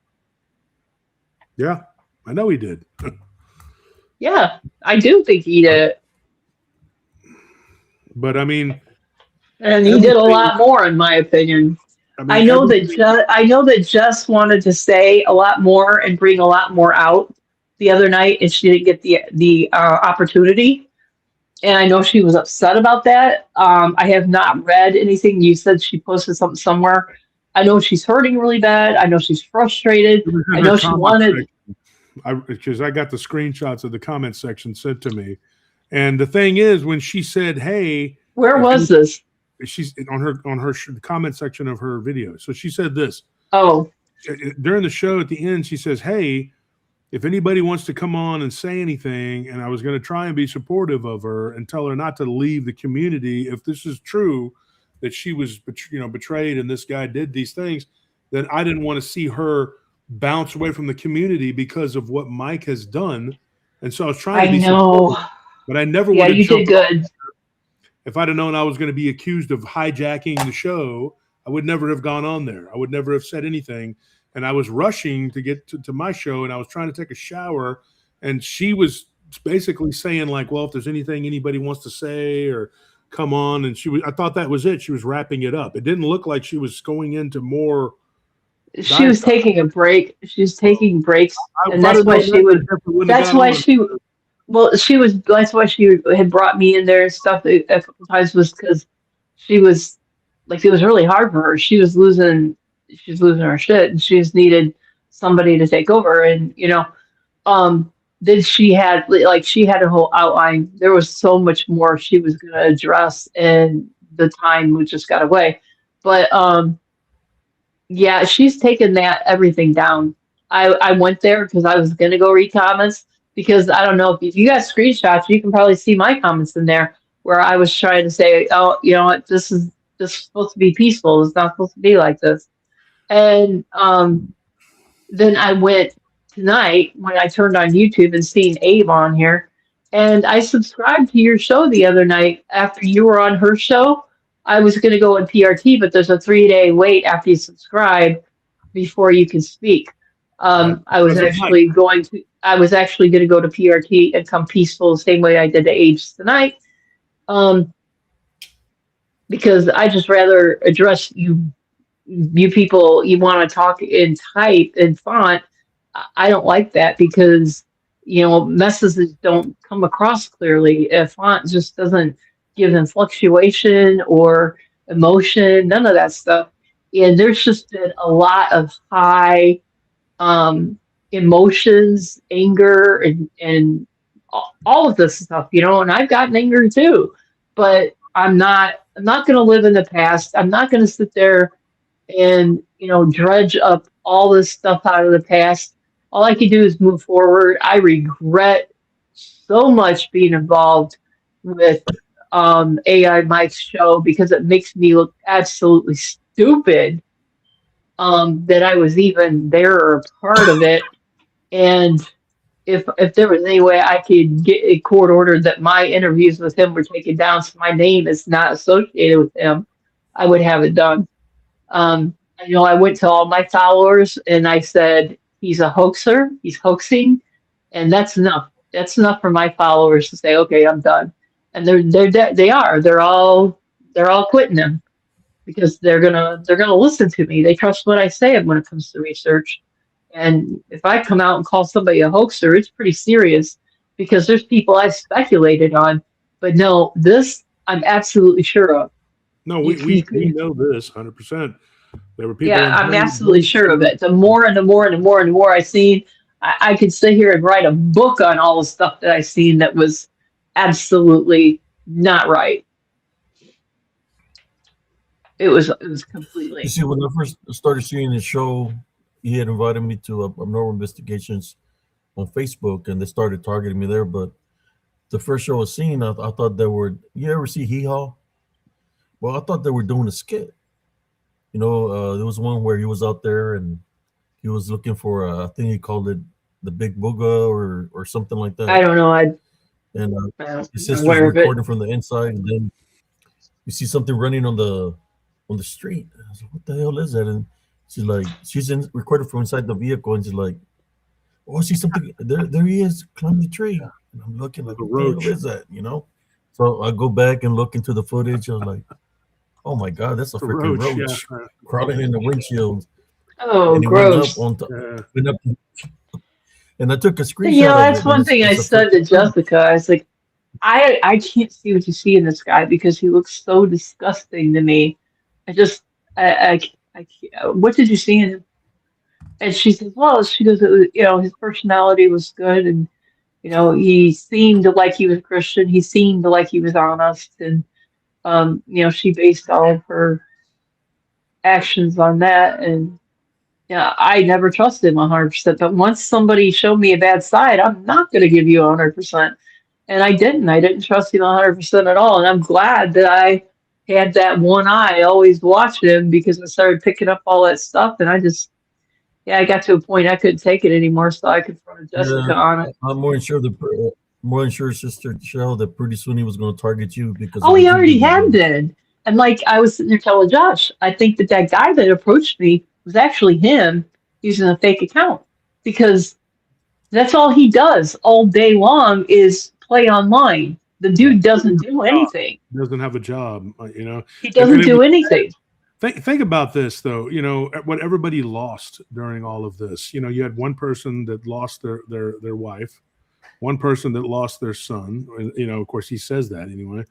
Yeah, I know he did. Yeah, I do think he did it. But I mean, and he did a lot more, in my opinion. I know that Jess wanted to say a lot more and bring a lot more out the other night, and she didn't get the opportunity. And I know she was upset about that. I have not read anything. You said she posted something somewhere. I know she's hurting really bad. I know she's frustrated. I know she wanted. Because I got the screenshots of the comment section sent to me, and the thing is, when she said, "Hey," where was this? She's on her the comment section of her video. So she said this. Oh, during the show at the end, she says, "Hey, if anybody wants to come on and say anything," and I was going to try and be supportive of her and tell her not to leave the community. If this is true, that she was betrayed and this guy did these things, then I didn't want to see her bounce away from the community because of what Mike has done. And so I was trying to be supportive, but I never would have. Yeah, you did good. If I'd have known I was going to be accused of hijacking the show, I would never have gone on there. I would never have said anything. And I was rushing to get to my show, and I was trying to take a shower, and she was basically saying, like, well, if there's anything anybody wants to say or come on. And I thought that was it. She was wrapping it up. It didn't look like she was going into more. She was taking a break. She was taking breaks, and that's why she would. That's why she. Well, she was. That's why she had brought me in there and stuff a couple times, was because she was like, it was really hard for her. She was losing her shit, and she just needed somebody to take over. And then she had a whole outline. There was so much more she was going to address, and the time just got away. But yeah, she's taken everything down. I went there because I was going to go read comments, because I don't know if you got screenshots, you can probably see my comments in there where I was trying to say, oh, you know what, this is supposed to be peaceful. It's not supposed to be like this. And then I went tonight when I turned on YouTube and seen Abe on here, and I subscribed to your show the other night after you were on her show. I was going to go in PRT, but there's a 3-day wait after you subscribe before you can speak. I was actually going to go to PRT and come peaceful the same way I did to Age tonight. Because I just rather address you people. You want to talk in type and font. I don't like that, because messages don't come across clearly. A font just doesn't give them fluctuation or emotion, none of that stuff. And there's just been a lot of high emotions, anger, and all of this stuff, and I've gotten angry too. But I'm not going to live in the past. I'm not going to sit there and dredge up all this stuff out of the past. All I can do is move forward. I regret so much being involved with AI Mike's show, because it makes me look absolutely stupid that I was even there or a part of it. And if there was any way I could get a court order that my interviews with him were taken down so my name is not associated with him, I would have it done. I went to all my followers and I said, he's a hoaxer, he's hoaxing, and that's enough. That's enough for my followers to say, okay, I'm done. And they're all quitting him, because they're gonna listen to me. They trust what I say when it comes to research. And if I come out and call somebody a hoaxer, it's pretty serious, because there's people I've speculated on. But no, this I'm absolutely sure of. No, we know this 100%. There were people. Yeah, I'm absolutely sure of it. The more and the more and the more and the more I seen, I could sit here and write a book on all the stuff that I seen that was absolutely not right. It was You completely. see, when I first started seeing the show, he had invited me to Abnormal Investigations on Facebook, and they started targeting me there. But the first show I was seeing, I thought they were. You ever see Hee Haw? Well, I thought they were doing a skit. There was one where he was out there and he was looking for, I think he called it the Big Booga or something like I that. don't know. And I'm his sister's aware of it. recording from the inside, and then you see something running on the street. I was like, "What the hell is that?" And she's recording from inside the vehicle, and she's like, "Oh, I see something. There he is, climbing the tree." And I'm looking like, Like a "What the hell roach. is that?" So I go back and look into the footage. I was like, "Oh my god, that's a It's a freaking roach. roach Yeah. crawling in the windshield." Oh, And he went up gross. on top, Yeah. went up, and I took a You know, screenshot of that's it, and one thing I it's a said to freaking roach. Jessica. I was like, I can't see what you see in this guy because he looks so disgusting to me. I just, I can't, what did you see in him? And she says, well, she goes, his personality was good, and he seemed like he was Christian. He seemed like he was honest, and she based all of her actions on that. And yeah, I never trusted him 100%. But once somebody showed me a bad side, I'm not going to give you 100%. And I didn't. I didn't trust him 100% at all. And I'm glad that I had that one eye always watching him because I started picking up all that stuff. And I got to a point I couldn't take it anymore. So I confronted Yeah, Jessica on it. I'm more than sure, Sister Cheryl, that pretty soon he was going to target you because Oh, of he what you already do, my had brother. been. And like I was sitting there telling Josh, I think that guy that approached me was actually him using a fake account because that's all he does all day long is play online. The dude doesn't do anything. Doesn't have a job, He and doesn't it was, do anything. think about this though, what everybody lost during all of this. You had one person that lost their wife, one person that lost their son. Of course he says that anyway,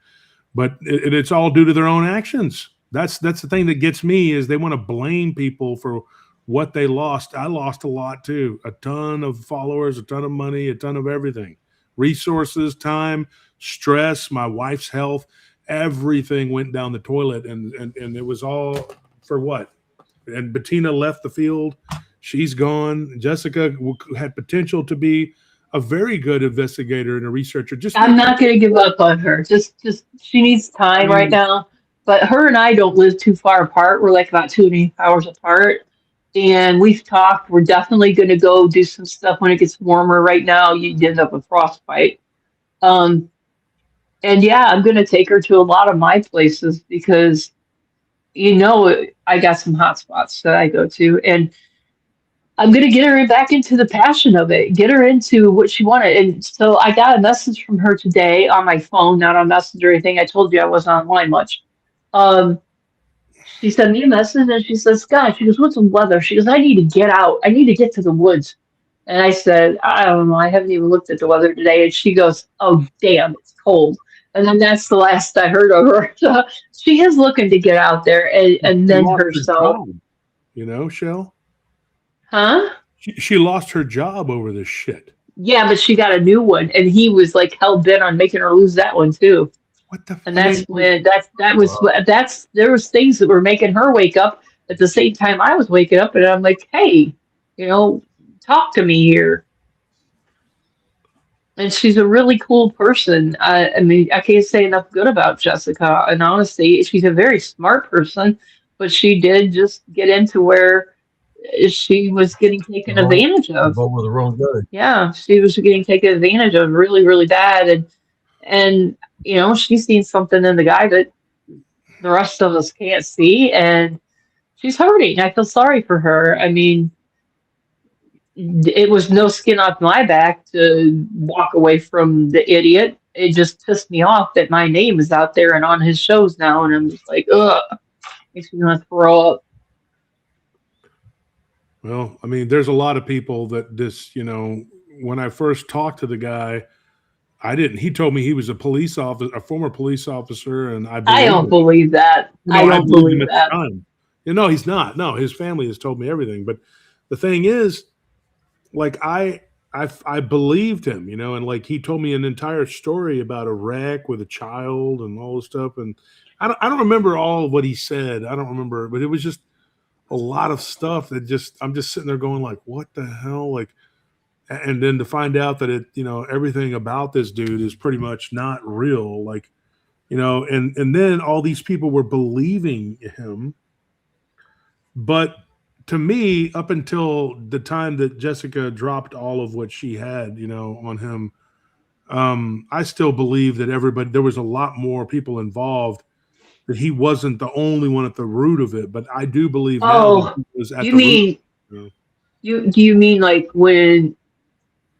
but it's all due to their own actions. That's the thing that gets me is they want to blame people for what they lost. I lost a lot too, a ton of followers, a ton of money, a ton of everything, resources, time, stress, my wife's health, everything went down the toilet, and it was all for what? And Bettina left the field. She's gone. Jessica had potential to be a very good investigator and a researcher. I'm not going to give up on her. Just she needs time right now. But her and I don't live too far apart. We're like about 2.5 hours apart. And we've talked. We're definitely going to go do some stuff when it gets warmer. Right now, you end up with frostbite. Um, and yeah, I'm going to take her to a lot of my places because, I got some hot spots that I go to. And I'm going to get her back into the passion of it, get her into what she wanted. And so I got a message from her today on my phone, not on Messenger or anything. I told you I wasn't online much. She sent me a message and she says, Scott, she goes, what's the weather? She goes, I need to get out. I need to get to the woods. And I said, I don't know. I haven't even looked at the weather today. And she goes, oh, damn, it's cold. And then that's the last I heard of her. So she is looking to get out there and then herself. Shell? Huh? She lost her job over this shit. Yeah, but she got a new one, and he was like hell bent on making her lose that one too. What the? And that's when there was things that were making her wake up at the same time I was waking up, and I'm like, hey, talk to me here. And she's a really cool person. I mean, I can't say enough good about Jessica. And honestly, she's a very smart person, but she did just get into where she was getting taken advantage of. But with the wrong guy. Yeah, she was getting taken advantage of really, really bad. And she's seen something in the guy that the rest of us can't see, and she's hurting. I feel sorry for her. I mean, it was no skin off my back to walk away from the idiot. It just pissed me off that my name is out there and on his shows now, and I'm just like, ugh, makes me want to throw up. Well, I mean, there's a lot of people that when I first talked to the guy, he told me he was a former police officer, and I don't believe that. I don't believe that. He's not. No, his family has told me everything. But the thing is, like, I believed him, and like he told me an entire story about a wreck with a child and all this stuff. And I don't remember all of what he said. I don't remember, but it was just a lot of stuff that I'm just sitting there going like, what the hell? Like, and then to find out that everything about this dude is pretty much not real. Like, and then all these people were believing him. But to me, up until the time that Jessica dropped all of what she had, on him, I still believe that there was a lot more people involved, that he wasn't the only one at the root of it. But I do believe now that he was at you the mean root. do you mean like when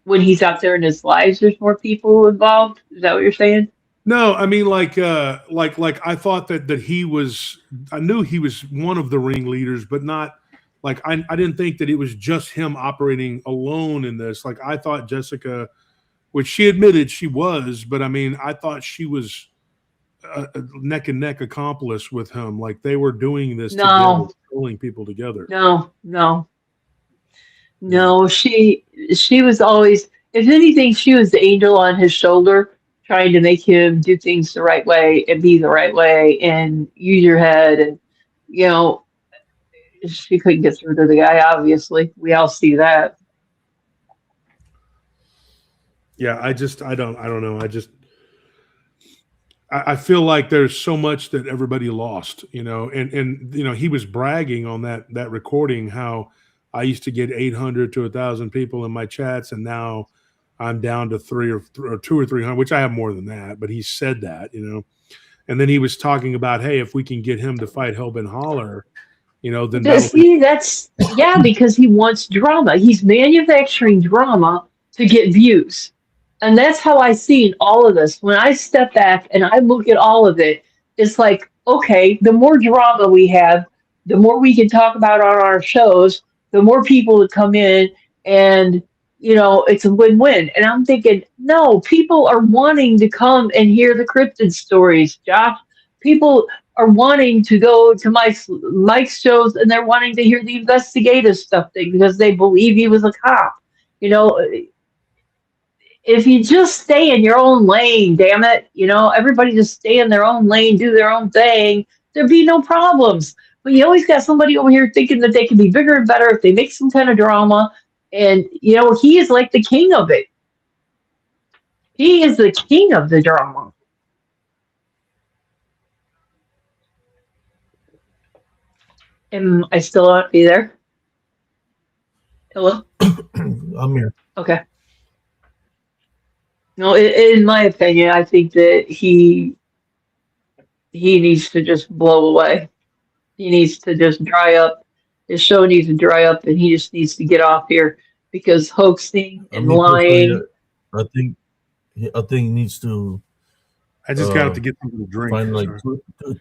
he's out there in his lives, there's more people involved? Is that what you're saying? No, I mean like I thought that he was. I knew he was one of the ringleaders, but not like I didn't think that it was just him operating alone in this. Like I thought Jessica, which she admitted she was, but I mean I thought she was a neck and neck accomplice with him. Like they were doing this together, pulling people together. No, she was always, if anything, she was the angel on his shoulder, trying to make him do things the right way and be the right way and use your head. And, she couldn't get through to the guy, obviously. We all see that. Yeah, I don't know. I feel like there's so much that everybody lost, and he was bragging on that recording how I used to get 800 to 1,000 people in my chats, and now I'm down to 200 or 300, which I have more than that. But he said that, and then he was talking about, hey, if we can get him to fight Hellben Holler, then because he wants drama. He's manufacturing drama to get views. And that's how I seen all of this. When I step back and I look at all of it, it's like, okay, the more drama we have, the more we can talk about on our shows, the more people that come in, and it's a win-win. And I'm thinking, no, people are wanting to come and hear the cryptid stories, Josh. People are wanting to go to Mike's shows, and they're wanting to hear the investigative stuff because they believe he was a cop. If you just stay in your own lane, damn it, everybody just stay in their own lane, do their own thing, there'd be no problems. But you always got somebody over here thinking that they can be bigger and better if they make some kind of drama. And, he is like the king of it. He is the king of the drama. Am I still on? Be there? Hello? I'm here. Okay. No, in my opinion, I think that he needs to just blow away. He needs to just dry up. His show needs to dry up, and he just needs to get off here because hoaxing and lying. I think he needs to. I just got to get something to drink. Find like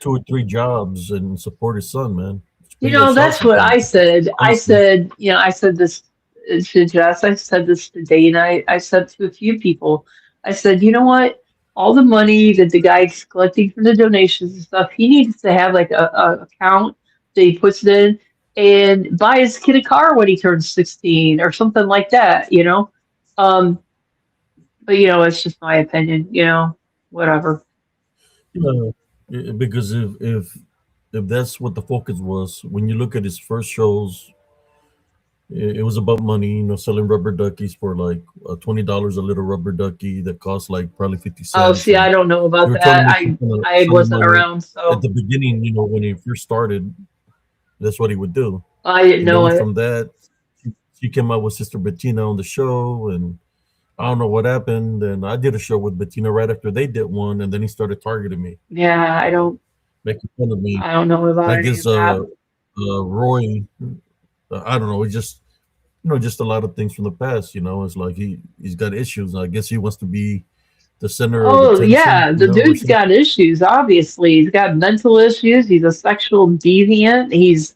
two or three jobs and support his son, man. That's what I said. I said this to Jess. I said this to Dana. I said to a few people. I said, you know what? All the money that the guy's collecting from the donations and stuff, he needs to have like a account that he puts it in and buy his kid a car when he turns 16 or something like that, But it's just my opinion, whatever. Because if that's what the focus was, when you look at his first shows, it was about money, selling rubber duckies for like $20 a little rubber ducky that cost like probably 50 cents. Oh, see, I don't know about that. I wasn't around. So at the beginning, when he first started, that's what he would do. I didn't know it. From that, she came out with Sister Bettina on the show, and I don't know what happened. And I did a show with Bettina right after they did one, and then he started targeting me. Yeah, I don't. Making fun of me. I don't know about I guess Roy. I don't know. It's just, just a lot of things from the past. It's like he's got issues. I guess he wants to be the center of attention. Oh yeah, the dude's got issues. Obviously, he's got mental issues. He's a sexual deviant. He's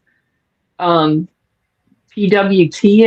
PWT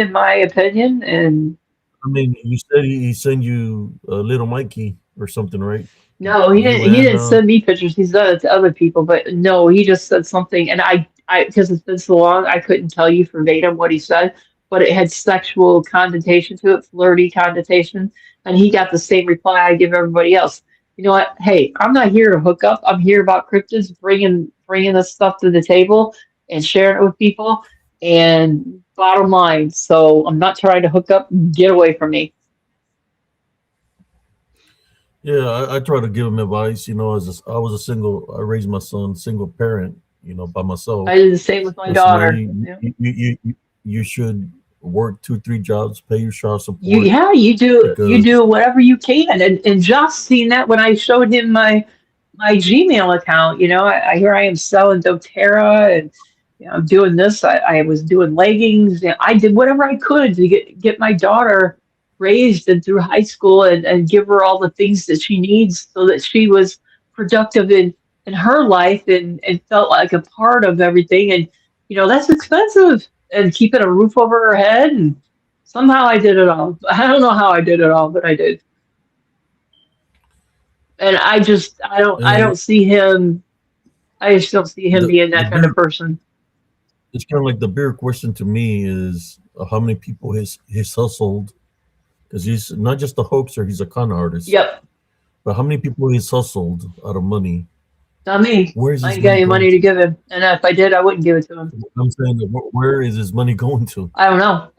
in my opinion. And I mean, you said he sent you little Mikey or something, right? No, he didn't. He didn't send me pictures. He's done it to other people, but no, he just said something, and I because it's been so long, I couldn't tell you verbatim what he said, but it had sexual connotation to it, flirty connotation, and he got the same reply I give everybody else. you know what? Hey, I'm not here to hook up. I'm here about cryptids, bringing this stuff to the table and sharing it with people. And bottom line, so I'm not trying to hook up. Get away from me. Yeah, I try to give him advice. You know, I was a single, I raised my son single parent. You know, by myself. I did the same with my Listen, daughter. man, Yeah. you should work 2, 3 jobs, pay your child support You because do whatever you can. And Josh seen that when I showed him my Gmail account. You know, here I am selling doTERRA and you know, I'm doing this. I was doing leggings. You know, I did whatever I could to get my daughter raised and through high school and give her all the things that she needs so that she was productive in her life and felt like a part of everything. And, you know, that's expensive and keeping a roof over her head. And somehow I did it all. I don't know how I did it all, but I did. And I and don't see him. I just don't see him being the that kind of bigger person. it's kind of like the bigger question to me is how many people he's hustled because he's not just a hoaxer, he's a con artist. Yep. But how many people he's hustled out of money? Not me. Where's I his ain't got money any money going to to? give him. And if I did, I wouldn't give it to him. I'm saying that where is his money going to? I don't know.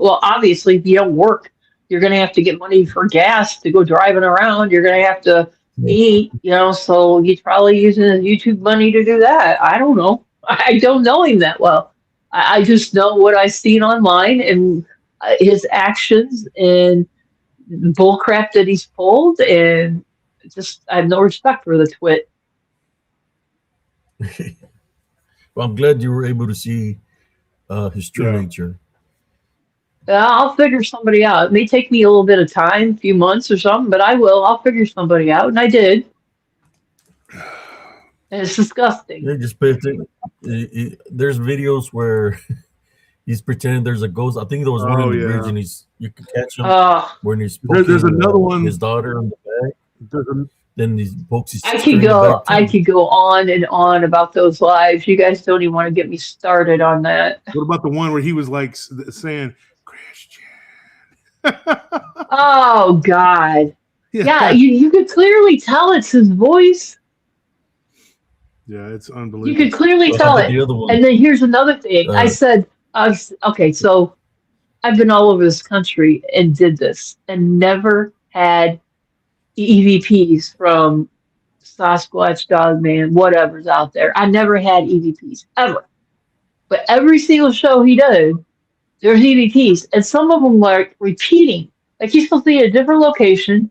Well, obviously, if you don't work, you're going to have to get money for gas to go driving around. You're going to have to Yeah. eat, you know, so he's probably using his YouTube money to do that. I don't know. I don't know him that well. I just know what I've seen online and his actions and bull crap that he's pulled. And just, I have no respect for the twit. Well, I'm glad you were able to see his true Yeah. nature. I'll figure somebody out. It may take me a little bit of time, a few months or something, but I will. I'll figure somebody out, and I did. And it's disgusting. Yeah, just pay attention. There's videos where he's pretending there's a ghost. I think there was one in Oh the bridge, yeah. and you could catch him Oh, when he's There's poking another one. his daughter in the back. There's a- Then he pokes his I sister could in the go. back I too. could go on and on about those lives. You guys don't even want to get me started on that. What about the one where he was like saying Christian? Oh God. Yeah, Yeah. you could clearly tell it's his voice. Yeah, it's You unbelievable. could clearly How tell about it. the other one? And then here's another thing. I Uh, said, okay, so I've been all over this country and did this and never had EVPs from Sasquatch, Dogman, whatever's out there. I never had EVPs ever. But every single show he did, there's EVPs, and some of them like repeating. Like he's supposed to be at a different location,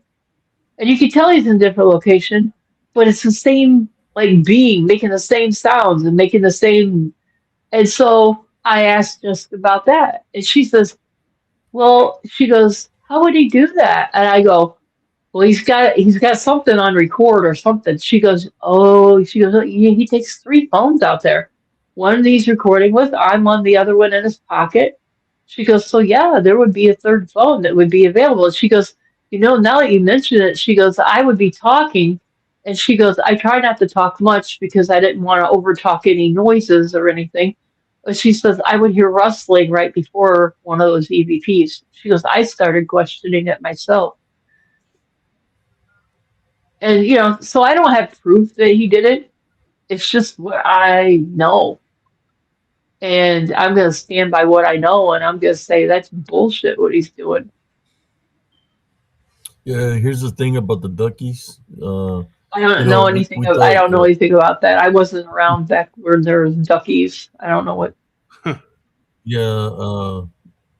and you can tell he's in a different location, but it's the same like being making the same sounds and making the same. And so I asked just about that, and she says, "Well," she goes, "How would he do that?" And I go, "Well, he's got something on record or something." She goes, "Oh," she goes, He takes 3 phones out there. One he's recording with, I'm on the other one in his pocket." She goes, "So yeah, there would be a third phone that would be available." She goes, "You know, now that you mention it," she goes, "I would be talking." And she goes, "I try not to talk much because I didn't want to over talk any noises or anything." But she says, "I would hear rustling right before one of those EVPs." She goes, "I started questioning it myself." And, you know, so I don't have proof that he did it. It's just what I know. And I'm going to stand by what I know. And I'm going to say that's bullshit what he's doing. yeah, here's the thing about the duckies. I don't You know know, anything. we I thought, don't know anything about that. I wasn't around back where there was duckies. I don't know what. yeah.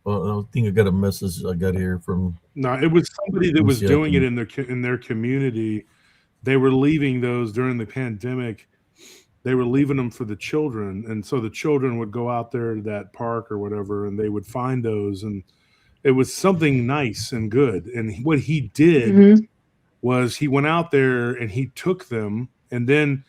Well, I think I got a message I got here from. No, it was somebody that Let me was see, I doing it can. in their community. They were leaving those during the pandemic. They were leaving them for the children, and so the children would go out there to that park or whatever, and they would find those, and it was something nice and good. And what he did Mhm. was he went out there and he took them, and then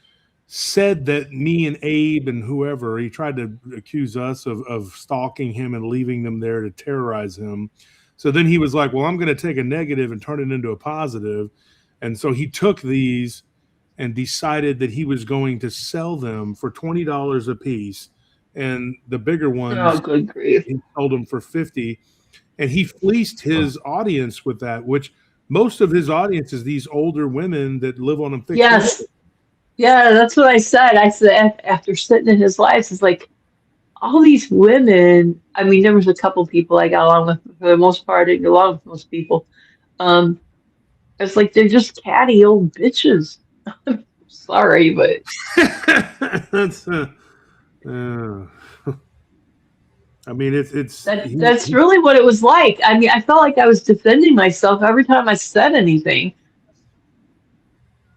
said that me and Abe and whoever, he tried to accuse us of stalking him and leaving them there to terrorize him. So then he was like, well, I'm going to take a negative and turn it into a positive. And so he took these and decided that he was going to sell them for $20 a piece. And the bigger Oh, ones, good grief. he sold them for $50. And he fleeced his audience with that, which most of his audience is these older women that live on a fixed Yes. income. Yeah, that's what I said. I said after sitting in his lives, it's like all these women. I mean, there was a couple people I got along with. For the most part, I didn't get along with most people. It's like they're just catty old bitches. Sorry, but That's I mean, that's really what it was like. I mean, I felt like I was defending myself every time I said anything.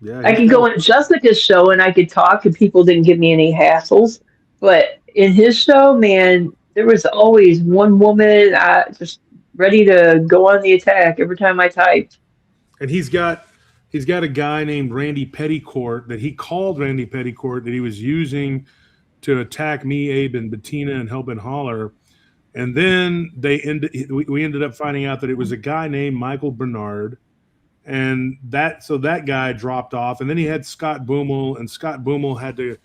yeah. I could go on Jessica's show and I could talk, and people didn't give me any hassles. But in his show, man, there was always one woman just ready to go on the attack every time I typed. And he's got a guy named Randy Petticourt that he called Randy Petticourt that he was using to attack me, Abe, and Bettina and Help and Holler. And then we ended up finding out that it was a guy named Michael Bernard. And that guy dropped off. And then he had Scott Boomel, and Scott Boomel had to,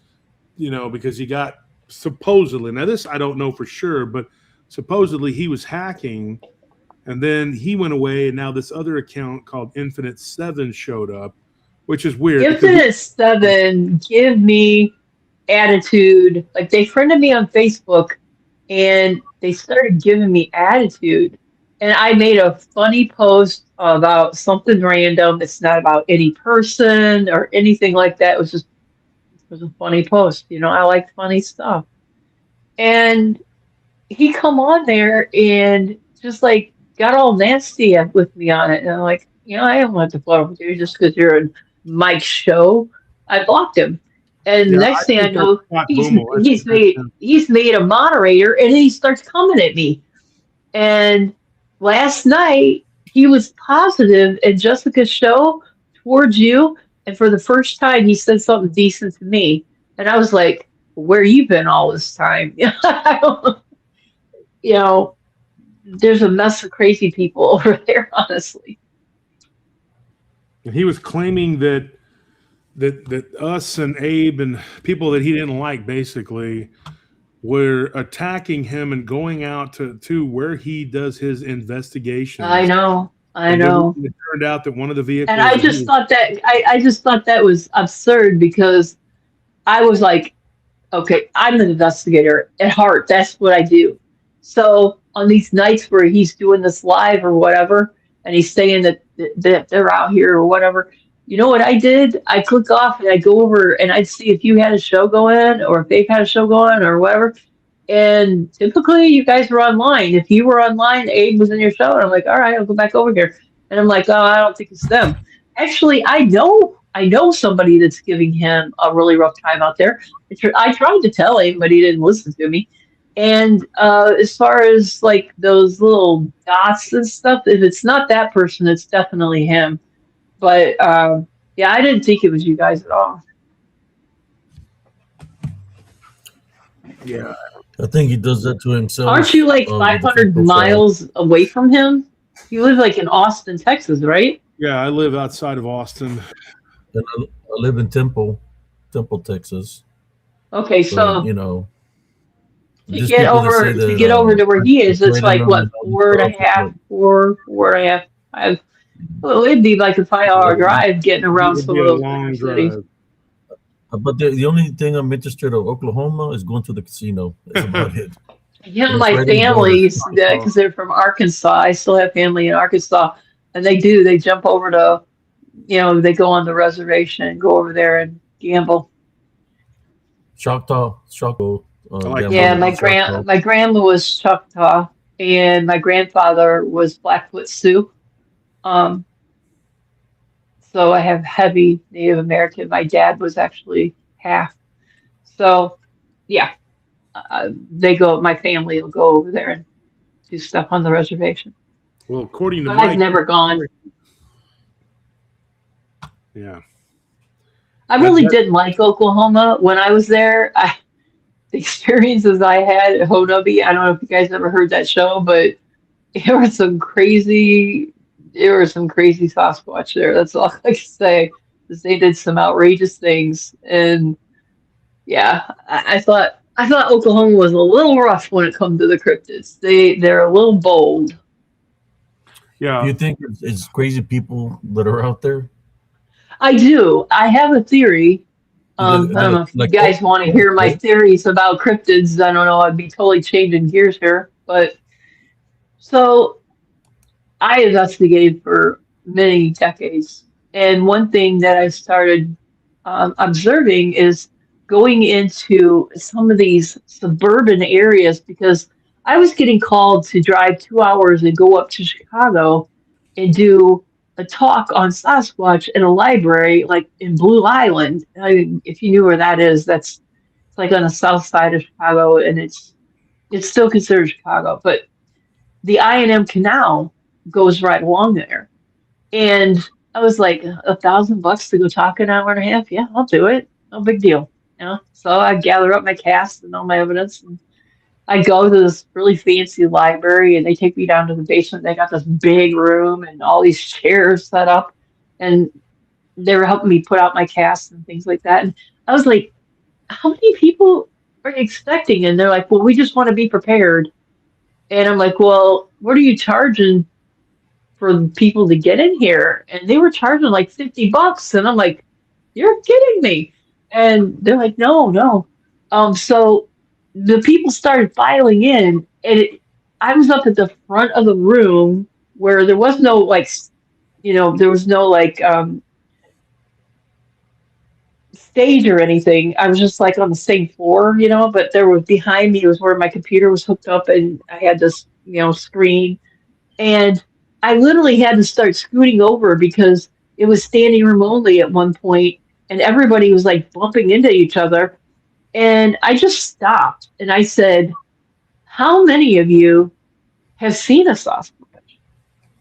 because he got supposedly, now this I don't know for sure, but supposedly he was hacking. And then he went away, and now this other account called Infinite 7 showed up, which is weird. Infinite 7 give me attitude. Like, they friended me on Facebook, and they started giving me attitude. And I made a funny post about something random. It's not about any person or anything like that. It was a funny post. I like funny stuff. And he come on there and just like got all nasty with me on it. And I'm like, I don't want to follow with you just because you're in Mike's show. I blocked him. And next thing I know, he's made a moderator, and he starts coming at me. And last night, he was positive in Jessica's show towards you, and for the first time, he said something decent to me. And I was like, where you been all this time? There's a mess of crazy people over there, honestly. And he was claiming that us and Abe and people that he didn't like basically were attacking him and going out to where he does his investigations. I know. It turned out that one of the vehicles. And I just thought that was absurd, because I was like, okay, I'm an investigator at heart. That's what I do. So on these nights where he's doing this live or whatever, and he's saying that they're out here or whatever, you know what I did? I click off and I go over and I'd see if you had a show going or if they've had a show going or whatever. And typically you guys were online. If you were online, Abe was in your show, and I'm like, all right, I'll go back over here. And I'm like, oh, I don't think it's them. Actually, I know somebody that's giving him a really rough time out there. I tried to tell him, but he didn't listen to me. And as far as like those little dots and stuff, if it's not that person, it's definitely him. But yeah, I didn't think it was you guys at all. Yeah, I think he does that to himself. Aren't you like 500 miles away from him? You live like in Austin, Texas, right? Yeah, I live outside of Austin. And I live in Temple, Texas. Okay, so to get over to where he is, it's like what, 4.5 hours. Well, it'd be like a 5-hour drive getting around some of those cities. But the only thing I'm interested in Oklahoma is going to the casino. That's about it. Yeah, my family, because they're from Arkansas. I still have family in Arkansas, and they jump over to, they go on the reservation and go over there and gamble. Choctaw. Yeah, my grandma was Choctaw, and my grandfather was Blackfoot Sioux. So I have heavy Native American. My dad was actually half. So, yeah, my family will go over there and do stuff on the reservation. Well, according to But Mike, I've never gone. Yeah. I really didn't like Oklahoma when I was there. The experiences I had at Honobie, I don't know if you guys ever heard that show, but there were some crazy Sasquatch there. That's all I can say. They did some outrageous things, and yeah, I thought Oklahoma was a little rough when it comes to the cryptids. They're a little bold. Yeah. Do you think it's crazy people that are out there? I do. I have a theory. I don't They're know if you like guys want to hear my theories about cryptids. I don't know. I'd be totally changing gears here, but so I investigated for many decades, and one thing that I started observing is going into some of these suburban areas because I was getting called to drive 2 hours and go up to Chicago and do a talk on Sasquatch in a library, like in Blue Island. If you knew where that is, that's it's like on the south side of Chicago, and it's still considered Chicago, but the I&M Canal goes right along there. And I was like, $1,000 to go talk an hour and a half? Yeah, I'll do it. No big deal. So I gather up my cast and all my evidence, and I go to this really fancy library, and they take me down to the basement. They got this big room and all these chairs set up, and they were helping me put out my cast and things like that. And I was like, how many people are you expecting? And they're like, well, we just want to be prepared. And I'm like, well, what are you charging for people to get in here? And they were charging like $50. And I'm like, you're kidding me. And they're like, no, no. So the people started filing in, and I was up at the front of the room where there was no there was no stage or anything. I was just like on the same floor, but there was behind me was where my computer was hooked up, and I had this, screen. And I literally had to start scooting over because it was standing room only at one point, and everybody was like bumping into each other. And I just stopped and I said, how many of you have seen a Sasquatch?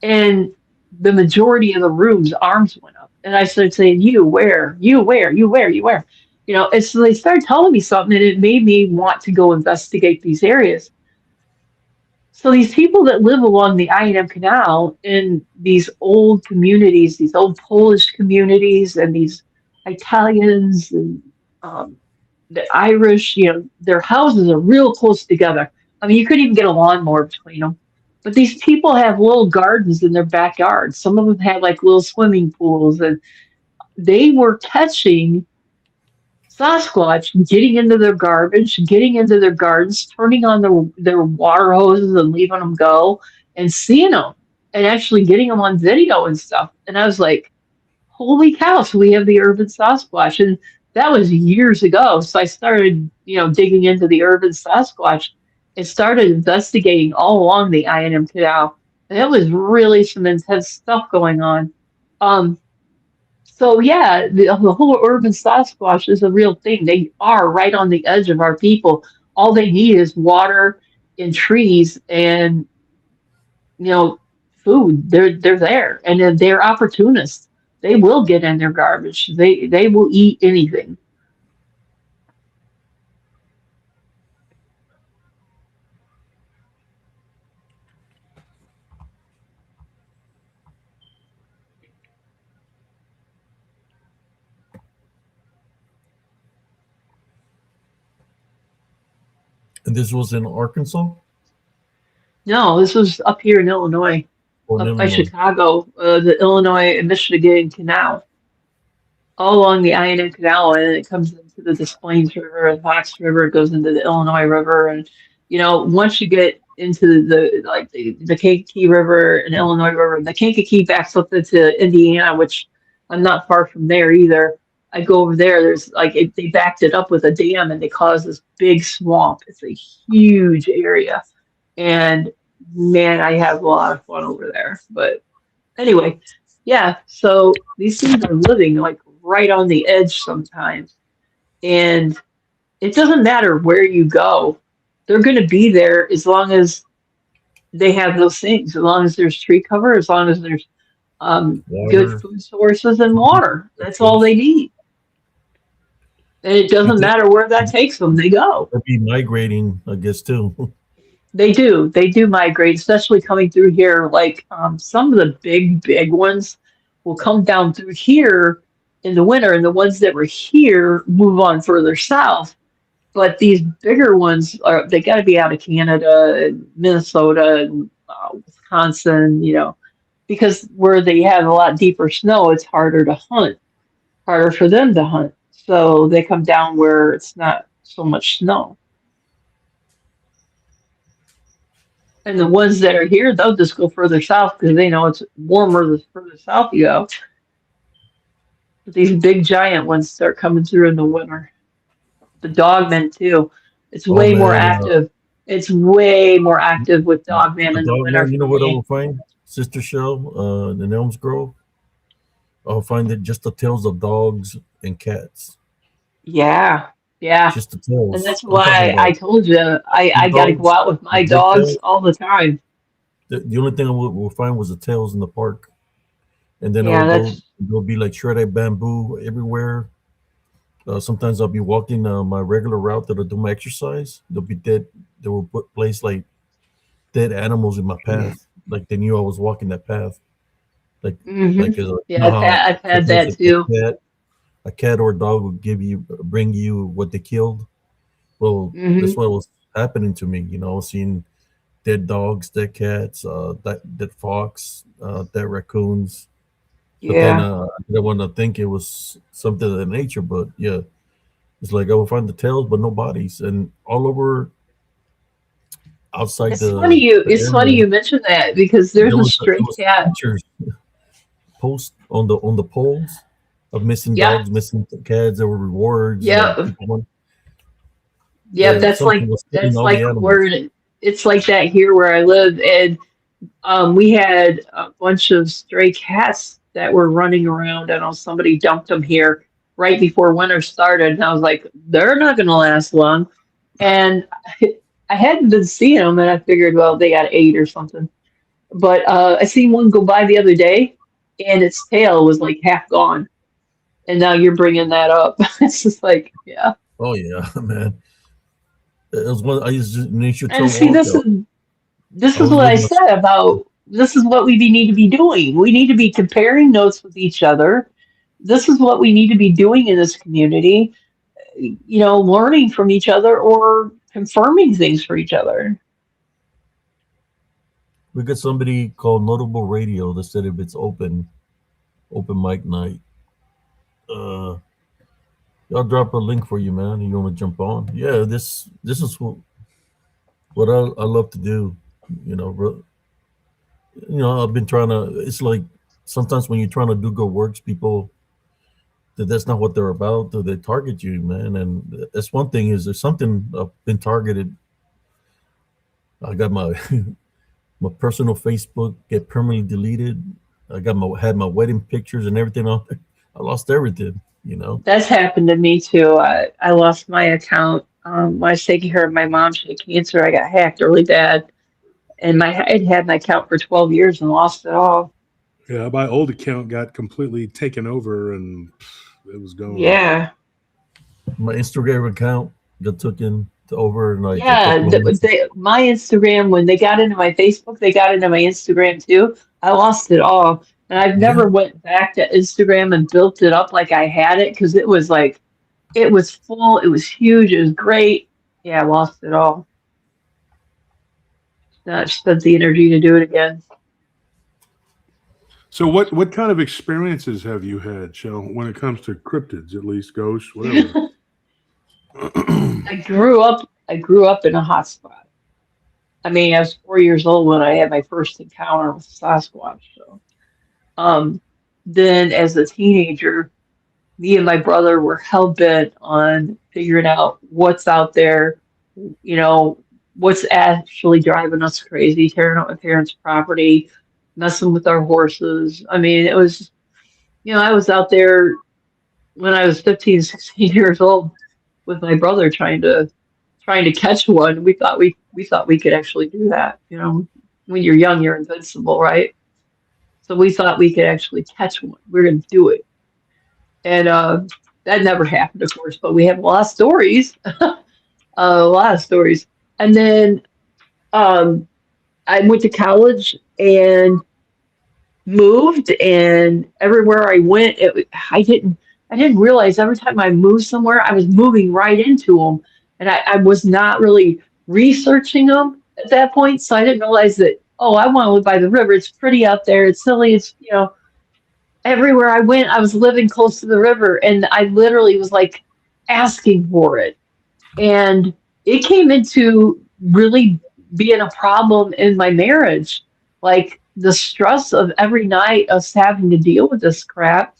And the majority of the room's arms went up. And I started saying, you where, you where, you where, you where. And so they started telling me something, and it made me want to go investigate these areas. So these people that live along the I&M Canal in these old communities, these old Polish communities, and these Italians and the Irish, their houses are real close together. I mean, you couldn't even get a lawnmower between them. But these people have little gardens in their backyard. Some of them had like little swimming pools, and they were catching Sasquatch getting into their garbage, getting into their gardens, turning on their water hoses and leaving them go, and seeing them, and actually getting them on video and stuff. And I was like, holy cow, so we have the urban Sasquatch. And that was years ago. So I started, digging into the urban Sasquatch and started investigating all along the I&M Canal. And it was really some intense stuff going on. So yeah, the whole urban Sasquatch is a real thing. They are right on the edge of our people. All they need is water and trees and food. They're there, and then they're opportunists. They will get in their garbage. They will eat anything. And this was in Arkansas No, this was up here in Illinois, or in up by Illinois? Chicago, the Illinois and Michigan Canal, all along the I&M Canal, and it comes into the Des Plaines River, the Fox River, it goes into the Illinois River, and once you get into the Kankakee River and Illinois River, the Kankakee backs up into Indiana, which I'm not far from there either. I go over there. There's they backed it up with a dam, and they caused this big swamp. It's a huge area, and man, I have a lot of fun over there. But anyway, yeah. So these things are living like right on the edge sometimes, and it doesn't matter where you go. They're going to be there as long as they have those things, as long as there's tree cover, as long as there's good Water. food sources and water. That's all they need. And it doesn't matter where that takes them, they go. They'll be migrating, I guess, too. They do. They do migrate, especially coming through here. Like some of the big ones will come down through here in the winter, and the ones that were here move on further south. But these bigger ones they got to be out of Canada and Minnesota and Wisconsin, because where they have a lot deeper snow, it's harder to hunt, harder for them to hunt. So they come down where it's not so much snow. And the ones that are here, they'll just go further south because they know it's warmer the further south you go. But these big giant ones start coming through in the winter. The dogmen too. It's Oh way more man, active. It's way more active with dogman the in the dog winter man. You know for what I me. will find? Sister Shell, in Elms Grove. I'll find it just the tails of dogs and cats. Yeah, yeah. Just the And tails. that's I'm talking why I about told you two I got to go dogs, out with the my big dogs tail. all the time. The only thing I will find was the tails in the park, and then I will Yeah, go. that's There'll be like shredded bamboo everywhere. Sometimes I'll be walking my regular route that I do my exercise. There'll be dead. They will put place like dead animals in my path, like they knew I was walking that path. Like hmm like you Yeah, know how I've had sometimes that too. a cat or a dog will bring you what they killed. Well, hmm that's what was happening to me. Seeing dead dogs, dead cats, dead fox, dead raccoons. But then Yeah. I didn't want to think it was something of that nature. But yeah, it's like I will find the tails, but no bodies, and all over outside the It's funny area. you mentioned that because there's a It stray was cat. pictures post on the poles of missing Yep. dogs, missing cats. There were rewards like Yep. people want, Yep. and something was killing That's all the like animals. where it's like that here where I live. And we had a bunch of stray cats that were running around. I know somebody dumped them here right before winter started, and I was like, they're not going to last long. And I hadn't been seeing them, and I figured, well, they got ate or something. But I seen one go by the other day, and its tail was like half gone. And now you're bringing that up. It's just like, yeah. Oh yeah, man. It was one I used to nature And trail see, walk out. this I is was what I with my said about this is what need to be doing. We need to be comparing notes with each other. This is what we need to be doing in this community, learning from each other or confirming things for each other. we got somebody called Notable Radio that said if it's open mic night, uh, I'll drop a link for you, man. You want to jump on? Yeah, this is what I love to do. You know, I've been trying to. It's like sometimes when you're trying to do good works, people that's not what they're about. They target you, man, and that's one thing. Is there's something I've been targeted. I got my my personal Facebook get permanently deleted. I got had my wedding pictures and everything on there. I lost everything. That's happened to me too. I lost my account when I was taking care of my mom. She had cancer. I got hacked really bad, and I had my account for 12 years and lost it all. Yeah, my old account got completely taken over and it was gone. Yeah. My Instagram account got taken over in like a Yeah, couple of months. my Instagram, when they got into my Facebook, they got into my Instagram too. I lost it all. And I've Yeah. never went back to Instagram and built it up like I had it because it was like, it was full, it was huge, it was great. Yeah, I lost it all. Not spent the energy to do it again. So what kind of experiences have you had, Shell, when it comes to cryptids, at least ghosts, whatever? I grew up in a hot spot. I mean, I was 4 years old when I had my first encounter with Sasquatch. So, um, then as a teenager, me and my brother were hell bent on figuring out what's out there, you know, what's actually driving us crazy, tearing up my parents' property, messing with our horses. I mean, it was, I was out there when I was 15, 16 years old with my brother trying to catch one. We thought we could actually do that. When you're young, you're invincible, right? So we thought we could actually catch one. We're going to do it. And that never happened, of course, but we have a lot of stories, a lot of stories. And then um, I went to college and moved, and everywhere I went, I didn't realize every time I moved somewhere, I was moving right into them, and I was not really researching them at that point, so I didn't realize that oh, I want to live by the river. It's pretty out there. It's silly. It's, everywhere I went, I was living close to the river, and I literally was like asking for it. And it came into really being a problem in my marriage. Like the stress of every night us having to deal with this crap,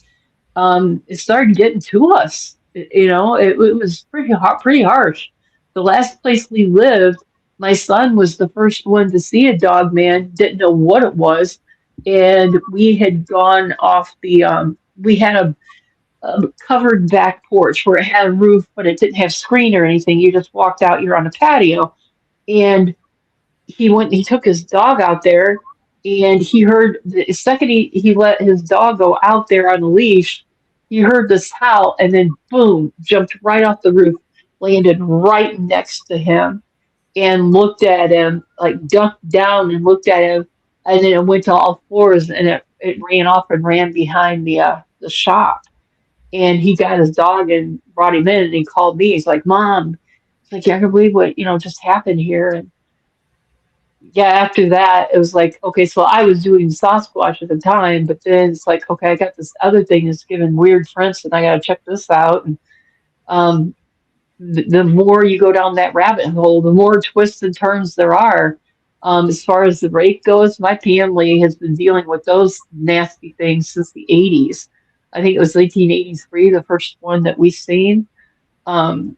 it started getting to us. It was pretty harsh. The last place we lived, my son was the first one to see a dog man, didn't know what it was. And we had gone off we had a covered back porch where it had a roof, but it didn't have screen or anything. You just walked out, you're on a patio. And he took his dog out there, and he heard the second he let his dog go out there on a leash, he heard this howl, and then boom, jumped right off the roof, landed right next to him, and looked at him, like ducked down and looked at him, and then it went to all fours, and it ran off and ran behind the shop. And he got his dog and brought him in, and he called me. He's like, Mom, it's like, I can't believe what, just happened here. And yeah, after that, it was like, okay, so I was doing Sasquatch at the time, but then it's like, okay, I got this other thing that's giving weird prints, and I got to check this out. And um, the more you go down that rabbit hole, the more twists and turns there are. As far as the rake goes, my family has been dealing with those nasty things since the 80s. I think it was 1983, the first one that we seen. Um,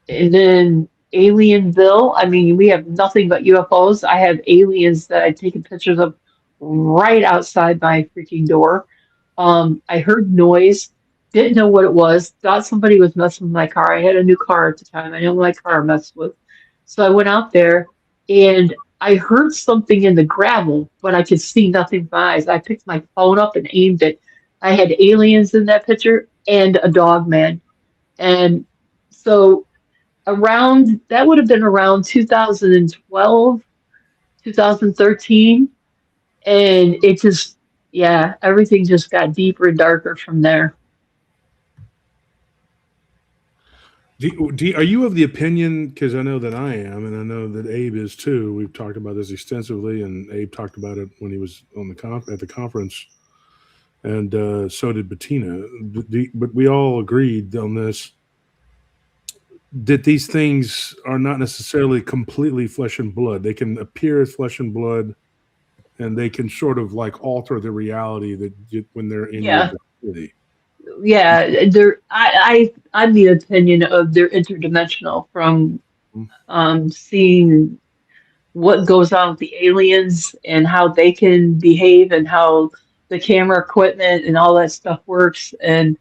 and then Alienville, I mean, we have nothing but UFOs. I have aliens that I've taken pictures of right outside my freaking door. I heard noise, didn't know what it was, thought somebody was messing with my car. I had a new car at the time. I know my car messed with. So I went out there, and I heard something in the gravel, but I could see nothing with my eyes. I picked my phone up and aimed it. I had aliens in that picture and a dog man. And so that would have been around 2012, 2013. And it just, yeah, everything just got deeper and darker from there. Are you of the opinion, because I know that I am, and I know that Abe is too. We've talked about this extensively, and Abe talked about it when he was on at the conference, and so did Bettina. But we all agreed on this, that these things are not necessarily completely flesh and blood. They can appear as flesh and blood, and they can sort of like alter the reality when they're in your vicinity. Yeah, I'm the opinion of they're interdimensional from seeing what goes on with the aliens and how they can behave and how the camera equipment and all that stuff works, and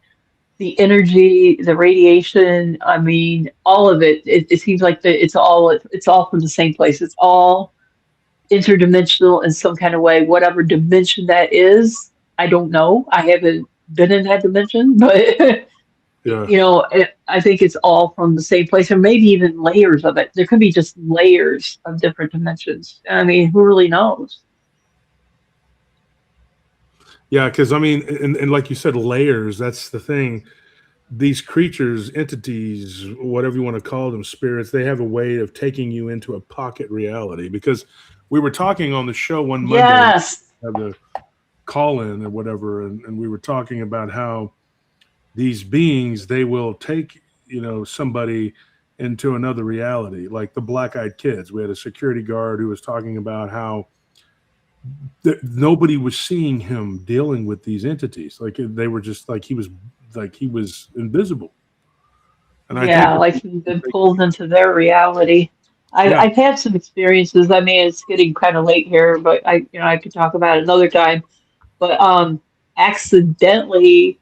the energy, the radiation. I mean, all of it. It seems like it's all from the same place. It's all interdimensional in some kind of way. Whatever dimension that is, I don't know. I haven't been in that dimension, but yeah. I think it's all from the same place, or maybe even layers of it. There could be just layers of different dimensions. I mean, who really knows? Yeah, because I mean, and like you said, layers, that's the thing. These creatures, entities, whatever you want to call them, spirits, they have a way of taking you into a pocket reality. Because we were talking on the show one Monday, yes, have the call in or whatever, and we were talking about how these beings, they will take somebody into another reality, like the Black-Eyed Kids. We had a security guard who was talking about how nobody was seeing him dealing with these entities. Like they were just like he was invisible. And like he's been pulled into their reality. I've had some experiences. I mean, it's getting kind of late here, but I could talk about it another time. But accidentally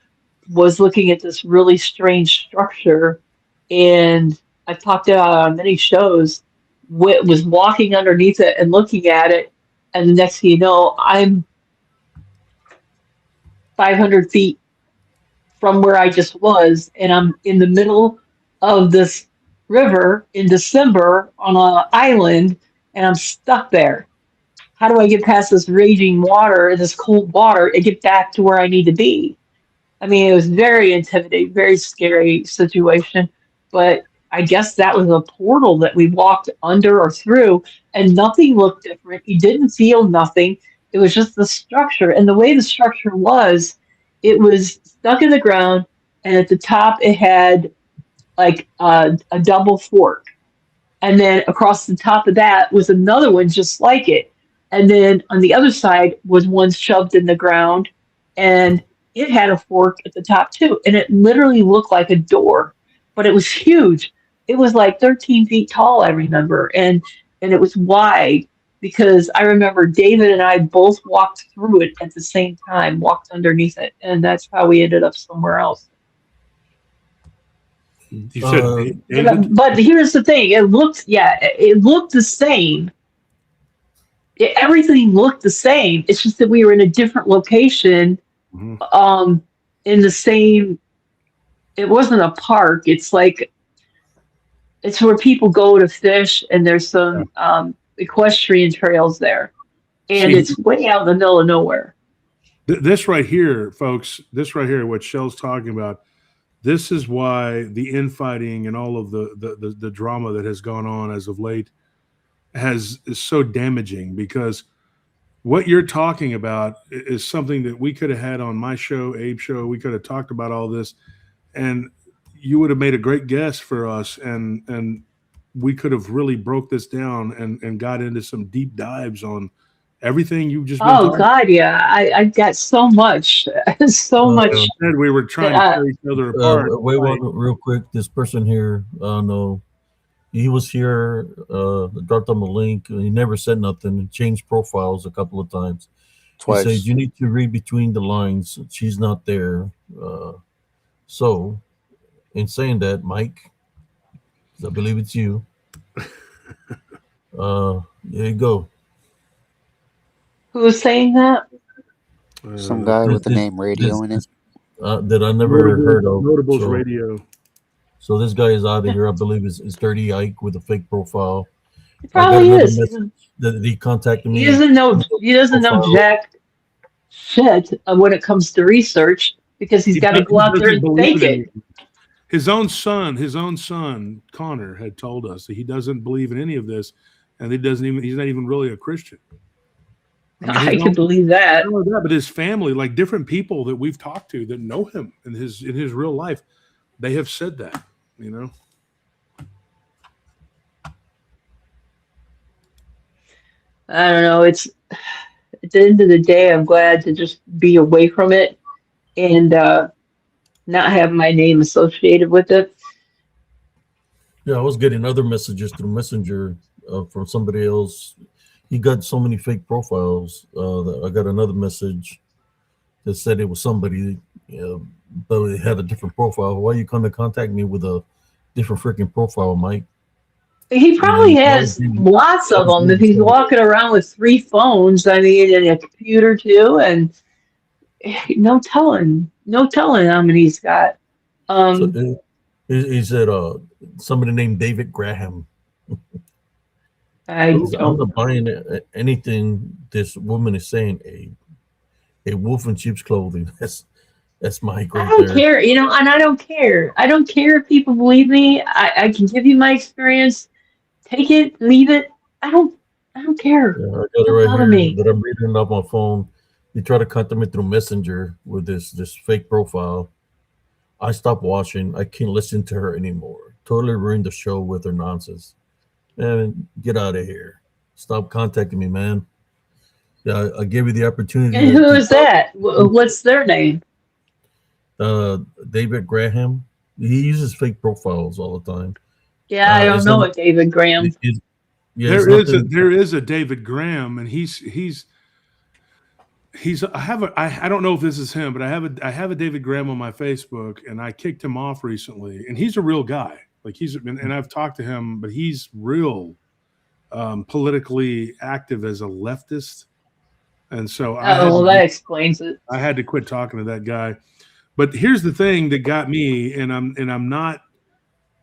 was looking at this really strange structure, and I've talked about it on many shows. Was walking underneath it and looking at it, and the next thing you know, I'm 500 feet from where I just was, and I'm in the middle of this river in December on an island, and I'm stuck there. How do I get past this raging water, this cold water, and get back to where I need to be? I mean, it was very intimidating, very scary situation. But I guess that was a portal that we walked under or through, and nothing looked different. You didn't feel nothing. It was just the structure. And the way the structure was, it was stuck in the ground, and at the top it had like a double fork. And then across the top of that was another one just like it. And then on the other side was one shoved in the ground, and it had a fork at the top too. And it literally looked like a door, but it was huge. It was like 13 feet tall, I remember. And it was wide because I remember David and I both walked through it at the same time, walked underneath it. And that's how we ended up somewhere else. You said Uh, David? But here's the thing. It looked the same. Everything looked the same. It's just that we were in a different location, Mhm. in the same. It wasn't a park. It's like it's where people go to fish, and there's some equestrian trails there, and See, it's way out in the middle of nowhere. This right here, folks, this right here, what Shell's talking about, this is why the infighting and all of the drama that has gone on as of late is so damaging, because what you're talking about is something that we could have had on my show, Abe's show. We could have talked about all this, and you would have made a great guest for us, and we could have really broke this down and got into some deep dives on everything you've just been Oh talking. God, yeah, I've got so much, so much. Instead, we were trying to tear each other apart. wait one real quick. This person here, no, he was here. Dropped him a link. He never said nothing. Changed profiles a couple of times. Twice. He says you need to read between the lines. She's not there. So, in saying that, Mike, 'cause I believe it's you. There you go. Who's saying that? Some guy with the name Radio in it. That I never heard of. Notables So, Radio. so this guy is out of here. I believe is Dirty Ike with a fake profile. It I got probably another is. message that he contacted me. He doesn't know. He doesn't know Profile. jack shit when it comes to research, because he's got to go out there and fake it. His own son, Connor, had told us that he doesn't believe in any of this, and he's not even really a Christian. I can believe that. Not only that, but his family, like different people that we've talked to that know him in his real life, they have said that, you know. I don't know. It's at the end of the day, I'm glad to just be away from it and not have my name associated with it. Yeah, I was getting other messages through Messenger from somebody else. He got so many fake profiles that I got another message that said it was somebody, but it had a different profile. Why you come to contact me with a different freaking profile, Mike? He probably has lots of them if he's walking around with 3 phones. I mean, and a computer too, and no telling how many he's got. So, he said somebody named David Graham. I'm not buying anything this woman is saying. A wolf in sheep's clothing. That's Mike right there. I don't care, and I don't care. I don't care if people believe me. I can give you my experience. Take it, leave it. I don't care. Yeah, I got it right here that I'm reading it off my phone. You try to contact me through Messenger with this fake profile. I stopped watching. I can't listen to her anymore. Totally ruined the show with her nonsense. Man, get out of here. Stop contacting me, man. Yeah, I gave you the opportunity. And who is that? What's their name? David Graham. He uses fake profiles all the time. Yeah, I don't know a David Graham. There is a David Graham, and he's I don't know if this is him, but I have a David Graham on my Facebook, and I kicked him off recently, and he's a real guy. Like and I've talked to him, but he's real politically active as a leftist, and so that explains it. I had to quit talking to that guy. But here's the thing that got me, and I'm not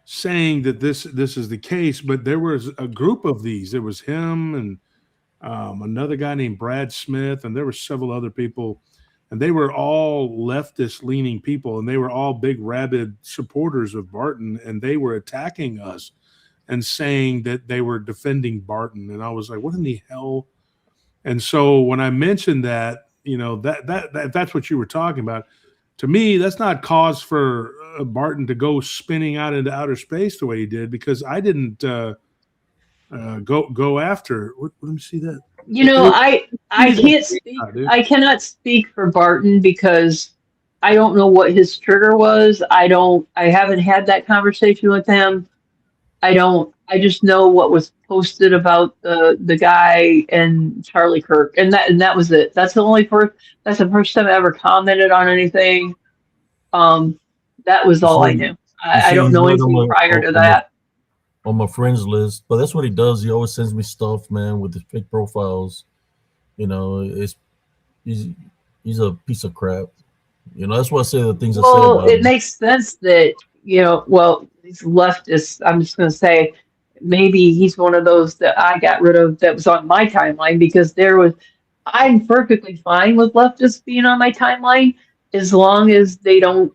saying that this is the case, but there was a group of these. There was him and another guy named Brad Smith, and there were several other people, and they were all leftist-leaning people, and they were all big, rabid supporters of Barton, and they were attacking us and saying that they were defending Barton. And I was like, what in the hell? And so when I mentioned that, you know, that's what you were talking about. To me, that's not cause for Barton to go spinning out into outer space the way he did, because I didn't go after. Let me see that. You know, I can't speak. I cannot speak for Barton because I don't know what his trigger was. I haven't had that conversation with him. I just know what was posted about the guy and Charlie Kirk, and that was it. That's the first time I ever commented on anything. That was all I knew. I don't know anything prior to that. On my friends list, but that's what he does. He always sends me stuff, man, with his fake profiles. You know, he's a piece of crap. You know, that's why I say the things I say about him. It makes sense that, you know, well, these leftists, I'm just going to say, maybe he's one of those that I got rid of that was on my timeline, because I'm perfectly fine with leftists being on my timeline as long as they don't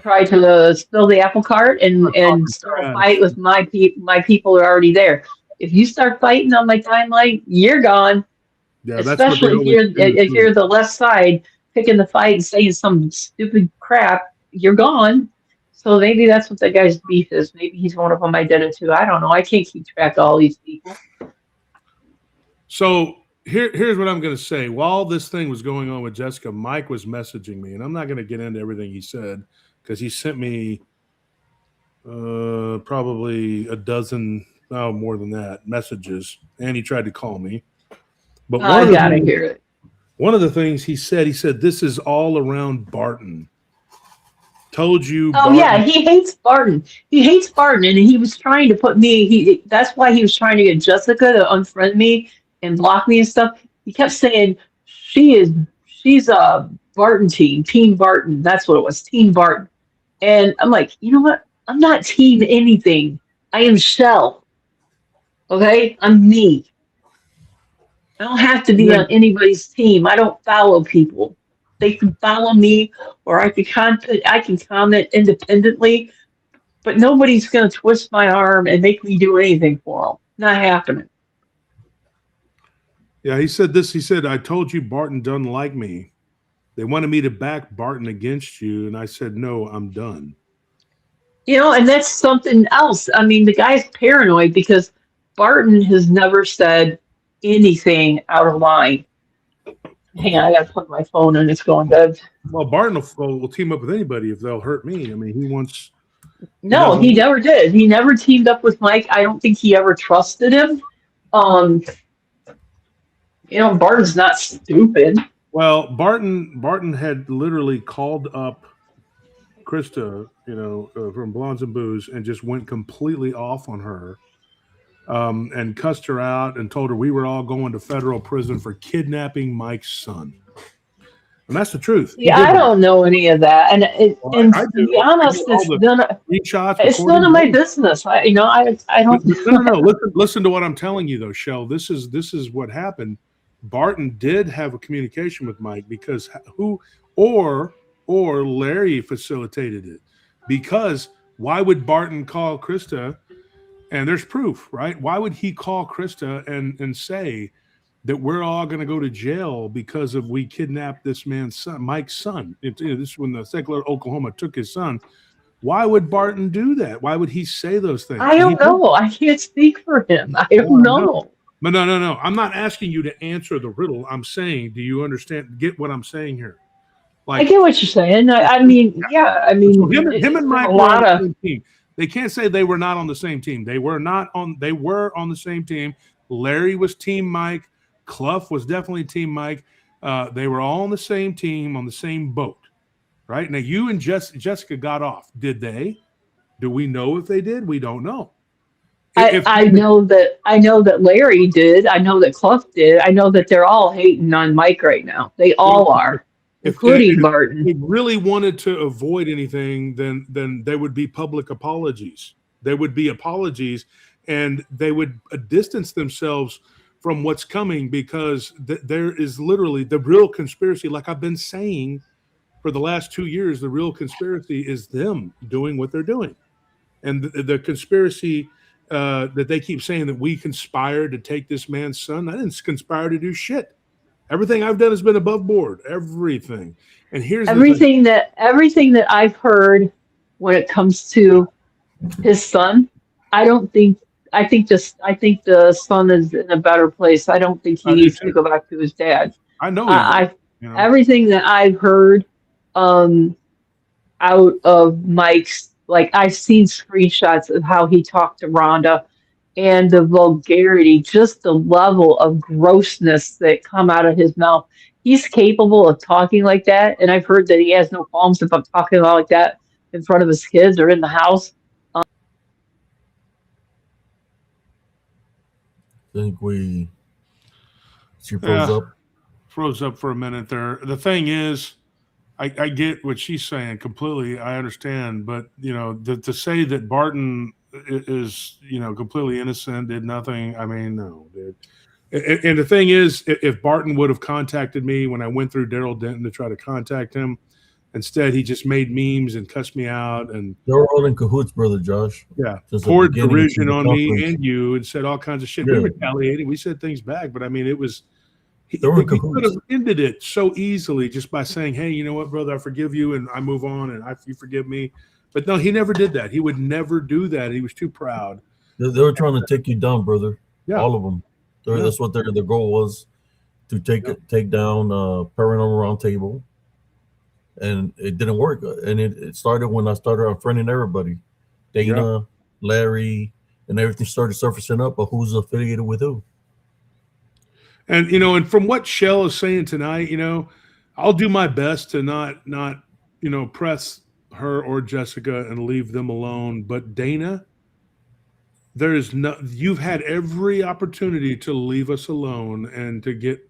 try to spill the apple cart and start a fight with my people are already there. If you start fighting on my timeline, you're gone. Yeah, especially if you're the left side picking the fight and saying some stupid crap, you're gone. So maybe that's what that guy's beef is. Maybe he's one of them. I did it too. I don't know. I can't keep track of all these people. So here's what I'm going to say. While this thing was going on with Jessica, Mike was messaging me, and I'm not going to get into everything he said because he sent me probably a dozen, more than that, messages, and he tried to call me. But I gotta hear it. One of the things he said, this is all around Barton. Told you. Oh, Barton. Yeah, he hates Barton. He hates Barton, and he was trying to put me. That's why he was trying to get Jessica to unfriend me and block me and stuff. He kept saying she's a Barton Team Barton. That's what it was, Team Barton. And I'm like, you know what? I'm not Team anything. I am Shell. Okay, I'm me. I don't have to be on anybody's team. I don't follow people. They can follow me, or I can comment independently, but nobody's going to twist my arm and make me do anything for them. Not happening. Yeah, he said this. He said, I told you Barton doesn't like me. They wanted me to back Barton against you, and I said, no, I'm done. You know, and that's something else. I mean, the guy's paranoid because Barton has never said anything out of line. Hang on, I gotta plug my phone and it's going dead. Well, Barton will team up with anybody if they'll hurt me. I mean, he wants. No, he never did. He never teamed up with Mike. I don't think he ever trusted him. You know, Barton's not stupid. Well, Barton had literally called up Krista, you know, from Blondes and Booze, and just went completely off on her. And cussed her out and told her we were all going to federal prison for kidnapping Mike's son. And that's the truth. Yeah, I don't know any of that. And to be honest, it's none of my business. I don't. No. Listen to what I'm telling you, though, Shell. This is what happened. Barton did have a communication with Mike because or Larry facilitated it. Because why would Barton call Krista? And there's proof, right? Why would he call Krista and say that we're all going to go to jail because of we kidnapped this man's son, Mike's son? This is when the secular Oklahoma took his son. Why would Barton do that? Why would he say those things? I don't know. I can't speak for him. I don't know. No. I'm not asking you to answer the riddle. I'm saying, do you understand? Get what I'm saying here? Like, I get what you're saying. I mean, so him and Mike were on the same team. They can't say they were not on the same team. They were on the same team. Larry was Team Mike. Clough was definitely Team Mike. They were all on the same team, on the same boat. Right? Now, you and Jessica got off. Did they? Do we know if they did? We don't know. I know that Larry did. I know that Clough did. I know that they're all hating on Mike right now. They all are. Including Barton. If they really wanted to avoid anything, then there would be public apologies. There would be apologies, and they would distance themselves from what's coming, because there is literally the real conspiracy. Like I've been saying for the last 2 years, the real conspiracy is them doing what they're doing. And the conspiracy that they keep saying that we conspired to take this man's son, I didn't conspire to do shit. Everything I've done has been above board. Everything. And here's everything that I've heard when it comes to his son, I think the son is in a better place. I don't think he needs to go back to his dad. I know. Everything that I've heard out of Mike's, like I've seen screenshots of how he talked to Rhonda, and the vulgarity, just the level of grossness that come out of his mouth. He's capable of talking like that, and I've heard that he has no qualms about talking about like that in front of his kids or in the house. I think she froze up for a minute there. The thing is, I get what she's saying completely. I understand, but to say that Barton is completely innocent, did nothing. I mean, no, dude. And the thing is, if Barton would have contacted me when I went through Daryl Denton to try to contact him, instead he just made memes and cussed me out. And they were all in cahoots, brother Josh. Yeah, poured derision on me and you, and said all kinds of shit. Yeah. We retaliated. We said things back, but I mean, it was. He could have ended it so easily just by saying, "Hey, you know what, brother? I forgive you, and I move on, and you forgive me." But no, he never did that. He would never do that. He was too proud. They were trying to take you down, brother. Yeah. All of them. Yeah. That's what their goal was, to take down Paranormal Roundtable, and it didn't work. And it started when I started unfriending everybody, Dana, Larry, and everything started surfacing up. But who's affiliated with who? And and from what Shell is saying tonight, I'll do my best to not press her or Jessica and leave them alone. But Dana, you've had every opportunity to leave us alone and to get,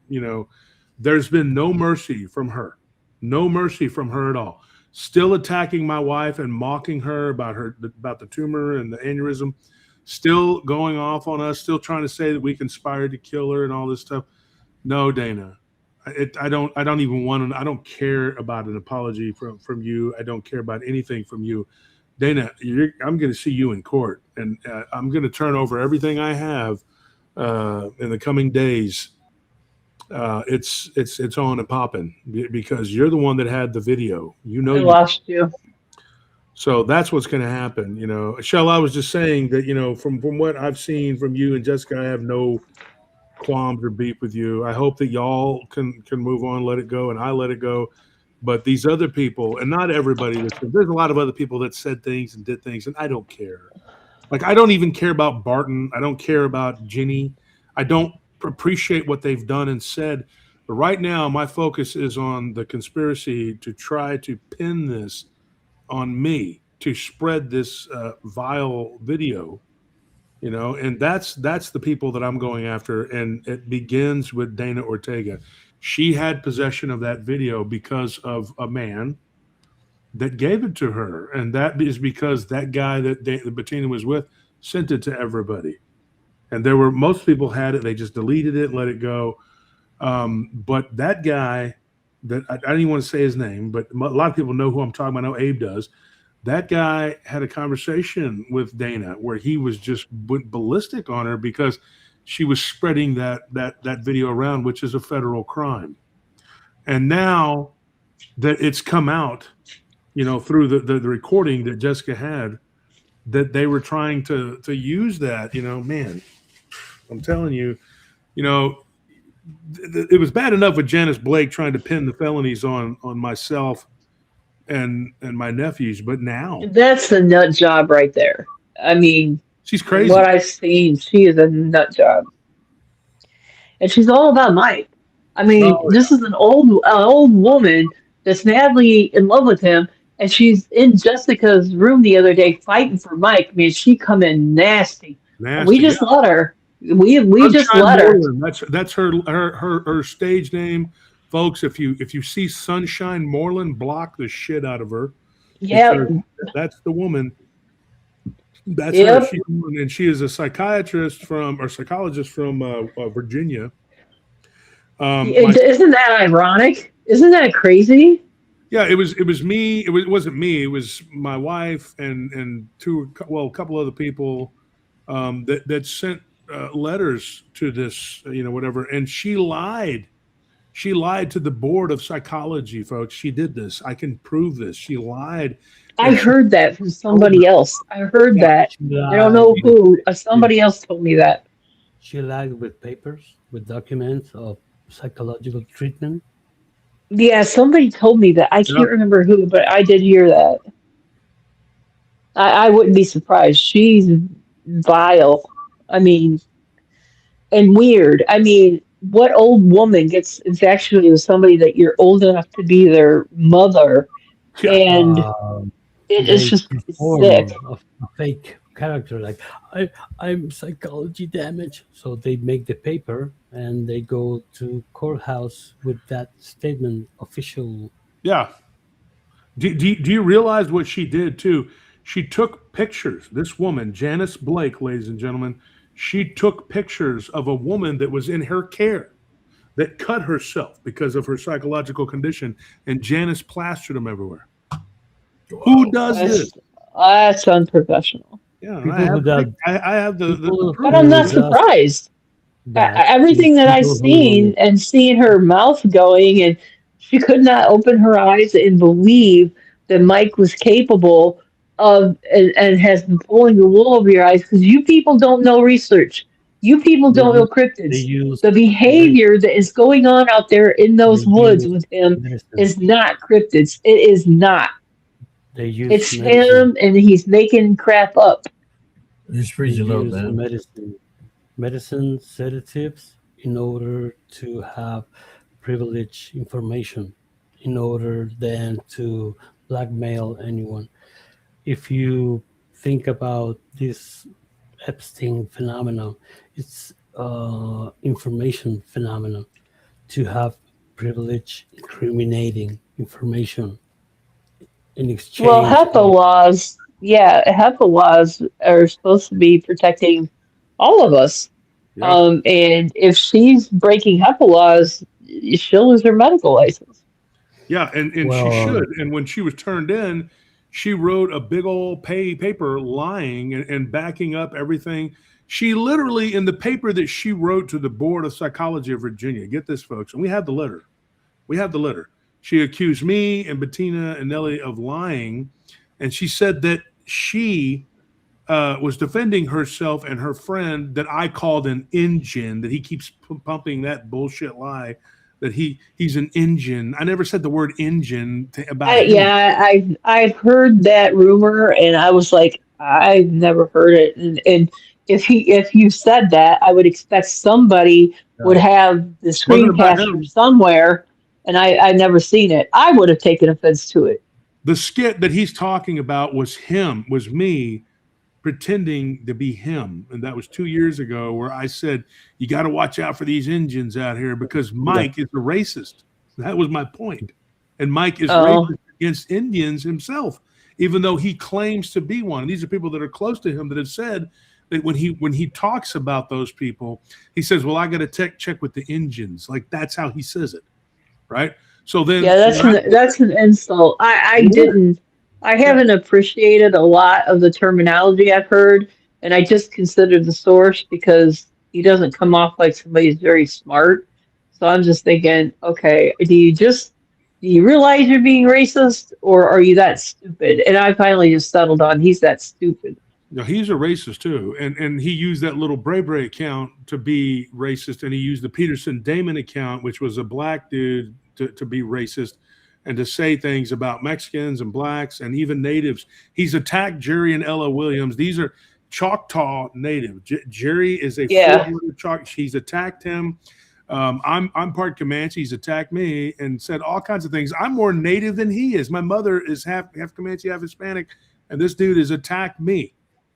there's been no mercy from her. No mercy from her at all. Still attacking my wife and mocking her about the tumor and the aneurysm. Still going off on us, still trying to say that we conspired to kill her and all this stuff. No, Dana, I don't even want to. I don't care about an apology from you. I don't care about anything from you, Dana. I'm going to see you in court, and I'm going to turn over everything I have in the coming days. It's on and popping because you're the one that had the video. I lost you. So that's what's going to happen. Shell, I was just saying that, from what I've seen from you and Jessica, I have no qualms or beef with you. I hope that y'all can move on, let it go, and I let it go. But these other people, and not everybody, there's a lot of other people that said things and did things, and I don't care. Like, I don't even care about Barton. I don't care about Ginny. I don't appreciate what they've done and said. But right now, my focus is on the conspiracy to try to pin this on me, to spread this vile video, and that's the people that I'm going after. And it begins with Dana Ortega. She had possession of that video because of a man that gave it to her, and that is because that guy that Bettina was with sent it to everybody. And most people had it, they just deleted it, let it go. But that guy, that I don't even want to say his name, but a lot of people know who I'm talking about. I know Abe does. That guy had a conversation with Dana where he was just ballistic on her because she was spreading that video around, which is a federal crime. And now that it's come out, through the recording that Jessica had, that they were trying to use that, man, I'm telling you, it was bad enough with Janice Blake trying to pin the felonies on myself and my nephews, but now that's the nut job right there. I mean, she's crazy. What I've seen, she is a nut job, and she's all about Mike. I mean, this is an old woman that's madly in love with him, and she's in Jessica's room the other day fighting for Mike. I mean, she come in nasty. We just let her. We just let her. That's her stage name, folks. If you see Sunshine Moreland, block the shit out of her. Yeah, that's the woman. That's her. Yep. And she is a psychologist from Virginia. Isn't that ironic? Isn't that crazy? Yeah, it was me. It wasn't me. It was my wife and a couple other people that sent letters to this, whatever. And she lied. She lied to the board of psychology, folks. She did this. I can prove this. She lied. I And she heard that from told somebody her, else. I heard yeah, that. She I don't lied know with, who. Somebody else told me that. she lied with papers, with documents of psychological treatment. Yeah, somebody told me that. I yeah, can't remember who, but I did hear that. I wouldn't be surprised. She's vile. I mean, and weird. I mean, what old woman gets infatuated with somebody that you're old enough to be their mother? yeah. And Um, it's they just perform sick. a fake character, like I'm psychology damage. So they make the paper and they go to courthouse with that statement, official. Yeah. Do you realize what she did too? She took pictures. This woman, Janice Blake, ladies and gentlemen, she took pictures of a woman that was in her care that cut herself because of her psychological condition, and Janice plastered them everywhere. Who does this? That's unprofessional. Yeah, People without I have the people But proof. I'm not who does surprised. that Everything is that I've people seen who and seeing her mouth going, and she could not open her eyes and believe that Mike was capable of and has been pulling the wool over your eyes because you people don't know research. You people they don't know use they cryptids. use The they behavior that is going on out there in they those woods use with him medicine. is not cryptids. It is not. They use It's medicine. him, and he's making crap up. He's They freezing up, use man. medicine sedatives in order to have privileged information, in order then to blackmail anyone. If you think about this Epstein phenomenon, it's information phenomenon, to have privilege, incriminating information in Well, exchange HEPA of. laws, yeah, HEPA laws are supposed to be protecting all of us. Yeah. And if she's breaking HEPA laws, she'll lose her medical license. Yeah, and she Well, should. And when she was turned in, she wrote a big old paper lying and backing up everything. She literally, in the paper that she wrote to the Board of Psychology of Virginia, get this, folks, and we have the letter. We have the letter. She accused me and Bettina and Nellie of lying, and she said that she was defending herself and her friend that I called an engine, that he keeps pumping that bullshit lie that he's an engine. I never said the word engine about him. Yeah, I've heard that rumor, and I was like, I've never heard it. And if you said that, I would expect somebody would have the Wasn't about screencaster him. somewhere, and I never seen it. I would have taken offense to it. The skit that he's talking about was me pretending to be him. And that was 2 years ago, where I said, you got to watch out for these engines out here because Mike is a racist. That was my point. And Mike is racist against Indians himself, even though he claims to be one. And these are people that are close to him that have said that when he talks about those people, he says, well, I got to check with the Indians. Like, that's how he says it. Right. So then, Yeah, that's an insult. I haven't appreciated a lot of the terminology I've heard, and I just considered the source because he doesn't come off like somebody who's very smart. So I'm just thinking, okay, do you realize you're being racist, or are you that stupid? And I finally just settled on he's that stupid. No, he's a racist too, and he used that little Bray account to be racist, and he used the Peterson Damon account, which was a black dude, to be racist and to say things about Mexicans and blacks and even natives. He's attacked Jerry and Ella Williams. These are Choctaw native. Jerry is a full-blooded Choctaw. He's attacked him. I'm part Comanche. He's attacked me and said all kinds of things. I'm more native than he is. My mother is half Comanche, half Hispanic, and this dude has attacked me.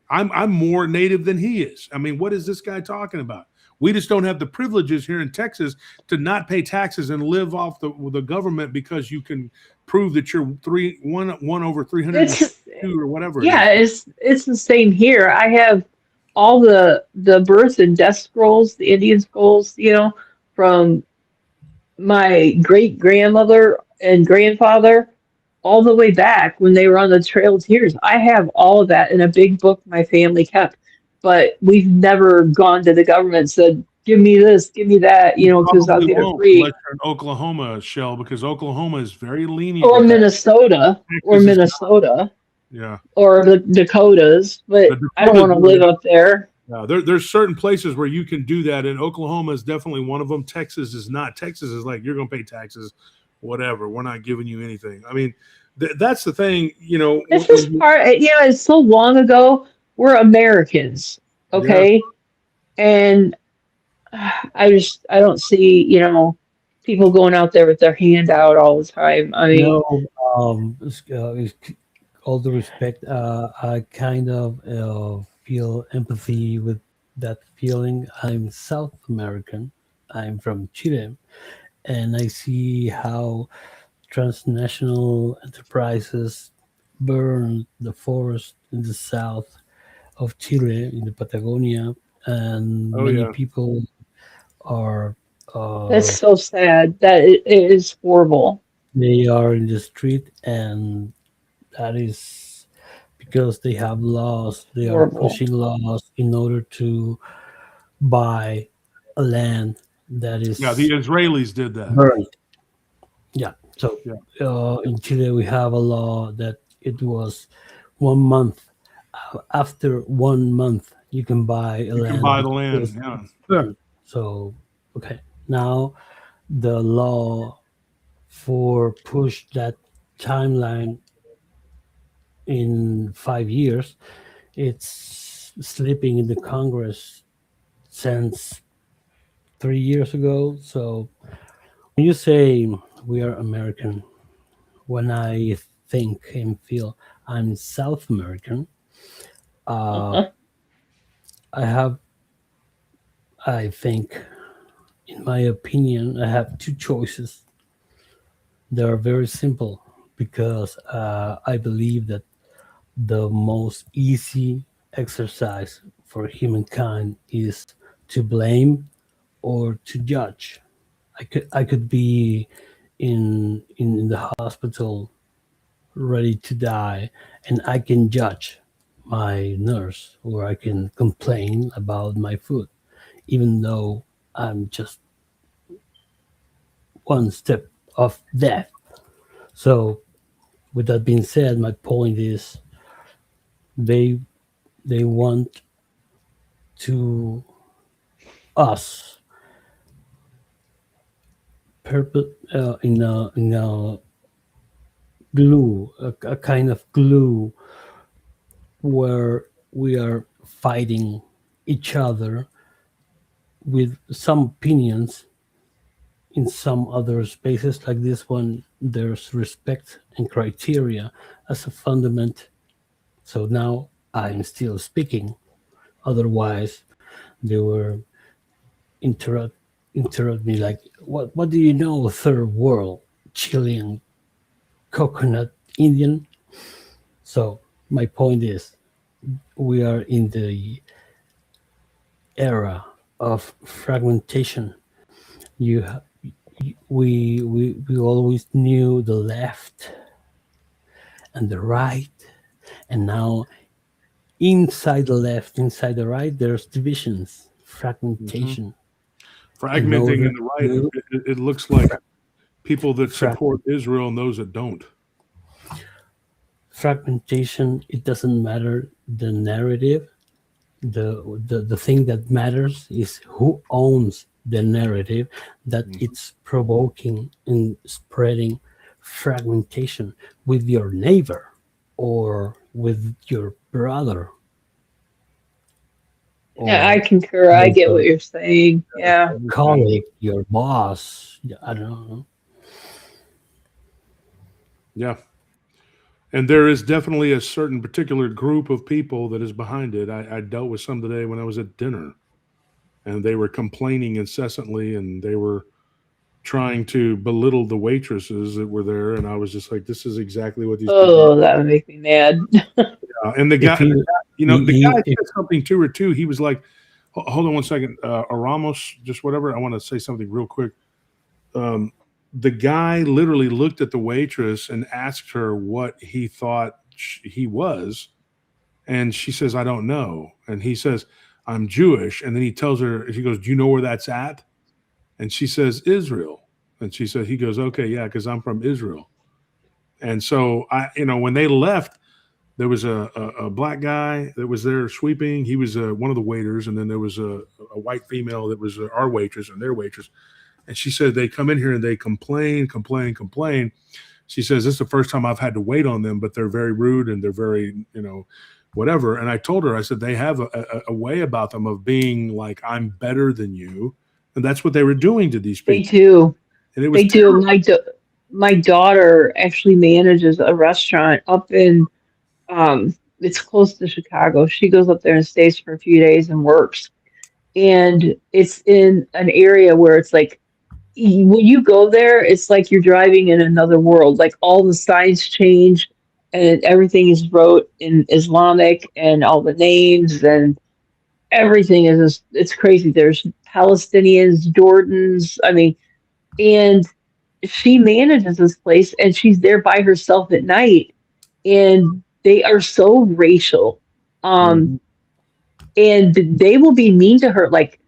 I'm more native than he is. I mean, what is this guy talking about? We just don't have the privileges here in Texas to not pay taxes and live off the government because you can prove that you're one over 300. 2 or whatever it Yeah, is. it's the same here. I have all the birth and death scrolls, the Indian scrolls, from my great grandmother and grandfather all the way back when they were on the Trail of Tears. I have all of that in a big book my family kept, but we've never gone to the government and said, "Give me this, give me that," You because I'll probably get it won't free. unless you're in Oklahoma, Shell, because Oklahoma is very lenient Or with that. Minnesota, Texas is not. Yeah. or the Dakotas, but The I don't want to Dakotas live up there. there's certain places where you can do that, and Oklahoma is definitely one of them. Texas is not. Texas is like, you're going to pay taxes, whatever. We're not giving you anything. I mean, that's the thing, It's just it's so long ago. We're Americans, yeah, okay? And I don't see, people going out there with their hand out all the time. I mean, No, with all the respect, I kind of feel empathy with that feeling. I'm South American. I'm from Chile, and I see how transnational enterprises burn the forest in the south of Chile, in the Patagonia, and oh many yeah, people are that's so sad. That it is horrible. they are in the street, and that is because they have laws. They are Horrible. pushing laws in order to buy a land that yeah. The is Israelis did that. burned. Yeah. So Yeah, in Chile, we have a law that it was 1 month. After 1 month, you can buy a you can land buy the land. because Yeah, it's burned. So, okay. Now, the law for push that timeline in 5 years, it's sleeping in the Congress since 3 years ago. So when you say we are American, when I think and feel I'm South American, uh, Uh-huh. I have, I think, in my opinion, I have two choices. They are very simple because I believe that the most easy exercise for humankind is to blame or to judge. I could be in the hospital ready to die, and I can judge my nurse or I can complain about my food, even though I'm just one step of death. So, with that being said, my point is they they want to us in a glue, a kind of glue where we are fighting each other with some opinions. In some other spaces like this one, there's respect and criteria as a fundament. So now I'm still speaking. Otherwise, they were interrupt interrupt me like, what do you know, third world, Chilean, coconut, Indian? So my point is, we are in the era of fragmentation. You, ha- we always knew the left and the right, and now inside the left, inside the right, there's divisions, fragmentation. In fragmenting order in the right. to It looks like fra- people that frag- support Israel and those that don't. fragmentation, it doesn't matter the narrative. The thing that matters is who owns the narrative that it's provoking and spreading fragmentation with your neighbor or with your brother Yeah, I or concur. I get what your you're saying. Yeah. colleague, your boss. I don't know. Yeah. And there is definitely a certain particular group of people that is behind it. I dealt with some today when I was at dinner, and they were complaining incessantly, and they were trying to belittle the waitresses that were there, and I was just like, "This is exactly what these people." Oh, that would make me mad. And the If guy, he, the guy if, said something to her too. He was like, "Hold on one second, Ramos, just whatever. I want to say something real quick." The guy literally looked at the waitress and asked her what he thought he was, and she says, "I don't know." And he says, "I'm Jewish." And then he tells her, she goes, "Do you know where that's at?" And she says, "Israel." And she said, he goes, "Okay, yeah, because I'm from Israel." And so when they left, there was a black guy that was there sweeping. He was one of the waiters, and then there was a white female that was our waitress and their waitress. And she said they come in here and they complain. She says, "This is the first time I've had to wait on them, but they're very rude and they're very, whatever." And I told her, I said, they have a way about them of being like, "I'm better than you." And that's what they were doing to these They people. do. And it was They do. My daughter actually manages a restaurant up in it's close to Chicago. She goes up there and stays for a few days and works. And it's in an area where it's like when you go there, it's like you're driving in another world. Like all the signs change and everything is wrote in Islamic and all the names and everything is just, it's crazy. There's Palestinians, Jordans, I mean, and she manages this place and she's there by herself at night and they are so racial. Um and they will be mean to her like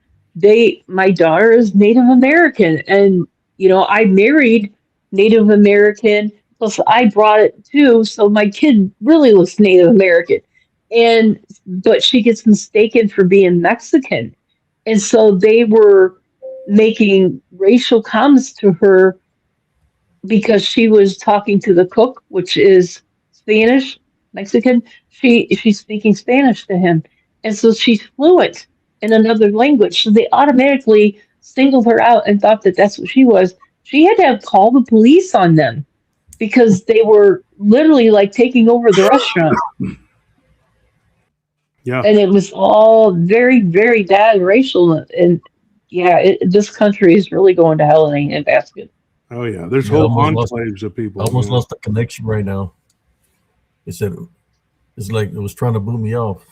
my daughter is Native American and I married Native American plus I brought it too so my kid really looks Native American but she gets mistaken for being Mexican and so they were making racial comments to her because she was talking to the cook, which is Spanish, Mexican. She's speaking Spanish to him, and so she's fluent in another language. So they automatically singled her out and thought that that's what she was. She had to call the police on them because they were literally like taking over the restaurant. Yeah. And it was all very, very bad racial. And yeah, this country is really going to hell in a basket. Oh yeah, there's Yeah, I whole almost enclaves of people. I almost lost the connection right now. It said it's like it was trying to boot me off.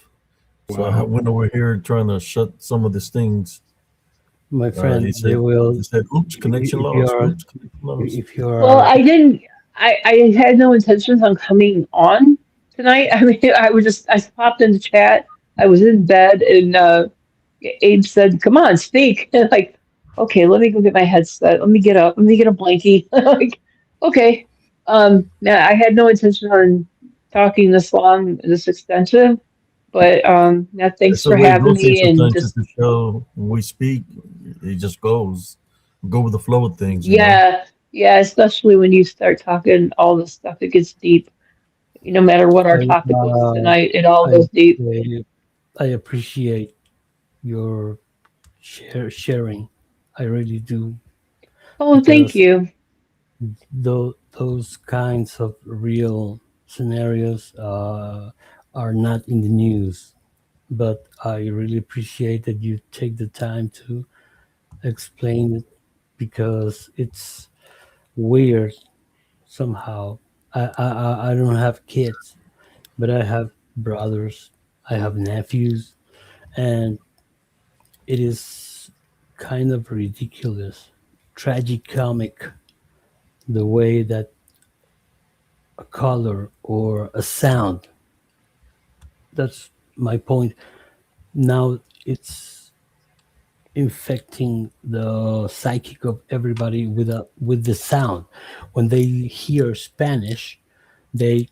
So I Wow. went over here trying to shut some of these things. my friend, He they will. said, "Oops, connection If lost. you're, Oops, connection lost." if you're, Well, I didn't. I had no intentions on coming on tonight. I mean, I popped in the chat. I was in bed, and Abe said, "Come on, speak." And like, okay, let me go get my headset. Let me get up. Let me get a blankie. Like, okay. Yeah, I had no intention on talking this long, this extensive, but yeah, thanks That's the for way it having goes me and sometimes. It's just the show when we speak, it just goes. Go with the flow of things, yeah, yeah, especially when you start talking all this stuff, it gets deep. No matter what our I, topic was uh, tonight, it all I, goes deep. I appreciate your sharing. I really do Oh, thank because you. those kinds of real scenarios are not in the news. But I really appreciate that you take the time to explain it because it's weird somehow. I don't have kids, but I have brothers, I have nephews, and it is kind of ridiculous, tragicomic, the way that a color or a sound, that's my point. Now it's infecting the psychic of everybody with the sound. When they hear Spanish, they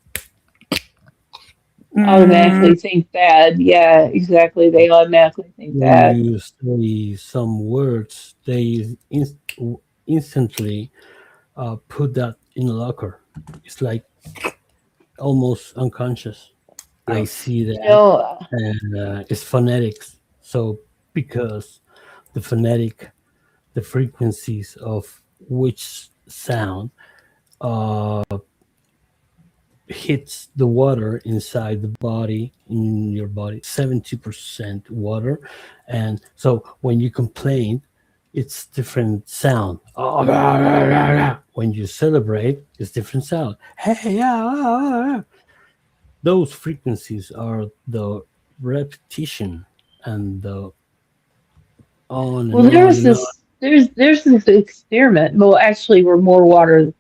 Automatically think bad. Yeah, exactly. They automatically think when bad. you say some words, they instantly put that in a locker. It's like almost unconscious. I Yeah. see You that, know, and it's phonetics. So because the phonetic, the frequencies of which sound uh, hits the water inside the body, in your body, 70% water. And so when you complain, it's different sound. Oh, rah, rah, rah, rah. When you celebrate, it's different sound. Hey, yeah, those frequencies are the repetition and the on Well, and on and on. there's this experiment. Well, actually, we're more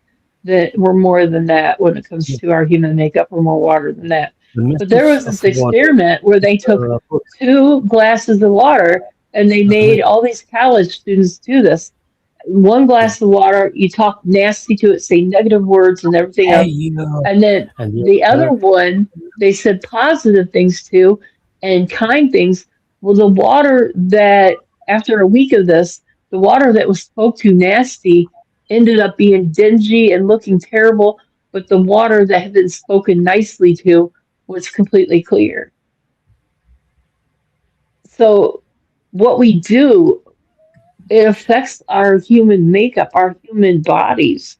than that when it comes Yeah, to our human makeup. We're more water than that. the But there message was of this water. experiment where they took Book. 2 glasses of water and they made all these college students do this. One Yeah. glass of water, you talk nasty to it, say negative words and everything Hey, else. you know, And then and the other one, they said positive things to and kind things. Well, the water that, after a week of this, the water that was spoke to nasty ended up being dingy and looking terrible, but the water that had been spoken nicely to was completely clear. So, what we do, it affects our human makeup, our human bodies,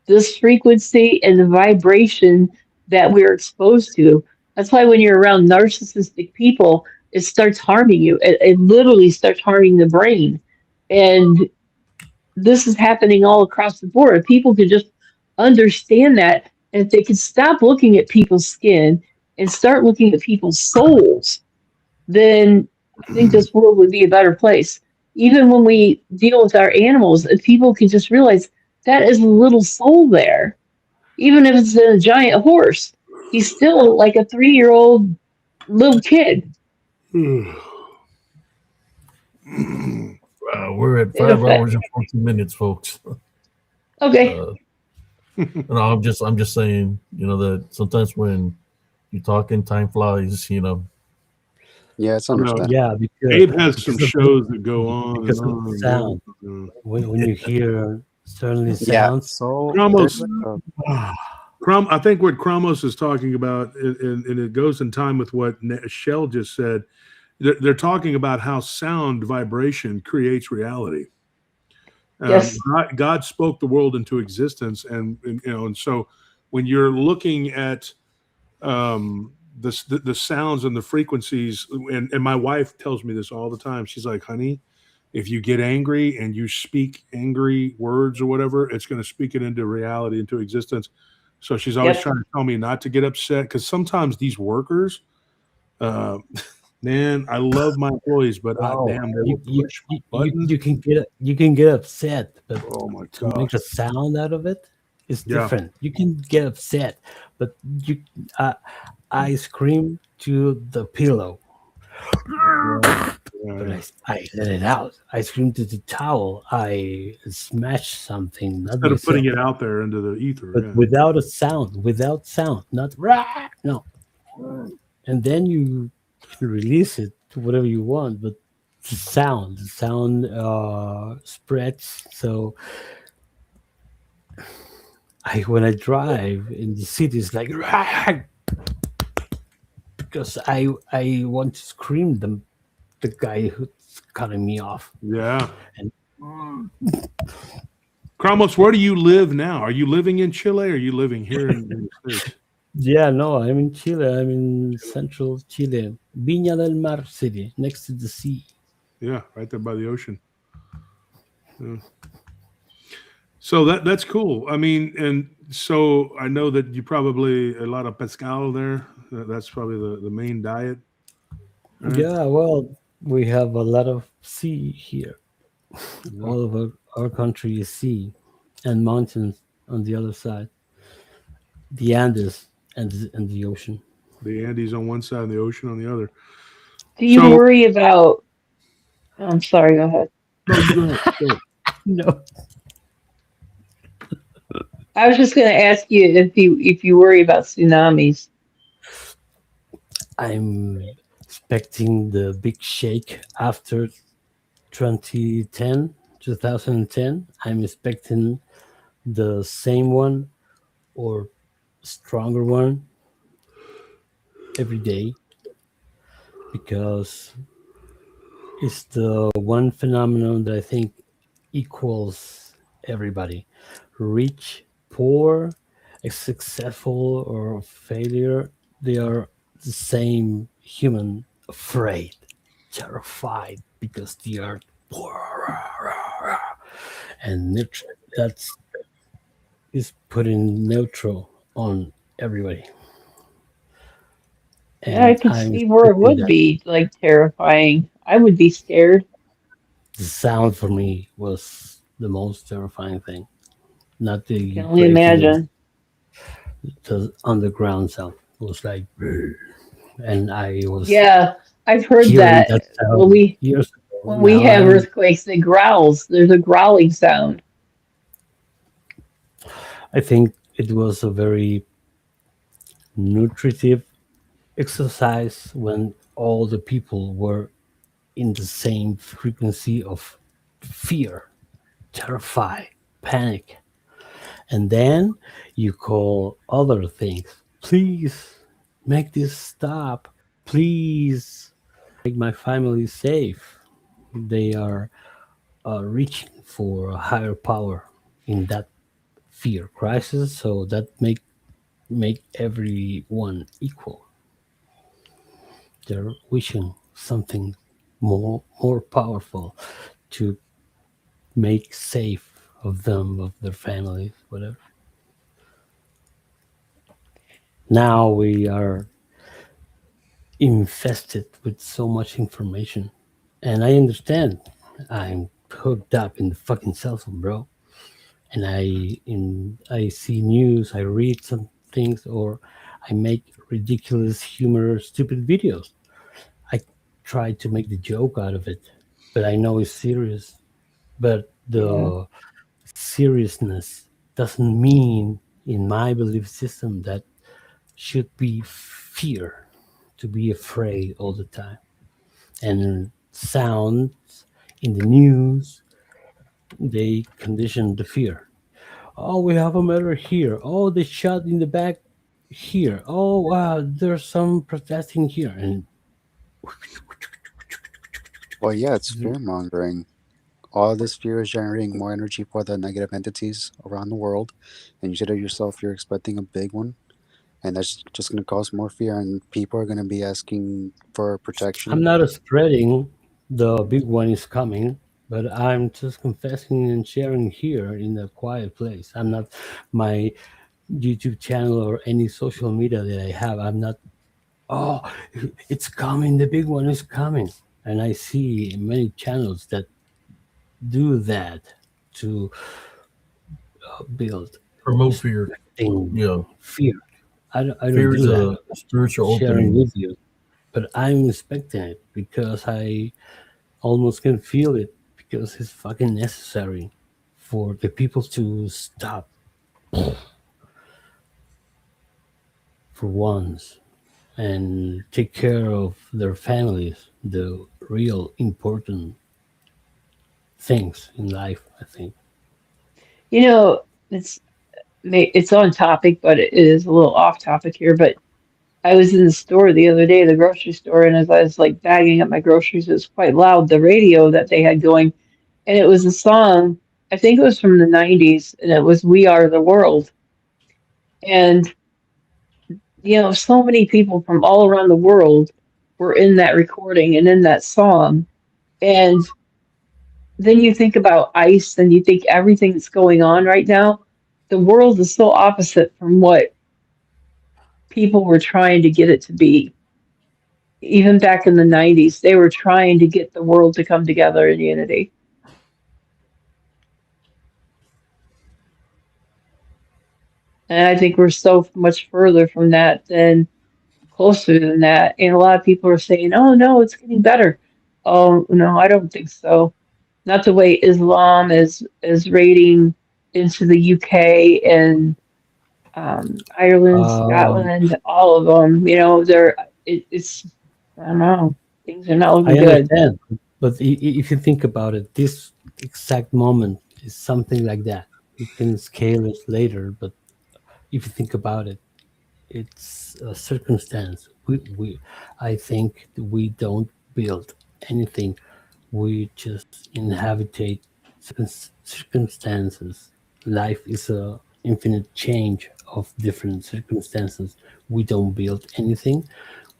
this frequency and the vibration that we're exposed to. That's why when you're around narcissistic people, it starts harming you. It literally starts harming the brain. And this is happening all across the board. If people could just understand that, and if they could stop looking at people's skin and start looking at people's souls, then I think this world would be a better place. Even when we deal with our animals, if people can just realize that is a little soul there, even if it's a giant horse, he's still like a 3-year-old little kid. We're at It 5 hours and 14 minutes, folks. Okay. No, I'm just saying, that sometimes when you talking, time flies. Yeah, it's I know. understandable. yeah, Abe has some because of shows that go on and because of on the and sound. on. When you hear certain Yeah, sounds, so there's Cromos, like a I think what Cromos is talking about, and it goes in time with what Shell just said. They're talking about how sound vibration creates reality. Yes. God spoke the world into existence, and so when you're looking at the sounds and the frequencies, and my wife tells me this all the time. She's like, honey, if you get angry and you speak angry words or whatever, it's going to speak it into reality, into existence. So she's always Yep. trying to tell me not to get upset, because sometimes these workers, uh, man, I love my employees, but oh, damn, they you will you, push you you buttons. you can get upset, but Oh my to make gosh. a sound out of it is Yeah. different. You can get upset, but uh, I scream to the pillow, but Yeah. I let it out. I scream to the towel. I smash something, not Instead of putting myself, it out there into the ether. but Yeah. without sound, not rah, no. And then you can release it to whatever you want, but the sound spreads. So when I drive in the city, it's like "Rah!" because I want to scream the guy who's cutting me off. Yeah. And Kramos, where do you live now? Are you living in Chile or are you living here in the States? yeah, no, I'm in Chile. I'm in central Chile, Viña del Mar city, next to the sea. Yeah, right there by the ocean. Yeah. So that's cool. I mean, and so I know that you probably a lot of pescado there. That's probably the main diet. Right? Yeah, well, we have a lot of sea here. Yeah. All of our country is sea and mountains on the other side, the Andes and the ocean. The Andes on one side and the ocean on the other. Do you So worry about? I'm sorry. Go ahead. no, you go ahead. Go ahead. No, I was just going to ask you if you worry about tsunamis. I'm expecting the big shake after 2010, 2010. I'm expecting the same one or stronger one every day because it's the one phenomenon that I think equals everybody, rich, poor, successful, or failure. They are the same human, afraid, terrified because they are poor. and that's is putting neutral on everybody. Yeah, I And could I'm see where it expecting would that. be like terrifying. I would be scared. The sound for me was the most terrifying thing, not I can the only breaking, imagine. the underground sound. It was like, and I was Yeah, I've heard hearing that that when sound we years ago. when we Now have earthquakes, it growls. There's a growling sound. I think it was a very nutritive exercise when all the people were in the same frequency of fear, terrify, panic. And then you call other things. Please make this stop. Please make my family safe. They are reaching for a higher power in that fear crisis, so that make everyone equal. They're wishing something more powerful to make safe of them, of their families, whatever. Now we are infested with so much information, and I understand. I'm hooked up in the fucking cell phone, bro. And I see news, I read some things, or I make ridiculous, humorous, stupid videos. I try to make the joke out of it, but I know it's serious. But Yeah. the seriousness doesn't mean, in my belief system, that should be fear, to be afraid all the time. And sounds in the news, they condition the fear. Oh, we have a murder here. Oh, they shot in the back here. Oh, wow, there's some protesting here. And Well, yeah, it's fear mongering. All this fear is generating more energy for the negative entities around the world, and you said it yourself, you're expecting a big one, and that's just going to cause more fear, and people are going to be asking for I'm protection. not spreading the big one is coming, but I'm just confessing and sharing here in a quiet place. I'm not my YouTube channel or any social media that I have. I'm not, oh, it's coming, the big one is coming. And I see many channels that do that to build Promote fear. thing, Yeah. fear. I don't Fear do is that. a spiritual Sharing opening. with you, but I'm expecting it because I almost can feel it because it's fucking necessary for the people to stop for once and take care of their families, the real important things in life, I think. You know, it's on topic, but it is a little off topic here. But I was in the store the other day, the grocery store, and as I was like bagging up my groceries, it was quite loud, the radio that they had going, and it was a song, I think it was from the 90s, and it was We Are the World. And, so many people from all around the world were in that recording and in that song. And then you think about ICE and you think everything that's going on right now, the world is so opposite from what people were trying to get it to be. Even back in the 90s, they were trying to get the world to come together in unity. And I think we're so much further from that than closer than that. And a lot of people are saying, oh, no, it's getting better. Oh, no, I don't think so. Not the way Islam is raiding into the UK and Ireland, Um, Scotland, all of them. It's I don't know. Things are not I looking good. understand, but if you think about it, this exact moment is something like that. We can scale it later, but if you think about it, it's a circumstance. I think we don't build anything. We just inhabitate circumstances. Life is a infinite change of different circumstances. We don't build anything.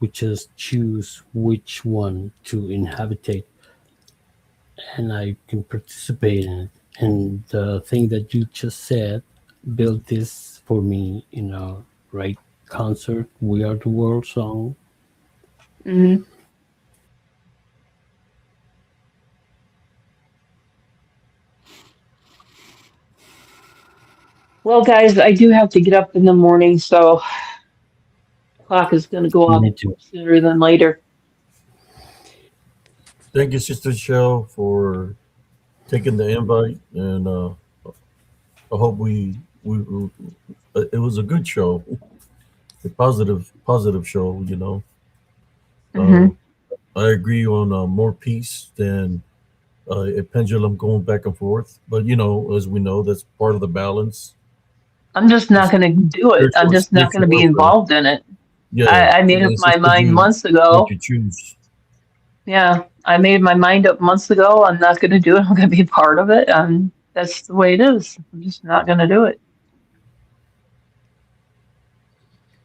We just choose which one to inhabitate and I can participate in it. And the thing that you just said built this for me, right? Concert, We Are the World song. Hmm. Well, guys, I do have to get up in the morning, so clock is going to go off Me too. sooner than later. Thank you, Sister Shell, for taking the invite, and I hope we it was a good show, a positive show. Hmm. Uh, I agree on more peace than a pendulum going back and forth. But as we know, that's part of the balance. I'm just not It's going to do it. I'm just not going spiritual to be warfare. involved in it. Yeah, I made and up it's my just mind months what ago. you choose. Yeah, I made my mind up months ago. I'm not going to do it. I'm going to be a part of it. That's the way it is. I'm just not going to do it.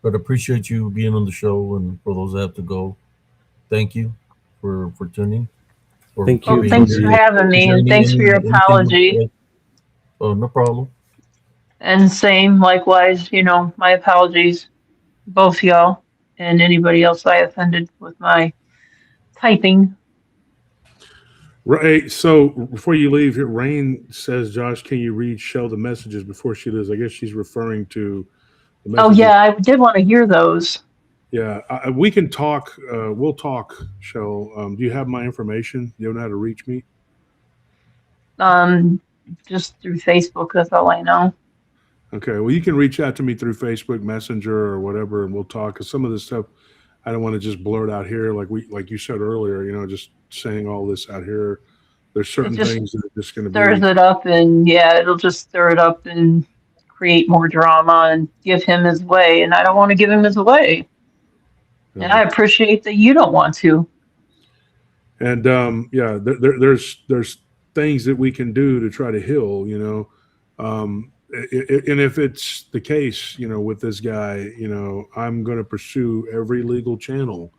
But appreciate you being on the show, and for those that have to go, thank you for tuning or Thank for Well, you being for thanks for here. the having Is me, there and thanks for your anything you apology. want to add? Oh, no problem. And same, likewise, my apologies, both y'all and anybody else I offended with my typing. Right. So before you leave here, Rain says, Josh, can you read Shell the messages before she leaves? I guess she's referring to the Oh, messages. yeah, I did want to hear those. Yeah, we can talk. We'll talk, Shell. Do you have my information? You know how to reach me? Um, just through Facebook, that's all I know. Okay. Well, you can reach out to me through Facebook Messenger or whatever, and we'll talk. Because some of this stuff, I don't want to just blurt out here, like you said earlier. Just saying all this out here. There's It certain just things that are just going to stirs be. it up, and yeah, it'll just stir it up and create more drama and give him his way. And I don't want to give him his way. And I appreciate that you don't want to. And yeah, there's things that we can do to try to heal. And if it's the case, with this guy, I'm going to pursue every legal channel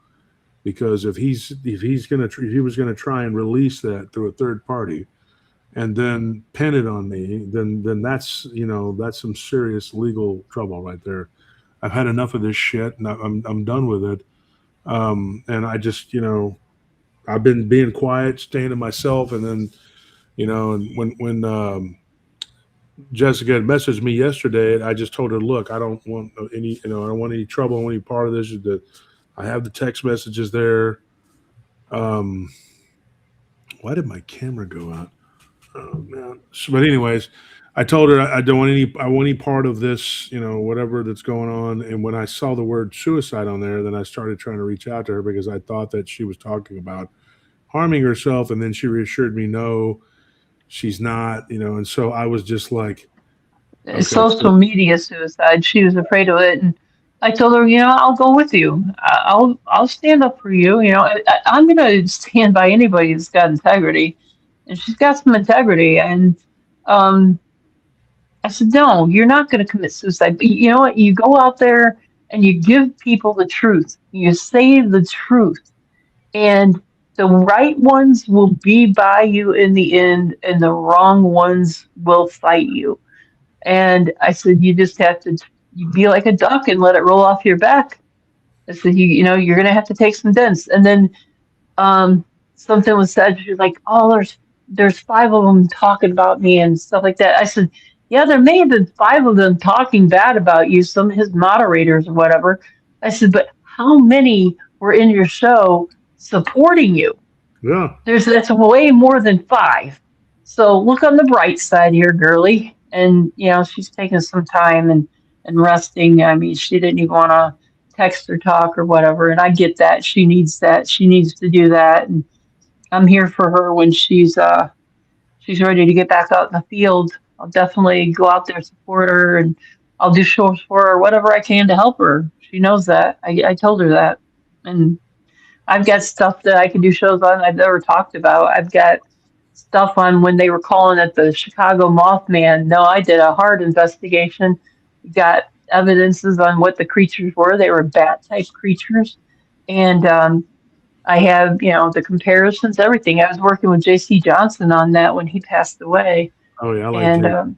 because if he was going to try and release that through a third party and then pin it on me, then that's some serious legal trouble right there. I've had enough of this shit, and I'm done with it. And I just I've been being quiet, staying to myself, and then and when Jessica had messaged me yesterday, I just told her, look, I don't want any, I don't want any trouble, any part of this. That I have the text messages there. Um, why did my camera go out? Oh man! But anyways, I told her I don't want I want any part of this, whatever that's going on. And when I saw the word suicide on there, then I started trying to reach out to her because I thought that she was talking about harming herself, and then she reassured me, no, she's not, and so I was just like, okay, Social media suicide. She was afraid of it, and I told her, I'll go with you. I'll stand up for you. I'm gonna stand by anybody that's got integrity, and she's got some integrity. And um, I said, no, you're not gonna commit suicide. But you know what? You go out there and you give people the truth. You say the truth, and the right ones will be by you in the end, and the wrong ones will fight you. And I said, you just have to you be like a duck and let it roll off your back. I said, you're going to have to take some dents. And then something was said. She was like, oh, there's five of them talking about me and stuff like that. I said, yeah, there may have been five of them talking bad about you, some of his moderators or whatever. I said, but how many were in your show supporting you? yeah, That's way more than five. So look on the bright side here, girly. And she's taking some time and resting. I mean, she didn't even want to text or talk or whatever. And I get that. She needs that. She needs to do that. And I'm here for her when she's ready to get back out in the field. I'll definitely go out there, support her, and I'll do shows for her, whatever I can to help her. She knows that. I told her that. And I've got stuff that I can do shows on I've never talked about. I've got stuff on when they were calling it the Chicago Mothman. No, I did a hard investigation. Got evidences on what the creatures were. They were bat type creatures. And I have, the comparisons, everything. I was working with J.C. Johnson on that when he passed away. Oh yeah, I like And Jay.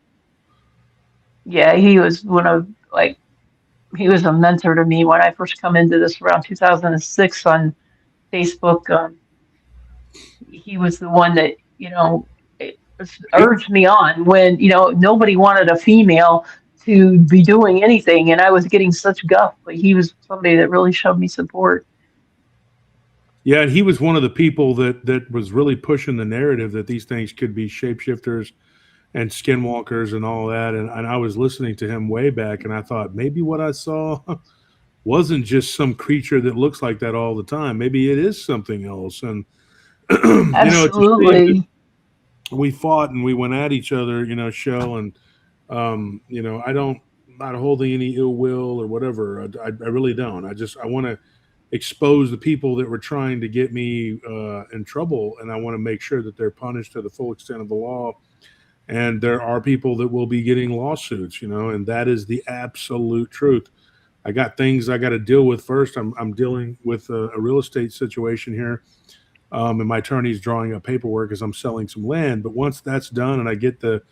yeah, he was he was a mentor to me when I first come into this around 2006 on Facebook. He was the one that, it urged me on when, nobody wanted a female to be doing anything. And I was getting such guff, but he was somebody that really showed me support. Yeah, and he was one of the people that was really pushing the narrative that these things could be shapeshifters and skinwalkers and all that. And I was listening to him way back, and I thought maybe what I saw wasn't just some creature that looks like that all the time. Maybe it is something else. And Absolutely. we fought and we went at each other, show, and I'm not holding any ill will or whatever. I really don't. I want to expose the people that were trying to get me in trouble, and I want to make sure that they're punished to the full extent of the law. And there are people that will be getting lawsuits, and that is the absolute truth. I got things I got to deal with first. I'm dealing with a real estate situation here, and my attorney's drawing up paperwork as I'm selling some land. But once that's done and I get the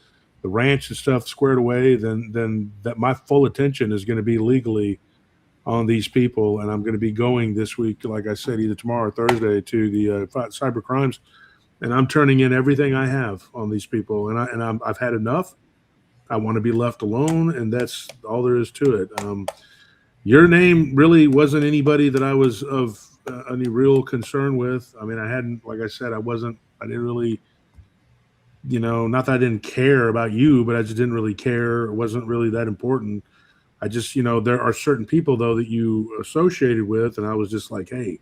ranch and stuff squared away, then that my full attention is going to be legally on these people, and I'm going to be going this week, like I said, either tomorrow or Thursday, to the cyber crimes, and I'm turning in everything I have on these people, and I've had enough. I want to be left alone, and that's all there is to it. Your name really wasn't anybody that I was of any real concern with. I mean, I hadn't, like I said, I didn't really, not that I didn't care about you, but I just didn't really care. It wasn't really that important. I just, there are certain people, though, that you associated with, and I was just like, hey,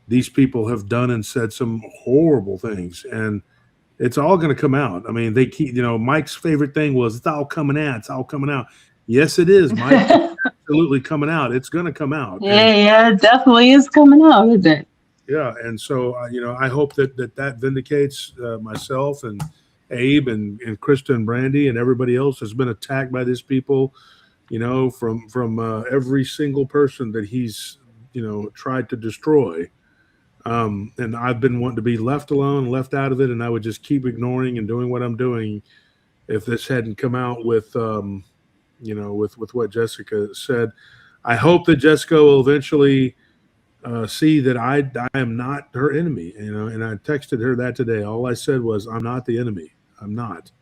these people have done and said some horrible things, and it's all going to come out. I mean, they keep, Mike's favorite thing was, it's all coming out. It's all coming out. Yes, it is, Mike. It's absolutely coming out. It's going to come out. Yeah, it definitely is coming out, isn't it? Yeah, and so, I hope that vindicates myself and Abe and Krista and Brandy and everybody else has been attacked by these people. From every single person that he's, tried to destroy. And I've been wanting to be left alone, left out of it, and I would just keep ignoring and doing what I'm doing if this hadn't come out with, with what Jessica said. I hope that Jessica will eventually see that I am not her enemy, and I texted her that today. All I said was, I'm not the enemy. I'm not.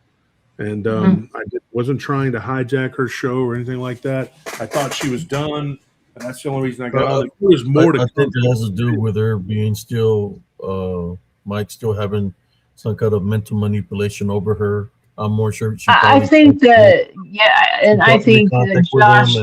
And I wasn't trying to hijack her show or anything like that. I thought she was done, and that's the only reason I got on. There's more to I think it has to do with her being still, Mike still having some kind of mental manipulation over her. I'm more sure. I think that, yeah, and I think that Josh.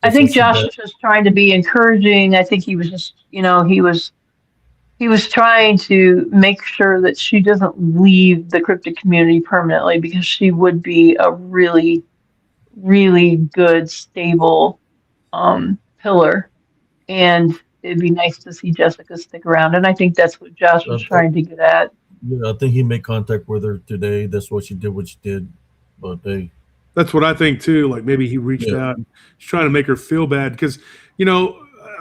I think Josh was just trying to be encouraging. I think he was just, he was trying to make sure that she doesn't leave the cryptid community permanently, because she would be a really, really good, stable pillar. And it'd be nice to see Jessica stick around. And I think that's what Josh was trying to get at. Yeah, I think he made contact with her today. That's what she did. But that's what I think too. Like maybe he reached out and he's trying to make her feel bad because,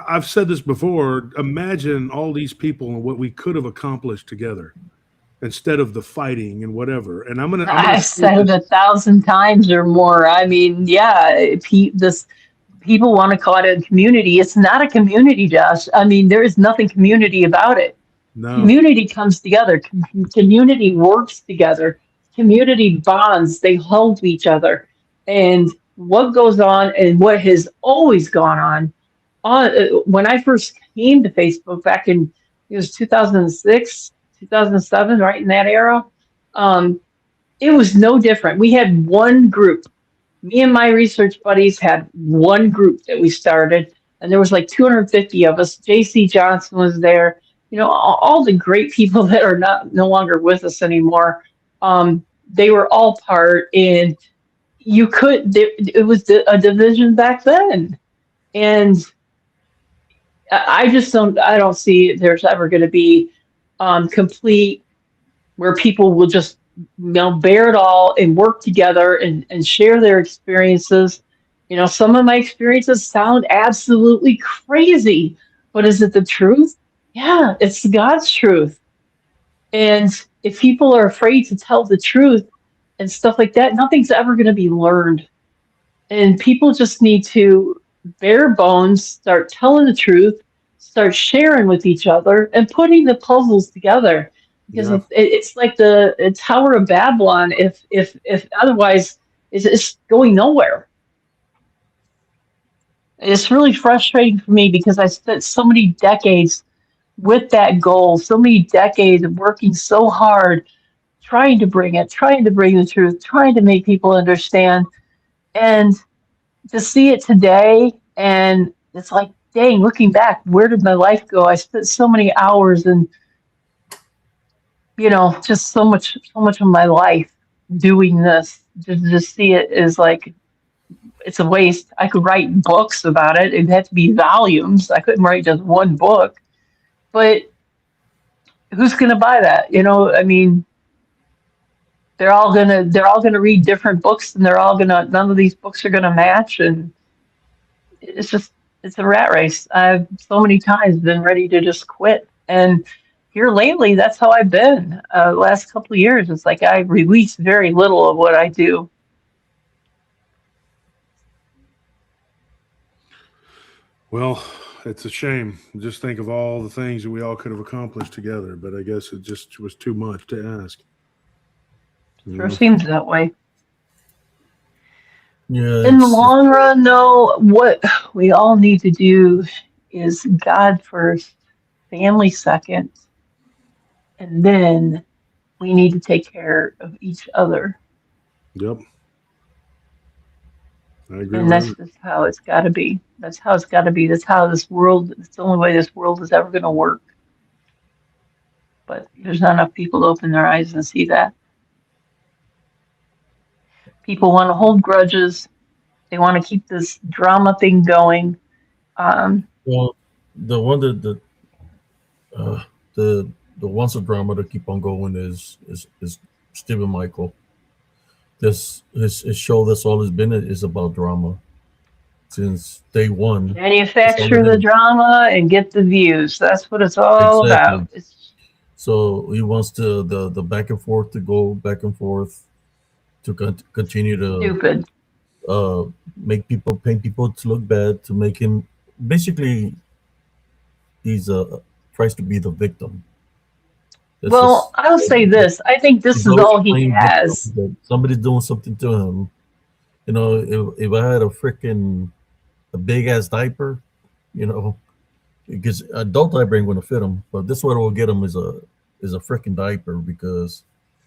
I've said this before. Imagine all these people and what we could have accomplished together instead of the fighting and whatever. And I've said it 1,000 times or more. I mean, yeah, people want to call it a community. It's not a community, Josh. I mean, there is nothing community about it. No. Community comes together. Community works together. Community bonds. They hold each other. And what goes on and what has always gone on when I first came to Facebook back in, it was 2006, 2007, right in that era, it was no different. We had one group. Me and my research buddies had one group that we started, and there was like 250 of us. J.C. Johnson was there. All the great people that are no longer with us anymore. They were all part, and it was a division back then. And I don't see there's ever going to be complete where people will just bear it all and work together and share their experiences. Some of my experiences sound absolutely crazy, but is it the truth? Yeah, it's God's truth. And if people are afraid to tell the truth and stuff like that, nothing's ever going to be learned. And people just need to bare bones start telling the truth, start sharing with each other, and putting the puzzles together. Because Yeah. it's like the Tower of Babylon. If otherwise, it's going nowhere. It's really frustrating for me because I spent so many decades with that goal, so many decades of working so hard, trying to bring the truth, trying to make people understand. And to see it today, and it's like, dang, looking back, where did my life go? I spent so many hours and, just so much of my life doing this. To see it is like, it's a waste. I could write books about it. It'd have to be volumes. I couldn't write just one book. But who's going to buy that? I mean, they're all gonna read different books, and none of these books are gonna match, and it's just it's a rat race. I've so many times been ready to just quit, and here lately, that's how I've been. Last couple of years, it's like I release very little of what I do. Well, it's a shame. Just think of all the things that we all could have accomplished together, but I guess it just was too much to ask. Sure seems that way. Yeah. In the long run, though, what we all need to do is God first, family second, and then we need to take care of each other. Yep. I agree And with that's that. just how it's got to be. That's how it's got to be. That's how this world, it's the only way this world is ever going to work. But there's not enough people to open their eyes and see that. People want to hold grudges. They want to keep this drama thing going. Well, the one that the ones of drama that keep on going is Stephen Michael. This his show, that's all it's been, is about drama since day one. That's all Manufacture it the is. drama and get the views. That's what it's all Exactly. about. It's So he wants the back and forth to go back and forth to continue to stupid. make people, paint people to look bad, to make him basically, he's tries to be the victim. That's Well, just I'll say this. I think this he's is always all he playing victim. has. That somebody's doing something to him. If I had a big ass diaper, because adult diaper ain't gonna fit him. But this one will get him is a freaking diaper, because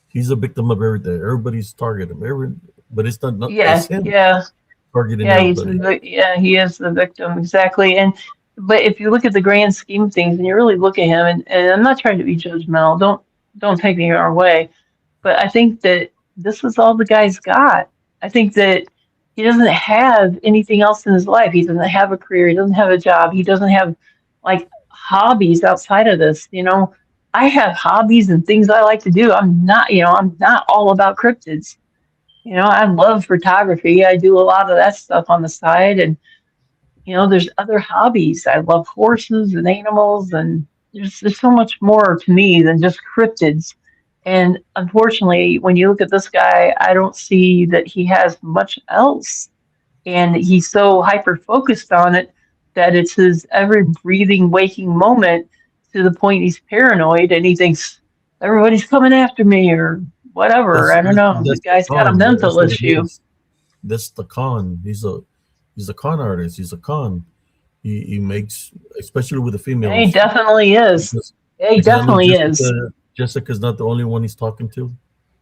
he's a victim of everything. Everybody's targeting him. But it's not Yeah, it's him yeah. targeting Yeah, everybody. he is the victim, exactly. But if you look at the grand scheme of things, and you really look at him, and I'm not trying to be judgmental, don't take me our way, but I think that this is all the guy's got. I think that he doesn't have anything else in his life. He doesn't have a career. He doesn't have a job. He doesn't have like hobbies outside of this. I have hobbies and things I like to do. I'm not all about cryptids. I love photography. I do a lot of that stuff on the side. And, there's other hobbies. I love horses and animals. And there's so much more to me than just cryptids. And unfortunately, when you look at this guy, I don't see that he has much else. And he's so hyper focused on it that it's his every breathing, waking moment, to the point he's paranoid and he thinks everybody's coming after me or whatever. That's I don't that's, know. The that's the guy's got a con. That's mental what it issue. is. That's the con. He's a con artist. He's a con. He makes, especially with the And he females. definitely is. Because, Yeah, he because I know definitely is. Jessica's not the only one he's talking to,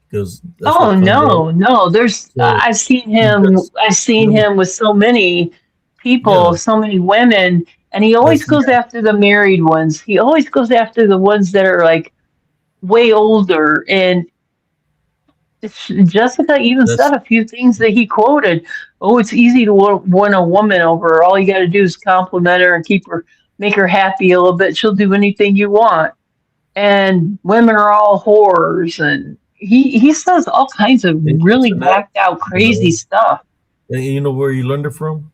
because that's Oh what comes out. no. There's So I've seen he him. gets, I've seen you him with so many yeah, people, so many women, and he always that's goes after the married ones. He always goes after the ones that are like way older. And Jessica even that's said a few things that he quoted. Oh, it's easy to win a woman over. All you got to do is compliment her and make her happy a little bit. She'll do anything you want. And women are all whores. And he says all kinds of it's really an act. whacked out, You crazy know, stuff. and you know where he learned it from?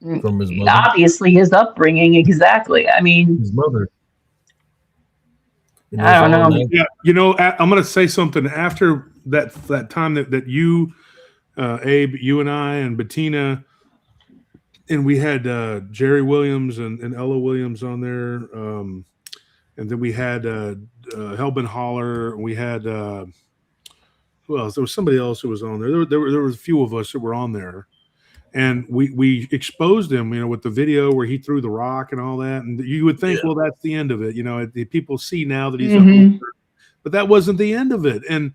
from his mother, Obviously, his upbringing. Exactly. I mean, his mother. You know, I it's don't all know. Yeah, I'm going to say something after that time that you, Abe, you and I and Bettina, and we had Jerry Williams and Ella Williams on there, and then we had Helbin Holler. We had who else? There was somebody else who was on there. There was a few of us that were on there, and we exposed him, with the video where he threw the rock and all that. And you would think, well, that's the end of it. People see now that he's a hoaxer, but that wasn't the end of it. And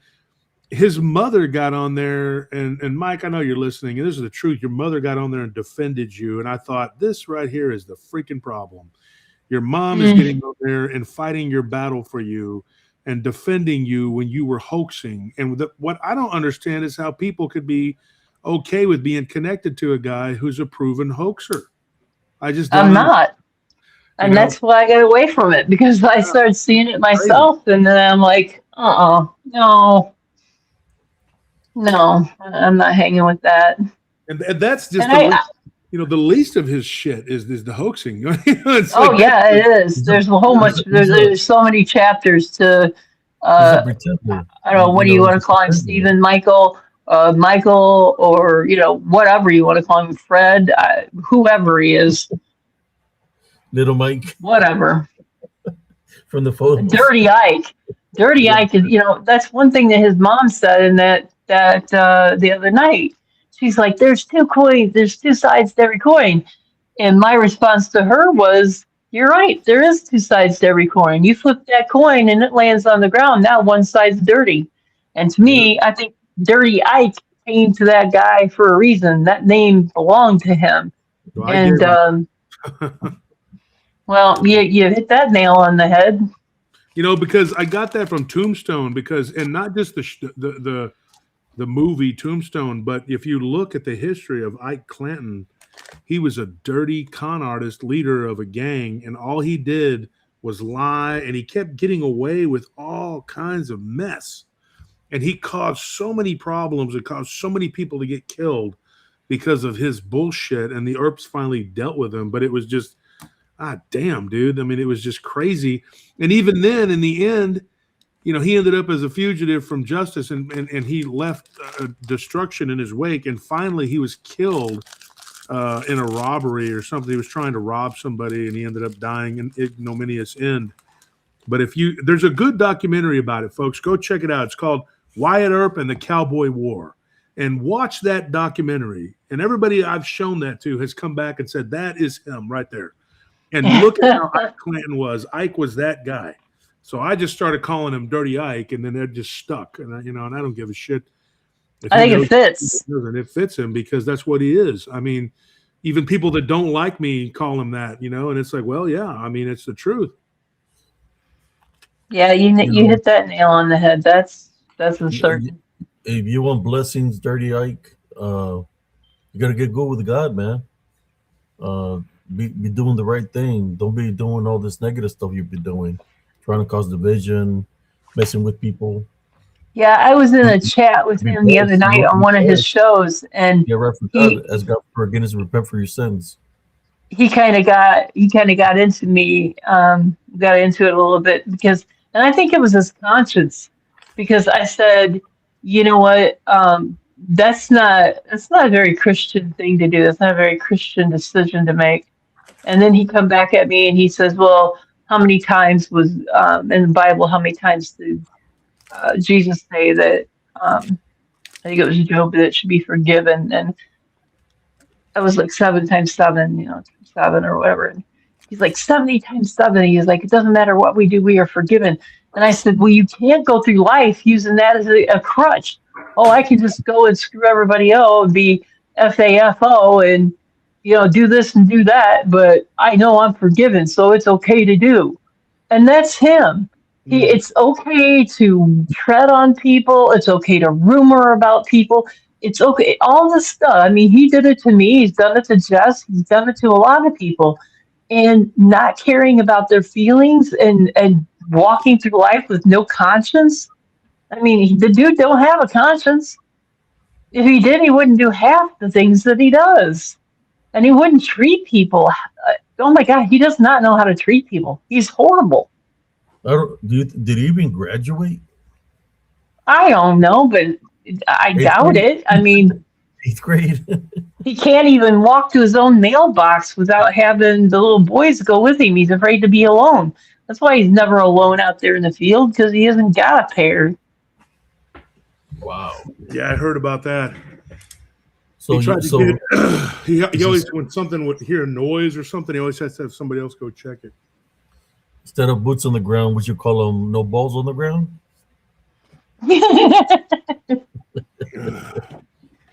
his mother got on there, and Mike, I know you're listening, and this is the truth. Your mother got on there and defended you, and I thought, this right here is the freaking problem. Your mom is getting on there and fighting your battle for you and defending you when you were hoaxing. And what I don't understand is how people could be okay with being connected to a guy who's a proven hoaxer. I just don't. I'm not. And that's why I got away from it, because I started seeing it myself, and then I'm like, no, I'm not hanging with that. And that's just the least of his shit is the hoaxing. It's it is. There's a whole much. There's so many chapters to. I don't know. What do you want to call him, Stephen, Michael, or whatever you want to call him, Fred, whoever he is. Little Mike. Whatever. From the photo. Dirty Ike. Dirty Ike is, that's one thing that his mom said in that the other night. She's like, there's two coins, there's two sides to every coin. And my response to her was, you're right, there is two sides to every coin. You flip that coin and it lands on the ground. Now one side's dirty. And to me, I think Dirty Ike came to that guy for a reason. That name belonged to him. Well, well, you hit that nail on the head. Because I got that from Tombstone, and not just the movie Tombstone, but if you look at the history of Ike Clanton, he was a dirty con artist, leader of a gang, and all he did was lie, and he kept getting away with all kinds of mess. And he caused so many problems and caused so many people to get killed because of his bullshit, and the Earps finally dealt with him. But it was just, damn, dude. I mean, it was just crazy. And even then, in the end, he ended up as a fugitive from justice, and he left destruction in his wake. And finally, he was killed in a robbery or something. He was trying to rob somebody, and he ended up dying an ignominious end. But there's a good documentary about it, folks. Go check it out. It's called Wyatt Earp and the Cowboy War. And watch that documentary. And everybody I've shown that to has come back and said, that is him right there. And look at how Ike Clanton was. Ike was that guy. So I just started calling him Dirty Ike, and then that just stuck. And I don't give a shit. I think it fits. It fits him because that's what he is. I mean, even people that don't like me call him that, and it's like, well, yeah, I mean, it's the truth. Yeah, you hit that nail on the head. That's a certain. If you want blessings, Dirty Ike, you gotta get good with God, man. Be doing the right thing. Don't be doing all this negative stuff you've been doing, trying to cause division, messing with people. Yeah, I was in a chat with him the other night on one of his shows, and right for God, ask God for forgiveness and repent for your sins. He kind of got into me, got into it a little bit and I think it was his conscience, because I said, you know what, that's not a very Christian thing to do. That's not a very Christian decision to make. And then he come back at me and he says, well, how many times was in the Bible? How many times did Jesus say that? I think it was Job that should be forgiven, and I was like 7 times 7, 7 or whatever. And he's like 70 times 7. He's like, it doesn't matter what we do, we are forgiven. And I said, well, you can't go through life using that as a crutch. Oh, I can just go and screw everybody out and be FAFO and do this and do that, but I know I'm forgiven, so it's okay to do. And that's him. It's okay to tread on people. It's okay to rumor about people. It's okay. All this stuff. I mean, he did it to me. He's done it to Jess. He's done it to a lot of people. And not caring about their feelings and walking through life with no conscience. I mean, the dude don't have a conscience. If he did, he wouldn't do half the things that he does. and he wouldn't treat people. Oh my God, he does not know how to treat people. He's horrible. Did he even graduate? I don't know, but I Eighth doubt grade? it. I mean, 8th grade? he can't even walk to his own mailbox without having the little boys go with him. He's afraid to be alone. That's why he's never alone out there in the field, because he hasn't got a pair. Wow. Yeah, I heard about that. So he tried to get, he always, when something would hear a noise or something, he always has to have somebody else go check it. instead of boots on the ground, would you call them no balls on the ground?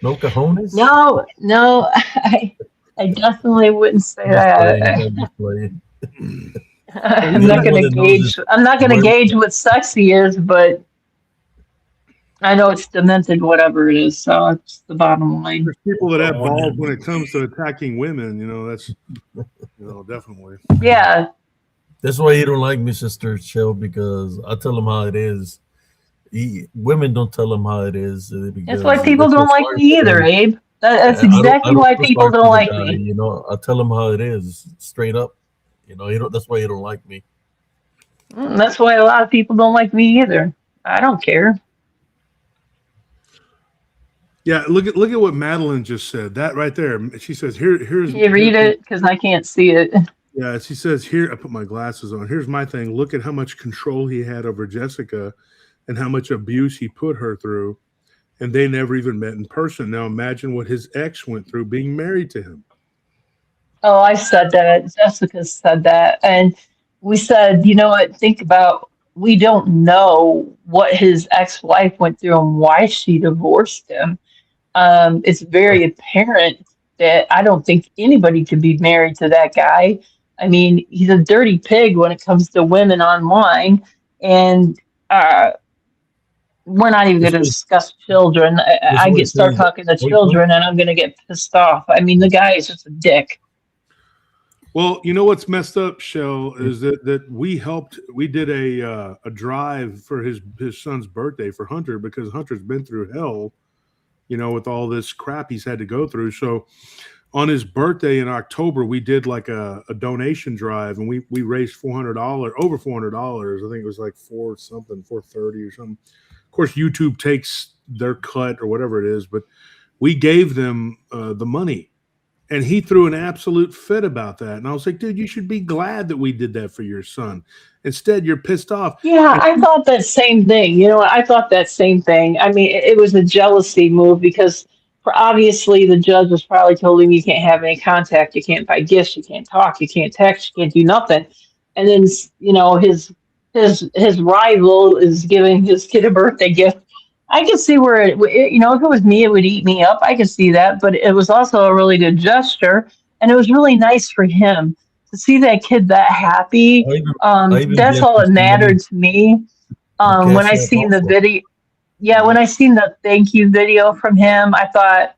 No cojones? No, I definitely wouldn't say that. I'm not going to gauge. I'm not going to gauge what sexy is, but I know it's demented, whatever it is. So it's the bottom line. There's people that have balls when it comes to attacking women. That's definitely. Yeah. That's why he don't like me, Sister Chill, because I tell him how it is. Women don't tell him how it is. That's why people don't like me either, Abe. That's exactly why people don't like me. I tell him how it is, straight up. That's why he don't like me. That's why a lot of people don't like me either. I don't care. Yeah, look at what Madeline just said. That right there. She says, here's. Can you read it? Because I can't see it. Yeah, she says, here, I put my glasses on. Here's my thing. Look at how much control he had over Jessica and how much abuse he put her through. And they never even met in person. Now imagine what his ex went through being married to him. Oh, I said that. Jessica said that. And we said, you know what? Think about, we don't know what his ex-wife went through and why she divorced him. It's very apparent that I don't think anybody could be married to that guy. I mean, he's a dirty pig when it comes to women online. And we're not even going to discuss children. I start talking to children and I'm going to get pissed off. I mean, the guy is just a dick. Well, you know what's messed up, Shell, is that we did a drive for his son's birthday for Hunter, because Hunter's been through hell, with all this crap he's had to go through. So on his birthday in October, we did like a donation drive, and we raised $400, over $400. I think it was like $430 or something. Of course, YouTube takes their cut or whatever it is, but we gave them the money. And he threw an absolute fit about that. And I was like, dude, you should be glad that we did that for your son. Instead, you're pissed off. Yeah, I thought that same thing. I thought that same thing. I mean, it was a jealousy move, because obviously the judge was probably told him you can't have any contact, you can't buy gifts, you can't talk, you can't text, you can't do nothing. And then, his rival is giving his kid a birthday gift. I could see where if it was me, it would eat me up. I could see that, but it was also a really good gesture, and it was really nice for him to see that kid that happy. That's all that mattered to me. When I seen the video, when I seen the thank you video from him, I thought,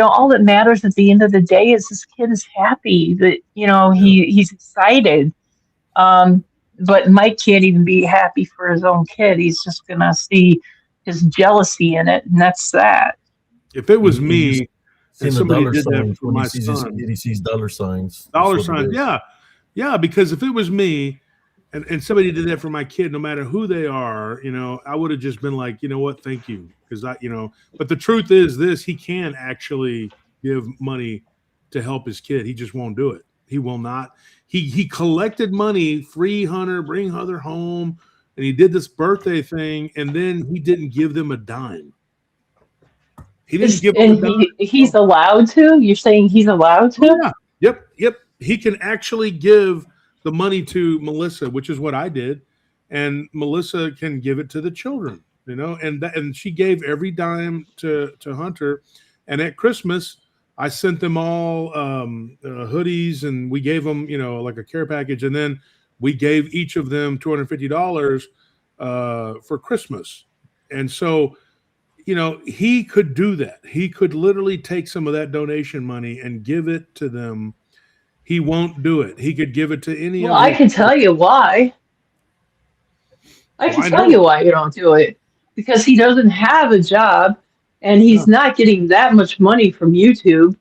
all that matters at the end of the day is this kid is happy, that he's excited. But Mike can't even be happy for his own kid. He's just gonna see his jealousy in it, and that's that. If it was me, and somebody did that for my son, he sees dollar signs. Yeah, because if it was me, and somebody did that for my kid, no matter who they are, I would have just been like, you know what, thank you, because But the truth is this: he can actually give money to help his kid. He just won't do it. He will not. He collected money, free Hunter, bring Hunter home. And he did this birthday thing, and then he didn't give them a dime. He didn't give them a dime. He's allowed to? You're saying he's allowed to? Yeah. Yep. He can actually give the money to Melissa, which is what I did, and Melissa can give it to the children. And she gave every dime to Hunter. And at Christmas, I sent them all hoodies, and we gave them, like a care package, and then we gave each of them $250 for Christmas. And so, he could do that. He could literally take some of that donation money and give it to them. He won't do it. He could give it to any of them. I can tell you why. I can tell you why you don't do it. Because he doesn't have a job, and he's not getting that much money from YouTube.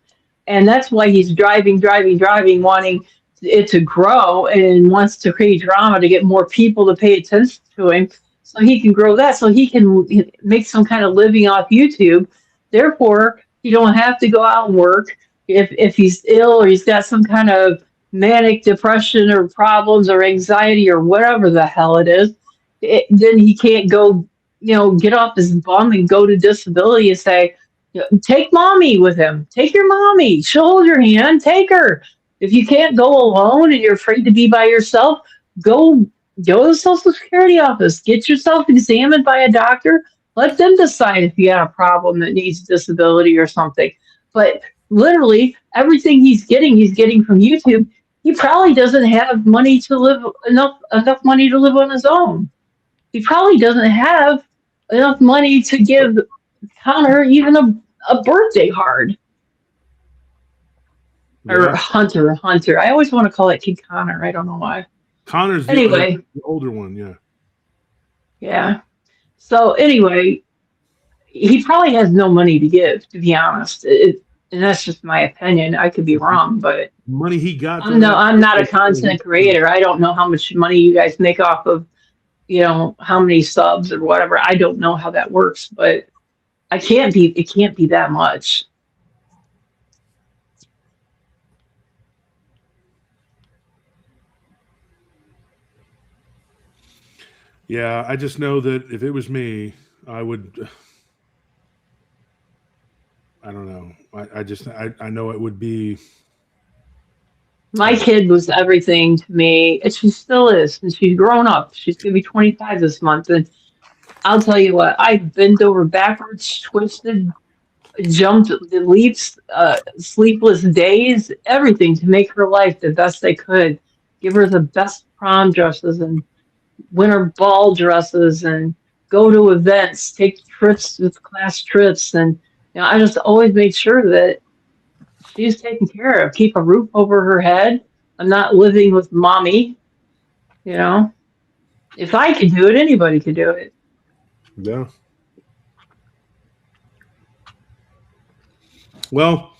And that's why he's driving, wanting it to grow and wants to create drama to get more people to pay attention to him so he can grow that, so he can make some kind of living off YouTube. Therefore, you don't have to go out and work. If he's ill or he's got some kind of manic depression or problems or anxiety or whatever the hell it is, then he can't go, get off his bum and go to disability and say, take mommy with him. Take your mommy. She'll hold your hand. Take her. If you can't go alone and you're afraid to be by yourself, go to the Social Security office. Get yourself examined by a doctor. Let them decide if you have a problem that needs disability or something. But literally everything he's getting from YouTube. He probably doesn't have money to live enough money to live on his own. He probably doesn't have enough money to give Connor even a birthday card. Yeah. Or Hunter. I always want to call that kid Connor. I don't know why. Connor's the older one, yeah. Yeah. So anyway, he probably has no money to give, to be honest. And that's just my opinion. I could be wrong, but money he got. I'm not a content creator. I don't know how much money you guys make off of, how many subs or whatever. I don't know how that works, but it can't be that much. Yeah, I just know that if it was me, I would. I don't know. I know it would be. My kid was everything to me, and she still is. And she's grown up. She's going to be 25 this month. And I'll tell you what, I bent over backwards, twisted, jumped the leaps, sleepless days, everything to make her life the best I could. Give her the best prom dresses and winter ball dresses and go to events, take trips with class trips. And I just always made sure that she's taken care of, keep a roof over her head. I'm not living with mommy. If I could do it, anybody could do it. Yeah. Well,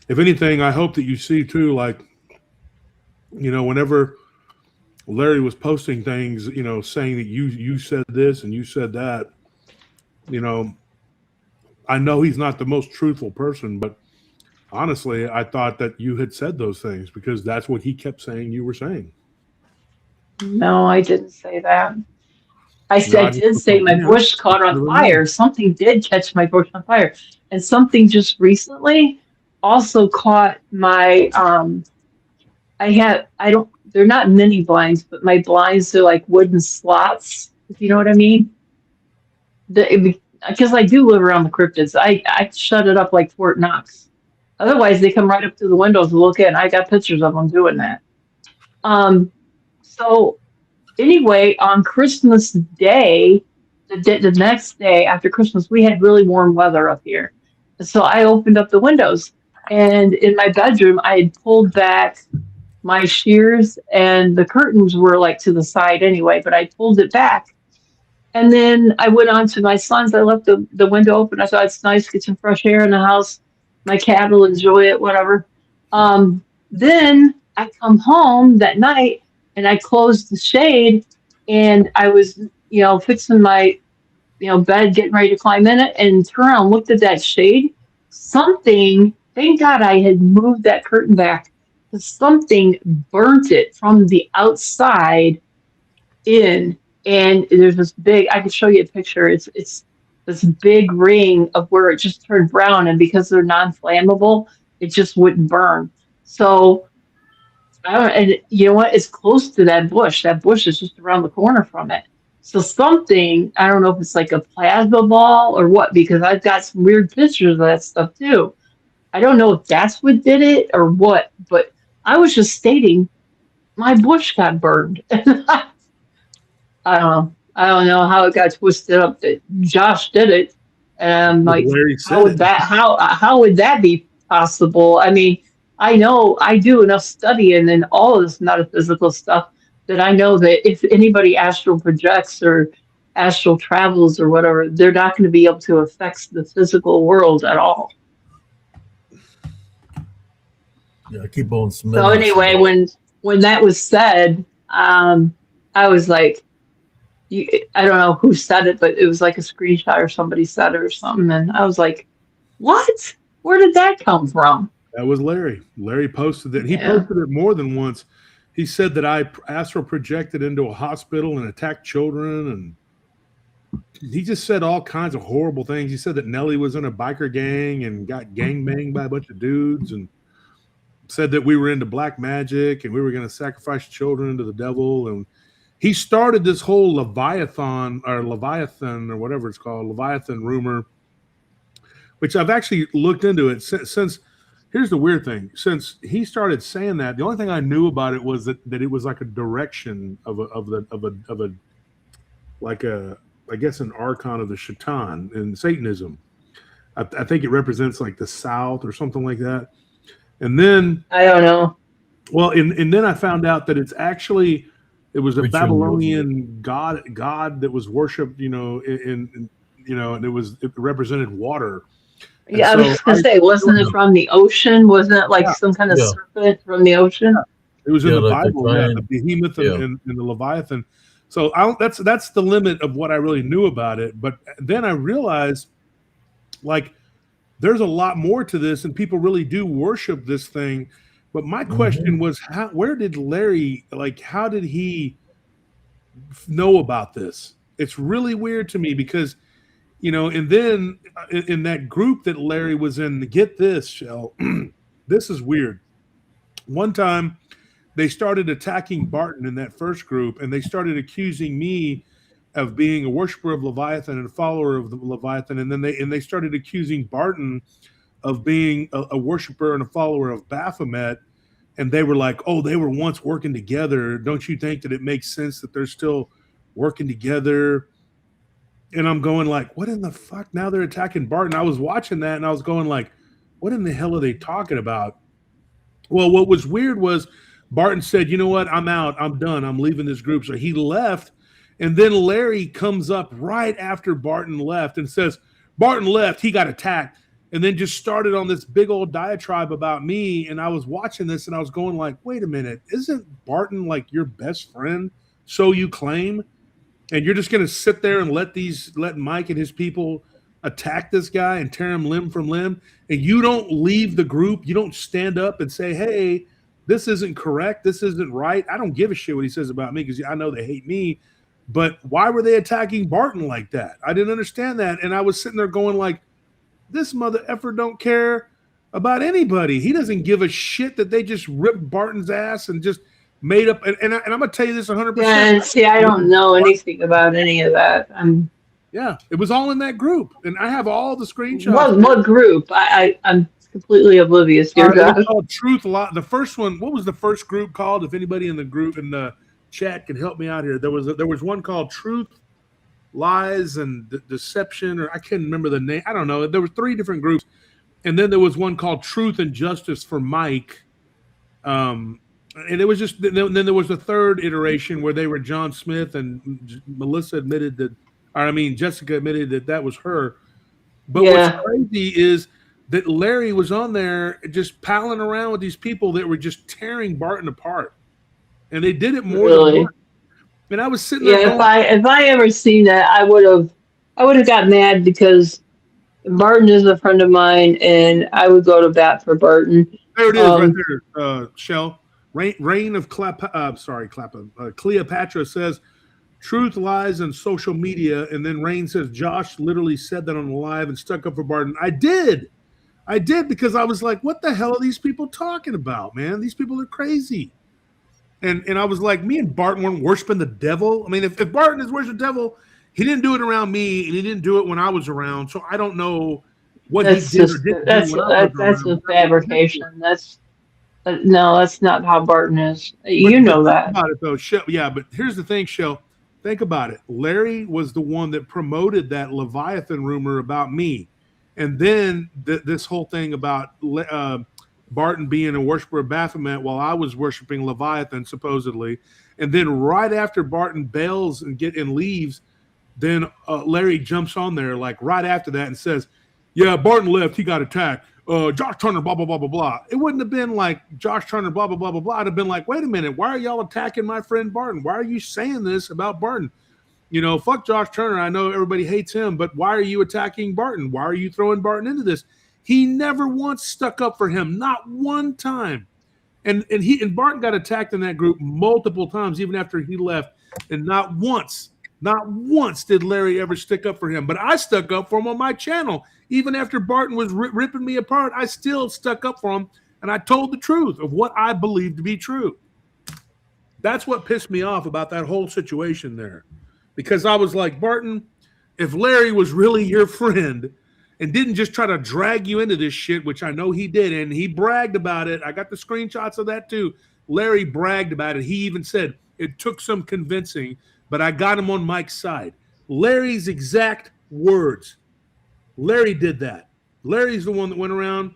if anything, I hope that you see too, like, whenever Larry was posting things, saying that you said this and you said that, I know he's not the most truthful person, but honestly, I thought that you had said those things because that's what he kept saying you were saying. No, I didn't say that. I did say my bush caught on fire. Something did catch my bush on fire. And something just recently also caught my, they're not mini blinds, but my blinds are like wooden slots, if you know what I mean. Because I do live around the cryptids. I shut it up like Fort Knox. Otherwise, they come right up to the windows and look in. I got pictures of them doing that. So anyway, on Christmas Day, the next day after Christmas, we had really warm weather up here. So I opened up the windows, and in my bedroom, I had pulled back my shears, and the curtains were like to the side anyway, but I pulled it back. And then I went on to my son's. I left the window open. I thought it's nice to get some fresh air in the house. My cat will enjoy it, whatever. Then I come home that night, and I closed the shade, and I was, fixing my, bed, getting ready to climb in it, and turned around and looked at that shade. Thank God I had moved that curtain back. Something burnt it from the outside in, and there's this big, I can show you a picture. It's this big ring of where it just turned brown, and because they're non-flammable, it just wouldn't burn. So, and you know what? It's close to that bush. That bush is just around the corner from it. So something, I don't know if it's like a plasma ball or what, because I've got some weird pictures of that stuff too. I don't know if that's what did it or what, but I was just stating my bush got burned. I don't know how it got twisted up that Josh did it. And like, how would that be possible? I mean, I know I do enough studying and all of this metaphysical stuff that I know that if anybody astral projects or astral travels or whatever, they're not going to be able to affect the physical world at all. Yeah, I keep on So smelling. anyway, when that was said, I was like, I don't know who said it, but it was like a screenshot or somebody said it or something, and I was like, what? Where did that come from? That was Larry. Larry posted it. He Yeah. posted it more than once. He said that I astral projected into a hospital and attacked children, and he just said all kinds of horrible things. He said that Nelly was in a biker gang and got gangbanged by a bunch of dudes, and said that we were into black magic and we were going to sacrifice children to the devil. And he started this whole Leviathan or whatever it's called, Leviathan rumor, which I've actually looked into it since. Here's the weird thing. Since he started saying that, the only thing I knew about it was that it was like a direction of a like a, I guess, an archon of the Shaitan in Satanism. I think it represents like the South or something like that. And then I don't know. Well, and then I found out that it was a Ritual Babylonian god that was worshipped, and it represented water. And Yeah, I was so gonna say, wasn't it from the ocean? Wasn't it like some kind of Yeah. serpent from the ocean? It was in Yeah, the like the Bible, giant- the behemoth yeah. and the Leviathan. So that's the limit of what I really knew about it. But then I realized, like, there's a lot more to this, and people really do worship this thing. But my question was, where did Larry, how did he know about this? It's really weird to me because, and then in that group that Larry was in, get this, Shell, this is weird. One time they started attacking Barton in that first group, and they started accusing me of being a worshiper of Leviathan and a follower of the Leviathan, and then they started accusing Barton of being a worshiper and a follower of Baphomet, and they were like, "Oh, they were once working together. Don't you think that it makes sense that they're still working together?" And I'm going like, "What in the fuck?" Now they're attacking Barton. I was watching that, and I was going like, "What in the hell are they talking about?" Well, what was weird was Barton said, "You know what? I'm out. I'm done. I'm leaving this group." So he left. And then Larry comes up right after Barton left and says, Barton left, he got attacked, and then just started on this big old diatribe about me. And I was watching this and I was going like, wait a minute, isn't Barton like your best friend? So you claim? And you're just going to sit there and let Mike and his people attack this guy and tear him limb from limb? And you don't leave the group? You don't stand up and say, hey, this isn't correct. This isn't right. I don't give a shit what he says about me because I know they hate me. But why were they attacking Barton like that? I didn't understand that. And I was sitting there going like, this mother effer don't care about anybody. He doesn't give a shit that they just ripped Barton's ass and just made up. And I'm going to tell you this 100%. Yeah, and see, I don't know anything about any of that. Yeah, it was all in that group. And I have all the screenshots. What group? I'm completely oblivious here, It guys. was called Truth Lot. The first one, what was the first group called? If anybody in the group in the chat can help me out here. There was one called Truth, Lies, and Deception, or I can't remember the name. I don't know. There were 3 different groups, and then there was one called Truth and Justice for Mike. And it was just then there was the third iteration where they were John Smith and Melissa admitted that, or I mean Jessica admitted that was her. But Yeah. what's crazy is that Larry was on there just palling around with these people that were just tearing Barton apart. And they did it more Really? than once. And I was sitting there. Yeah, if I ever seen that, I would have got mad because Barton is a friend of mine, and I would go to bat for Barton. There it is, right there, Shell. Reign of Cleopatra says, "Truth, lies, and social media." And then Rain says, "Josh literally said that on the live and stuck up for Barton." I did because I was like, "What the hell are these people talking about, man? These people are crazy." And I was like, me and Barton weren't worshiping the devil. I mean, if Barton is worshiping the devil, he didn't do it around me, and he didn't do it when I was around. So I don't know what he did or didn't do when I was that's around. a fabrication. No, that's not how Barton is. You know Think that. about it though, Shell. Yeah, but here's the thing, Shell. Think about it. Larry was the one that promoted that Leviathan rumor about me, and then this whole thing about Barton being a worshiper of Baphomet while I was worshiping Leviathan, supposedly. And then right after Barton bails and leaves, then Larry jumps on there like right after that and says, "Yeah, Barton left. He got attacked. Josh Turner, blah, blah, blah, blah, blah. It wouldn't have been like Josh Turner, blah, blah, blah, blah, blah. It'd have been like, wait a minute, why are y'all attacking my friend Barton? Why are you saying this about Barton? You know, fuck Josh Turner. I know everybody hates him, but why are you attacking Barton? Why are you throwing Barton into this? He never once stuck up for him, not one time. And Barton got attacked in that group multiple times, even after he left. And not once did Larry ever stick up for him. But I stuck up for him on my channel. Even after Barton was ripping me apart, I still stuck up for him. And I told the truth of what I believed to be true. That's what pissed me off about that whole situation there. Because I was like, Barton, if Larry was really your friend and didn't just try to drag you into this shit, which I know he did, and he bragged about it. I got the screenshots of that too. Larry bragged about it. He even said it took some convincing, but I got him on Mike's side. Larry's exact words. Larry did that. Larry's the one that went around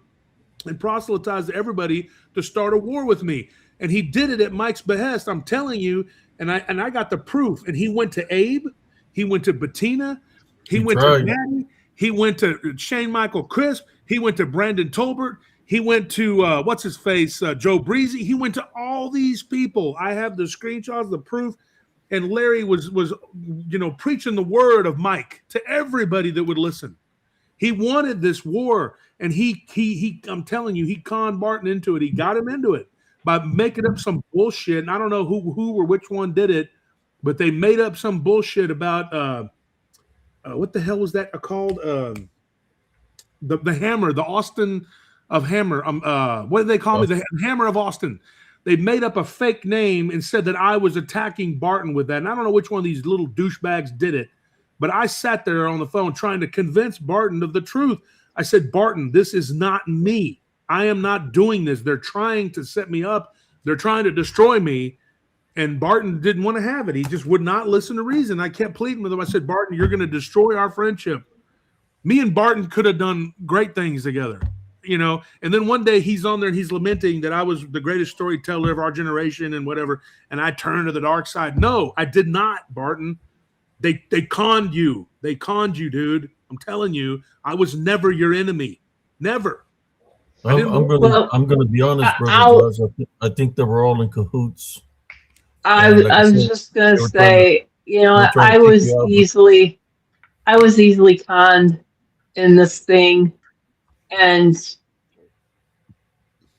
and proselytized everybody to start a war with me. And he did it at Mike's behest. I'm telling you, and I got the proof. And he went to Abe. He went to Bettina. He went to Maddie. He went to Shane Michael Crisp. He went to Brandon Tolbert. He went to, what's his face, Joe Breezy. He went to all these people. I have the screenshots, the proof. And Larry was preaching the word of Mike to everybody that would listen. He wanted this war. And he I'm telling you, he conned Barton into it. He got him into it by making up some bullshit. And I don't know who or which one did it, but they made up some bullshit about what the hell was that called? The Hammer, the Austin of Hammer. What did they call me? The Hammer of Austin. They made up a fake name and said that I was attacking Barton with that. And I don't know which one of these little douchebags did it, but I sat there on the phone trying to convince Barton of the truth. I said, Barton, this is not me. I am not doing this. They're trying to set me up. They're trying to destroy me. And Barton didn't want to have it. He just would not listen to reason. I kept pleading with him. I said, Barton, you're going to destroy our friendship. Me and Barton could have done great things together, you know. And then one day he's on there and he's lamenting that I was the greatest storyteller of our generation and whatever. And I turned to the dark side. No, I did not, Barton. They conned you. They conned you, dude. I'm telling you, I was never your enemy. Never. I'm gonna be honest, brother. I think they were all in cahoots. I was just gonna say, I was easily conned in this thing, and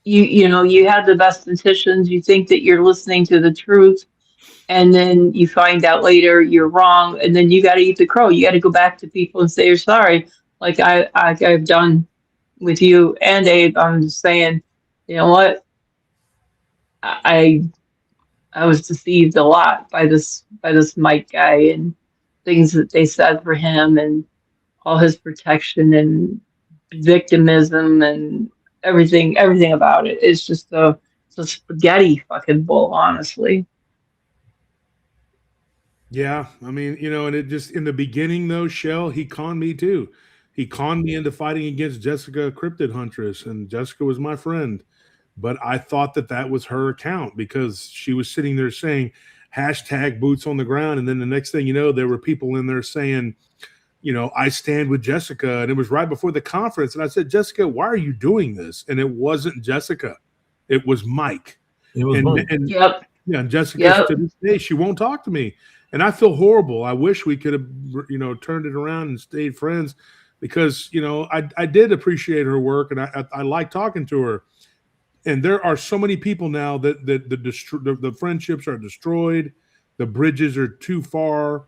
you had the best intentions. You think that you're listening to the truth, and then you find out later you're wrong, and then you got to eat the crow. You got to go back to people and say you're sorry, like I've done with you and Abe. I'm just saying, you know what? I was deceived a lot by this Mike guy and things that they said for him and all his protection and victimism and everything about it. It's just a spaghetti fucking bull, honestly. Yeah, I mean, and it just in the beginning though, Shell, he conned me too. He conned me into fighting against Jessica Cryptid Huntress, and Jessica was my friend. But I thought that was her account because she was sitting there saying #boots on the ground. And then the next thing you know, there were people in there saying, I stand with Jessica. And it was right before the conference. And I said, Jessica, why are you doing this? And it wasn't Jessica. It was Mike. It was Mike. And yep. Yeah, and Jessica to this day, she won't talk to me. And I feel horrible. I wish we could have, turned it around and stayed friends because, I did appreciate her work and I like talking to her. And there are so many people now that the friendships are destroyed. The bridges are too far.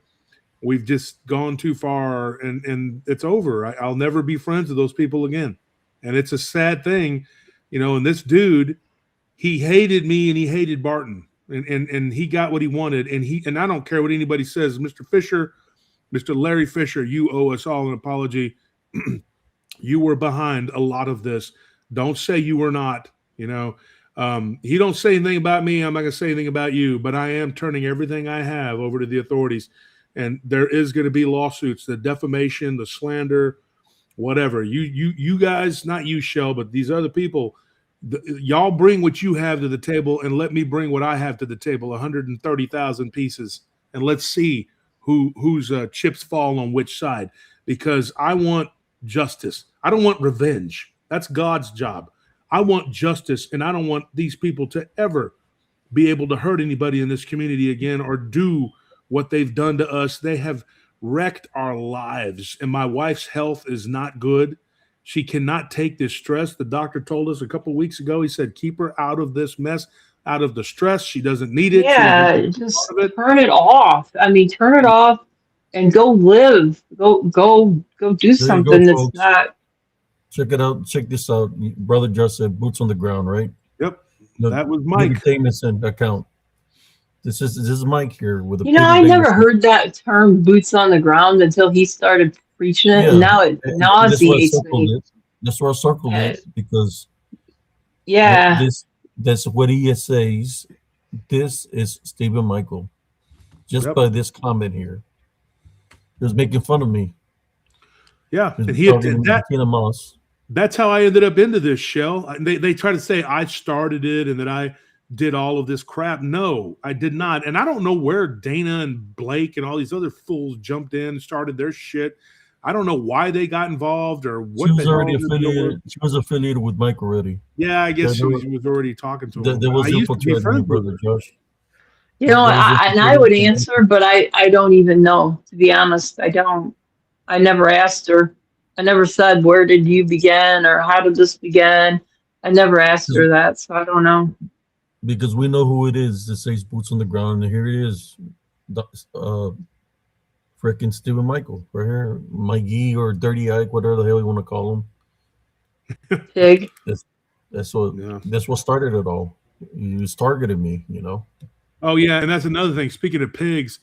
We've just gone too far and it's over. I'll never be friends with those people again. And it's a sad thing, and this dude, he hated me and he hated Barton and he got what he wanted. And I don't care what anybody says, Mr. Fisher, Mr. Larry Fisher, you owe us all an apology. You were behind a lot of this. Don't say you were not. He don't say anything about me. I'm not going to say anything about you, but I am turning everything I have over to the authorities. And there is going to be lawsuits, the defamation, the slander, whatever. You guys, not you, Shell, but these other people, y'all bring what you have to the table and let me bring what I have to the table, 130,000 pieces. And let's see whose chips fall on which side, because I want justice. I don't want revenge. That's God's job. I want justice, and I don't want these people to ever be able to hurt anybody in this community again or do what they've done to us. They have wrecked our lives, and my wife's health is not good. She cannot take this stress. The doctor told us a couple of weeks ago, he said, keep her out of this mess, out of the stress. She doesn't need it. Yeah, just turn it off. I mean, turn it off and go live. Go do There you something go, that's folks. not. Check it out. Check this out. Brother just said boots on the ground, right? Yep. The That was Mike. entertainment account. This is Mike here with a You know, I never heard that term "boots on the ground" until he started preaching it, and now it nauseates me. That's why I circled it, because Yeah, that's what he says. This is Stephen Michael. Just Yep. by this comment here. He was making fun of me. Yeah, He was and he talking had to Tina Moss. That's how I ended up into this, Shell. They try to say I started it and that I did all of this crap. No, I did not. And I don't know where Dana and Blake and all these other fools jumped in and started their shit. I don't know why they got involved or what. She was already affiliated. She was affiliated with Mike already. Yeah, I guess she was already talking to him. There was I used to be infiltrating friends you, with brother her. Josh. you know, I would answer, but I don't even know, to be honest. I don't. I never asked her. I never said, where did you begin or how did this begin? I never asked her that, so I don't know. Because we know who it is that says boots on the ground, and here it is, freaking Stephen Michael right here, Mikey or Dirty Ike, whatever the hell you want to call him. Pig. That's what started it all. You targeted me, you know. Oh yeah, and that's another thing. Speaking of pigs,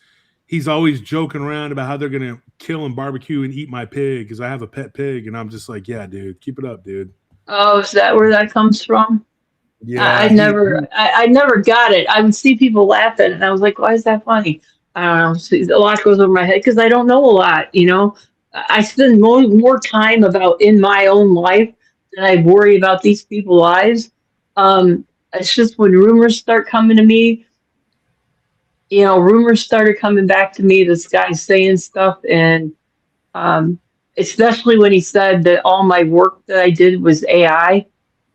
he's always joking around about how they're gonna kill and barbecue and eat my pig because I have a pet pig, and I'm just like, yeah, dude, keep it up, dude. Oh, is that where that comes from? Yeah, I never got it. I would see people laughing, and I was like, why is that funny? I don't know. See, a lot goes over my head because I don't know a lot, you know. I spend more time in my own life than I worry about these people's lives. It's just when rumors start coming to me, you know, rumors started coming back to me, this guy saying stuff, and especially when he said that all my work that I did was AI,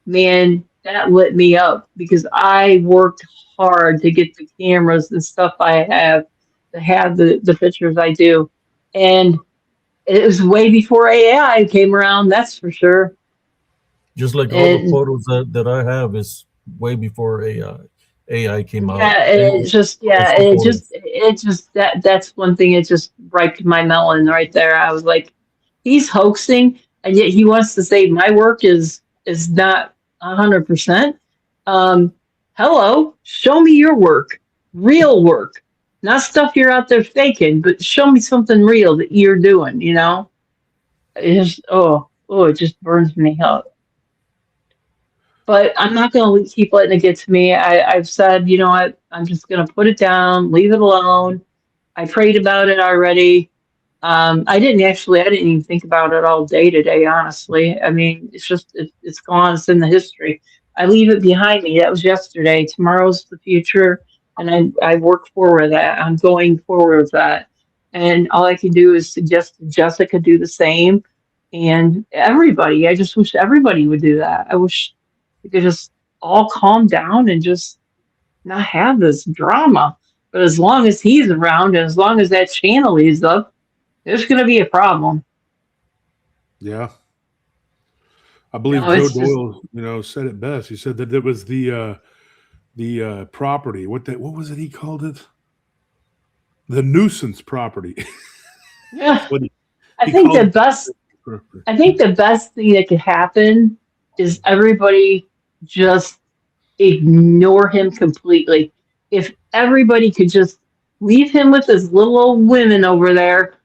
man, that lit me up because I worked hard to get the cameras and stuff I have to have the pictures I do. And it was way before AI came around, that's for sure. Just like all the photos that I have is way before AI came out. That's one thing. It just ripened my melon right there. I was like, he's hoaxing, and yet he wants to say my work is not 100%. Hello, show me your work, real work, not stuff you're out there faking, but show me something real that you're doing. You know, it just it just burns me up. But I'm not going to keep letting it get to me. I've said, you know what, I'm just going to put it down, leave it alone. I prayed about it already. I didn't even think about it all day today, honestly. I mean, it's gone. It's in the history. I leave it behind me. That was yesterday. Tomorrow's the future, and I work forward that. I'm going forward with that. And all I can do is suggest Jessica do the same, and everybody. I just wish everybody would do that. I wish we could just all calm down and just not have this drama. But as long as he's around, and as long as that channel is up, there's going to be a problem. Yeah. I believe Joe Doyle, said it best. He said that it was the property. What was it he called it? The nuisance property. Yeah. I think the best thing that could happen is everybody just ignore him completely. If everybody could just leave him with his little old women over there,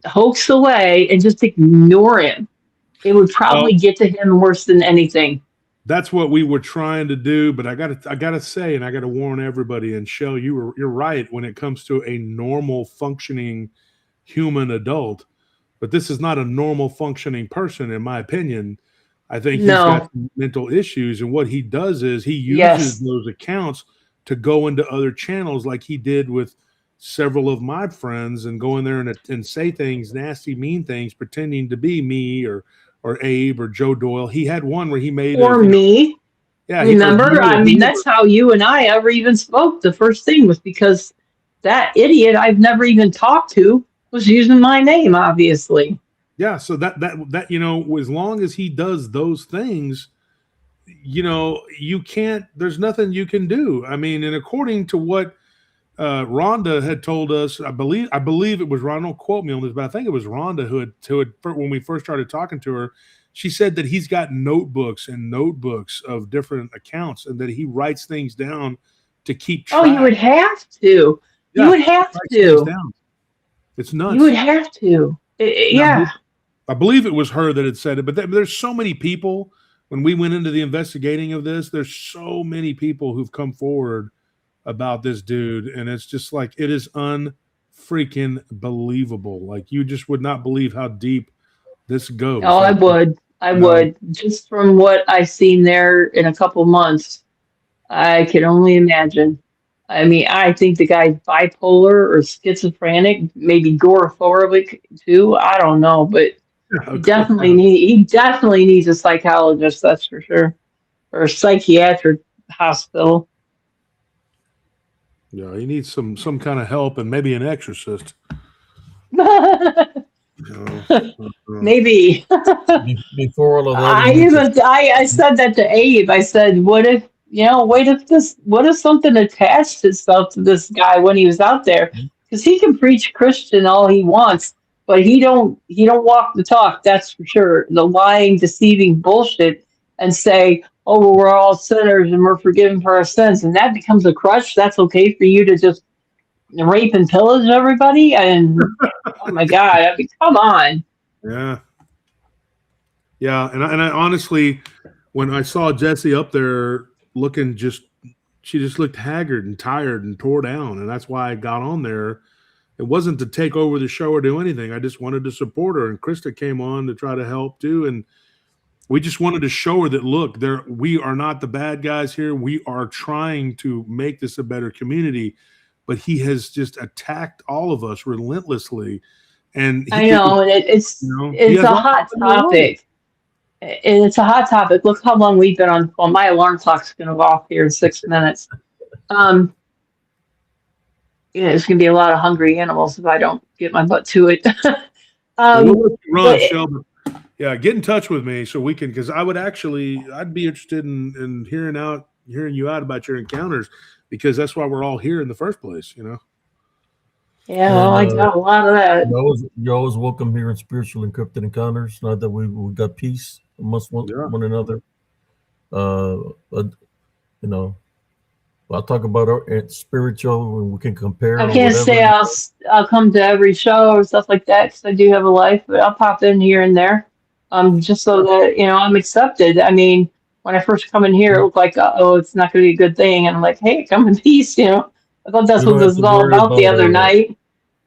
hoax away, and just ignore him, it would probably get to him worse than anything. That's what we were trying to do, but I gotta say, and I gotta warn everybody. And Shell, you're right when it comes to a normal functioning human adult, but this is not a normal functioning person, in my opinion. I think he's got some mental issues, and what he does is he uses those accounts to go into other channels, like he did with several of my friends, and go in there and say things, nasty, mean things, pretending to be me or or Abe or Joe Doyle. He had one where he made Or a, me. yeah. Remember? I mean, that's how you and I ever even spoke. The first thing was because that idiot I've never even talked to was using my name, obviously. Yeah. So that, as long as he does those things, you can't, there's nothing you can do. I mean, and according to what Rhonda had told us, I believe it was Rhonda. Don't quote me on this, but I think it was Rhonda who had when we first started talking to her. She said that he's got notebooks and notebooks of different accounts, and that he writes things down to keep track. Oh, you would have to. Yeah, you would have to. It's nuts. You would have to. Yeah. I believe it was her that had said it, but there's so many people. When we went into the investigating of this, there's so many people who've come forward about this dude, and it's just like, it is unfreaking believable. Like, you just would not believe how deep this goes. Oh, I would. Just from what I've seen there in a couple months, I can only imagine. I mean, I think the guy's bipolar or schizophrenic, maybe agoraphobic too. I don't know, but he definitely needs a psychologist, that's for sure, or a psychiatric hospital. Yeah, he needs some kind of help, and maybe an exorcist. Maybe. Before all of that, I said that to Abe. I said, what if something attached itself to this guy when he was out there? Because he can preach Christian all he wants, but he don't walk the talk, that's for sure. The lying, deceiving bullshit, and say, oh, well, we're all sinners and we're forgiven for our sins, and that becomes a crutch. That's okay for you to just rape and pillage everybody? And oh my God, I mean, come on. Yeah. And I honestly, when I saw Jessie up there looking she just looked haggard and tired and tore down, and that's why I got on there. It wasn't to take over the show or do anything. I just wanted to support her, and Krista came on to try to help too, and we just wanted to show her that, look, we are not the bad guys here. We are trying to make this a better community, but he has just attacked all of us relentlessly. And I know, and it's a hot topic. It's a hot topic. Look how long we've been on. Well, my alarm clock's going to go off here in 6 minutes. There's going to be a lot of hungry animals if I don't get my butt to it. Shelby. Yeah, get in touch with me so we can, because I'd be interested in hearing you out about your encounters, because that's why we're all here in the first place, Yeah, well, I got a lot of that. You're always welcome here in Spiritual and Cryptid Encounters. Now that we got peace amongst one another. I'll talk about our spiritual, and we can compare. I can't say I'll come to every show or stuff like that, because I do have a life, but I'll pop in here and there, just so that I'm accepted. I mean, when I first come in here, it looked like, it's not going to be a good thing, and I'm like, hey, come in peace. I thought that's what this was all about the other night.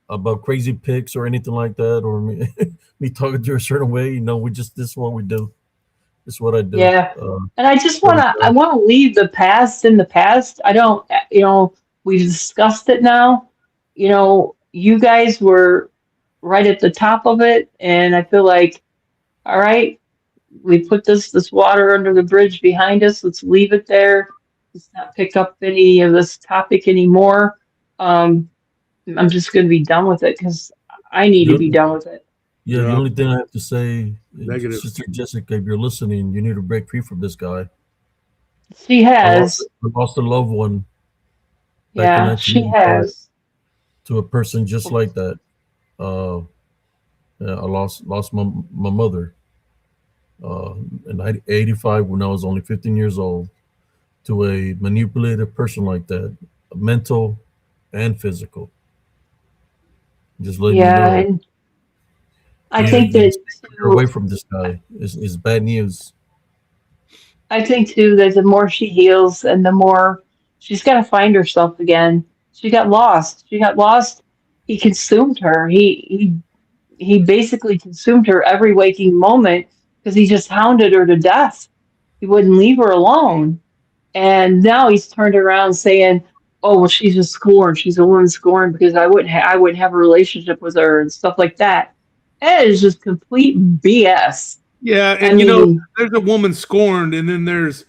About crazy pics or anything like that, or me talking to you a certain way. This is what we do. This is what I do. Yeah. And I just want to leave the past in the past. I don't, we've discussed it now. You guys were right at the top of it. And I feel like, all right, we put this water under the bridge behind us. Let's leave it there. Let's not pick up any of this topic anymore. I'm just going to be done with it, because I need to be done with it. Yeah, the only thing I have to say, Sister Jessica, if you're listening, you need to break free from this guy. She has. I lost a loved one. Yeah, she has. To a person just like that. I lost my mother in 85 when I was only 15 years old, to a manipulative person like that, mental and physical. Just letting you know. And I think that you're away from this guy is bad news. I think too that the more she heals, and the more she's got to find herself again. She got lost. He consumed her. He basically consumed her every waking moment, because he just hounded her to death. He wouldn't leave her alone. And now he's turned around saying, oh, well, she's a scorn. She's a woman scorned because I wouldn't have a relationship with her and stuff like that. That is just complete BS. Yeah, I and mean, there's a woman scorned, and then there's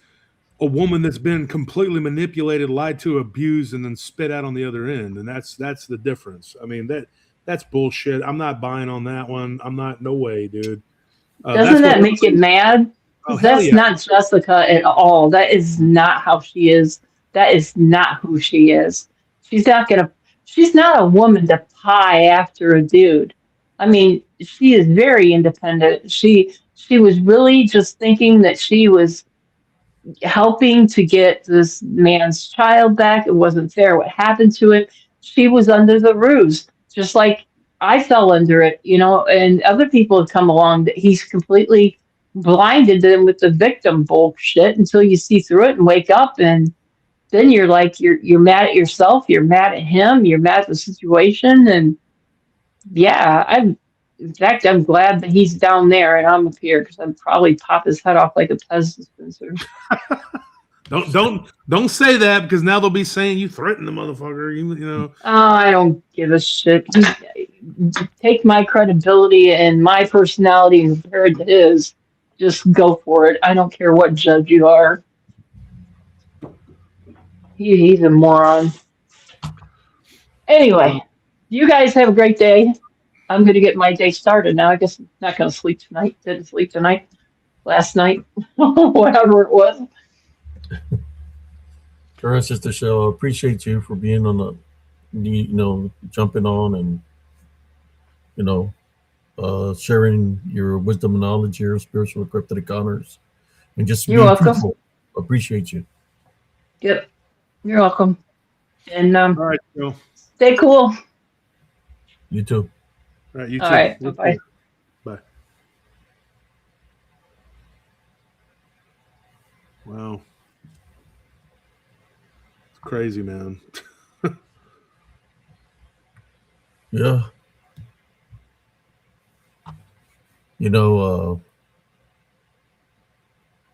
a woman that's been completely manipulated, lied to, abused, and then spit out on the other end, and that's the difference. I mean that's bullshit. I'm not buying on that one. I'm not. No way, dude. doesn't That's what. that make you mad? Oh Because hell that's yeah. not Jessica at all. That is not how she is. That is not who she is. She's not gonna. She's not a woman to pie after a dude. I mean, she is very independent. She was really just thinking that she was helping to get this man's child back. It wasn't fair what happened to it. She was under the ruse, just like I fell under it, and other people have come along that he's completely blinded them with the victim bullshit until you see through it and wake up, and then you're like you're mad at yourself, you're mad at him, you're mad at the situation. And yeah, I'm glad that he's down there and I'm up here, because I'd probably pop his head off like a Pez dispenser. Don't say that, because now they'll be saying you threatened the motherfucker. Oh, I don't give a shit. Take my credibility and my personality and compare it to his. Just go for it. I don't care what judge you are. He's a moron. Anyway, you guys have a great day. I'm going to get my day started now. I guess I'm not going to sleep tonight. Didn't sleep tonight. Last night. Whatever it was. All right, Sister Shell, I appreciate you for being on jumping on and, sharing your wisdom and knowledge here, spiritual Cryptid Encounters, and just You're being welcome. truthful. Appreciate you. Yep. You're welcome. And All right, Joe. stay cool. You too. All right, you too. All right. Bye-bye. Bye. Wow. It's crazy, man. Yeah. All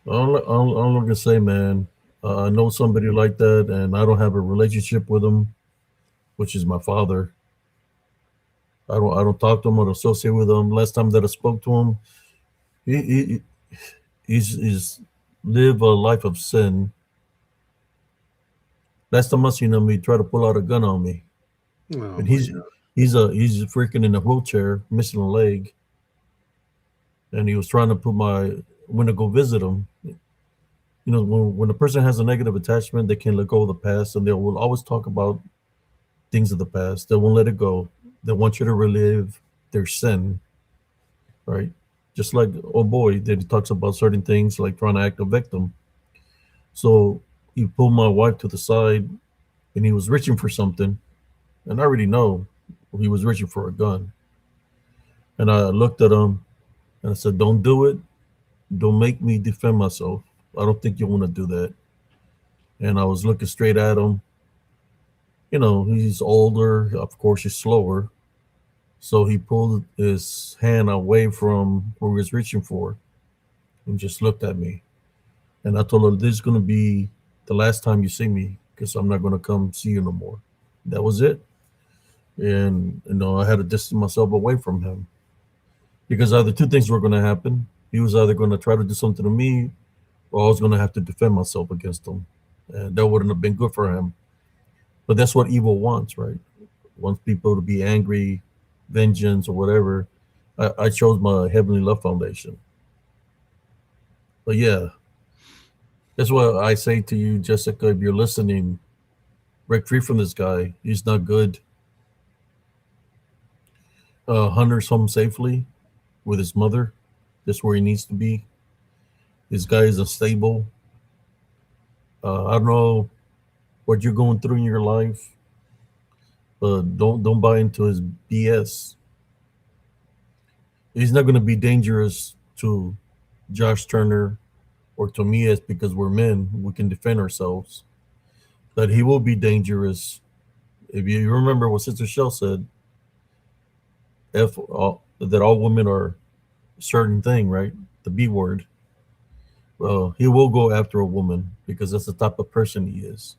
I'm gonna say, man, I know somebody like that, and I don't have a relationship with him, which is my father. I don't talk to him or associate with him. Last time that I spoke to him, he's live a life of sin. Last time I seen him, he tried to pull out a gun on me, Oh, and he's freaking in a wheelchair, missing a leg, and he was trying to when I go visit him. When a person has a negative attachment, they can't let go of the past, and they will always talk about things of the past. They won't let it go. They want you to relive their sin, right? Just like, oh boy, that he talks about certain things like trying to act a victim. So he pulled my wife to the side, and he was reaching for something, and I already know he was reaching for a gun. And I looked at him, and I said, "Don't do it. Don't make me defend myself. I don't think you want to do that." And I was looking straight at him. He's older. Of course, he's slower. So he pulled his hand away from where he was reaching for and just looked at me. And I told her, "This is going to be the last time you see me, because I'm not going to come see you no more." That was it. And, I had to distance myself away from him, because either two things were going to happen. He was either going to try to do something to me, or I was going to have to defend myself against him. And that wouldn't have been good for him. But that's what evil wants, right? Wants people to be angry, vengeance, or whatever. I chose my Heavenly Love Foundation. But yeah, that's what I say to you, Jessica, if you're listening, break free from this guy. He's not good. Hunter's home safely with his mother. That's where he needs to be. This guy is unstable. I don't know what you're going through in your life, but don't buy into his BS. He's not going to be dangerous to Josh Turner or to me, as because we're men, we can defend ourselves. But he will be dangerous. If you remember what Sister Shell said, that all women are a certain thing, right? The B word. Well, he will go after a woman because that's the type of person he is.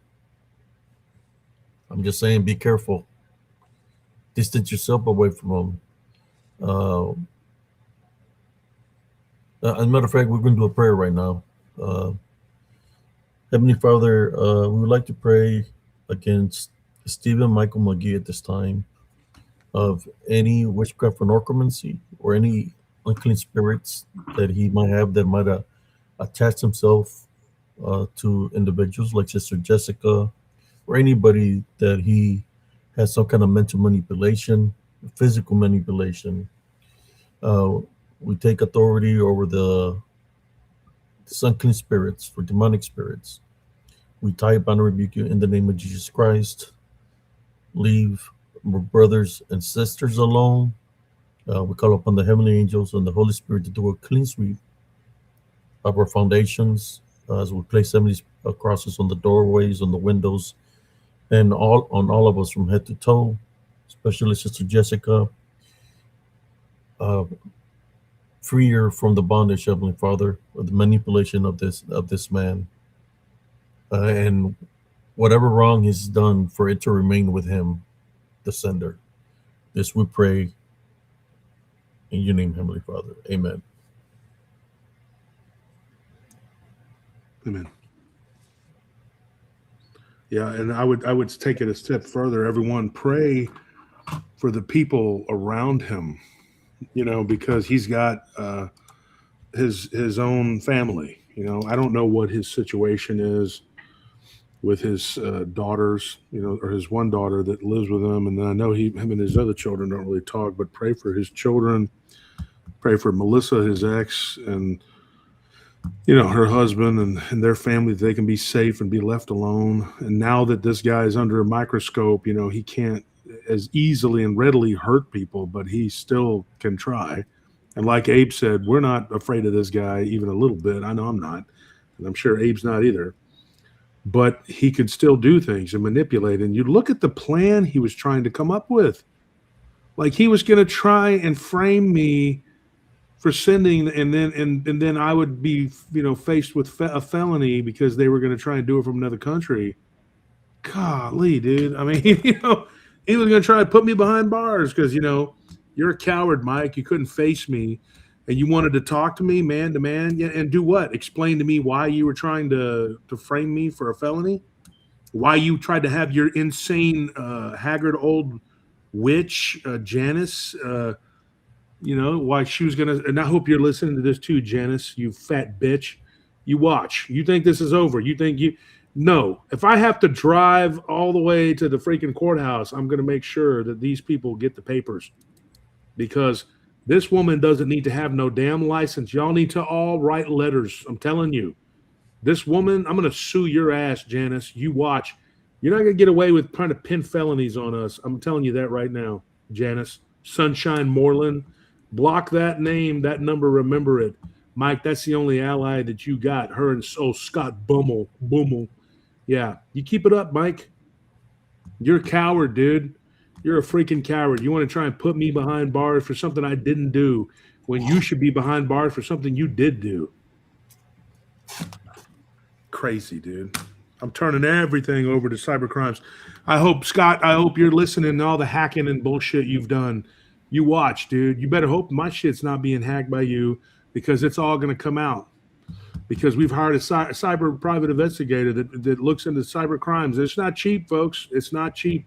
I'm just saying, be careful. Distance yourself away from him. As a matter of fact, we're going to do a prayer right now. Uh, Heavenly Father, we would like to pray against Stephen Michael McGee at this time of any witchcraft or necromancy or any unclean spirits that he might have that might attach himself to individuals like Sister Jessica or anybody that he has some kind of mental manipulation, physical manipulation. Uh, we take authority over the unclean spirits, for demonic spirits. We tie, bind, and rebuke you in the name of Jesus Christ. Leave our brothers and sisters alone. We call upon the heavenly angels and the Holy Spirit to do a clean sweep of our foundations as we place heavenly crosses on the doorways, on the windows, and all of us from head to toe, especially Sister Jessica. Uh, Free her from the bondage, Heavenly Father, of the manipulation of this man, and whatever wrong he's done, for it to remain with him, the sender. This we pray in your name, Heavenly Father. Amen. Amen. Yeah, and I would take it a step further. Everyone pray for the people around him, because he's got his own family. I don't know what his situation is with his daughters, or his one daughter that lives with him, and then I know him and his other children don't really talk. But pray for his children. Pray for Melissa, his ex, and her husband and their family, that they can be safe and be left alone. And now that this guy is under a microscope, he can't as easily and readily hurt people, but he still can try. And like Abe said, we're not afraid of this guy even a little bit. I know I'm not, and I'm sure Abe's not either. But he could still do things and manipulate. And you look at the plan he was trying to come up with. Like, he was going to try and frame me for sending, and then I would be, faced with a felony because they were going to try and do it from another country. Golly, dude. I mean, he was going to try to put me behind bars because, you're a coward, Mike. You couldn't face me, and you wanted to talk to me man to man. Yeah, and do what? Explain to me why you were trying to frame me for a felony? Why you tried to have your insane, haggard old witch, Janice, why she was going to, and I hope you're listening to this too, Janice, you fat bitch. You watch. You think this is over. No. If I have to drive all the way to the freaking courthouse, I'm going to make sure that these people get the papers, because this woman doesn't need to have no damn license. Y'all need to all write letters. I'm telling you. This woman, I'm going to sue your ass, Janice. You watch. You're not going to get away with trying to pin felonies on us. I'm telling you that right now, Janice. Sunshine Moreland. Block that name, that number, remember it. Mike, that's the only ally that you got. Her and Scott Bummel. Yeah, you keep it up, Mike. You're a coward, dude. You're a freaking coward. You want to try and put me behind bars for something I didn't do when you should be behind bars for something you did do. Crazy, dude. I'm turning everything over to cybercrimes. Scott, I hope you're listening to all the hacking and bullshit you've done. You watch, dude. You better hope my shit's not being hacked by you, because it's all going to come out. Because we've hired a cyber private investigator that looks into cyber crimes. It's not cheap, folks. It's not cheap.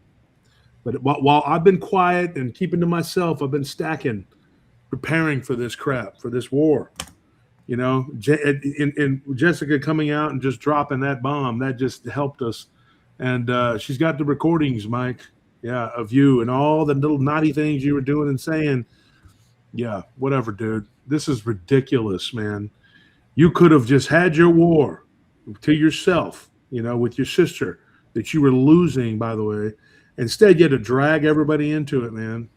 But while I've been quiet and keeping to myself, I've been stacking, preparing for this crap, for this war. And Jessica coming out and just dropping that bomb, that just helped us. And she's got the recordings, Mike. Yeah, of you and all the little naughty things you were doing and saying. Yeah, whatever, dude. This is ridiculous, man. You could have just had your war to yourself, with your sister that you were losing, by the way. Instead, you had to drag everybody into it, man.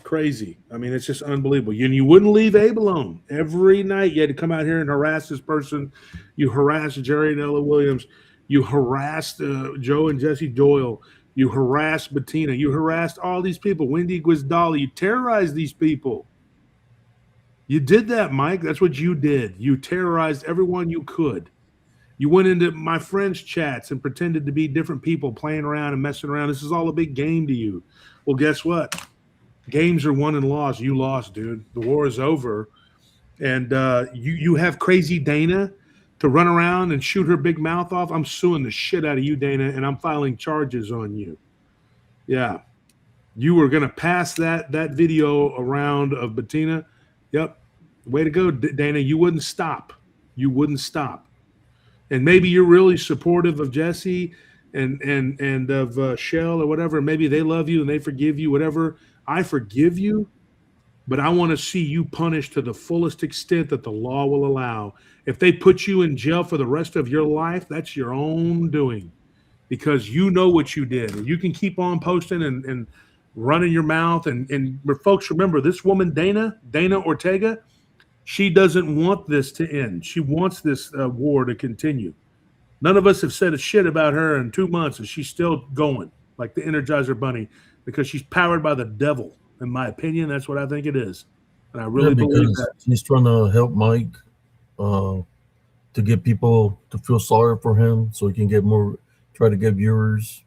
Crazy. I mean, it's just unbelievable. You wouldn't leave Abe alone. Every night you had to come out here and harass this person. You harassed Jerry and Ella Williams. You harassed Joe and Jesse Doyle. You harassed Bettina. You harassed all these people. Wendy Guizdali. You terrorized these people. You did that, Mike. That's what you did. You terrorized everyone you could. You went into my friends' chats and pretended to be different people playing around and messing around. This is all a big game to you. Well, guess what? Games are won and lost. You lost, dude. The war is over. and you have crazy Dana to run around and shoot her big mouth off, I'm suing the shit out of you, Dana, and I'm filing charges on you. Yeah. You were going to pass that video around of Bettina. Yep. Way to go, Dana. You wouldn't stop. You wouldn't stop. And maybe you're really supportive of Jesse and of Shell or whatever. Maybe they love you and they forgive you, whatever. I forgive you, but I want to see you punished to the fullest extent that the law will allow. If they put you in jail for the rest of your life, that's your own doing, because you know what you did. And you can keep on posting and running your mouth. And folks, remember, this woman, Dana Ortega, she doesn't want this to end. She wants this war to continue. None of us have said a shit about her in 2 months, and she's still going like the Energizer Bunny, because she's powered by the devil. In my opinion, that's what I think it is. And I really believe that. He's trying to help Mike to get people to feel sorry for him so he can get more, try to get viewers.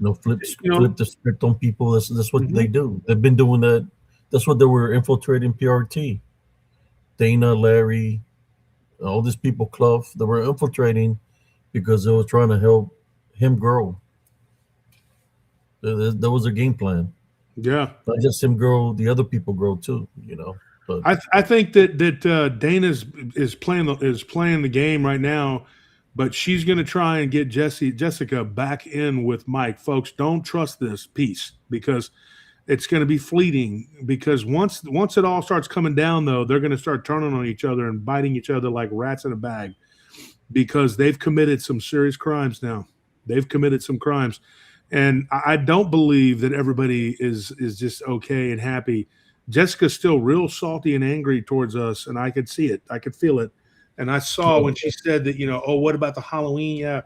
Flip the script on people. That's what they do. They've been doing that. That's what they were infiltrating PRT. Dana, Larry, all these people, Clough, they were infiltrating because they were trying to help him grow. That was their game plan. Yeah. Not just him grow, the other people grow too, But I think that Dana is playing the game right now, but she's going to try and get Jessica back in with Mike. Folks, don't trust this piece, because it's going to be fleeting. Because once it all starts coming down, though, they're going to start turning on each other and biting each other like rats in a bag, because they've committed some serious crimes now. They've committed some crimes. And I don't believe that everybody is just okay and happy. Jessica's still real salty and angry towards us, and I could see it. I could feel it. And I saw when she said that, oh, what about the Halloween? Yeah.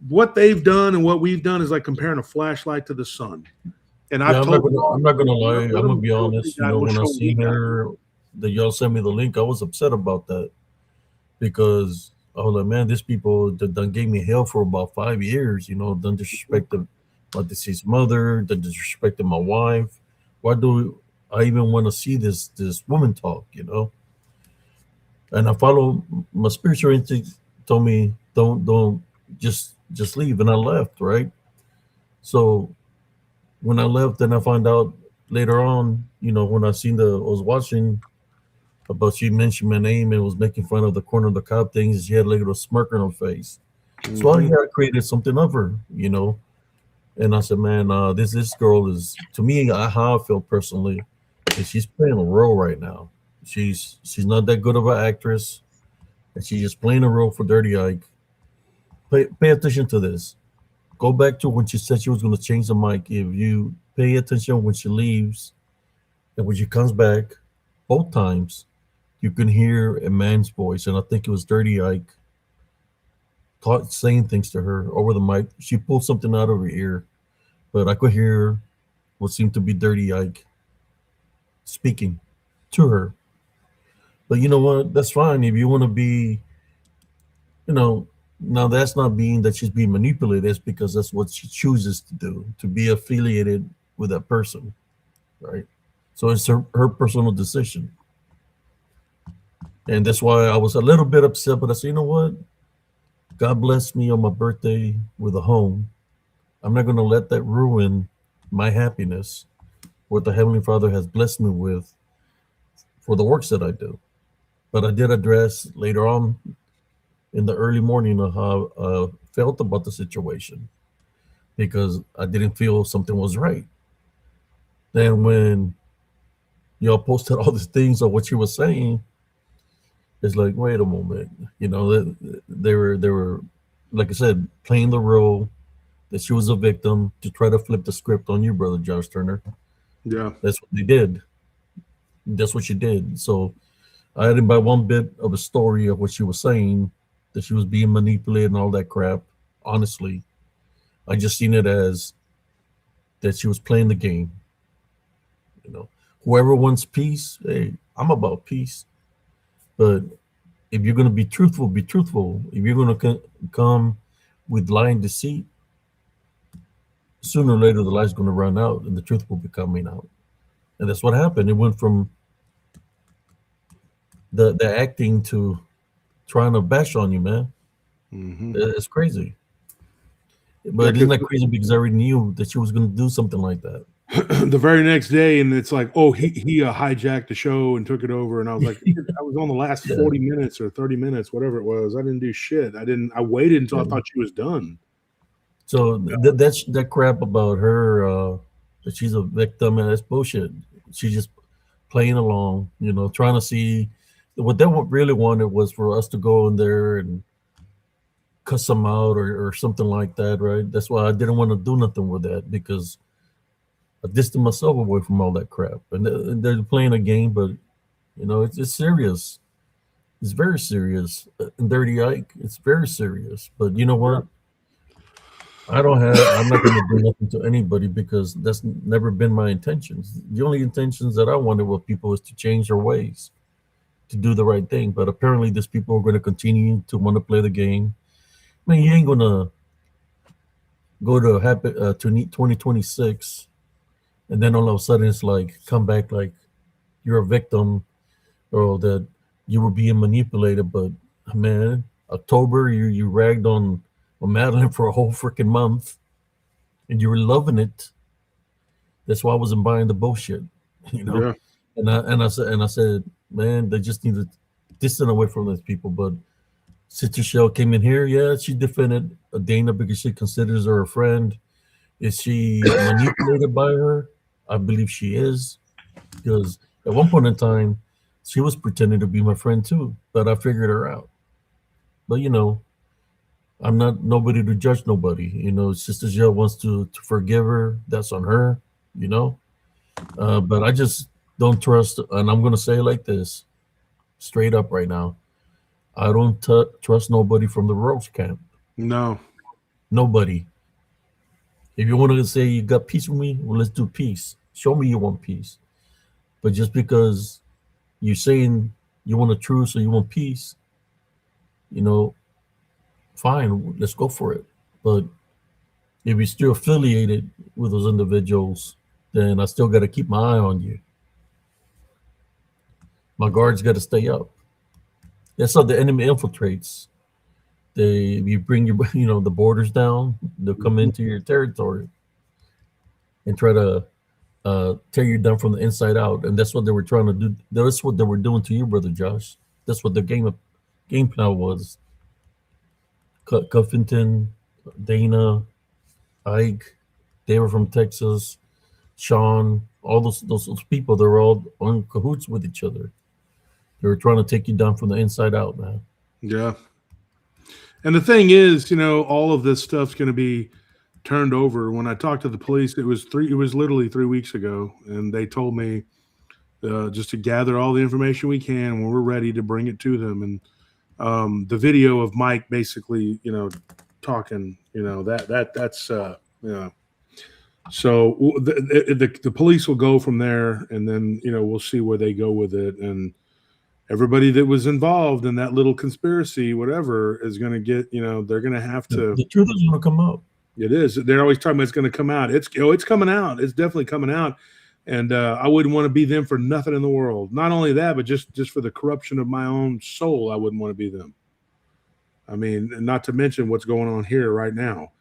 What they've done and what we've done is like comparing a flashlight to the sun. And I'm not going to lie. I'm going to be honest. When I seen her, that y'all sent me the link, I was upset about that, because I was like, man, these people that done gave me hell for about 5 years, done disrespected my deceased mother, that disrespected my wife. Why do I even want to see this woman talk, And I follow my spiritual instinct told me don't just leave, and I left, right? So when I left, then I found out later on, when I was watching about, she mentioned my name and was making fun of the corner of the cob things. She had like a little smirk on her face. Mm-hmm. So I had created something of her, And I said, man, this girl is, to me, how I feel personally, is she's playing a role right now. She's not that good of an actress, and she's just playing a role for Dirty Ike. Pay attention to this. Go back to when she said she was going to change the mic. If you pay attention when she leaves and when she comes back, both times, you can hear a man's voice, and I think it was Dirty Ike saying things to her over the mic. She pulled something out of her ear, but I could hear what seemed to be Dirty Ike speaking to her. But you know what? That's fine. If you want to be, now that's not being that she's being manipulated. It's because that's what she chooses to do, to be affiliated with that person, right? So it's her personal decision. And that's why I was a little bit upset, but I said, you know what? God blessed me on my birthday with a home. I'm not going to let that ruin my happiness, what the Heavenly Father has blessed me with for the works that I do. But I did address later on in the early morning of how I felt about the situation, because I didn't feel something was right. Then when y'all posted all these things of what she was saying, it's like, wait a moment, they were, like I said, playing the role that she was a victim to try to flip the script on you, Brother Josh Turner. Yeah. That's what they did. That's what she did. So I didn't buy one bit of a story of what she was saying, that she was being manipulated and all that crap. Honestly, I just seen it as that she was playing the game. Whoever wants peace, hey, I'm about peace. But if you're going to be truthful, be truthful. If you're going to come with lie and deceit, sooner or later the lie's going to run out and the truth will be coming out. And that's what happened. It went from the acting to trying to bash on you, man. Mm-hmm. It's crazy. Yeah, But isn't 'cause that crazy? Because I already knew that she was going to do something like that. the very next day, and it's like, oh, he hijacked the show and took it over, and I was like, I was on the last Yeah. 40 minutes or 30 minutes, whatever it was. I didn't do shit. I waited until I Yeah. thought she was done. So that crap about her that she's a victim, and that's bullshit. She's just playing along, trying to see what they really wanted was for us to go in there and cuss them out or something like that, right? That's why I didn't want to do nothing with that because I distanced myself away from all that crap. And they're playing a game, but it's serious. It's very serious. And Dirty Ike, it's very serious. But you know what? I'm not going to do nothing to anybody because that's never been my intentions. The only intentions that I wanted with people is to change their ways, to do the right thing. But apparently, these people are going to continue to want to play the game. I mean, you ain't going to go to 2026 and then all of a sudden it's like come back like you're a victim or that you were being manipulated. But man, October, you ragged on Madeline for a whole freaking month and you were loving it. That's why I wasn't buying the bullshit, you know. Yeah. And I said, man, they just need to distance away from those people. But Sister Shell came in here. Yeah, she defended Dana because she considers her a friend. Is she manipulated by her? I believe she is because at one point in time, she was pretending to be my friend too. But I figured her out. But I'm not nobody to judge nobody. Sister Shell wants to forgive her. That's on her. You know. But I just don't trust, and I'm gonna say it like this, straight up right now. I don't trust nobody from the Rose camp. No. Nobody. If you want to say you got peace with me, well, let's do peace. Show me you want peace. But just because you're saying you want a truce or you want peace, you know, fine, let's go for it. But if you're still affiliated with those individuals, then I still got to keep my eye on you. My guards got to stay up. That's how the enemy infiltrates. You bring your the borders down. They'll come into your territory and try to tear you down from the inside out. And that's what they were trying to do. That's what they were doing to you, brother Josh. That's what the game plan was. Cuffington, Dana, Ike, they were from Texas. Sean, all those people, they're all on cahoots with each other. They were trying to take you down from the inside out, man. Yeah. And the thing is, all of this stuff's going to be turned over. When I talked to the police, it was literally 3 weeks ago, and they told me just to gather all the information we can when we're ready to bring it to them. And the video of Mike basically, talking, that's so the police will go from there, and then we'll see where they go with it. And everybody that was involved in that little conspiracy, whatever, is going to get, they're going to have to. The truth is going to come out. It is. They're always talking about it's going to come out. It's coming out. It's definitely coming out. And I wouldn't want to be them for nothing in the world. Not only that, but just for the corruption of my own soul, I wouldn't want to be them. I mean, not to mention what's going on here right now.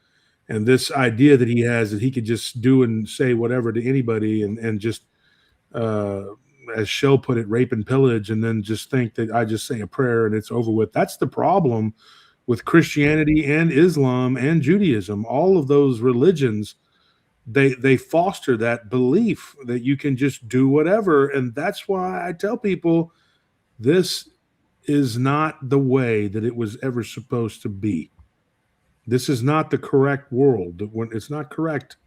And this idea that he has that he could just do and say whatever to anybody and just, as Shell put it, rape and pillage, and then just think that I just say a prayer and it's over with. That's the problem with Christianity and Islam and Judaism. All of those religions, they foster that belief that you can just do whatever. And that's why I tell people this is not the way that it was ever supposed to be. This is not the correct world. It's not correct.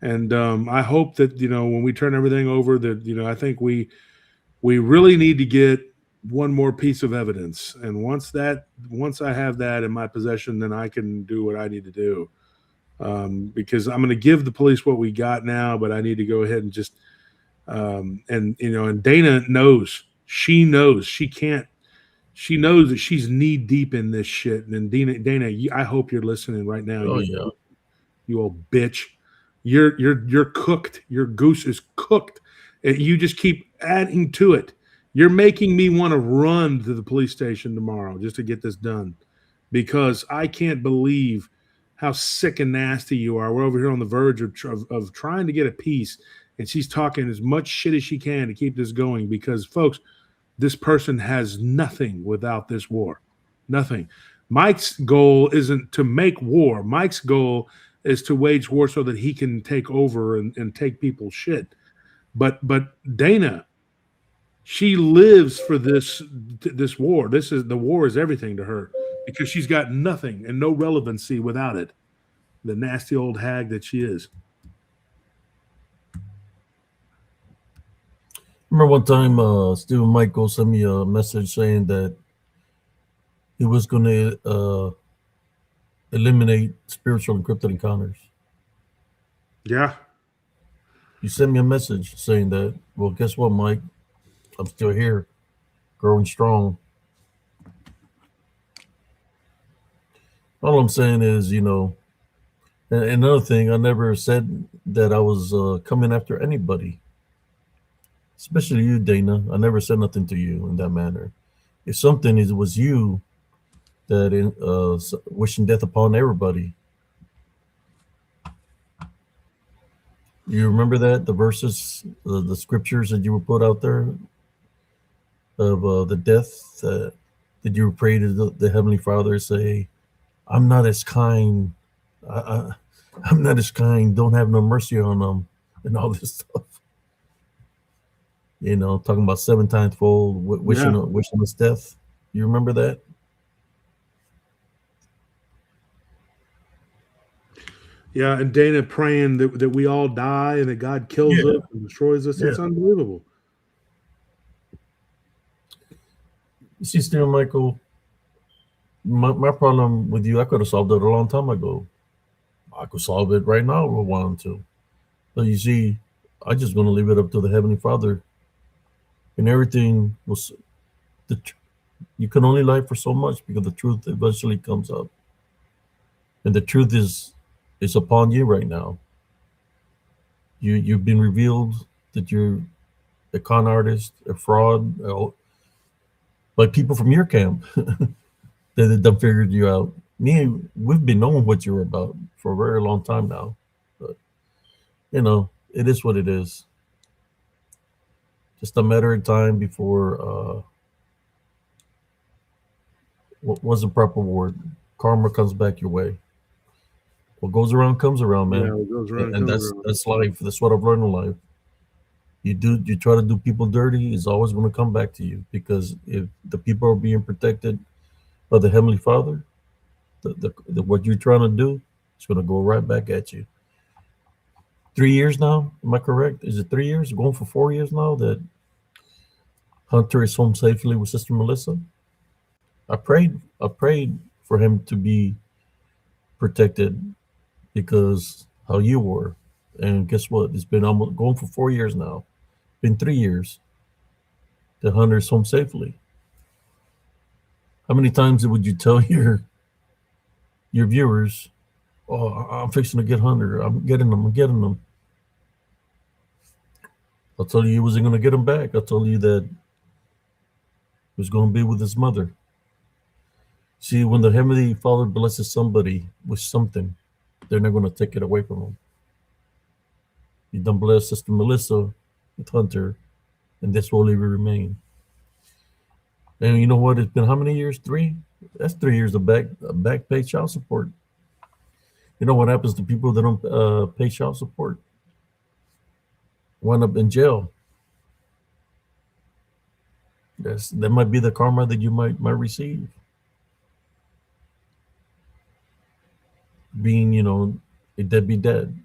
And I hope that, when we turn everything over, that, I think we really need to get one more piece of evidence. And once I have that in my possession, then I can do what I need to do. Because I'm going to give the police what we got now, but I need to go ahead and just, and Dana knows, she knows that she's knee deep in this shit. And Dana, I hope you're listening right now. Oh, yeah. You old bitch. You're cooked. Your goose is cooked. And you just keep adding to it. You're making me want to run to the police station tomorrow just to get this done, because I can't believe how sick and nasty you are. We're over here on the verge of trying to get a peace, and she's talking as much shit as she can to keep this going, because, folks, this person has nothing without this war. Nothing. Mike's goal isn't to make war. Mike's goal is to wage war so that he can take over and take people's shit. But Dana, she lives for this war. The war is everything to her, because she's got nothing and no relevancy without it. The nasty old hag that she is. Remember one time Stephen Michael sent me a message saying that he was going to eliminate spiritual and cryptid encounters. Yeah. You sent me a message saying that. Well, guess what, Mike? I'm still here, growing strong. All I'm saying is, and another thing, I never said that I was coming after anybody, especially you, Dana. I never said nothing to you in that manner. If something, it was you that wishing death upon everybody. You remember that, the verses, the scriptures that you were put out there of the death that you pray to the Heavenly Father, say, I'm not as kind. I'm not as kind. Don't have no mercy on them, and all this stuff. Talking about 7 times fold, wishing us death. You remember that? Yeah, and Dana praying that we all die and that God kills us and destroys us. Yeah. It's unbelievable. You see, Stephen Michael, my problem with you, I could have solved it a long time ago. I could solve it right now if I wanted to. But you see, I'm just going to leave it up to the Heavenly Father. And everything was, you can only lie for so much, because the truth eventually comes up. And the truth is upon you right now. You've been revealed that you're a con artist, a fraud, by people from your camp that done figured you out. We've been knowing what you're about for a very long time now. But it is what it is. Just a matter of time before what was the proper word? Karma comes back your way. What goes around comes around, man. Yeah, what goes around and that's life. That's what I've learned in life. You try to do people dirty, it's always going to come back to you, because if the people are being protected by the Heavenly Father, the what you're trying to do, it's going to go right back at you. 3 years now, am I correct? Is it 3 years? Going for 4 years now that Hunter is home safely with Sister Melissa? I prayed for him to be protected because how you were. And guess what? It's been almost going for 4 years now. Been 3 years that Hunter's home safely. How many times would you tell your viewers, oh, I'm fixing to get Hunter. I'm getting him. I'll tell you wasn't going to get him back. I'll tell you that he was going to be with his mother. See, when the Heavenly Father blesses somebody with something, they're not going to take it away from them. You done bless Sister Melissa with Hunter, and this will remain. And you know what? It's been how many years? 3? That's 3 years of back pay child support. You know what happens to people that don't pay child support? Wind up in jail. That might be the karma that you might receive. Being, a deadbeat dad.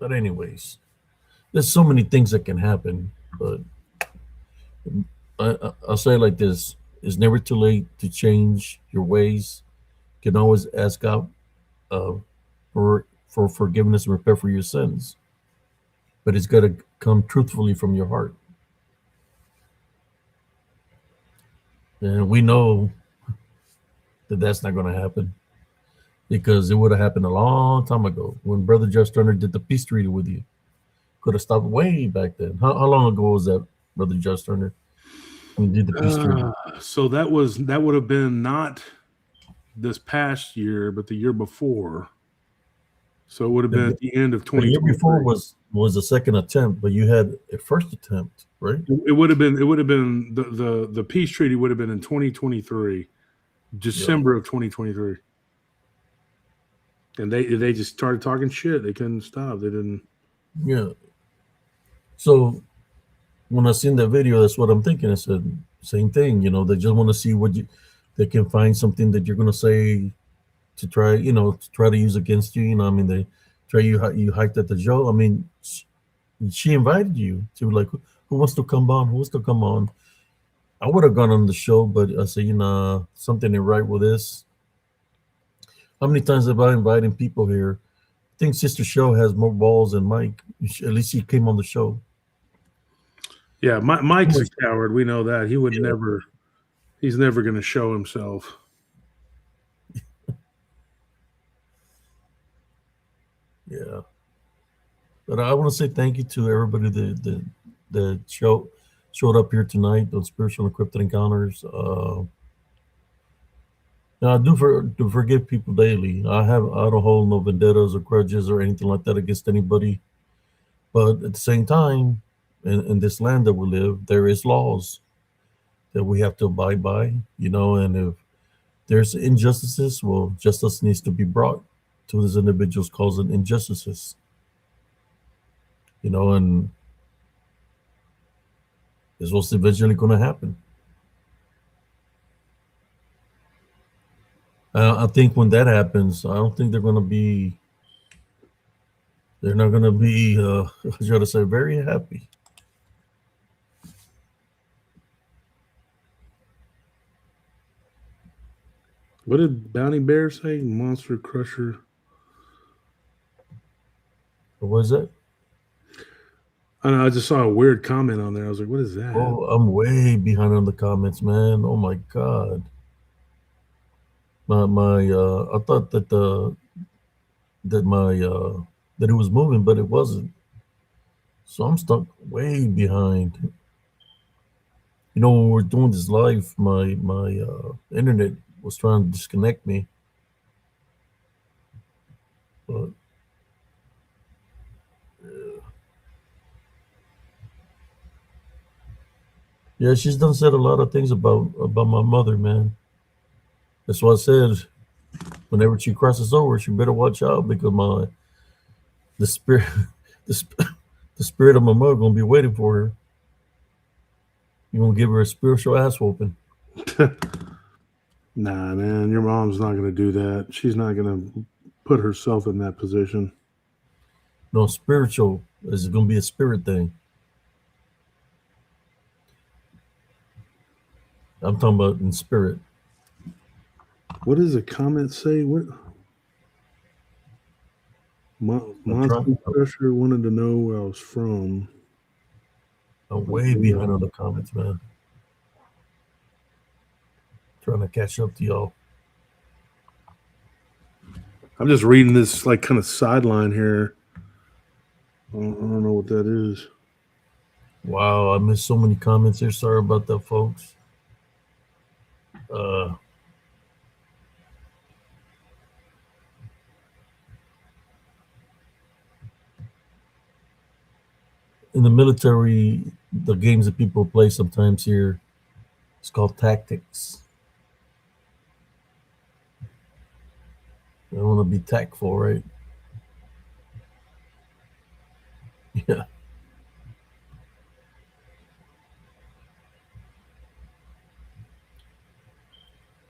But anyways, there's so many things that can happen. But I'll say it like this: it's never too late to change your ways. You can always ask God for forgiveness and repair for your sins, but it's got to come truthfully from your heart. And we know that that's not going to happen, because it would have happened a long time ago when Brother Just Turner did the peace treaty with you. Could have stopped way back then. How long ago was that, Brother Just Turner? We did the peace treaty. So that would have been not this past year, but the year before. So it would have been at the end of The year 2023. before was the second attempt, but you had a first attempt, right? It would have been the peace treaty would have been in 2023, December of 2023. And they just started talking shit. They couldn't stop. They didn't. Yeah. So when I seen that video, that's what I'm thinking. I said same thing. You know, they just want to see they can find something that you're gonna say to try, to try to use against you. You know, I mean, they try you hiked at the show. I mean, she invited you to like, who wants to come on? Who wants to come on? I would have gone on the show, but I said, something ain't right with this. How many times have I invited people here? I think Sister Show has more balls than Mike. At least he came on the show. Yeah, Mike's a coward. We know that. He would never. He's never going to show himself. Yeah. But I want to say thank you to everybody that showed up here tonight on Spiritual and Cryptid Encounters. Now I do forgive people daily. I don't hold no vendettas or grudges or anything like that against anybody. But at the same time, in this land that we live, there is laws that we have to abide by, and if there's injustices, well, justice needs to be brought to those individuals causing injustices. And it's what's eventually going to happen. I think when that happens, I don't think they're not going to be, I should say, very happy. What did Bounty Bear say? Monster Crusher. What was that? I don't know. I just saw a weird comment on there. I was like, what is that? Oh, I'm way behind on the comments, man. Oh my God. I thought that it was moving, but it wasn't. So I'm stuck way behind. When we're doing this live, my internet was trying to disconnect me. But yeah, she's done said a lot of things about my mother, man. That's why I said whenever she crosses over, she better watch out because the spirit the spirit of my mother gonna be waiting for her. You're gonna give her a spiritual ass whooping. Nah, man, your mom's not gonna do that. She's not gonna put herself in that position. No, spiritual is gonna be a spirit thing. I'm talking about in spirit. What does the comment say? What? Monster Crusher wanted to know where I was from. I'm way behind on the comments, man. Trying to catch up to y'all. I'm just reading this like kind of sideline here. I don't know what that is. Wow, I missed so many comments here. Sorry about that, folks. In the military, the games that people play sometimes here, it's called tactics. I want to be tactful, right? Yeah.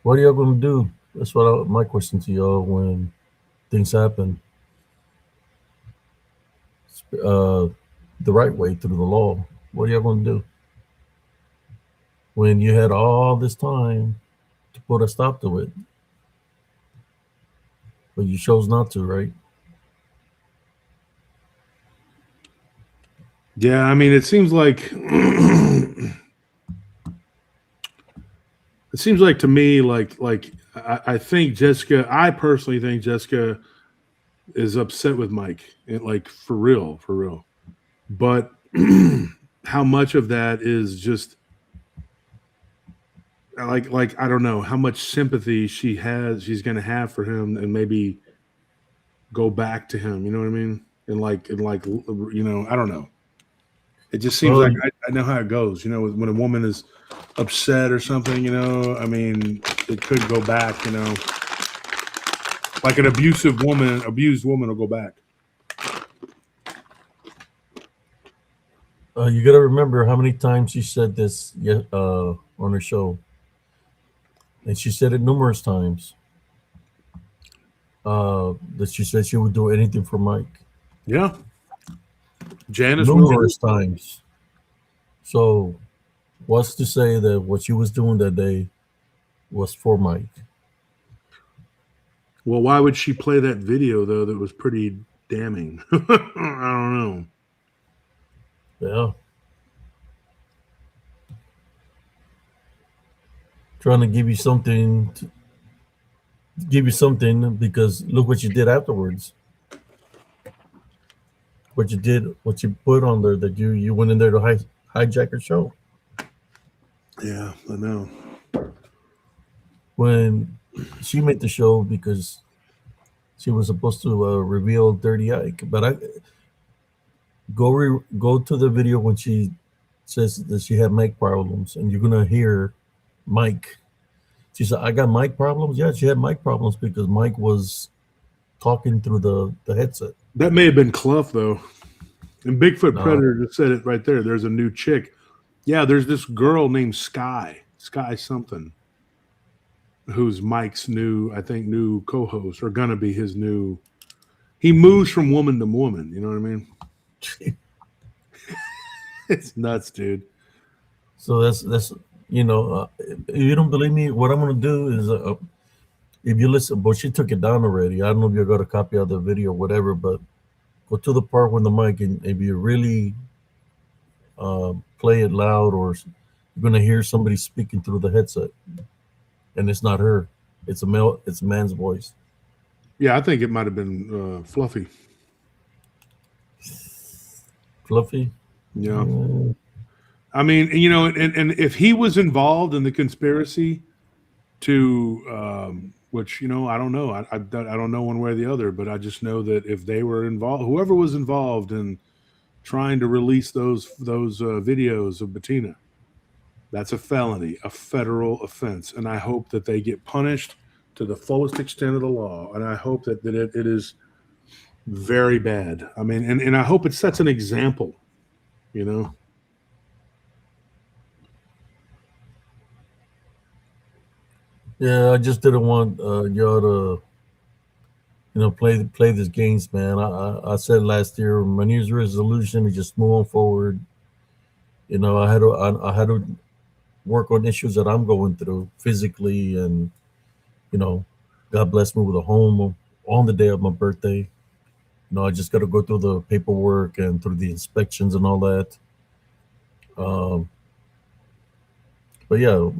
What are y'all going to do? That's my question to y'all when things happen. The right way through the law. What are y'all going to do? When you had all this time to put a stop to it, but you chose not to, right? Yeah, I mean, it seems like to me like I think Jessica. I personally think Jessica is upset with Mike, like for real. But how much of that is just like I don't know how much sympathy she's going to have for him, and maybe go back to him. You know what I mean? And like I don't know. It just seems Well, like I know how it goes. When a woman is upset or something, I mean, it could go back. Like an abused woman will go back. you got to remember how many times she said this on her show, and she said it numerous times. That she said she would do anything for Mike. Yeah, Janice Numerous times. So, what's to say that what she was doing that day was for Mike? Well, why would she play that video though? That was pretty damning. I don't know. Yeah. Trying to give you something because look what you did afterwards. What you put on there, that you went in there to hijack her show. Yeah, I know. When she made the show because she was supposed to reveal Dirty Ike, but I go to the video when she says that she had mic problems, and you're gonna hear Mike. She said, "I got mic problems." Yeah, she had mic problems because Mike was talking through the headset. That may have been Clough though. And Bigfoot No. Predator just said it right there. There's a new chick. Yeah, there's this girl named Sky something, who's Mike's new co-host, or gonna be his new. He moves from woman to woman. You know what I mean? It's nuts, dude. So that's if you don't believe me, what I'm gonna do is if you listen, but she took it down already. I don't know if you got a copy of the video or whatever, but go to the part when the mic, and if you really play it loud, or you're gonna hear somebody speaking through the headset, and it's not her. It's a man's voice. Yeah, I think it might have been Fluffy. Fluffy. Yeah. I mean, and if he was involved in the conspiracy to, which, I don't know. I don't know one way or the other, but I just know that if they were involved, whoever was involved in trying to release those videos of Bettina, that's a felony, a federal offense. And I hope that they get punished to the fullest extent of the law. And I hope that it is very bad. I mean, and I hope it sets an example, Yeah, I just didn't want y'all to, play these games, man. I said last year my New Year's resolution is just move on forward. I had to work on issues that I'm going through physically, and God bless me with a home on the day of my birthday. I just got to go through the paperwork and through the inspections and all that. But yeah,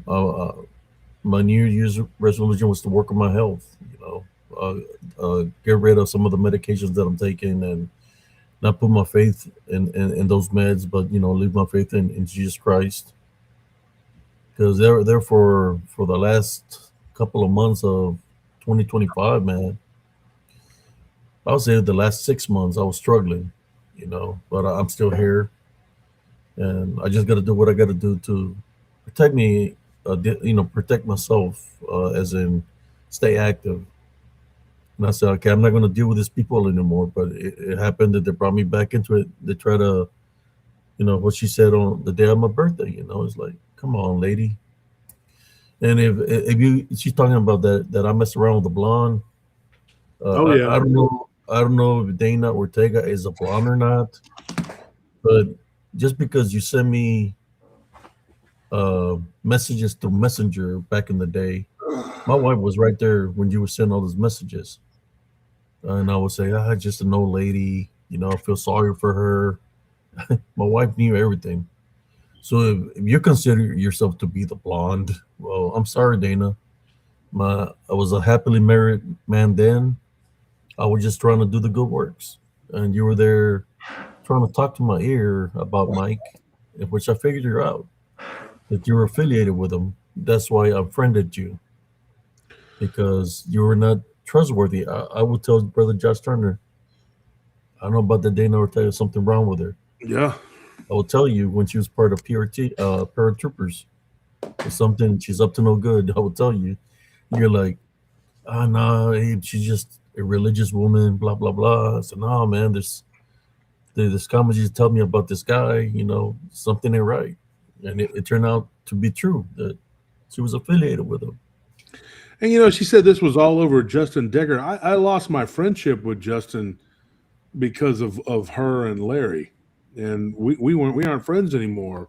my New Year's resolution was to work on my health. Get rid of some of the medications that I'm taking, and not put my faith in those meds, but leave my faith in Jesus Christ. Because they're for the last couple of months of 2025, man. I would say the last 6 months I was struggling, but I'm still here, and I just got to do what I got to do to protect me, protect myself, as in stay active. And I said, okay, I'm not going to deal with these people anymore. But it happened that they brought me back into it. They try to, what she said on the day of my birthday. It's like, come on, lady. And if she's talking about that I messed around with the blonde. Oh yeah. I don't know if Dana Ortega is a blonde or not. But just because you send me messages through Messenger back in the day, my wife was right there when you were sending all those messages. And I would say, just an old lady, I feel sorry for her. My wife knew everything. So if you consider yourself to be the blonde, well, I'm sorry, Dana. I was a happily married man then. I was just trying to do the good works. And you were there trying to talk to my ear about Mike, which I figured you out, that you were affiliated with him. That's why I friended you, because you were not trustworthy. I would tell Brother Josh Turner, I don't know about the Dana, or tell you something wrong with her. Yeah. I will tell you when she was part of PRT, paratroopers, or something, she's up to no good. I will tell you. You're like, oh no, Abe, she's just a religious woman, blah blah blah. I said, no, man, this comedy just told me about this guy, something ain't right. And it turned out to be true that she was affiliated with him. And she said this was all over Justin Decker. I lost my friendship with Justin because of her and Larry, and we aren't friends anymore.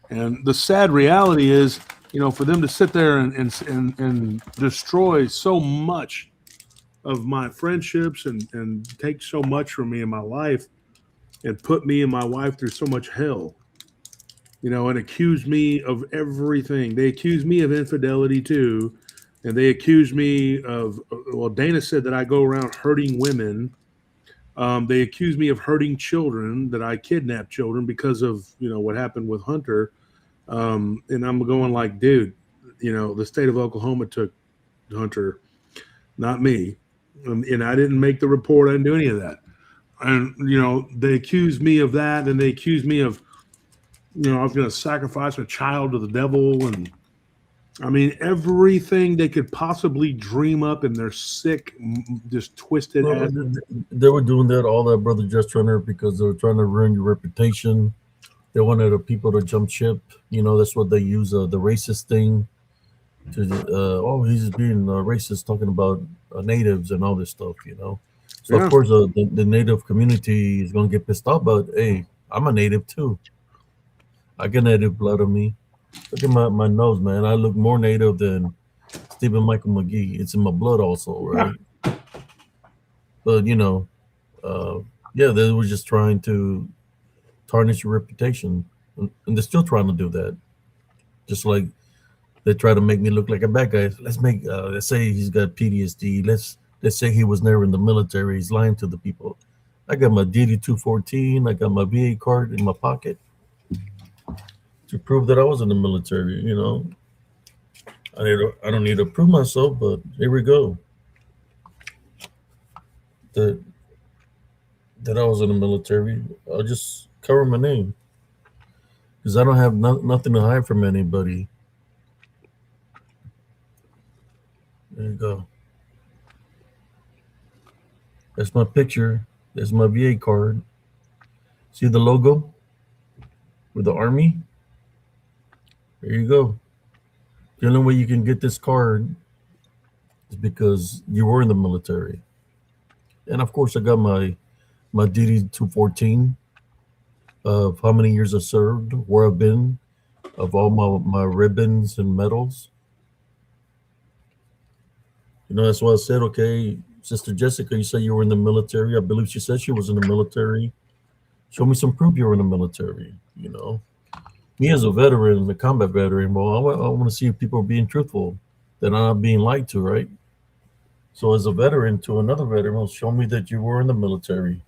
And the sad reality is, for them to sit there and destroy so much of my friendships and take so much from me in my life, and put me and my wife through so much hell, and accuse me of everything. They accuse me of infidelity too. And they accuse me of, well, Dana said that I go around hurting women. They accuse me of hurting children, that I kidnap children because of, what happened with Hunter. And I'm going like, dude, the state of Oklahoma took Hunter, not me. And I didn't make the report. I didn't do any of that. And, they accuse me of that. And they accuse me of, I was going to sacrifice a child to the devil. And I mean, everything they could possibly dream up in their sick, just twisted ass. They were doing that, all that, Brother Just Runner, because they were trying to ruin your reputation. They wanted the people to jump ship. That's what they use, the racist thing. He's being racist, talking about natives and all this stuff, So, Yeah. of course, the native community is going to get pissed off, but hey, I'm a native too. I got native blood on me. Look at my nose, man. I look more native than Stephen Michael McGee. It's in my blood also, right? But, yeah, they were just trying to tarnish your reputation. And they're still trying to do that. Just like they try to make me look like a bad guy. Let's say he's got PTSD. Let's say he was never in the military. He's lying to the people. I got my DD-214. I got my VA card in my pocket to prove that I was in the military, I don't need to prove myself, but here we go. That I was in the military. I'll just cover my name because I don't have nothing to hide from anybody. There you go. That's my picture. That's my VA card. See the logo with the Army? There you go. The only way you can get this card is because you were in the military. And of course, I got my DD-214 of how many years I served, where I've been, of all my ribbons and medals. That's why I said, okay, Sister Jessica, you say you were in the military. I believe she said she was in the military. Show me some proof you were in the military, Me as a veteran, a combat veteran, well, I want to see if people are being truthful, that I'm not being lied to, right? So as a veteran to another veteran, well, show me that you were in the military.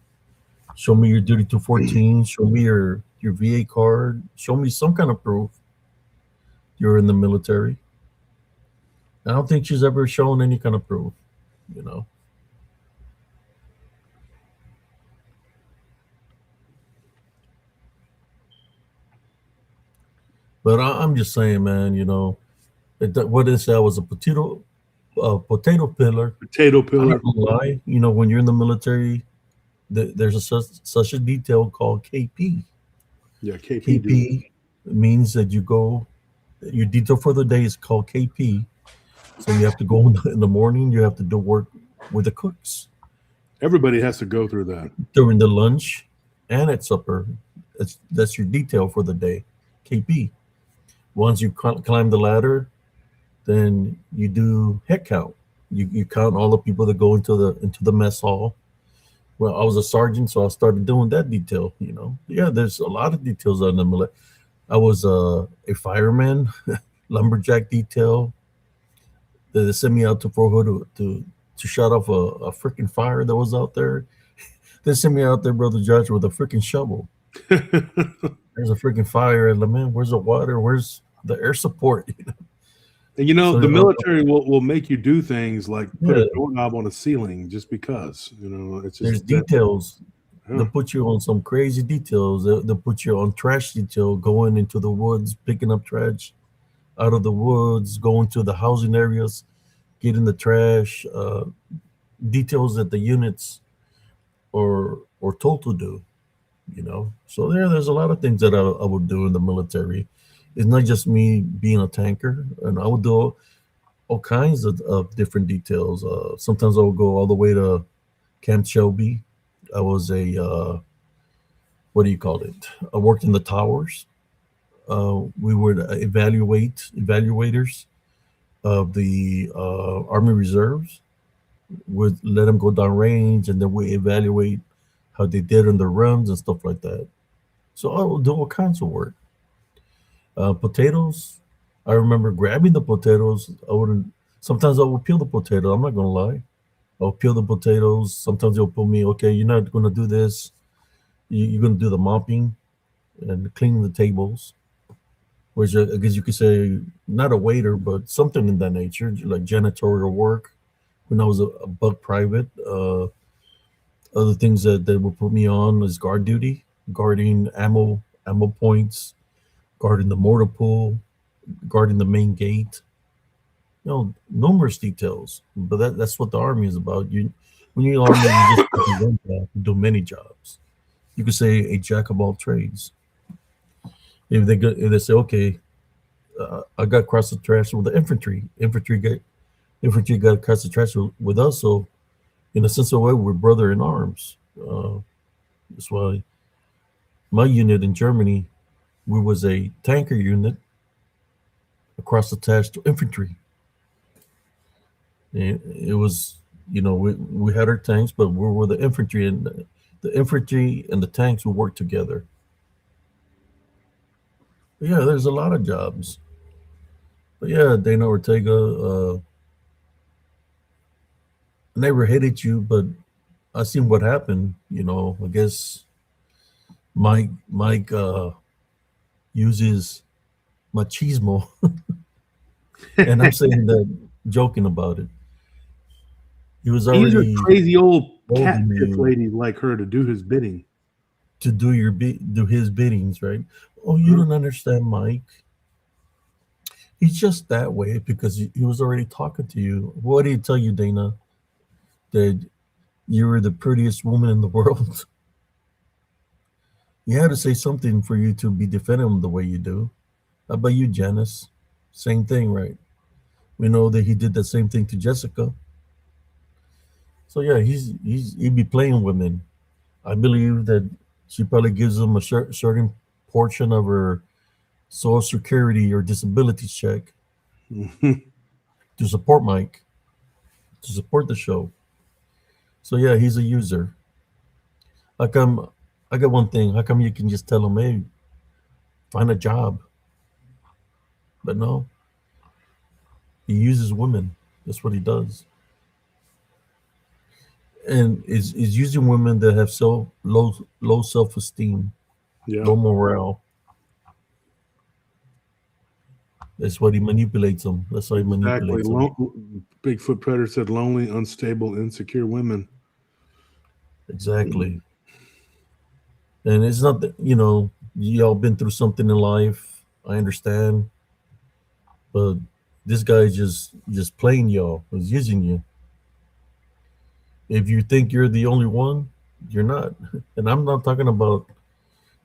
Show me your DD-214. Show me your VA card. Show me some kind of proof you're in the military. I don't think she's ever shown any kind of proof, But I'm just saying, man, what they say, I was a potato pillar. Potato I'm pillar. not gonna lie, when you're in the military, there's such a detail called KP. Yeah, KP. KP means that your detail for the day is called KP. So you have to go in the morning, you have to do work with the cooks. Everybody has to go through that. During the lunch and at supper. That's your detail for the day, KP. Once you climb the ladder, then you do head count. You count all the people that go into the mess hall. Well, I was a sergeant, so I started doing that detail. Yeah, there's a lot of details on the military. I was a fireman, lumberjack detail. They sent me out to Fort Hood to shut off a freaking fire that was out there. They sent me out there, Brother Judge, with a freaking shovel. There's a freaking fire, and man, where's the water? Where's the air support? And you know, So, the military will make you do things like put yeah, a doorknob on a ceiling just because. You know, it's there's just that. details. Yeah. They'll put you on some crazy details. They'll put you on trash detail, going into the woods, picking up trash out of the woods, going to the housing areas, getting the trash. Details that the units or told to do. So there's a lot of things that I would do in the military. It's not just me being a tanker, and I would do all kinds of different details. Sometimes I would go all the way to Camp Shelby. I was a what do you call it? I worked in the towers. We would evaluators of the Army Reserves. Would let them go down range, and then we evaluate how they did on their runs and stuff like that. So I would do all kinds of work. Potatoes. I remember grabbing the potatoes. I wouldn't. Sometimes I would peel the potato. I'm not gonna lie. I'll peel the potatoes. Sometimes they'll put me, okay, you're not gonna do this. You're gonna do the mopping and cleaning the tables, which I guess you could say not a waiter, but something in that nature, like janitorial work. When I was a buck private, other things that they would put me on is guard duty, guarding ammo points, guarding the mortar pool, guarding the main gate. Numerous details. But that's what the army is about. When you're in the army, you just do one job, you do many jobs. You could say a jack of all trades. If they say, okay, I got across the trash with the infantry. Infantry got across the trash with us. So in a sense of a way, we're brother in arms. That's why my unit in Germany, we was a tanker unit across the trash to infantry. It was, we had our tanks, but we were the infantry, and the infantry and the tanks would work together. But yeah, there's a lot of jobs. But yeah, Dana Ortega, I never hated you, but I seen what happened. I guess Mike uses machismo, and I'm saying that joking about it. He was He's a already crazy old cat holding pick you lady like her to do his bidding. to do his biddings, right? Oh, you don't understand, Mike. He's just that way because he was already talking to you. What did he tell you, Dana? That you were the prettiest woman in the world. You had to say something for you to be defending him the way you do. How about you, Janice? Same thing, right? We know that he did the same thing to Jessica. So yeah, he'd be playing women. I believe that she probably gives him a certain portion of her Social Security or disability check to support Mike, to support the show. So yeah, he's a user. How come? I got one thing. How come you can just tell him, hey, find a job? But no, he uses women. That's what he does. And is using women that have so low self-esteem, Yeah. low morale. That's what he manipulates them. That's how he Exactly. manipulates them. Bigfoot Predator said lonely, unstable, insecure women. Exactly. And it's not that, y'all been through something in life. I understand. But this guy just playing y'all, is using you. If you think you're the only one, you're not. And I'm not talking about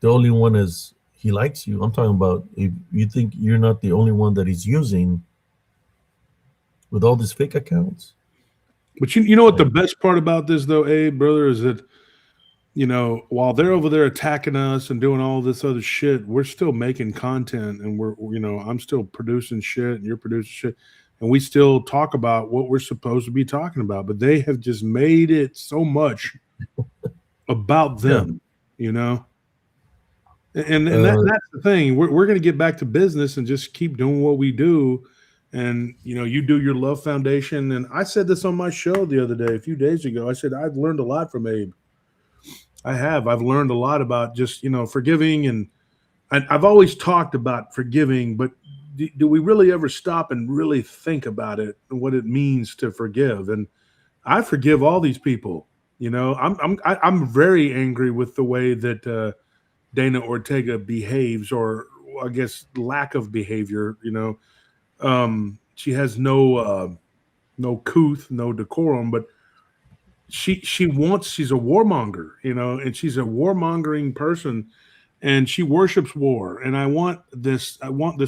the only one as he likes you. I'm talking about if you think you're not the only one that he's using with all these fake accounts. But you know what the best part about this though, Abe, brother, is that while they're over there attacking us and doing all this other shit, we're still making content, and I'm still producing shit, and you're producing shit, and we still talk about what we're supposed to be talking about. But they have just made it so much about them, and that's the thing. We're going to get back to business and just keep doing what we do. And you do your Love Foundation, and I said this on my show the other day, a few days ago. I said I've learned a lot from Abe. I've learned a lot about just forgiving, and I've always talked about forgiving, but do we really ever stop and really think about it and what it means to forgive? And I forgive all these people. You know, I'm very angry with the way that Dana Ortega behaves, or I guess lack of behavior. You know, she has no couth, no decorum, but she's a warmonger, you know, and she's a warmongering person, and she worships war. And I want this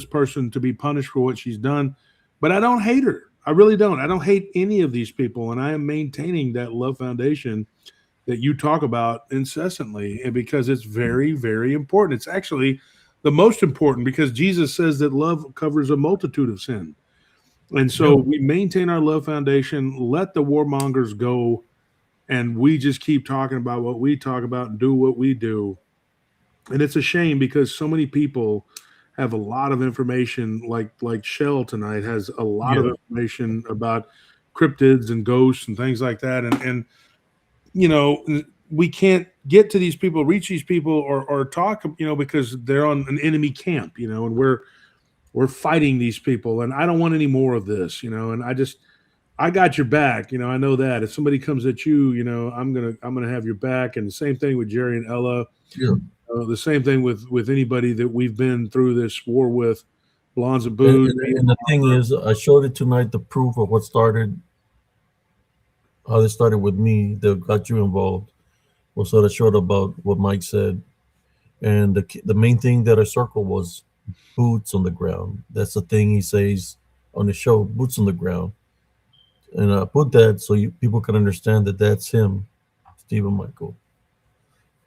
person to be punished for what she's done, but I don't hate her. I really don't. I don't hate any of these people, and I am maintaining that love foundation that you talk about incessantly, and because it's very, very important. It's actually the most important, because Jesus says that love covers a multitude of sin. And so we maintain our love foundation, let the warmongers go, and we just keep talking about what we talk about and do what we do. And it's a shame, because so many people have a lot of information, like Shell tonight has a lot of information about cryptids and ghosts and things like that. And you know, we can't get to these people, reach these people, or talk, you know, because they're on an enemy camp, you know, and we're fighting these people, and I don't want any more of this, you know. And I got your back, you know. I know that if somebody comes at you, you know, I'm gonna have your back. And the same thing with Jerry and Ella. Yeah. The same thing with anybody that we've been through this war with, Lonzo Booth. And the thing is, I showed it tonight, the proof of how they started with me, that got you involved, was sort of short about what Mike said. And the main thing that I circled was boots on the ground. That's the thing he says on the show, boots on the ground. And I put that so people can understand that that's him, Stephen Michael.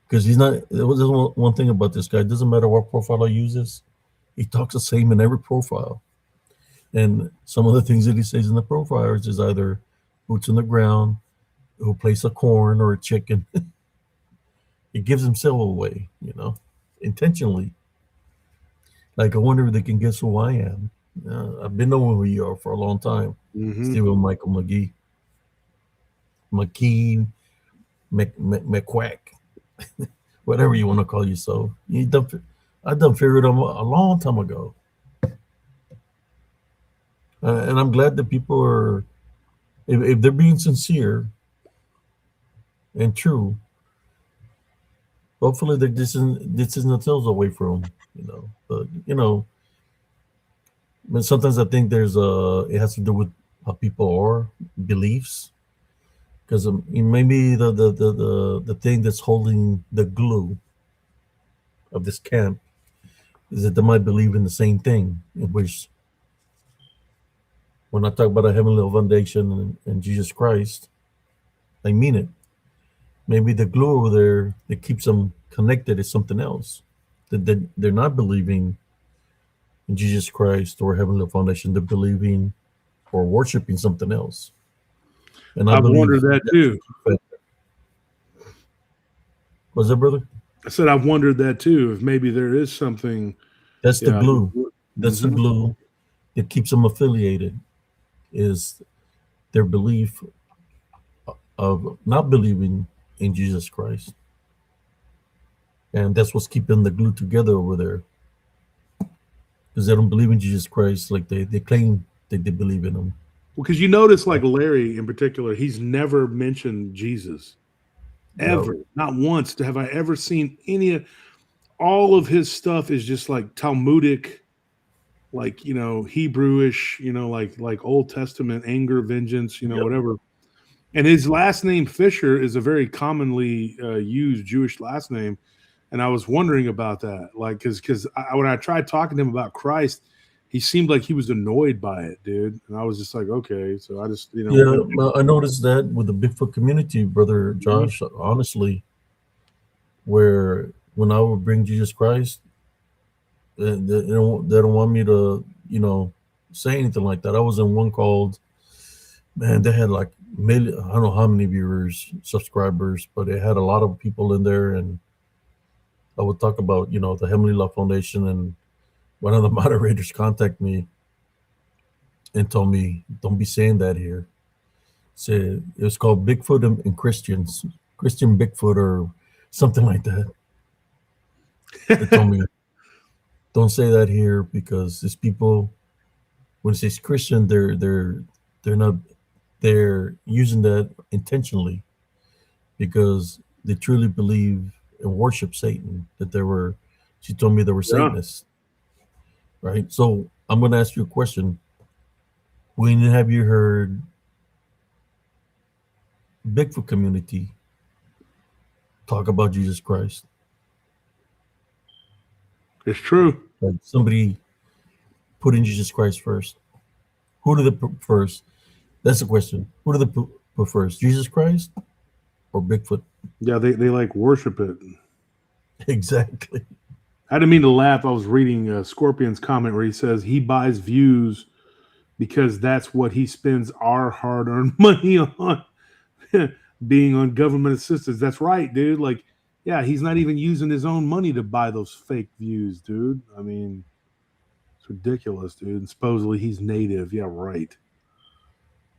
Because he's not, there was one thing about this guy, it doesn't matter what profile he uses, he talks the same in every profile. And some of the things that he says in the profiles is either boots on the ground, who plays a corn or a chicken. He gives himself away, you know, intentionally. Like, I wonder if they can guess who I am. I've been knowing who you are for a long time. Stephen Michael McGee. McQuack. Whatever you want to call yourself. I done figured them a long time ago. And I'm glad that people are, if they're being sincere and true, hopefully they're distancing themselves away from, you know. But, you know, but sometimes I think it has to do with how people are, beliefs. Because maybe the thing that's holding the glue of this camp is that they might believe in the same thing, in which, when I talk about a heavenly foundation and Jesus Christ, I mean it. Maybe the glue over there that keeps them connected is something else. That they're not believing in Jesus Christ or heavenly foundation. They're believing or worshiping something else. And I've wondered that too. Was that, brother? I said I've wondered that too. If maybe there is something. That's the glue. That's the glue that keeps them affiliated. Is their belief of not believing in Jesus Christ, and that's what's keeping the glue together over there. Because they don't believe in Jesus Christ, like they claim that they believe in him. Because you notice, like Larry in particular, he's never mentioned Jesus, ever, not once. Have I ever seen all of his stuff is just like Talmudic, like, you know, Hebrewish, you know, like Old Testament anger, vengeance, you know, whatever. And his last name Fisher is a very commonly used Jewish last name, and I was wondering about that, like, because when I tried talking to him about Christ, he seemed like he was annoyed by it, dude. And I was just like, okay. So I just, you know. Yeah, well, I noticed that with the Bigfoot community, brother Josh, honestly, where when I would bring Jesus Christ, they don't want me to, you know, say anything like that. I was in one called, man, they had like million, I don't know how many viewers, subscribers, but it had a lot of people in there. And I would talk about, you know, the Heavenly Love Foundation, and one of the moderators contacted me and told me, don't be saying that here. Said it was called Bigfoot and Christians, Christian Bigfoot or something like that. They told me, don't say that here because these people, when it says Christian, they're not they're using that intentionally because they truly believe and worship Satan. That there were, she told me there were Yeah. Satanists, right? So I'm going to ask you a question. When have you heard Bigfoot community talk about Jesus Christ? It's true. Like somebody putting Jesus Christ first. Who do they put first? That's the question. Who do they put first? Jesus Christ or Bigfoot? Yeah, they like worship it. Exactly. I didn't mean to laugh. I was reading Scorpion's comment where he says he buys views because that's what he spends our hard-earned money on, being on government assistance. That's right, dude. Like, yeah, he's not even using his own money to buy those fake views, dude. I mean, it's ridiculous, dude. And supposedly he's native. Yeah, right.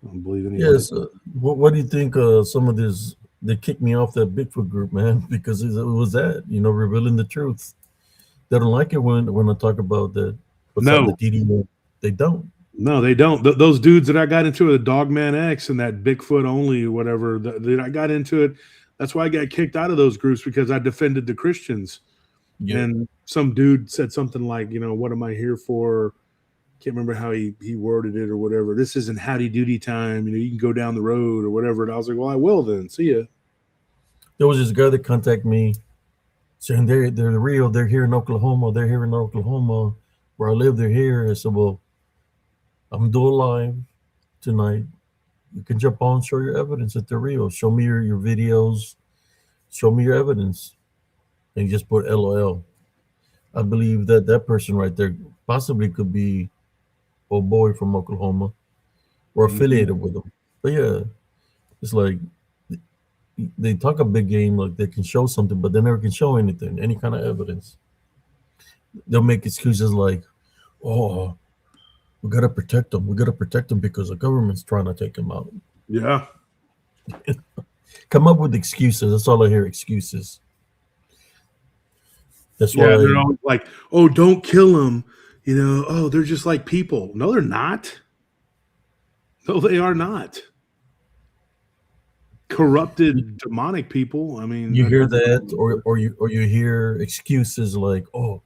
I don't believe any of Yes. that. What do you think? Some of this, they kicked me off that Bigfoot group, man, because it was that, revealing the truth. They don't like it when I talk about that. What's on the No. DD? They don't. No, they don't. Those dudes that I got into it, the Dogman X and that Bigfoot only, or whatever, that I got into it. That's why I got kicked out of those groups, because I defended the Christians. Yeah. And some dude said something like, what am I here for? Can't remember how he worded it or whatever. This isn't howdy doody time. You can go down the road or whatever. And I was like, well, I will then. See ya. There was this guy that contacted me saying they're real. They're here in Oklahoma. They're here in Oklahoma where I live. They're here. I said, well, I'm doing live tonight. You can jump on, show your evidence that they're real. Show me your videos. Show me your evidence. And you just put LOL. I believe that person right there possibly could be old boy from Oklahoma or affiliated with them. But yeah, it's like they talk a big game, like they can show something, but they never can show anything, any kind of evidence. They'll make excuses like, oh, we got to protect them. We got to protect them because the government's trying to take them out. Yeah. Come up with excuses. That's all I hear, excuses. That's why they're always like, oh, don't kill them. Oh, they're just like people. No, they're not. No, they are not. Corrupted, demonic people. I mean, you hear that, or you hear excuses like, oh,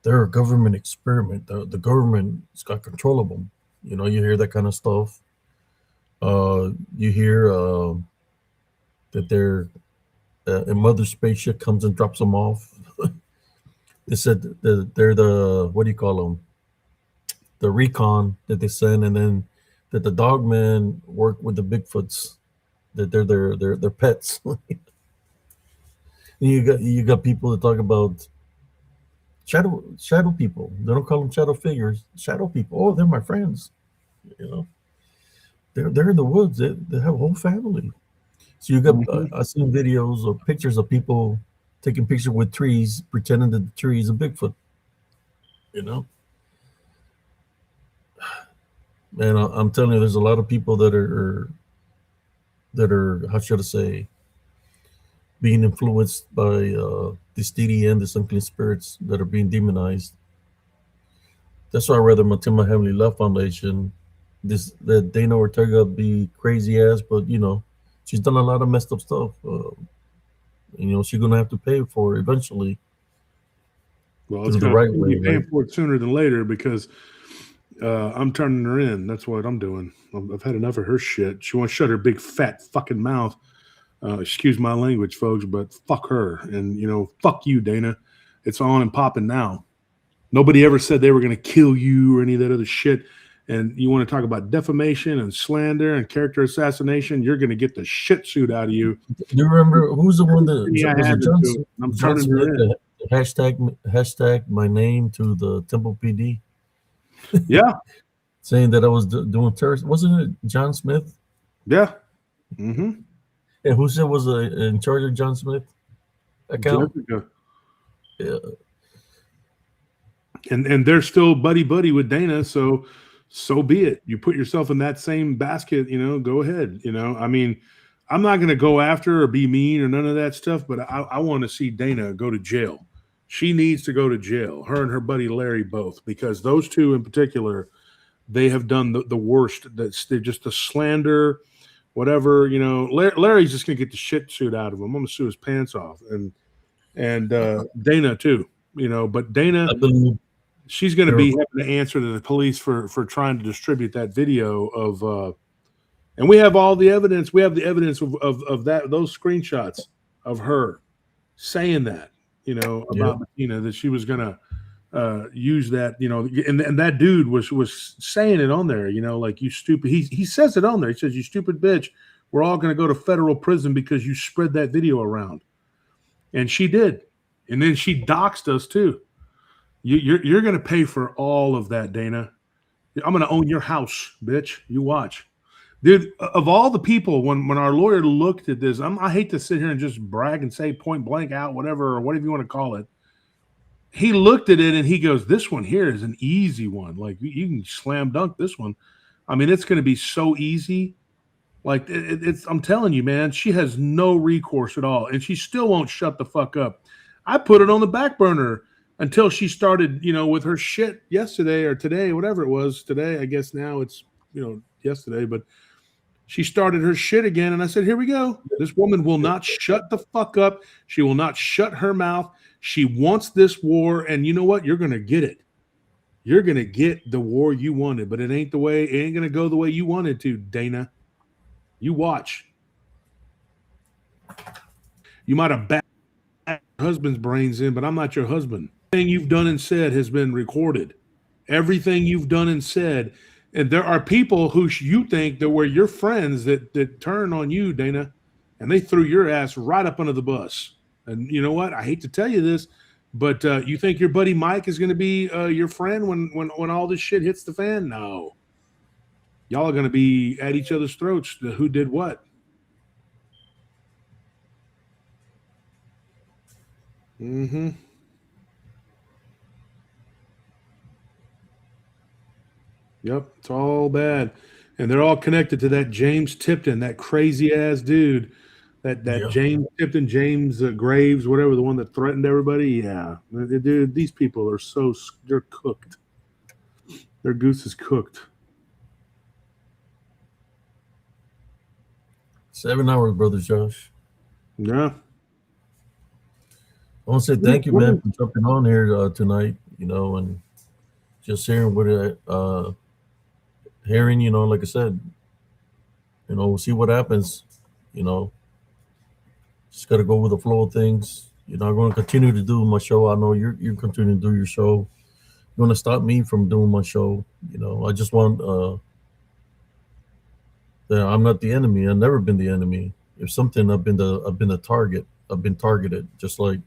they're a government experiment. The government's got control of them. You hear that kind of stuff. You hear that they're a mother spaceship comes and drops them off. They said that they're the, what do you call them? The recon that they send, and then that the dogmen work with the Bigfoots. That they're their pets. you got people that talk about shadow people. They don't call them shadow figures. Shadow people. Oh, they're my friends. They're in the woods. They have a whole family. So you got I've seen videos or pictures of people taking pictures with trees, pretending that the tree is a Bigfoot. Man, I'm telling you, there's a lot of people that are how should I say, being influenced by this DDN, this unclean spirits that are being demonized. That's why I rather attend my Heavenly Love Foundation. That Dana Ortega be crazy ass, but she's done a lot of messed up stuff. She's gonna have to pay for it eventually. Well, it's going to be paying for it sooner than later, because I'm turning her in. That's what I'm doing. I've had enough of her shit. She wants to shut her big fat fucking mouth. Excuse my language, folks, but fuck her. And, fuck you, Dana. It's on and popping now. Nobody ever said they were going to kill you or any of that other shit. And you want to talk about defamation and slander and character assassination, you're going to get the shit suit out of you. Do you remember who's the one that I'm turning her in. Hashtag my name to the Temple PD? Yeah. Saying that I was doing terrorist. Wasn't it John Smith? Yeah. Mm-hmm. And who said was in charge of John Smith account? Jessica. Yeah. And they're still buddy with Dana, so be it. You put yourself in that same basket, go ahead. I mean, I'm not going to go after or be mean or none of that stuff, but I want to see Dana go to jail. She needs to go to jail. Her and her buddy Larry both, because those two in particular, they have done the worst. They're just the slander, whatever. You know, Larry's just gonna get the shit suit out of him. I'm gonna sue his pants off, and Dana too. You know, but Dana, I believe she's going to be having to answer to the police for trying to distribute that video of. And we have all the evidence. We have the evidence of that, those screenshots of her saying that, you know, about Bettina, that she was going to use that, you know, and that dude was saying it on there, you know, like, you stupid. He says it on there. He says, "You stupid bitch. We're all going to go to federal prison because you spread that video around." And she did. And then she doxed us too. You're going to pay for all of that, Dana. I'm going to own your house, bitch. You watch. Dude, of all the people, when our lawyer looked at this, I hate to sit here and just brag and say point blank out, whatever, or whatever you want to call it. He looked at it and he goes, "This one here is an easy one. Like, you can slam dunk this one. I mean, it's going to be so easy. Like, it's, I'm telling you, man, she has no recourse at all. And she still won't shut the fuck up. I put it on the back burner until she started, you know, with her shit yesterday or today, whatever it was today. I guess now it's, you know, yesterday, but she started her shit again. And I said, here we go. This woman will not shut the fuck up. She will not shut her mouth. She wants this war. And you know what? You're going to get it. You're going to get the war you wanted, but it ain't going to go the way you wanted to, Dana. You watch. You might have backed your husband's brains in, but I'm not your husband. Everything you've done and said has been recorded. Everything you've done and said. And there are people who you think that were your friends that turn on you, Dana, and they threw your ass right up under the bus. And you know what? I hate to tell you this, but you think your buddy Mike is going to be your friend when all this shit hits the fan? No. Y'all are going to be at each other's throats. Who did what? Mm-hmm. Yep, it's all bad. And they're all connected to that James Tipton, that crazy ass dude. That James Tipton, James Graves, whatever, the one that threatened everybody. Yeah. Dude, these people are they're cooked. Their goose is cooked. 7 hours, brother Josh. Yeah. I want to say thank you, man, for jumping on here tonight, you know, and just hearing what hearing, you know, like I said, you know, we'll see what happens, you know. Just got to go with the flow of things. You know, I'm going to continue to do my show. I know you're continuing to do your show. You're going to stop me from doing my show. You know, I just want that I'm not the enemy. I've never been the enemy. If something, I've been the target. I've been targeted, just like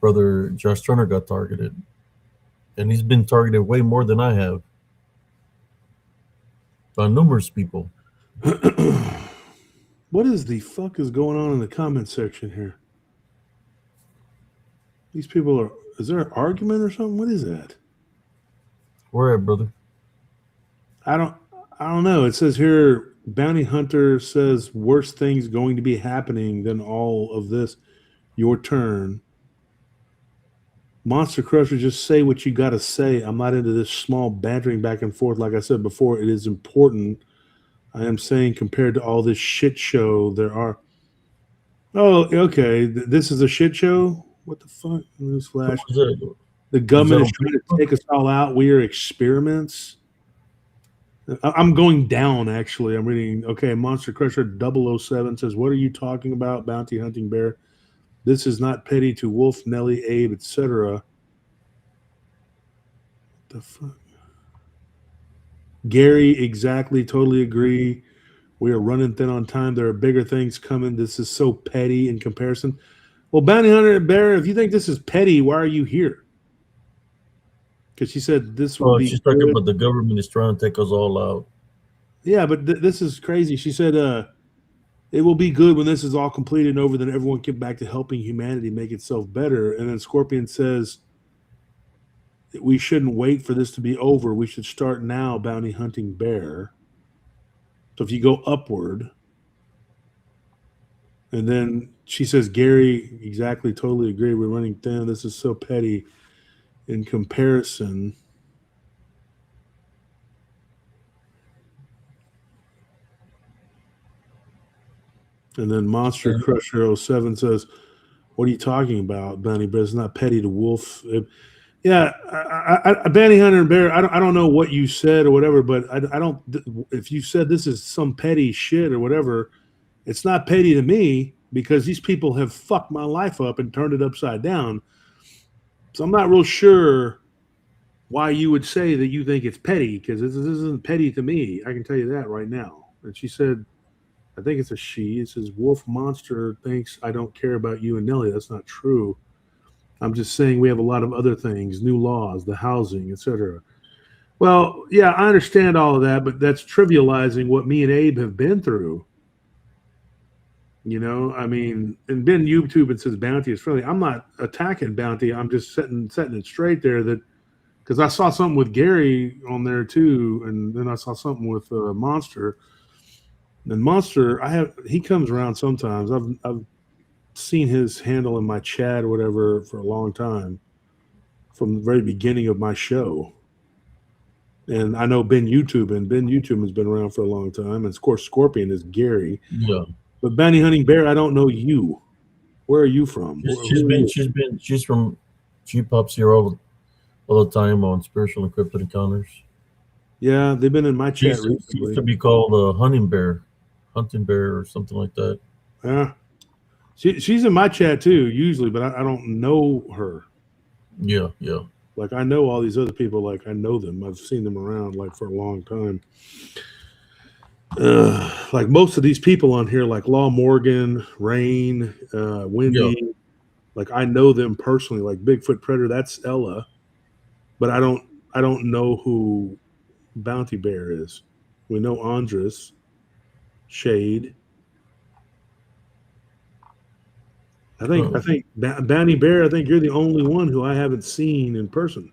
brother Josh Turner got targeted, and he's been targeted way more than I have by numerous people. What is the fuck is going on in the comment section here? These people is there an argument or something? What is that? Where at, brother? I don't know. It says here, Bounty Hunter says worse things going to be happening than all of this. Your turn. Monster Crusher, just say what you got to say. I'm not into this small bantering back and forth. Like I said before, it is important. I am saying compared to all this shit show, there are... Oh, okay. This is a shit show? What the fuck? Newsflash. The government is trying to take us all out. We are experiments. I'm going down, actually. I'm reading... Okay, Monster Crusher 007 says, what are you talking about, Bounty Hunting Bear? This is not petty to Wolf, Nelly, Abe, etc. What the fuck? Gary, exactly, totally agree. We are running thin on time. There are bigger things coming. This is so petty in comparison. Well, Bounty Hunter Bear, if you think this is petty, why are you here? Because she said this will be. She's talking about the government is trying to take us all out. Yeah, but this is crazy. She said it will be good when this is all completed and over, then everyone get back to helping humanity make itself better. And then Scorpion says we shouldn't wait for this to be over. We should start now, Bounty Hunting Bear. So if you go upward, And then she says, Gary, exactly, totally agree. We're running thin. This is so petty in comparison. And then Monster Crusher 07 says, what are you talking about, Bounty Bear? It's not petty to Wolf. Yeah, Bounty Hunter and Bear, I don't know what you said or whatever, but I don't, if you said this is some petty shit or whatever, it's not petty to me because these people have fucked my life up and turned it upside down. So I'm not real sure why you would say that you think it's petty, because this isn't petty to me. I can tell you that right now. And she said, I think it's a she. It says, Wolf Monster thinks I don't care about you and Nelly. That's not true. I'm just saying we have a lot of other things, new laws, the housing, etc. Well, yeah, I understand all of that, but that's trivializing what me and Abe have been through. You know, I mean, and Ben YouTube and says Bounty is friendly. I'm not attacking Bounty. I'm just setting it straight there that because I saw something with Gary on there too, and then I saw something with Monster. And Monster, he comes around sometimes. I've seen his handle in my chat or whatever for a long time, from the very beginning of my show. And I know Ben YouTube, and Ben YouTube has been around for a long time. And of course, Scorpion is Gary. Yeah. But Bounty Hunting Bear, I don't know you. Where are you from? She pops here all the time on Spiritual and Cryptid Encounters. Yeah, they've been in my chat recently. She used to be called Hunting Bear or something like that. Yeah, she's in my chat too usually, but I don't know her. Yeah. Like I know all these other people. Like I know them. I've seen them around like for a long time. Like most of these people on here, like Law Morgan, Rain, Wendy, like I know them personally. Like Bigfoot Predator, that's Ella, but I don't know who Bounty Bear is. We know Andres, Shade. I think Bounty Bear. I think you're the only one who I haven't seen in person.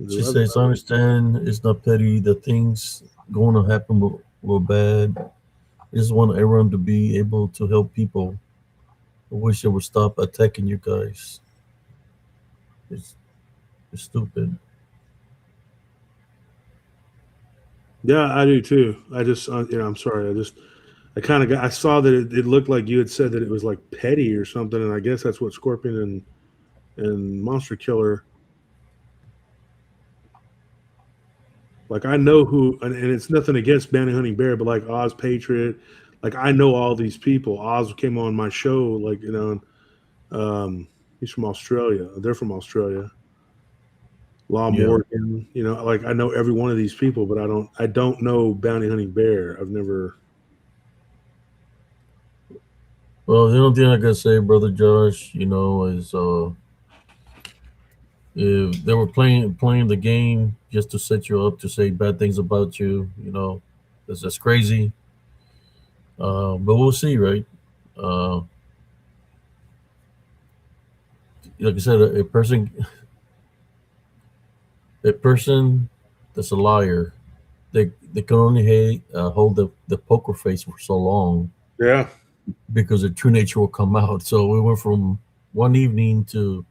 She says, I understand it's not petty. The things going to happen were bad. I just want everyone to be able to help people. I wish they would stop attacking you guys. It's stupid. Yeah, I do too. I just, I'm sorry. I saw that it looked like you had said that it was like petty or something, and I guess that's what Scorpion and Monster Killer. Like I know who, and it's nothing against Bounty Hunting Bear, but like Oz Patriot, like I know all these people. Oz came on my show, like he's from Australia. They're from Australia. Law Morgan, like I know every one of these people, but I don't know Bounty Hunting Bear. I've never. Well, the only thing I gotta say, brother Josh, is if they were playing the game just to set you up to say bad things about you, that's crazy. But we'll see, right? Like I said, a person that's a liar, they can only hold the poker face for so long. Yeah. Because their true nature will come out. So we went from one evening to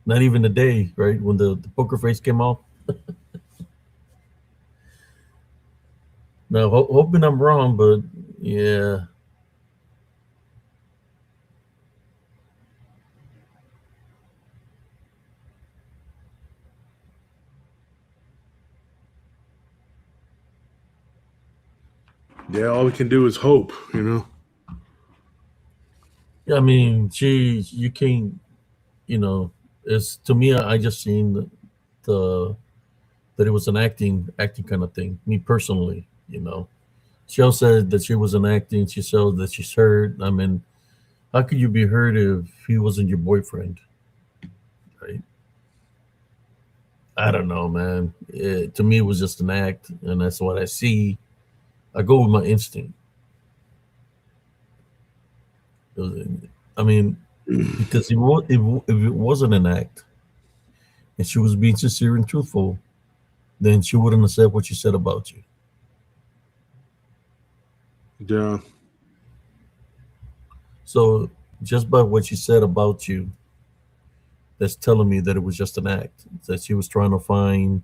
not even a day, right? When the poker face came off. Now, hoping I'm wrong, but yeah. Yeah, all we can do is hope, Yeah, I mean, you can't, it's to me. I just seen that it was an acting kind of thing. Me personally, She also said that she wasn't acting. She said that she's hurt. I mean, how could you be hurt if he wasn't your boyfriend? Right? I don't know, man. To me, it was just an act, and that's what I see. I go with my instinct. I mean, because if it wasn't an act, and she was being sincere and truthful, then she wouldn't have said what she said about you. Yeah. So just by what she said about you, that's telling me that it was just an act. That she was trying to find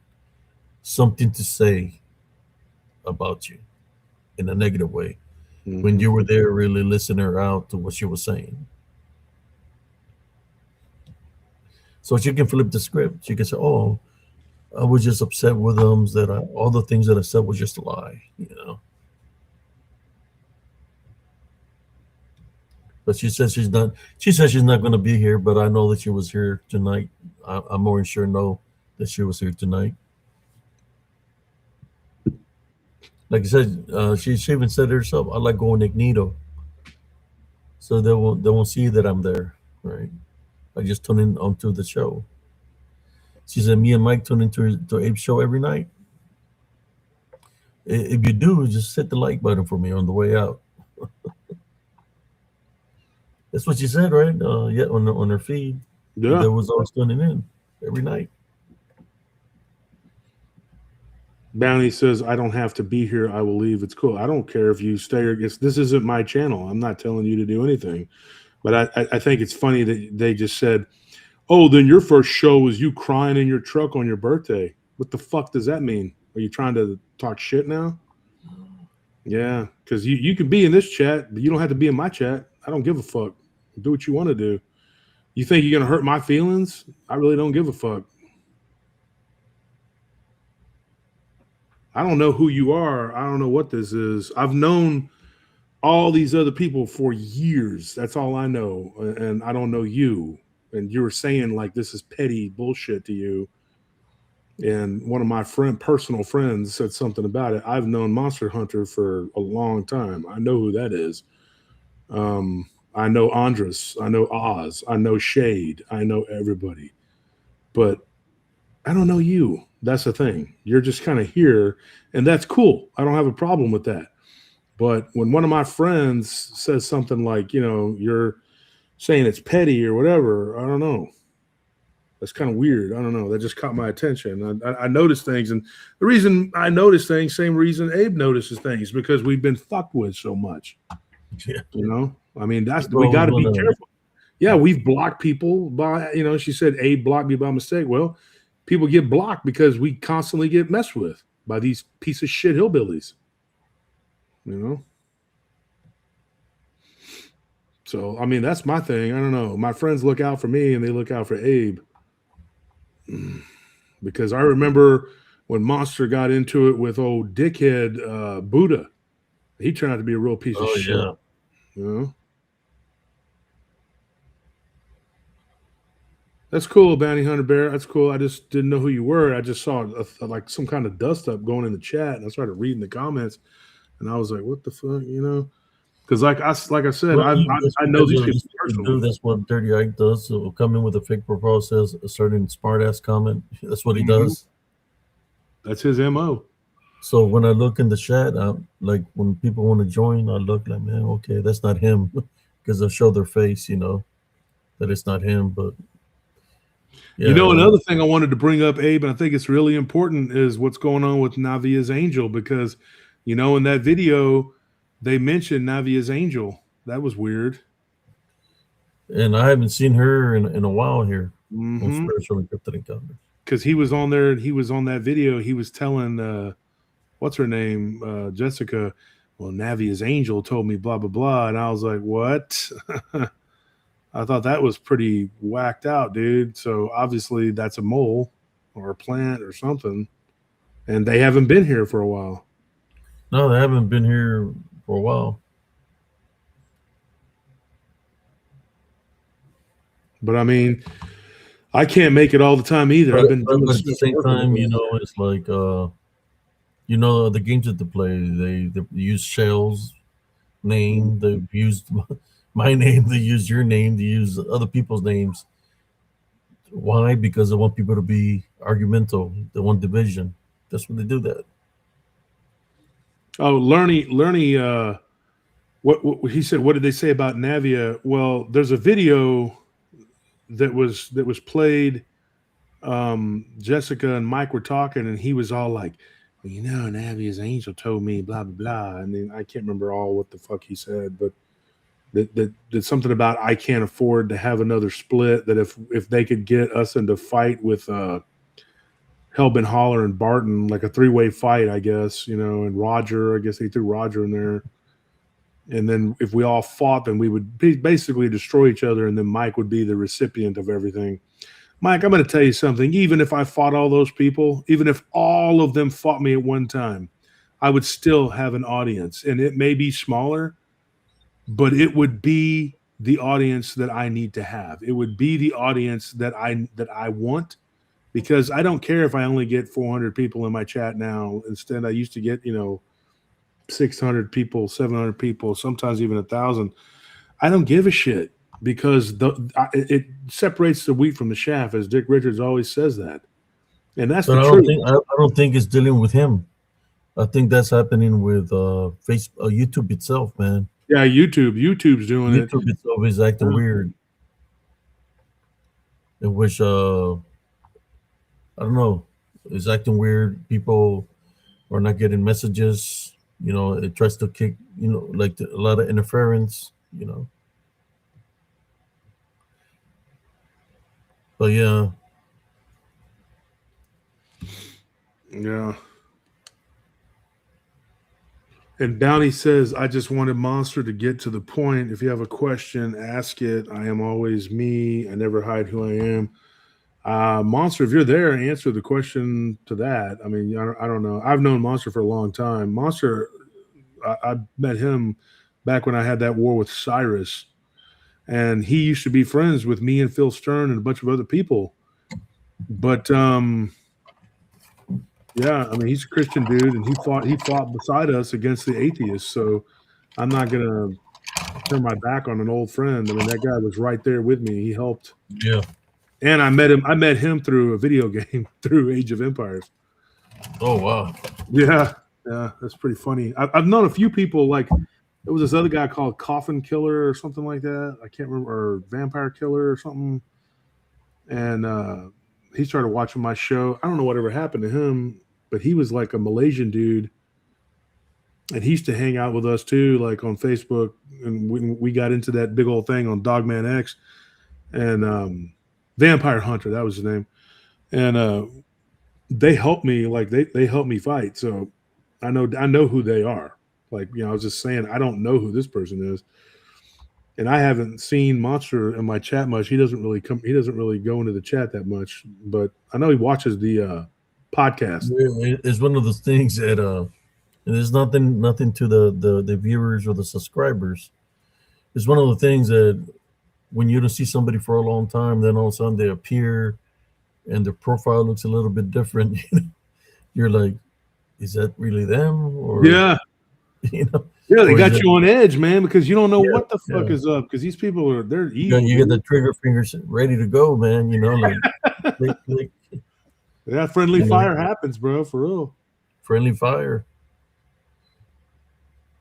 something to say about you in a negative way when you were there really listening her out to what she was saying. So she can flip the script. She can say, "Oh, I was just upset with them. That all the things that I said was just a lie," you know. But she says she's not. She says she's not going to be here. But I know that she was here tonight. I'm more than sure know that she was here tonight. Like I said, she even said it herself. I like going incognito, so they won't see that I'm there. Right? I just tune in onto the show. She said, "Me and Mike tune into Abe's show every night. If you do, just hit the like button for me on the way out." That's what she said, right? Yeah, on her feed. Yeah. There was always tuning in every night. Bounty says, I don't have to be here. I will leave. It's cool. I don't care if you stay or this isn't my channel. I'm not telling you to do anything. But I think it's funny that they just said, oh, then your first show was you crying in your truck on your birthday. What the fuck does that mean? Are you trying to talk shit now? Yeah, because you can be in this chat, but you don't have to be in my chat. I don't give a fuck. Do what you want to do. You think you're going to hurt my feelings? I really don't give a fuck. I don't know who you are. I don't know what this is. I've known all these other people for years. That's all I know. And I don't know you. And you were saying like this is petty bullshit to you. And one of my personal friends said something about it. I've known Monster Hunter for a long time. I know who that is. I know Andres. I know Oz. I know Shade. I know everybody. But I don't know you. That's the thing. You're just kind of here, and that's cool. I don't have a problem with that. But when one of my friends says something like, you're saying it's petty or whatever, I don't know. That's kind of weird. I don't know. That just caught my attention. I noticed things, and the reason I notice things, same reason Abe notices things, because we've been fucked with so much. Yeah. I mean, we got to be careful. Yeah, we've blocked people by, she said Abe blocked me by mistake. Well, people get blocked because we constantly get messed with by these piece of shit hillbillies. So, I mean, that's my thing. I don't know. My friends look out for me and they look out for Abe. Because I remember when Monster got into it with old dickhead Buddha. He turned out to be a real piece of shit. Yeah. That's cool, Bounty Hunter Bear. That's cool. I just didn't know who you were. I just saw like some kind of dust up going in the chat, and I started reading the comments, and I was like, "What the fuck?" Because like I said, I know these people personally. That's what Dirty Ike does. So come in with a fake profile, says a certain smart ass comment. That's what he does. That's his MO. So when I look in the chat, like when people want to join, I look like, man, okay, that's not him, because they'll show their face, that it's not him. But yeah, another thing I wanted to bring up, Abe, and I think it's really important, is what's going on with Navia's Angel, because in that video they mentioned Navia's Angel. That was weird. And I haven't seen her in a while here on Spiritual and Cryptid Encounters. Because he was on there, he was on that video. He was telling, what's her name, Jessica, well, Navia's Angel told me blah, blah, blah. And I was like, what? I thought that was pretty whacked out, dude. So obviously that's a mole or a plant or something. And they haven't been here for a while. No, they haven't been here for a while. But I mean, I can't make it all the time either. I've been doing at the same time, it's like the games that they play, they use Shell's name, they've used my name, they use your name, they use other people's names. Why? Because they want people to be argumental. They want division. That's what they do that. Oh, Lerny, what he said, what did they say about Navia? Well, there's a video that was played. Jessica and Mike were talking, and he was all like, you know, Navia's angel told me blah blah blah, and then I can't remember all what the fuck he said, but that something about I can't afford to have another split. That if they could get us into fight with Hellbent Holler and Barton, like a 3-way fight, I guess, you know, and Roger, I guess they threw Roger in there. And then if we all fought, then we would basically destroy each other, and then Mike would be the recipient of everything. Mike, I'm going to tell you something. Even if I fought all those people, even if all of them fought me at one time, I would still have an audience. And it may be smaller, but it would be the audience that I need to have. It would be the audience that I want, because I don't care if I only get 400 people in my chat now. Instead, I used to get, 600 people, 700 people, sometimes even 1,000. I don't give a shit, because it separates the wheat from the chaff, as Dick Richards always says that, and that's But the I truth. don't think it's dealing with him. I think that's happening with YouTube itself, man. Yeah, YouTube's doing it. YouTube itself is acting weird. In which I don't know, it's acting weird. People are not getting messages. It tries to kick. Like a lot of interference. But yeah. Yeah. And Bounty says, I just wanted Monster to get to the point. If you have a question, ask it. I am always me. I never hide who I am. Monster, if you're there, answer the question to that. I mean, I don't know. I've known Monster for a long time. Monster, I met him back when I had that war with Cyrus. And he used to be friends with me and Phil Stern and a bunch of other people. But yeah, I mean, he's a Christian dude, and he fought beside us against the atheists. So I'm not gonna turn my back on an old friend. I mean, that guy was right there with me. He helped. Yeah. And I met him through a video game, through Age of Empires. Oh wow. Yeah, that's pretty funny. I've known a few people. Like, there was this other guy called Coffin Killer or something like that. I can't remember, or Vampire Killer or something. And he started watching my show. I don't know whatever happened to him, but he was like a Malaysian dude, and he used to hang out with us too, like on Facebook. And we got into that big old thing on Dogman X, and Vampire Hunter, that was his name. And they helped me, like they helped me fight. So I know who they are. Like, I was just saying, I don't know who this person is. And I haven't seen Monster in my chat much. He doesn't really go into the chat that much, but I know he watches the podcast. It's one of those things that there's nothing to the viewers or the subscribers. It's one of the things that when you don't see somebody for a long time, then all of a sudden they appear and their profile looks a little bit different. You're like, is that really them? Or yeah. Yeah, they got you on edge, man, because you don't know what the fuck is up, because these people they're evil. You get the trigger fingers ready to go, man. Like click. Yeah, friendly fire happens, bro, for real. Friendly fire.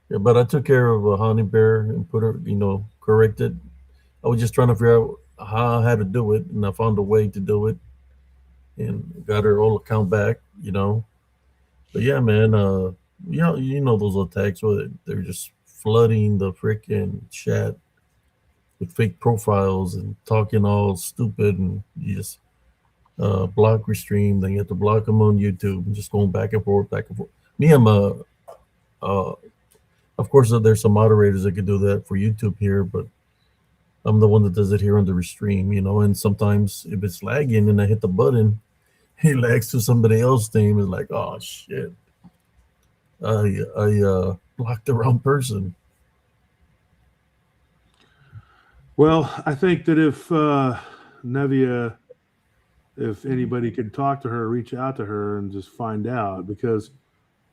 Yeah, but I took care of a honey bear and put her, corrected. I was just trying to figure out how I had to do it, and I found a way to do it, and got her old account back. But yeah, man, those attacks where they're just flooding the freaking chat with fake profiles and talking all stupid, and you just block restream. Then you have to block them on YouTube, and just going back and forth. Me, of course, there's some moderators that could do that for YouTube here, but I'm the one that does it here on the restream, and sometimes if it's lagging and I hit the button, it lags to somebody else's name. It's like, oh shit, I blocked the wrong person. Well, I think that if Nevia, if anybody could talk to her, reach out to her and just find out, because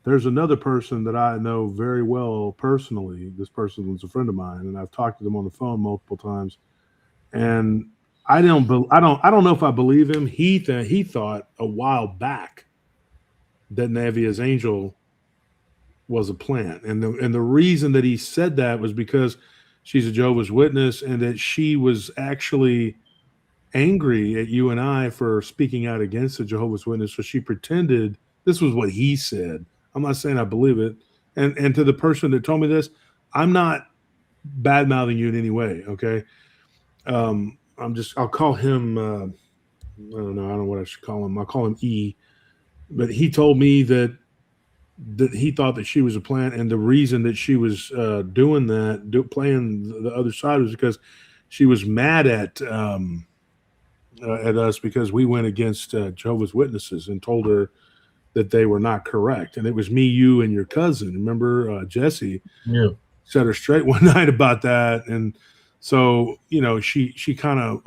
there's another person that I know very well personally. This person was a friend of mine, and I've talked to them on the phone multiple times. And I don't know if I believe him. He thought a while back that Nevia's angel was a plant, and the reason that he said that was because she's a Jehovah's Witness, and that she was actually angry at you and I for speaking out against the Jehovah's Witness. So she pretended This was what he said. I'm not saying I believe it. And to the person that told me this, I'm not bad mouthing you in any way. Okay. I'll call him, I don't know what I should call him. I'll call him E. But he told me that he thought that she was a plant, and the reason that she was doing that, playing the other side, was because she was mad at us because we went against Jehovah's Witnesses and told her that they were not correct. And it was me, you, and your cousin. Remember, Jesse? Yeah. Set her straight one night about that, and so she kind of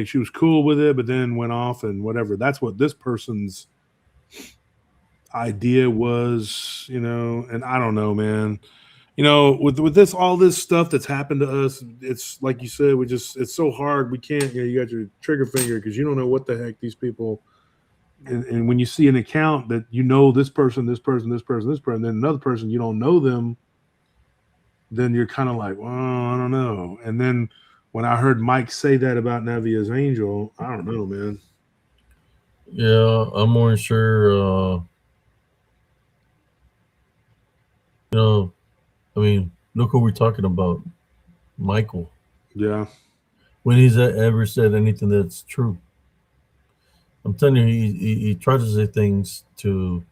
she was cool with it, but then went off and whatever. That's what this person's idea was, and I don't know, man. With this, all this stuff that's happened to us, it's like you said, it's so hard. We can't, you got your trigger finger because you don't know what the heck these people, and when you see an account that this person, then another person, you don't know them, then you're kind of like, well, I don't know. And then when I heard Mike say that about Navia's angel, I don't know, man. Yeah, I'm more sure. I mean, look who we're talking about, Michael. Yeah. When he's ever said anything that's true, I'm telling you, he tries to say things to.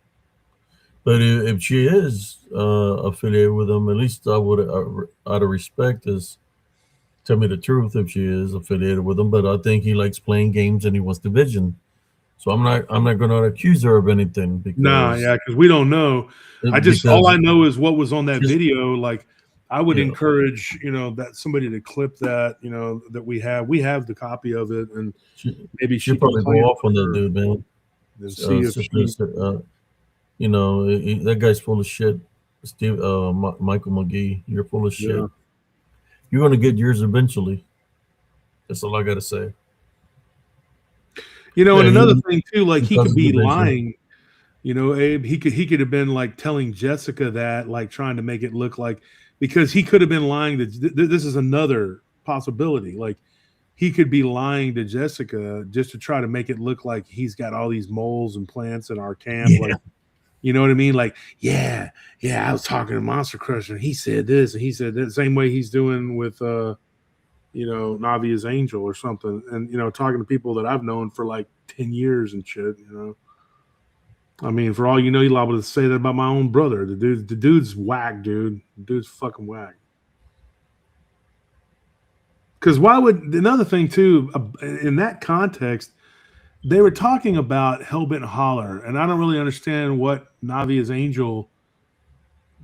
But if she is affiliated with them, at least I would, out of respect, is tell me the truth if she is affiliated with them. But I think he likes playing games and he wants division. So I'm not going to accuse her of anything because because we don't know. All I know is what was on that video. Like, I would encourage that somebody to clip that. That we have the copy of it, and maybe she'll probably go off on that dude, man. And see if that guy's full of shit. Michael McGee, you're full of shit. Yeah. You're going to get yours eventually. That's all I got to say. And another thing too, like he could be lying. Abe, he could have been like telling Jessica that, like trying to make it look like, because he could have been lying. This is another possibility. Like he could be lying to Jessica just to try to make it look like he's got all these moles and plants in our camp. Yeah. Like, you know what I mean? Like, yeah, I was talking to Monster Crusher, and he said this, and he said that. Same way he's doing with Navia's angel or something, and talking to people that I've known for like 10 years and shit. I mean, for all you know, you're liable to say that about my own brother. The dude's whack, dude. The dude's fucking whack. Because why would, another thing too, in that context, they were talking about Hellbent Holler, and I don't really understand what Navia's angel,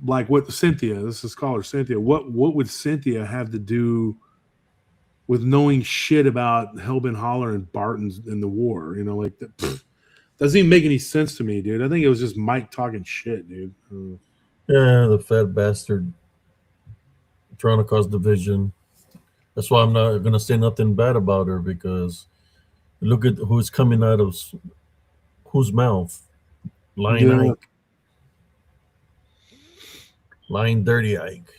like what Cynthia, let's just call her Cynthia, what would Cynthia have to do with knowing shit about Hellbent Holler and Barton's in the war? Like that doesn't even make any sense to me, dude. I think it was just Mike talking shit, dude. Yeah, the fat bastard trying to cause division. That's why I'm not gonna say nothing bad about her, because look at who's coming out of whose mouth. Lying Ike. Lying dirty Ike.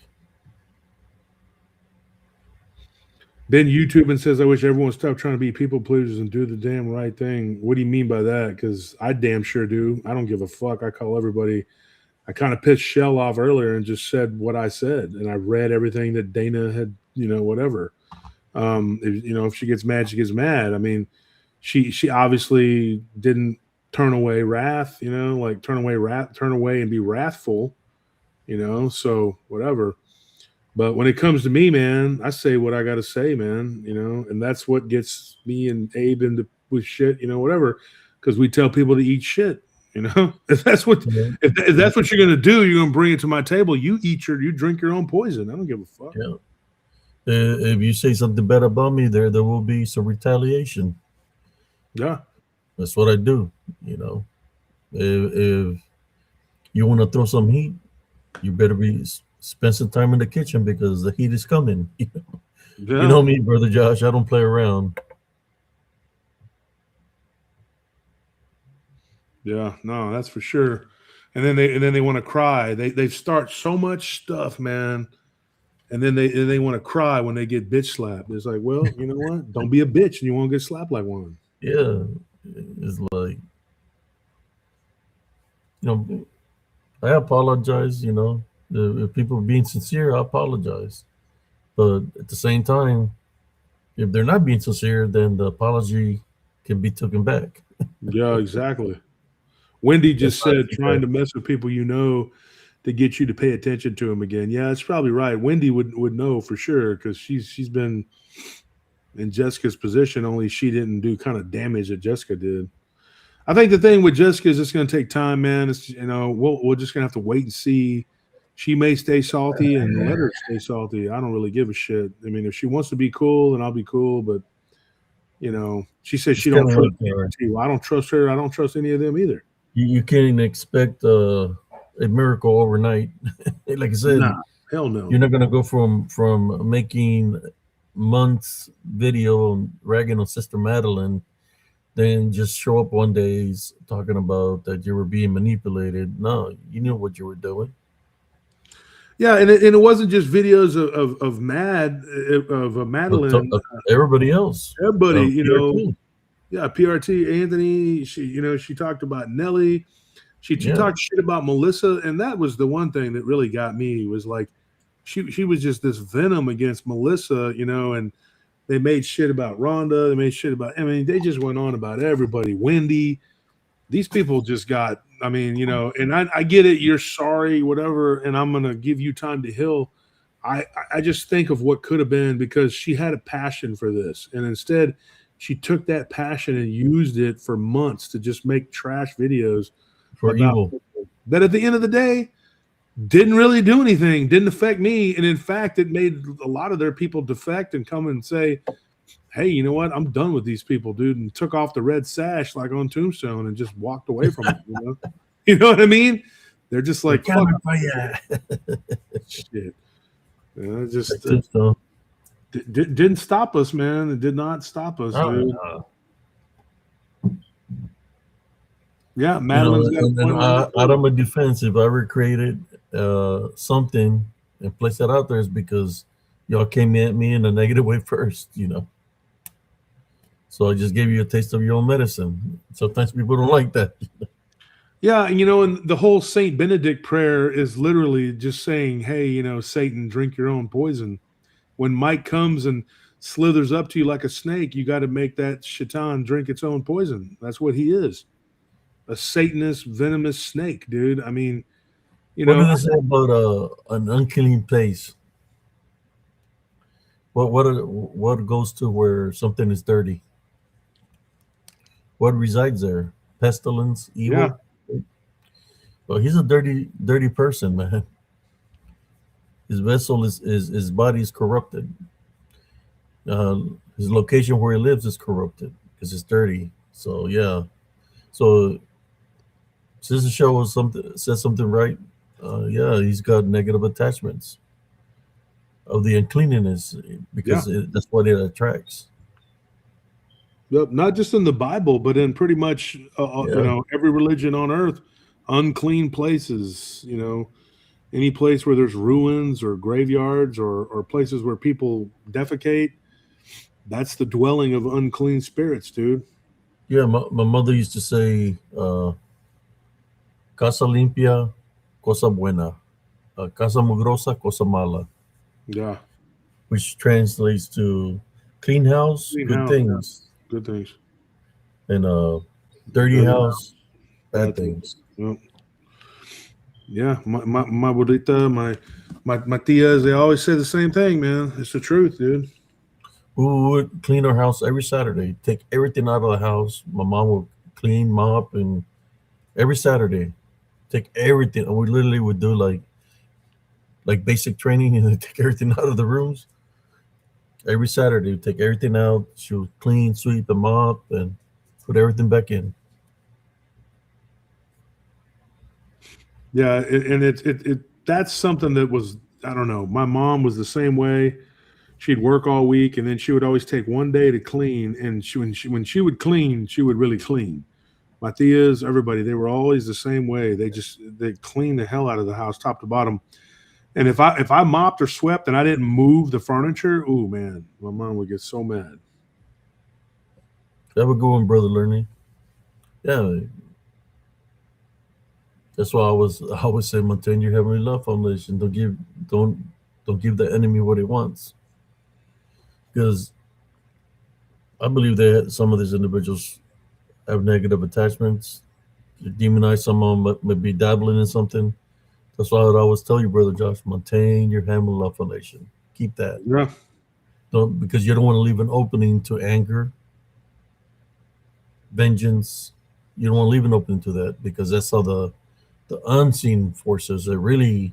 Ben YouTube and says, I wish everyone would stop trying to be people pleasers and do the damn right thing. What do you mean by that? Because I damn sure do. I don't give a fuck. I call everybody. I kind of pissed Shell off earlier and just said what I said. And I read everything that Dana had, whatever. If she gets mad, she gets mad. I mean, she obviously didn't turn away wrath, turn away and be wrathful, so whatever. But when it comes to me, man, I say what I got to say, man, and that's what gets me and Abe into with shit, whatever, because we tell people to eat shit, if that's what if that's what you're gonna do, you're gonna bring it to my table. You drink your own poison. I don't give a fuck. Yeah. If you say something bad about me, there will be some retaliation. Yeah, that's what I do. If you want to throw some heat, you better spend some time in the kitchen, because the heat is coming. Yeah. You know me, Brother Josh. I don't play around. Yeah, no, that's for sure. And then they want to cry. They start so much stuff, man. And then they want to cry when they get bitch slapped. It's like, well, you know what? Don't be a bitch and you won't get slapped like one. Yeah, it's like, You know, I apologize. You know, if people are being sincere, I apologize. But at the same time, if they're not being sincere, then the apology can be taken back. Yeah, exactly. Wendy That's just how I said see trying that. to mess with people you know to get you to pay attention to them again. Yeah, it's probably right. Wendy would know for sure because she's been in Jessica's position. Only she didn't do kind of damage that Jessica did. I think the thing with Jessica is it's going to take time, man. It's we're just going to have to wait and see. She may stay salty and let her stay salty. I don't really give a shit. I mean, if she wants to be cool, then I'll be cool. But she says It's she don't kind of trust like PRT. Well, I don't trust her. I don't trust any of them either. you can't expect a miracle overnight. Like I said, Nah, hell no. you're not gonna go from making months video and ragging on Sister Madeline, then just show up one day talking about that you were being manipulated. No, you knew what you were doing. Yeah, and it wasn't just videos of But Madeline. everybody else, Everybody, PRT, yeah, PRT, Anthony. She talked about Nelly. She yeah, talked shit about Melissa, and that was the one thing that really got me was like she was just this venom against Melissa, and they made shit about Rhonda. They made shit about. I mean, they just went on about everybody. Wendy. These people just got. I mean, and I get it. You're sorry, whatever, and I'm gonna give you time to heal. I just think of what could have been because she had a passion for this, and instead she took that passion and used it for months to just make trash videos for about evil. people that at the end of the day didn't really do anything, didn't affect me, and in fact, it made a lot of their people defect and come and say, "Hey, you know what? I'm done with these people, dude," and took off the red sash like on Tombstone and just walked away from it. You know what I mean? They're just like, "Fuck shit." Just Tombstone. didn't stop us, man. It did not stop us, Oh, dude. no. Yeah, Madeline's got a And point on that. out of my defense, if I ever created something and placed that out there, is because y'all came at me in a negative way first. So I just gave you a taste of your own medicine. Sometimes people don't like that. Yeah, and the whole Saint Benedict prayer is literally just saying, "Hey, Satan, drink your own poison." When Mike comes and slithers up to you like a snake, you got to make that shaitan drink its own poison. That's what he is. A Satanist, venomous snake, dude. I mean, What do they say about an unclean place? What goes to where something is dirty? What resides there? Pestilence, yeah, evil. Well, he's a dirty person, man. His vessel is his body is corrupted. Uh, his location where he lives is corrupted because it's dirty. So yeah. So Sister Show was something says something right. Yeah, he's got negative attachments of the uncleanness yeah. because that's what it attracts. Yep. Not just in the Bible, but in pretty much, Yeah. every religion on earth, unclean places, any place where there's ruins or graveyards or places where people defecate, that's the dwelling of unclean spirits, dude. Yeah, my mother used to say, "Casa limpia, cosa buena. Casa mugrosa, cosa mala," Yeah. which translates to clean house, Clean good house, yeah. things, Good things. and dirty Dirty house, bad bad things. things. Yep. Yeah. My abuelita, my tias, they always say the same thing, man. It's the truth, dude. We would clean our house every Saturday, take everything out of the house. My mom would clean, mop, and every Saturday, take everything. And we literally would do like basic training and take everything out of the rooms. Every Saturday, we'd take everything out. She would clean, sweep, and mop, and put everything back in. Yeah, and that's something that was, I don't know. My mom was the same way. She'd work all week, and then she would always take one day to clean. And when she would clean, she would really clean. My tias, everybody, they were always the same way. They clean the hell out of the house, top to bottom. And if I mopped or swept and I didn't move the furniture, oh man, my mom would get so mad. Have a good one, brother. Learning. Yeah, That's why I always say maintain your heavenly love foundation. Don't don't give the enemy what he wants. Because I believe that some of these individuals have negative attachments. You demonize someone, but maybe dabbling in something. That's why I would always tell you, brother Josh, maintain your heavenly love foundation. Keep that. Yeah. Don't, because you don't want to leave an opening to anger, vengeance. You don't want to leave an opening to that, because that's how the unseen forces that really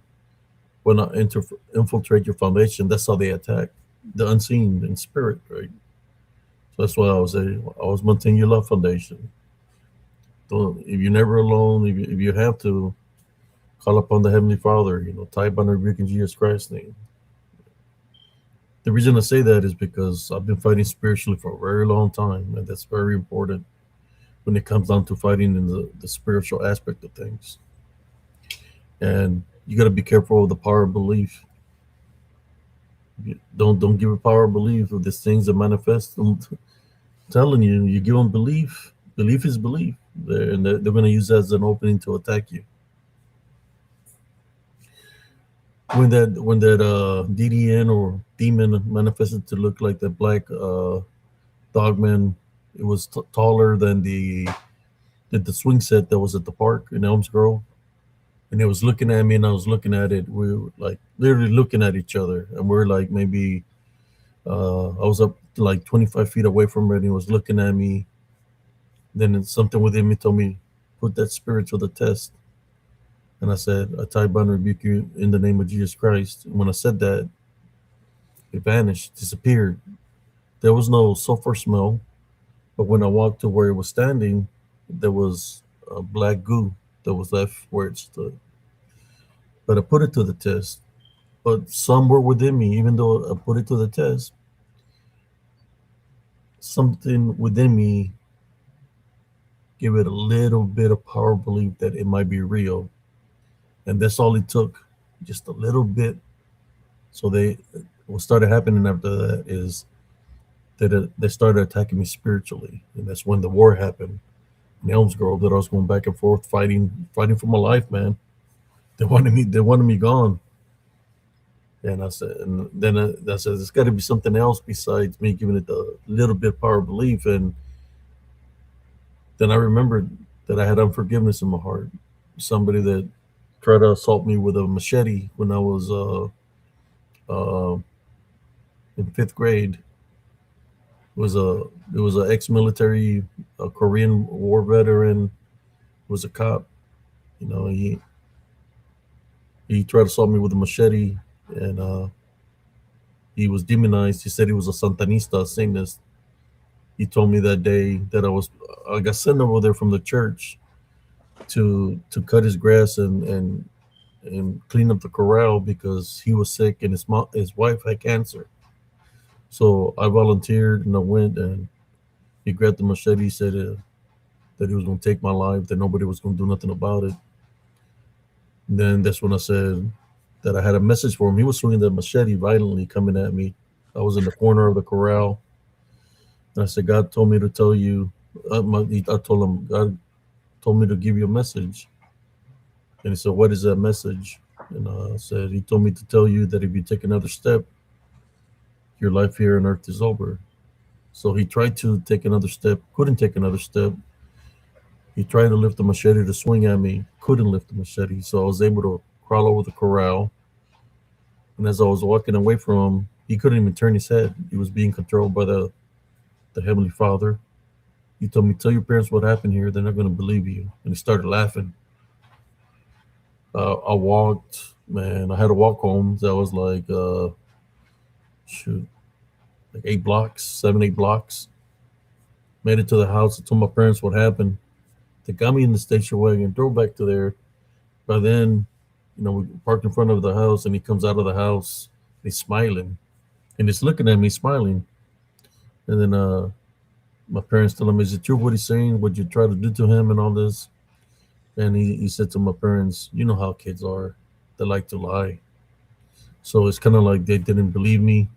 will not infiltrate your foundation. That's how they attack the unseen in spirit, right? So that's why I was say always maintain your love foundation. Don't, if you're never alone, if you have to, call upon the Heavenly Father. Type on rebuke in Jesus Christ's name. The reason I say that is because I've been fighting spiritually for a very long time, and that's very important when it comes down to fighting in the spiritual aspect of things. And you got to be careful of the power of belief. Don't give a power of belief of these things that manifest. I'm telling you, you give them belief. Belief is belief, and they're going to use that as an opening to attack you. When that DDN or demon manifested to look like the black dogman, it was taller than the swing set that was at the park in Elms Grove, and it was looking at me, and I was looking at it. We were like literally looking at each other, and we're like maybe I was up to like 25 feet away from it, and it was looking at me. Then something within me told me, put that spirit to the test. And I said, I tie bind and rebuke you in the name of Jesus Christ. And when I said that, it vanished, disappeared. There was no sulfur smell, but when I walked to where it was standing, there was a black goo that was left where it stood. But I put it to the test. But some were within me, even though I put it to the test. Something within me gave it a little bit of power belief that it might be real. And that's all it took, just a little bit. So what started happening after that is that they started attacking me spiritually, and that's when the war happened in Elms Grove. That I was going back and forth fighting for my life, man. They wanted me gone, and I said, and then I said, there's got to be something else besides me giving it a little bit of power of belief. And then I remembered that I had unforgiveness in my heart. Somebody that tried to assault me with a machete when I was in fifth grade. It was a ex-military, a Korean War veteran. Was a cop. He tried to assault me with a machete, and he was demonized. He said he was a Santanista, a Satanist. He told me that day that I got sent over there from the church to cut his grass and clean up the corral because he was sick and his wife had cancer. So I volunteered and I went, and he grabbed the machete. He said that he was going to take my life, that nobody was going to do nothing about it. And then that's when I said that I had a message for him. He was swinging the machete violently, coming at me. I was in the corner of the corral, and I said, God told me to tell you. I told him, God told me to give you a message. And he said, what is that message? And I said, he told me to tell you that if you take another step, your life here on earth is over. So he tried to take another step, couldn't take another step. He tried to lift the machete to swing at me, couldn't lift the machete. So I was able to crawl over the corral. And as I was walking away from him, he couldn't even turn his head. He was being controlled by the Heavenly Father. He told me, tell your parents what happened here. They're not going to believe you. And he started laughing. I walked, man. I had to walk home. That was like, like 8 blocks, 7, 8 blocks. Made it to the house. I told my parents what happened. They got me in the station wagon, drove back to there. By then, we parked in front of the house, and he comes out of the house. He's smiling, and he's looking at me, smiling. And then my parents tell him, "Is it true what he's saying? What you try to do to him and all this?" And he said to my parents, "You know how kids are; they like to lie." So it's kind of like they didn't believe me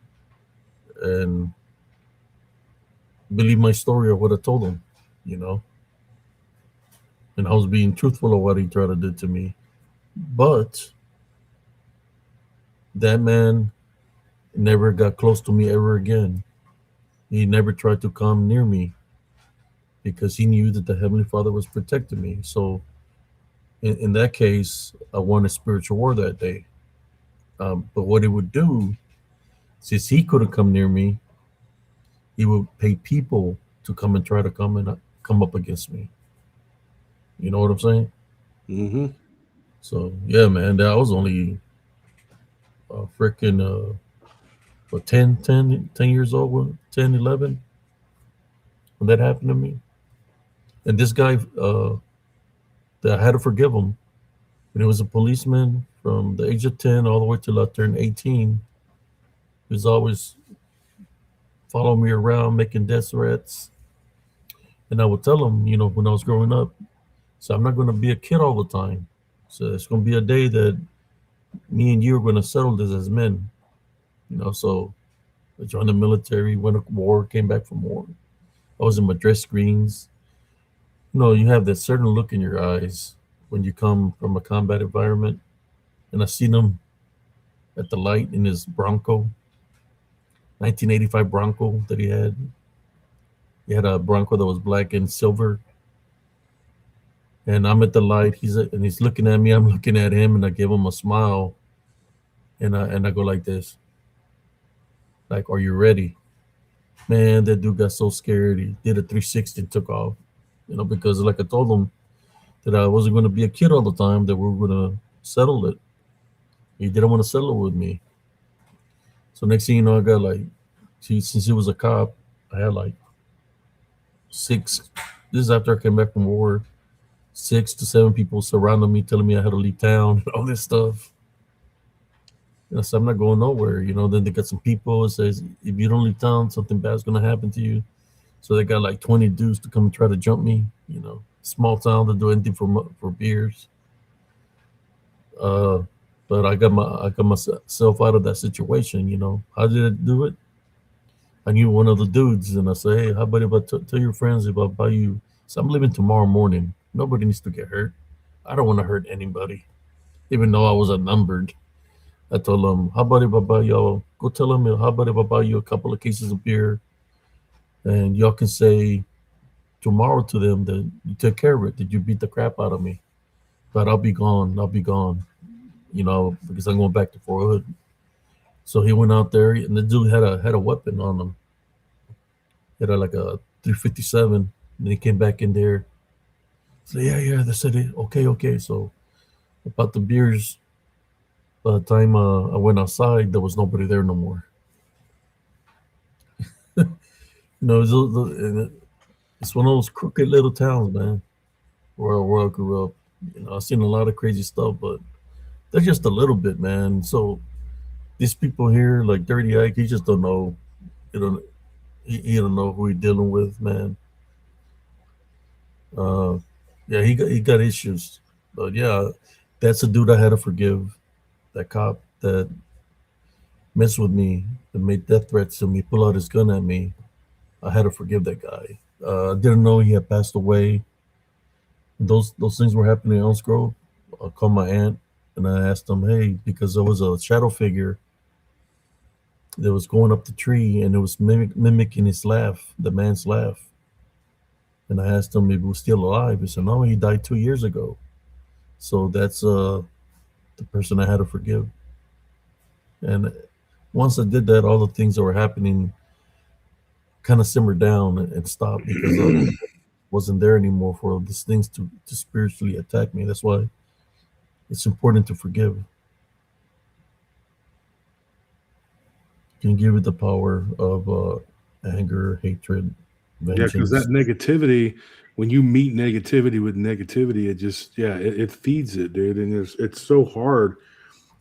and believe my story of what I told them, and I was being truthful of what he tried to do to me. But that man never got close to me ever again. He never tried to come near me because he knew that the Heavenly Father was protecting me. So in that case, I won a spiritual war that day. But what he would do, since he couldn't come near me, he would pay people to come and try to come up against me. You know what I'm saying? Mm-hmm. So yeah, man, that was only freaking what 10 years old, 10, 11 when that happened to me. And this guy, that I had to forgive him. And he was a policeman from the age of 10 all the way till I turned 18. He was always following me around, making death threats. And I would tell him, when I was growing up, so I'm not going to be a kid all the time. So it's going to be a day that me and you are going to settle this as men. So I joined the military, went to war, came back from war. I was in my dress screens. You have that certain look in your eyes when you come from a combat environment. And I seen him at the light in his Bronco, 1985 Bronco that he had. He had a Bronco that was black and silver. And I'm at the light. He's looking at me. I'm looking at him, and I give him a smile. And I go like this, like, "Are you ready?" Man, that dude got so scared. He did a 360 and took off. Because like I told him that I wasn't going to be a kid all the time. That we were going to settle it. He didn't want to settle it with me. So next thing you know, I got since he was a cop, I had like 6. This is after I came back from war. 6 to 7 people surrounding me, telling me I had to leave town, all this stuff. And I said, I'm not going nowhere. Then they got some people that says, if you don't leave town, something bad's going to happen to you. So they got like 20 dudes to come and try to jump me. Small town, to do anything for beers. But I got myself out of that situation. How did I do it? I knew one of the dudes, and I said, "Hey, how about if I tell your friends if I buy you? So I'm leaving tomorrow morning. Nobody needs to get hurt. I don't want to hurt anybody, even though I was outnumbered." I told them, "How about if I buy y'all? Go tell them. How about if I buy you a couple of cases of beer, and y'all can say tomorrow to them that you took care of it, that you beat the crap out of me, but I'll be gone. I'll be gone. Because I'm going back to Fort Hood." So he went out there, and the dude had a weapon on him. He had like a 357. And he came back in there. So yeah. They said, okay. So about the beers, by the time I went outside, there was nobody there no more. It's one of those crooked little towns, man, where I grew up. I've seen a lot of crazy stuff, but that's just a little bit, man. So these people here, like Dirty Ike, he just don't know. He don't know who he's dealing with, man. Yeah, he got issues, but yeah, that's a dude I had to forgive. That cop that messed with me, that made death threats to me, pull out his gun at me. I had to forgive that guy. I didn't know he had passed away. Those things were happening in Elms Grove. I called my aunt and I asked him, hey, because there was a shadow figure that was going up the tree and it was mimicking his laugh, the man's laugh. And I asked him if he was still alive. He said, no, he died 2 years ago. So that's the person I had to forgive. And once I did that, all the things that were happening kind of simmered down and stopped because I wasn't there anymore for these things to spiritually attack me. That's why it's important to forgive. You can give it the power of anger, hatred, vengeance. Yeah, because that negativity, when you meet negativity with negativity, it just, it feeds it, dude. And it's so hard.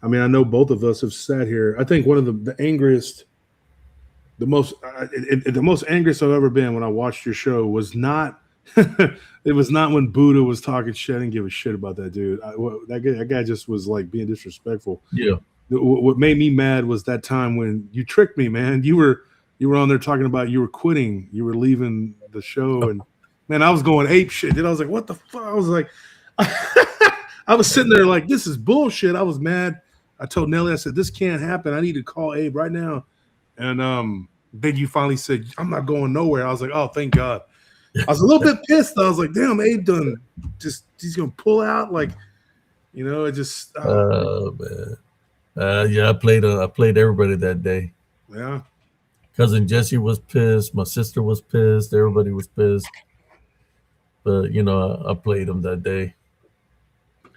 I mean, I know both of us have sat here. I think one of the angriest, the most angriest I've ever been when I watched your show was not, it was not when Buddha was talking shit. I didn't give a shit about that dude. That guy just was like being disrespectful. Yeah. What made me mad was that time when you tricked me, man. You were on there talking about you were quitting, you were leaving the show, and Man, I was going ape shit. Dude, I was like, what the fuck? I was like, I was sitting there like, this is bullshit. I was mad. I told Nelly, I said, this can't happen. I need to call Abe right now. And then you finally said, I'm not going nowhere. I was like, oh, thank God. I was a little bit pissed. I was like, damn, Abe done just, he's going to pull out. Like, you know, it just. Oh, man. Yeah, I played everybody that day. Yeah. Cousin Jesse was pissed. My sister was pissed. Everybody was pissed. But, you know, I played them that day.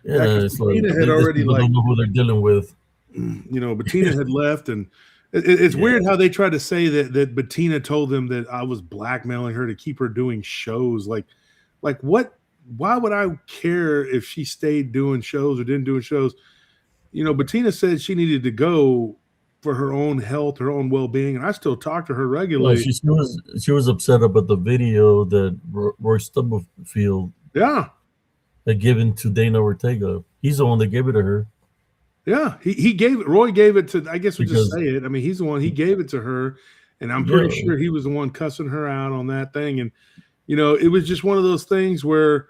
Yeah, it's like Bettina had already people don't know who they're dealing with. You know, Bettina had left, and it's weird how they tried to say that Bettina told them that I was blackmailing her to keep her doing shows. Like what? Why would I care if she stayed doing shows or didn't do shows? You know, Bettina said she needed to go for her own health, her own well-being, and I still talk to her regularly. Well, she was upset about the video that Roy Stubblefield had given to Dana Ortega. He's the one that gave it to her. Yeah, he gave it. Roy gave it to. I guess we'll just say it. I mean, he's the one. He gave it to her, and I'm pretty sure he was the one cussing her out on that thing. And you know, it was just one of those things where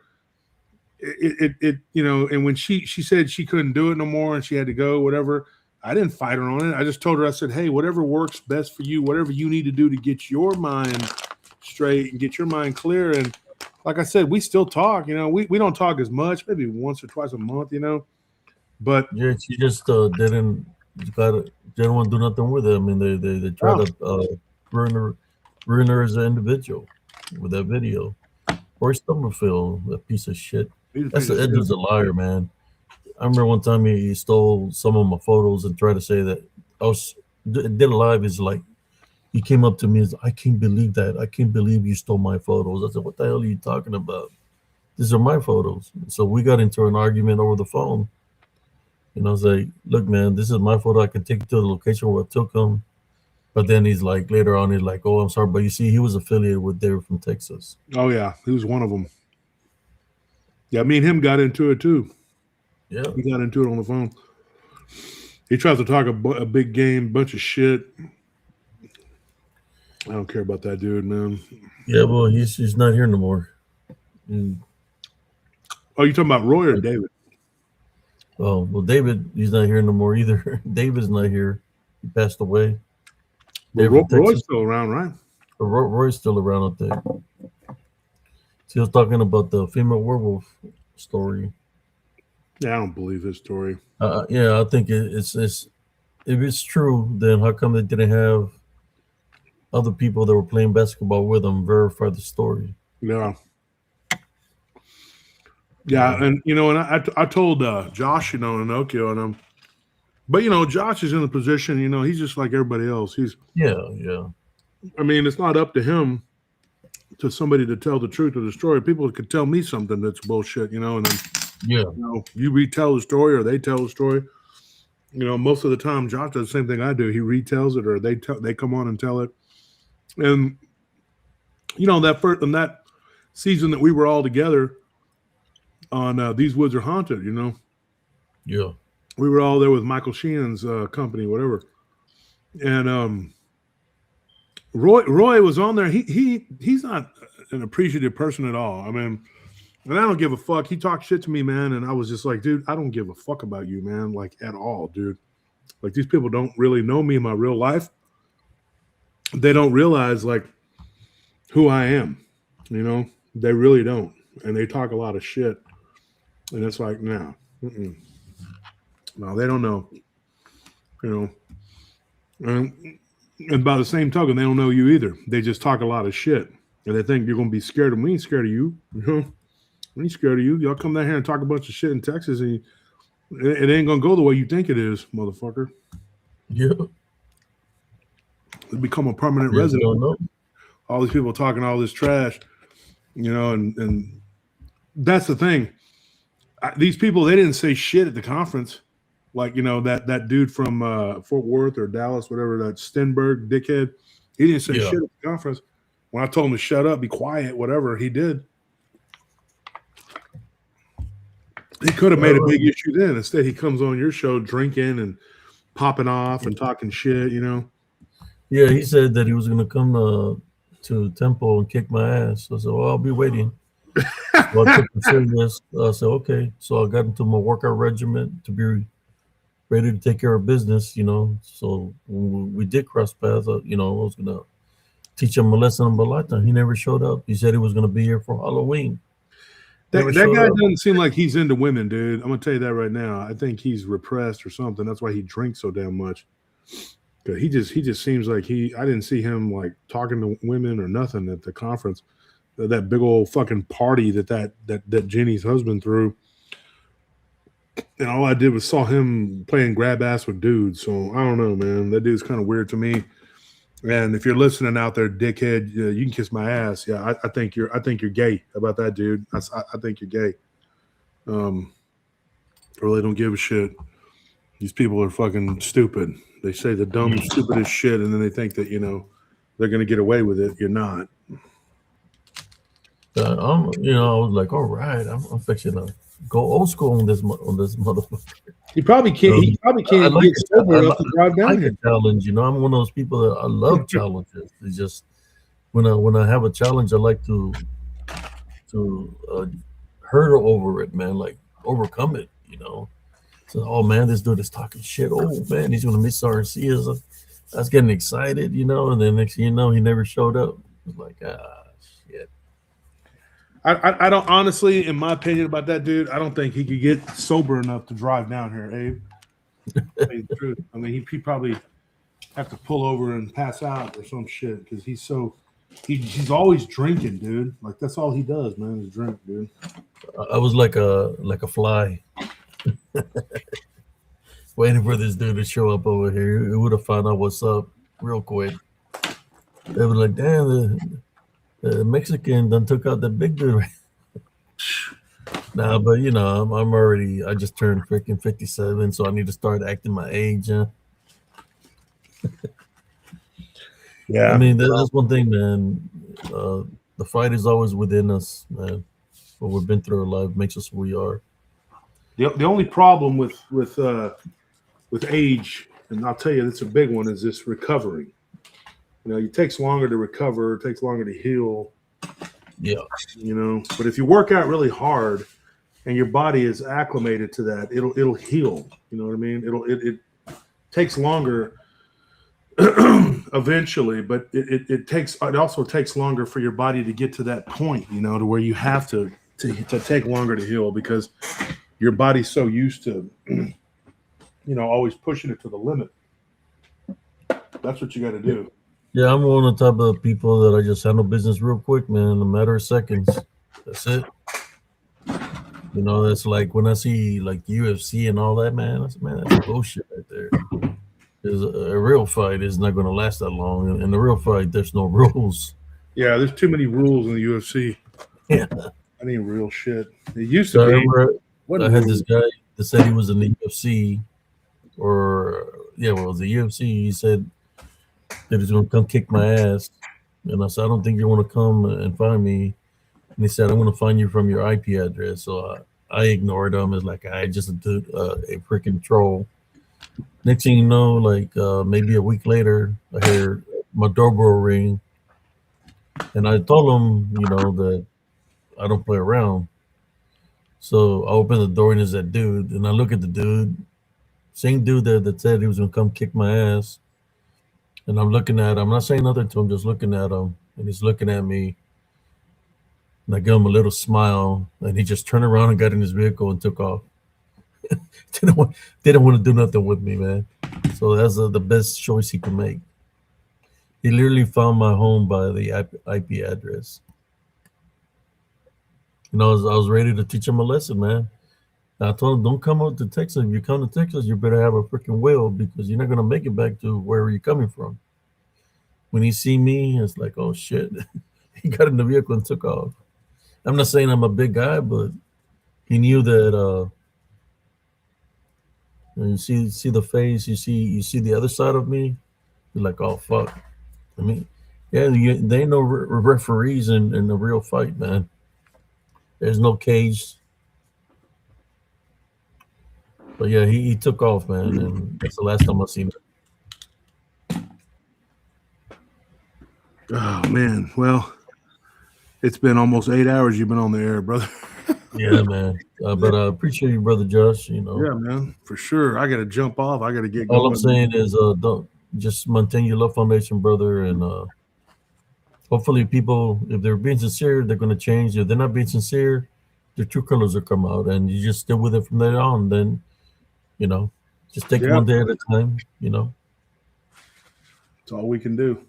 it you know. And when she said she couldn't do it no more and she had to go, whatever. I didn't fight her on it. I just told her. I said, hey, whatever works best for you, whatever you need to do to get your mind straight and get your mind clear. And like I said, we still talk. You know, we don't talk as much, maybe once or twice a month. You know. But yeah, she just didn't want to do nothing with it. I mean, they tried to ruin her as an individual with that video. Roy Stubblefield, that piece of shit. That dude's a liar, man. I remember one time he stole some of my photos and tried to say that did a live. Is like he came up to me and said, I can't believe that. I can't believe you stole my photos. I said, what the hell are you talking about? These are my photos. So we got into an argument over the phone. And I was like, look, man, this is my photo. I can take you to the location where I took them. But then he's like, later on, he's like, oh, I'm sorry. But you see, he was affiliated with David from Texas. Oh, yeah. He was one of them. Yeah, me and him got into it, too. Yeah. We got into it on the phone. He tries to talk a big game, bunch of shit. I don't care about that dude, man. Yeah, well, he's not here no more. Oh, you talking about Roy or David? Oh, well, David, he's not here no more either. David's not here. He passed away. But Roy's still around, right? Roy's still around, I think. He was talking about the female werewolf story. Yeah, I don't believe his story. Yeah, I think it's if it's true, then how come they didn't have other people that were playing basketball with them verify the story? Yeah. Yeah, and you know, and I told Josh, you know, Inokio and him, but you know, Josh is in a position, you know, he's just like everybody else. Yeah. I mean, it's not up to him to somebody to tell the truth of the story. People could tell me something that's bullshit, you know, and then you know, you retell the story or they tell the story. You know, most of the time, Josh does the same thing I do. He retells it, or they come on and tell it. And you know, that season that we were all together on These Woods Are Haunted, you know. Yeah. We were all there with Michael Sheen's company, whatever. And Roy was on there. He's not an appreciative person at all. I mean, and I don't give a fuck. He talked shit to me, man, and I was just like, dude, I don't give a fuck about you, man, like at all, dude. Like these people don't really know me in my real life. They don't realize like who I am, you know. They really don't, and they talk a lot of shit. And it's like, no, they don't know, you know. And by the same token, they don't know you either. They just talk a lot of shit, and they think you're gonna be scared of me. We ain't scared of you, you know. We ain't scared of you. Y'all come down here and talk a bunch of shit in Texas, and it ain't gonna go the way you think it is, motherfucker. Yeah. It become a permanent resident. All these people talking all this trash, you know, and that's the thing. These people, they didn't say shit at the conference. Like, you know, that dude from Fort Worth or Dallas, whatever, that Stenberg dickhead, he didn't say shit at the conference. When I told him to shut up, be quiet, whatever, he did. He could have made a big issue then. Instead, he comes on your show drinking and popping off and talking shit, you know. Yeah, he said that he was going to come to Temple and kick my ass. I said, well, I'll be waiting. So I took it serious. I said, okay. So I got into my workout regimen to be ready to take care of business, you know. So when we did cross paths, you know, I was going to teach him a lesson of a lifetime. He never showed up. He said he was going to be here for Halloween. That guy doesn't seem like he's into women, dude. I'm gonna tell you that right now. I think he's repressed or something. That's why he drinks so damn much. Cause he just seems like I didn't see him like talking to women or nothing at the conference. That big old fucking party that Jenny's husband threw. And all I did was saw him playing grab ass with dudes. So I don't know, man. That dude's kind of weird to me. And if you're listening out there, dickhead, you can kiss my ass. Yeah, I think you're gay about that, dude. I think you're gay. I really don't give a shit. These people are fucking stupid. They say the dumb, stupidest shit, and then they think that, you know, they're gonna get away with it. You're not. You know, I was like, all right, I'm fixing to go old school on this motherfucker. He probably can't. He probably can't get sober enough to drive down here. Challenge, you know. I'm one of those people that I love challenges. It's just when I have a challenge, I like to hurdle over it, man. Like overcome it, you know. So, oh man, this dude is talking shit. Oh man, he's gonna miss RNC. I was getting excited, you know. And then next thing you know, he never showed up. It's like shit. I don't honestly, in my opinion about that dude, I don't think he could get sober enough to drive down here, Abe. I mean, the truth. I mean, he probably have to pull over and pass out or some shit because he's always drinking, dude. Like that's all he does, man, is drink, dude. I was like a fly, waiting for this dude to show up over here. He would have found out what's up real quick. They were like, damn, the Mexican done took out the big dude. Nah, but you know, I just turned freaking 57, so I need to start acting my age. Yeah. I mean, that's one thing, man. The fight is always within us, man. What we've been through in life makes us who we are. The only problem with age, and I'll tell you, it's a big one, is this recovery. You know, it takes longer to recover. It takes longer to heal. Yeah. You know, but if you work out really hard and your body is acclimated to that, it'll heal. You know what I mean? It takes longer eventually, but it also takes longer for your body to get to that point, you know, to where you have to take longer to heal because your body's so used to, you know, always pushing it to the limit. That's what you got to do. Yeah, I'm one of the type of people that I just handle business real quick, man, in a matter of seconds. That's it. You know, that's like when I see like UFC and all that, man. That's bullshit right there. Because a real fight is not going to last that long. In the real fight, there's no rules. Yeah, there's too many rules in the UFC. Yeah. I mean, real shit. It used to be. I had this guy that said he was in the UFC, it was the UFC. He said that he's going to come kick my ass. And I said, I don't think you want to come and find me. And he said, I'm going to find you from your IP address. So I ignored him. It's like I just did a freaking troll. Next thing you know, like maybe a week later, I heard my doorbell ring. And I told him, you know, that I don't play around. So I open the door and there's that dude. And I look at the dude, same dude that said he was going to come kick my ass. And I'm looking at him. I'm not saying nothing to him, just looking at him. And he's looking at me. And I give him a little smile. And he just turned around and got in his vehicle and took off. Didn't want to do nothing with me, man. So that's the best choice he could make. He literally found my home by the IP address. You know, I was ready to teach him a lesson, man. And I told him, don't come out to Texas. If you come to Texas, you better have a freaking will because you're not going to make it back to wherever you're coming from. When he see me, it's like, oh, shit. He got in the vehicle and took off. I'm not saying I'm a big guy, but he knew that you see the face, you see the other side of me. You're like, oh, fuck. I mean, yeah, they ain't no referees in the real fight, man. There's no cage. But yeah, he took off, man, and that's the last time I seen him. Oh man, well, it's been almost 8 hours you've been on the air, brother. Yeah, man. But I appreciate you, brother Josh. You know, Yeah, man, for sure. I got to jump off. I got to get all going. I'm saying is, don't just maintain your love foundation, brother, and hopefully, people, if they're being sincere, they're going to change. If they're not being sincere, their true colors will come out, and you just stay with it from there on. Then, you know, just take it Yeah. one day at a time. You know, That's all we can do.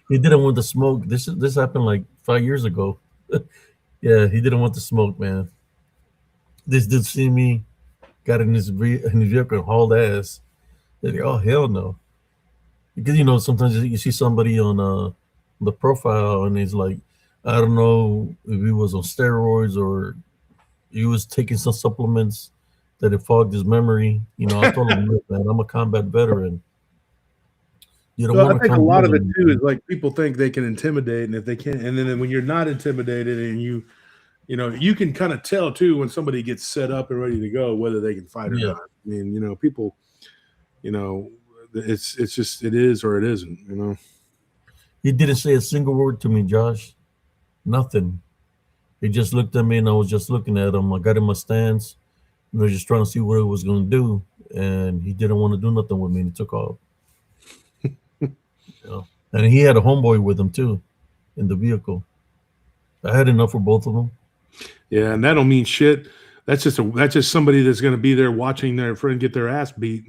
he didn't want to smoke. This happened like 5 years ago. Yeah, he didn't want to smoke, man. This dude see me, got in his vehicle and hauled ass. They're like, oh hell no, because you know sometimes you see somebody on the profile and he's like, I don't know if he was on steroids or he was taking some supplements that it fogged his memory. You know, I told him, look, man, I'm a combat veteran. You don't Well, I want to think a come lot of it visit too me. is like people think they can intimidate, and if they can't, and then when you're not intimidated, and you know, you can kind of tell too when somebody gets set up and ready to go whether they can fight or Yeah. not. I mean, you know, people, you know, it's just it is or it isn't. You know. He didn't say a single word to me, Josh. Nothing. He just looked at me and I was just looking at him. I got in my stance and I was just trying to see what he was going to do. And he didn't want to do nothing with me and he took off. You know? And he had a homeboy with him too in the vehicle. I had enough for both of them. Yeah, and that don't mean shit. That's just somebody that's going to be there watching their friend get their ass beat.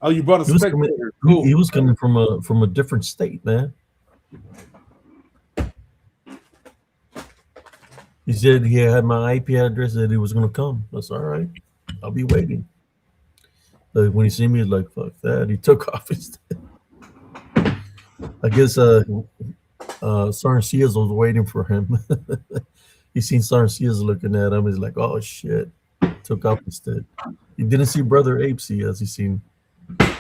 Oh, you brought a spectator. Cool. He was coming from a different state, man. He said he had my IP address that he was going to come. That's all right. I'll be waiting. But when he see me, he's like, fuck that. He took off instead. I guess Sergeant Sears was waiting for him. He seen Sergeant Sears looking at him. He's like, oh, shit. Took off instead. He didn't see Brother Ape Sears. He seen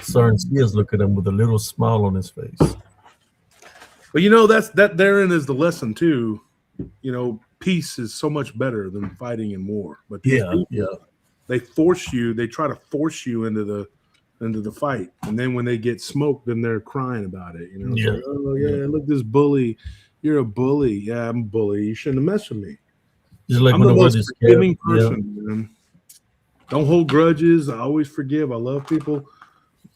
Sergeant Sears look at him with a little smile on his face. But you know, that therein is the lesson too. You know, peace is so much better than fighting in war. But these people, they try to force you into the fight, and then when they get smoked, then they're crying about it. You know, it's like, oh yeah, look, this bully. You're a bully. Yeah, I'm a bully. You shouldn't have messed with me. Just like I'm the most forgiving person, man. Don't hold grudges. I always forgive. I love people.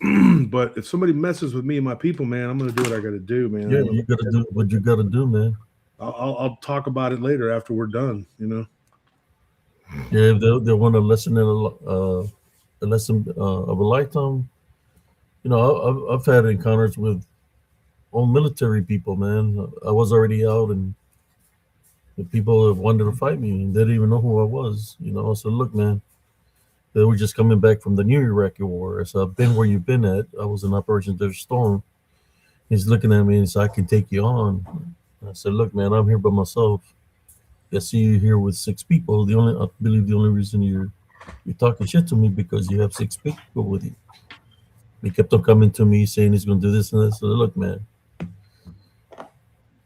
But if somebody messes with me and my people, man, I'm gonna do what I gotta do, man. Yeah, you gotta do what you gotta do, man. I'll talk about it later after we're done, you know. Yeah, if they want a lesson in a lesson of a lifetime. You know, I've had encounters with all military people, man. I was already out, and the people wanted to fight me, and they didn't even know who I was. You know, so look, man, they were just coming back from the New Iraqi War. So I've been where you've been at. I was in Operation Desert Storm. He's looking at me and said, I can take you on. I said, look, man, I'm here by myself. I see you here with 6 people. I believe the only reason you're talking shit to me because you have 6 people with you. He kept on coming to me saying he's going to do this and that. So look, man.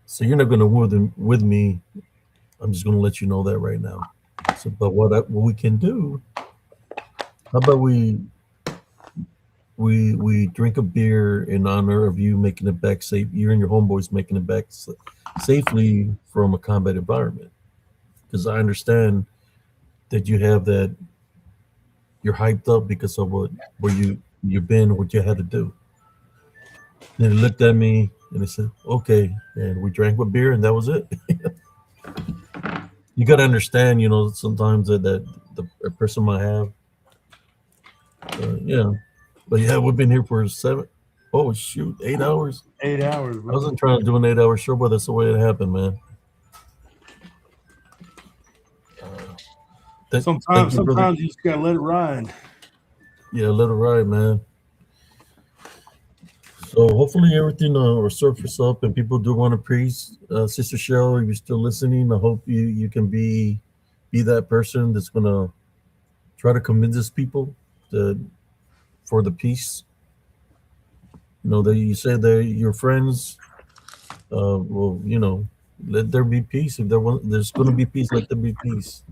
So you're not going to war with me. I'm just going to let you know that right now. So, but what we can do? How about we drink a beer in honor of you making it back safe. You and your homeboys making it back safely from a combat environment. Because I understand that you have that. You're hyped up because of where you've been, what you had to do. And he looked at me and he said, "Okay," and we drank a beer, and that was it. You got to understand, you know, sometimes that the person might have. Yeah. But yeah, we've been here for 8 hours. 8 hours. I wasn't trying to do an 8-hour show, but that's the way it happened, man. Sometimes you just gotta let it ride. Yeah, let it ride, man. So hopefully everything will surface up, and people do want to praise Sister Cheryl. If you're still listening, I hope you can be that person that's gonna try to convince people for the peace. You know, that you say they're your friends. Well, you know, let there be peace. If there's going to be peace, let there be peace.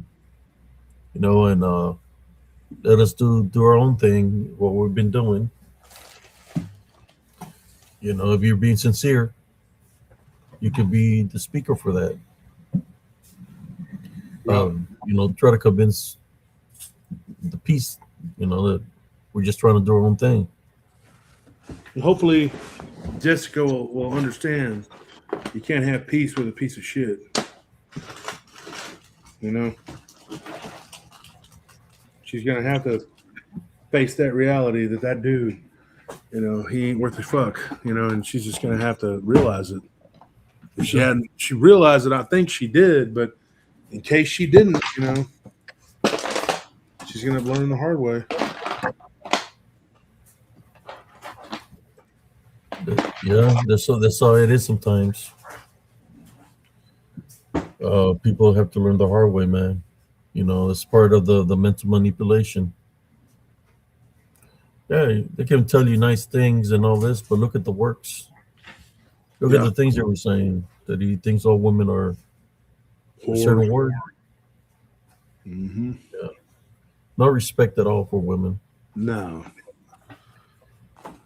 You know, and let us do our own thing, what we've been doing. You know, if you're being sincere, you could be the speaker for that. You know, try to convince the peace. You know that we're just trying to do our own thing. And hopefully, Jessica will understand. You can't have peace with a piece of shit. You know, she's gonna have to face that reality that dude, you know, he ain't worth a fuck. You know, and she's just gonna have to realize it. If she realized it, I think she did, but in case she didn't, you know, she's gonna learn the hard way. Yeah, that's how it is sometimes. People have to learn the hard way, man. You know, it's part of the mental manipulation. Yeah, they can tell you nice things and all this, but look at the works. Look at the things they were saying, that he thinks all women are a certain word. Mm-hmm. Yeah. No respect at all for women. No.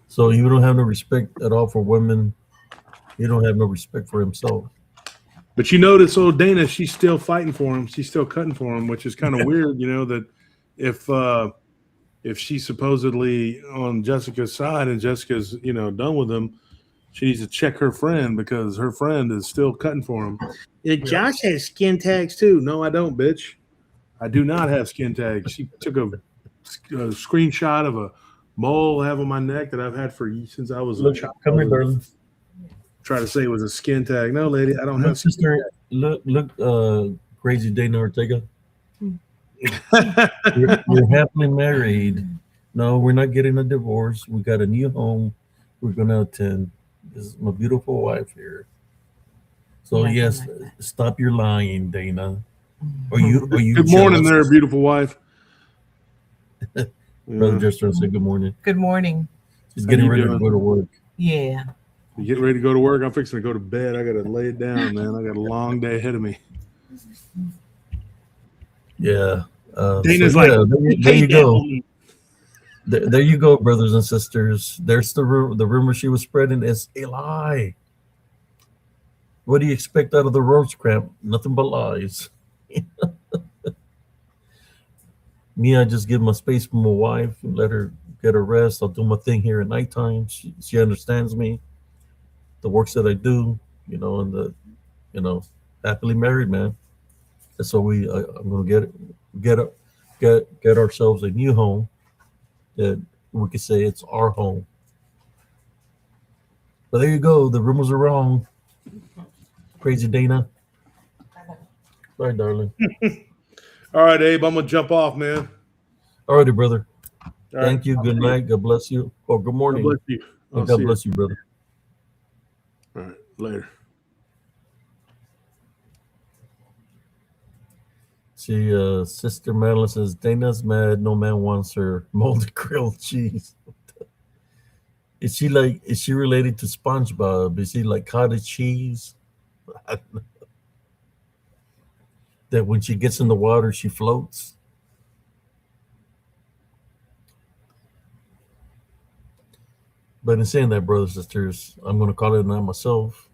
So you don't have no respect at all for women. You don't have no respect for himself. But you notice old Dana, she's still fighting for him. She's still cutting for him, which is kind of weird, you know, that if she's supposedly on Jessica's side and Jessica's, you know, done with him, she needs to check her friend because her friend is still cutting for him. Josh has skin tags too. No, I don't, bitch. I do not have skin tags. She took a screenshot of a mole I have on my neck that I've had since I was a child. Come here, darling. Try to say it was a skin tag. No, lady, I don't Look, have sister. Look, crazy Dana Ortega. We're happily married. No, we're not getting a divorce. We got a new home. We're gonna attend. This is my beautiful wife here. So yes, stop your lying, Dana. Are you Good morning there, beautiful wife. Brother just trying to say good morning. Good morning. She's getting ready to go to work. Yeah. You getting ready to go to work? I'm fixing to go to bed. I got to lay it down, man. I got a long day ahead of me. Yeah. Dana's like, there you go. There you go, brothers and sisters. There's the rumor she was spreading is a lie. What do you expect out of the Rosecrans? Nothing but lies. Me, I just give my space for my wife and let her get her rest. I'll do my thing here at nighttime. She understands me, the works that I do, you know, and happily married, man. And so I'm gonna get ourselves a new home that we could say it's our home. But there you go. The rumors are wrong. Crazy Dana. Sorry, darling. All right, Abe, I'm gonna jump off, man. All righty, brother. All Thank right. you. Good night. God bless you. Oh, good morning. God bless you. And God bless you, brother. All right, later. See, Sister Madeline says Dana's mad. No man wants her molded grilled cheese. Is she related to SpongeBob? Is he like cottage cheese? That when she gets in the water, she floats. But in saying that, brothers and sisters, I'm going to call it a night myself.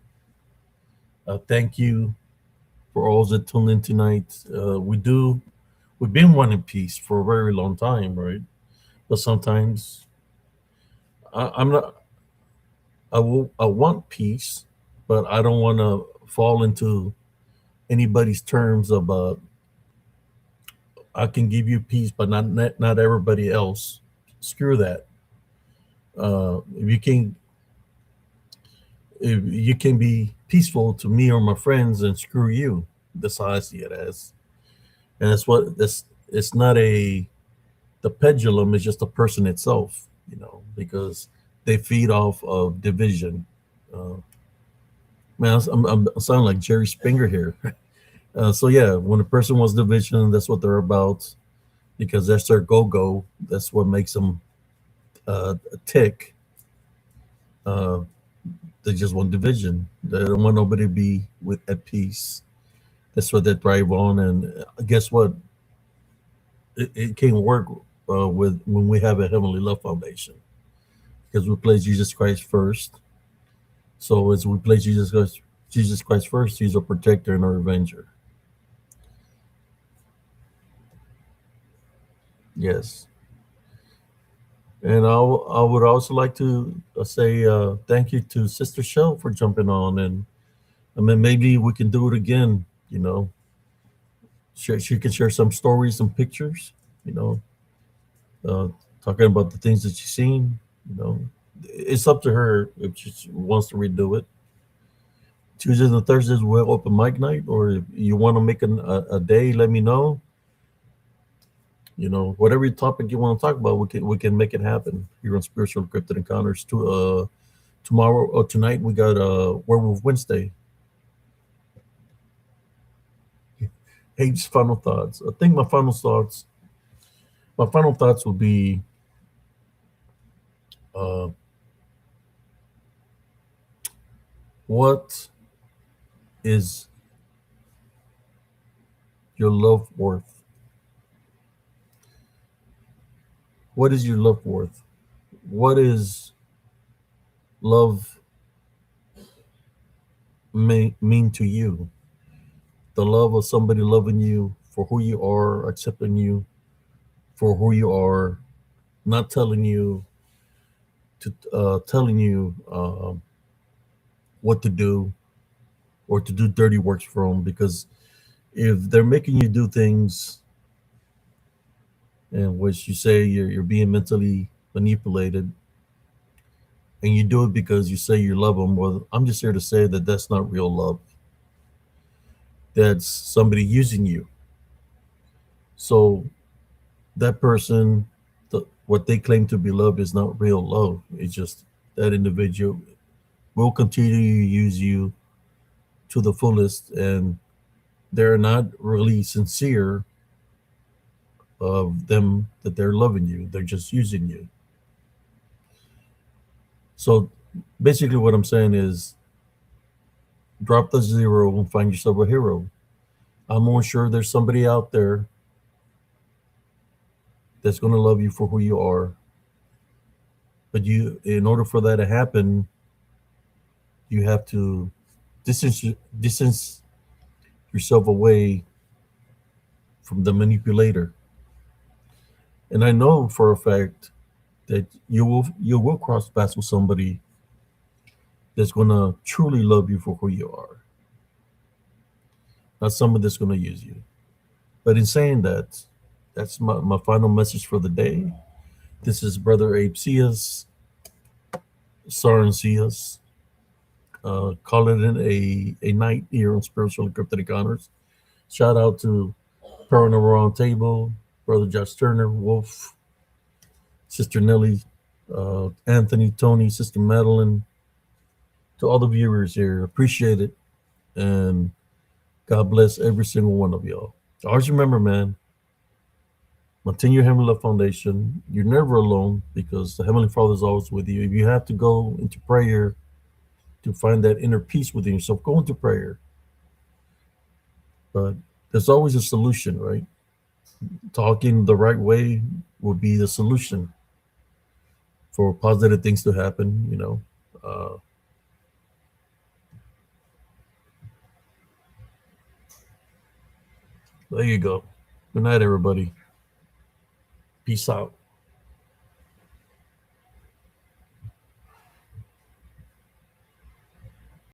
Thank you for all that tuned in tonight. We've been wanting peace for a very long time, right? But sometimes I want peace, but I don't want to fall into anybody's terms of I can give you peace, but not everybody else. Screw that. If you can be peaceful to me or my friends, and screw you. That's how I see it as. And it's not the pendulum is just a person itself, you know, because they feed off of division. Man, I'm sounding like Jerry Springer here. So yeah, when a person wants division, that's what they're about, because that's their go-go. That's what makes them tick. They just want division. They don't want nobody to be at peace. That's what they thrive on. And guess what? It can't work with when we have a heavenly love foundation, because we place Jesus Christ first, So as we place Jesus Christ first, He's our protector and our avenger. Yes. And I would also like to say thank you to Sister Shell for jumping on, and I mean maybe we can do it again. She can share some stories, some pictures. You know, uh, talking about the things that she's seen. It's up to her if she wants to redo it. Tuesdays and Thursdays we'll open mic night, or if you want to make a day, let me know. Whatever topic you want to talk about, we can make it happen here on Spiritual Cryptid Encounters. Tomorrow or tonight we got Werewolf Wednesday. Hate's final thoughts. I think my final thoughts will be uh, what is your love worth? What is your love worth? What is love mean to you? The love of somebody loving you for who you are, accepting you for who you are, not telling you what to do or to do dirty works for them. Because if they're making you do things in which you say you're being mentally manipulated, and you do it because you say you love them, well, I'm just here to say that that's not real love. That's somebody using you. So that person, what they claim to be love is not real love. It's just that individual will continue to use you to the fullest, and they're not really sincere of them that they're loving you. They're just using you. So basically what I'm saying is drop the zero and find yourself a hero. I'm more sure there's somebody out there that's going to love you for who you are. But in order for that to happen, you have to distance yourself away from the manipulator. And I know for a fact that you will cross paths with somebody that's going to truly love you for who you are, not somebody that's going to use you. But in saying that, that's my final message for the day. This is Brother Abe Cias, Saran Cias, calling it a night here on Spiritual and Cryptid Encounters. Shout out to Paranormal Roundtable, Brother Josh Turner, Wolf, Sister Nellie, Anthony, Tony, Sister Madeline, to all the viewers here. Appreciate it. And God bless every single one of y'all. Always remember, man, maintain your Heavenly Love Foundation. You're never alone because the Heavenly Father is always with you. If you have to go into prayer to find that inner peace within yourself, go into prayer. But there's always a solution, right? Talking the right way will be the solution for positive things to happen. There you go. Good night, everybody. Peace out.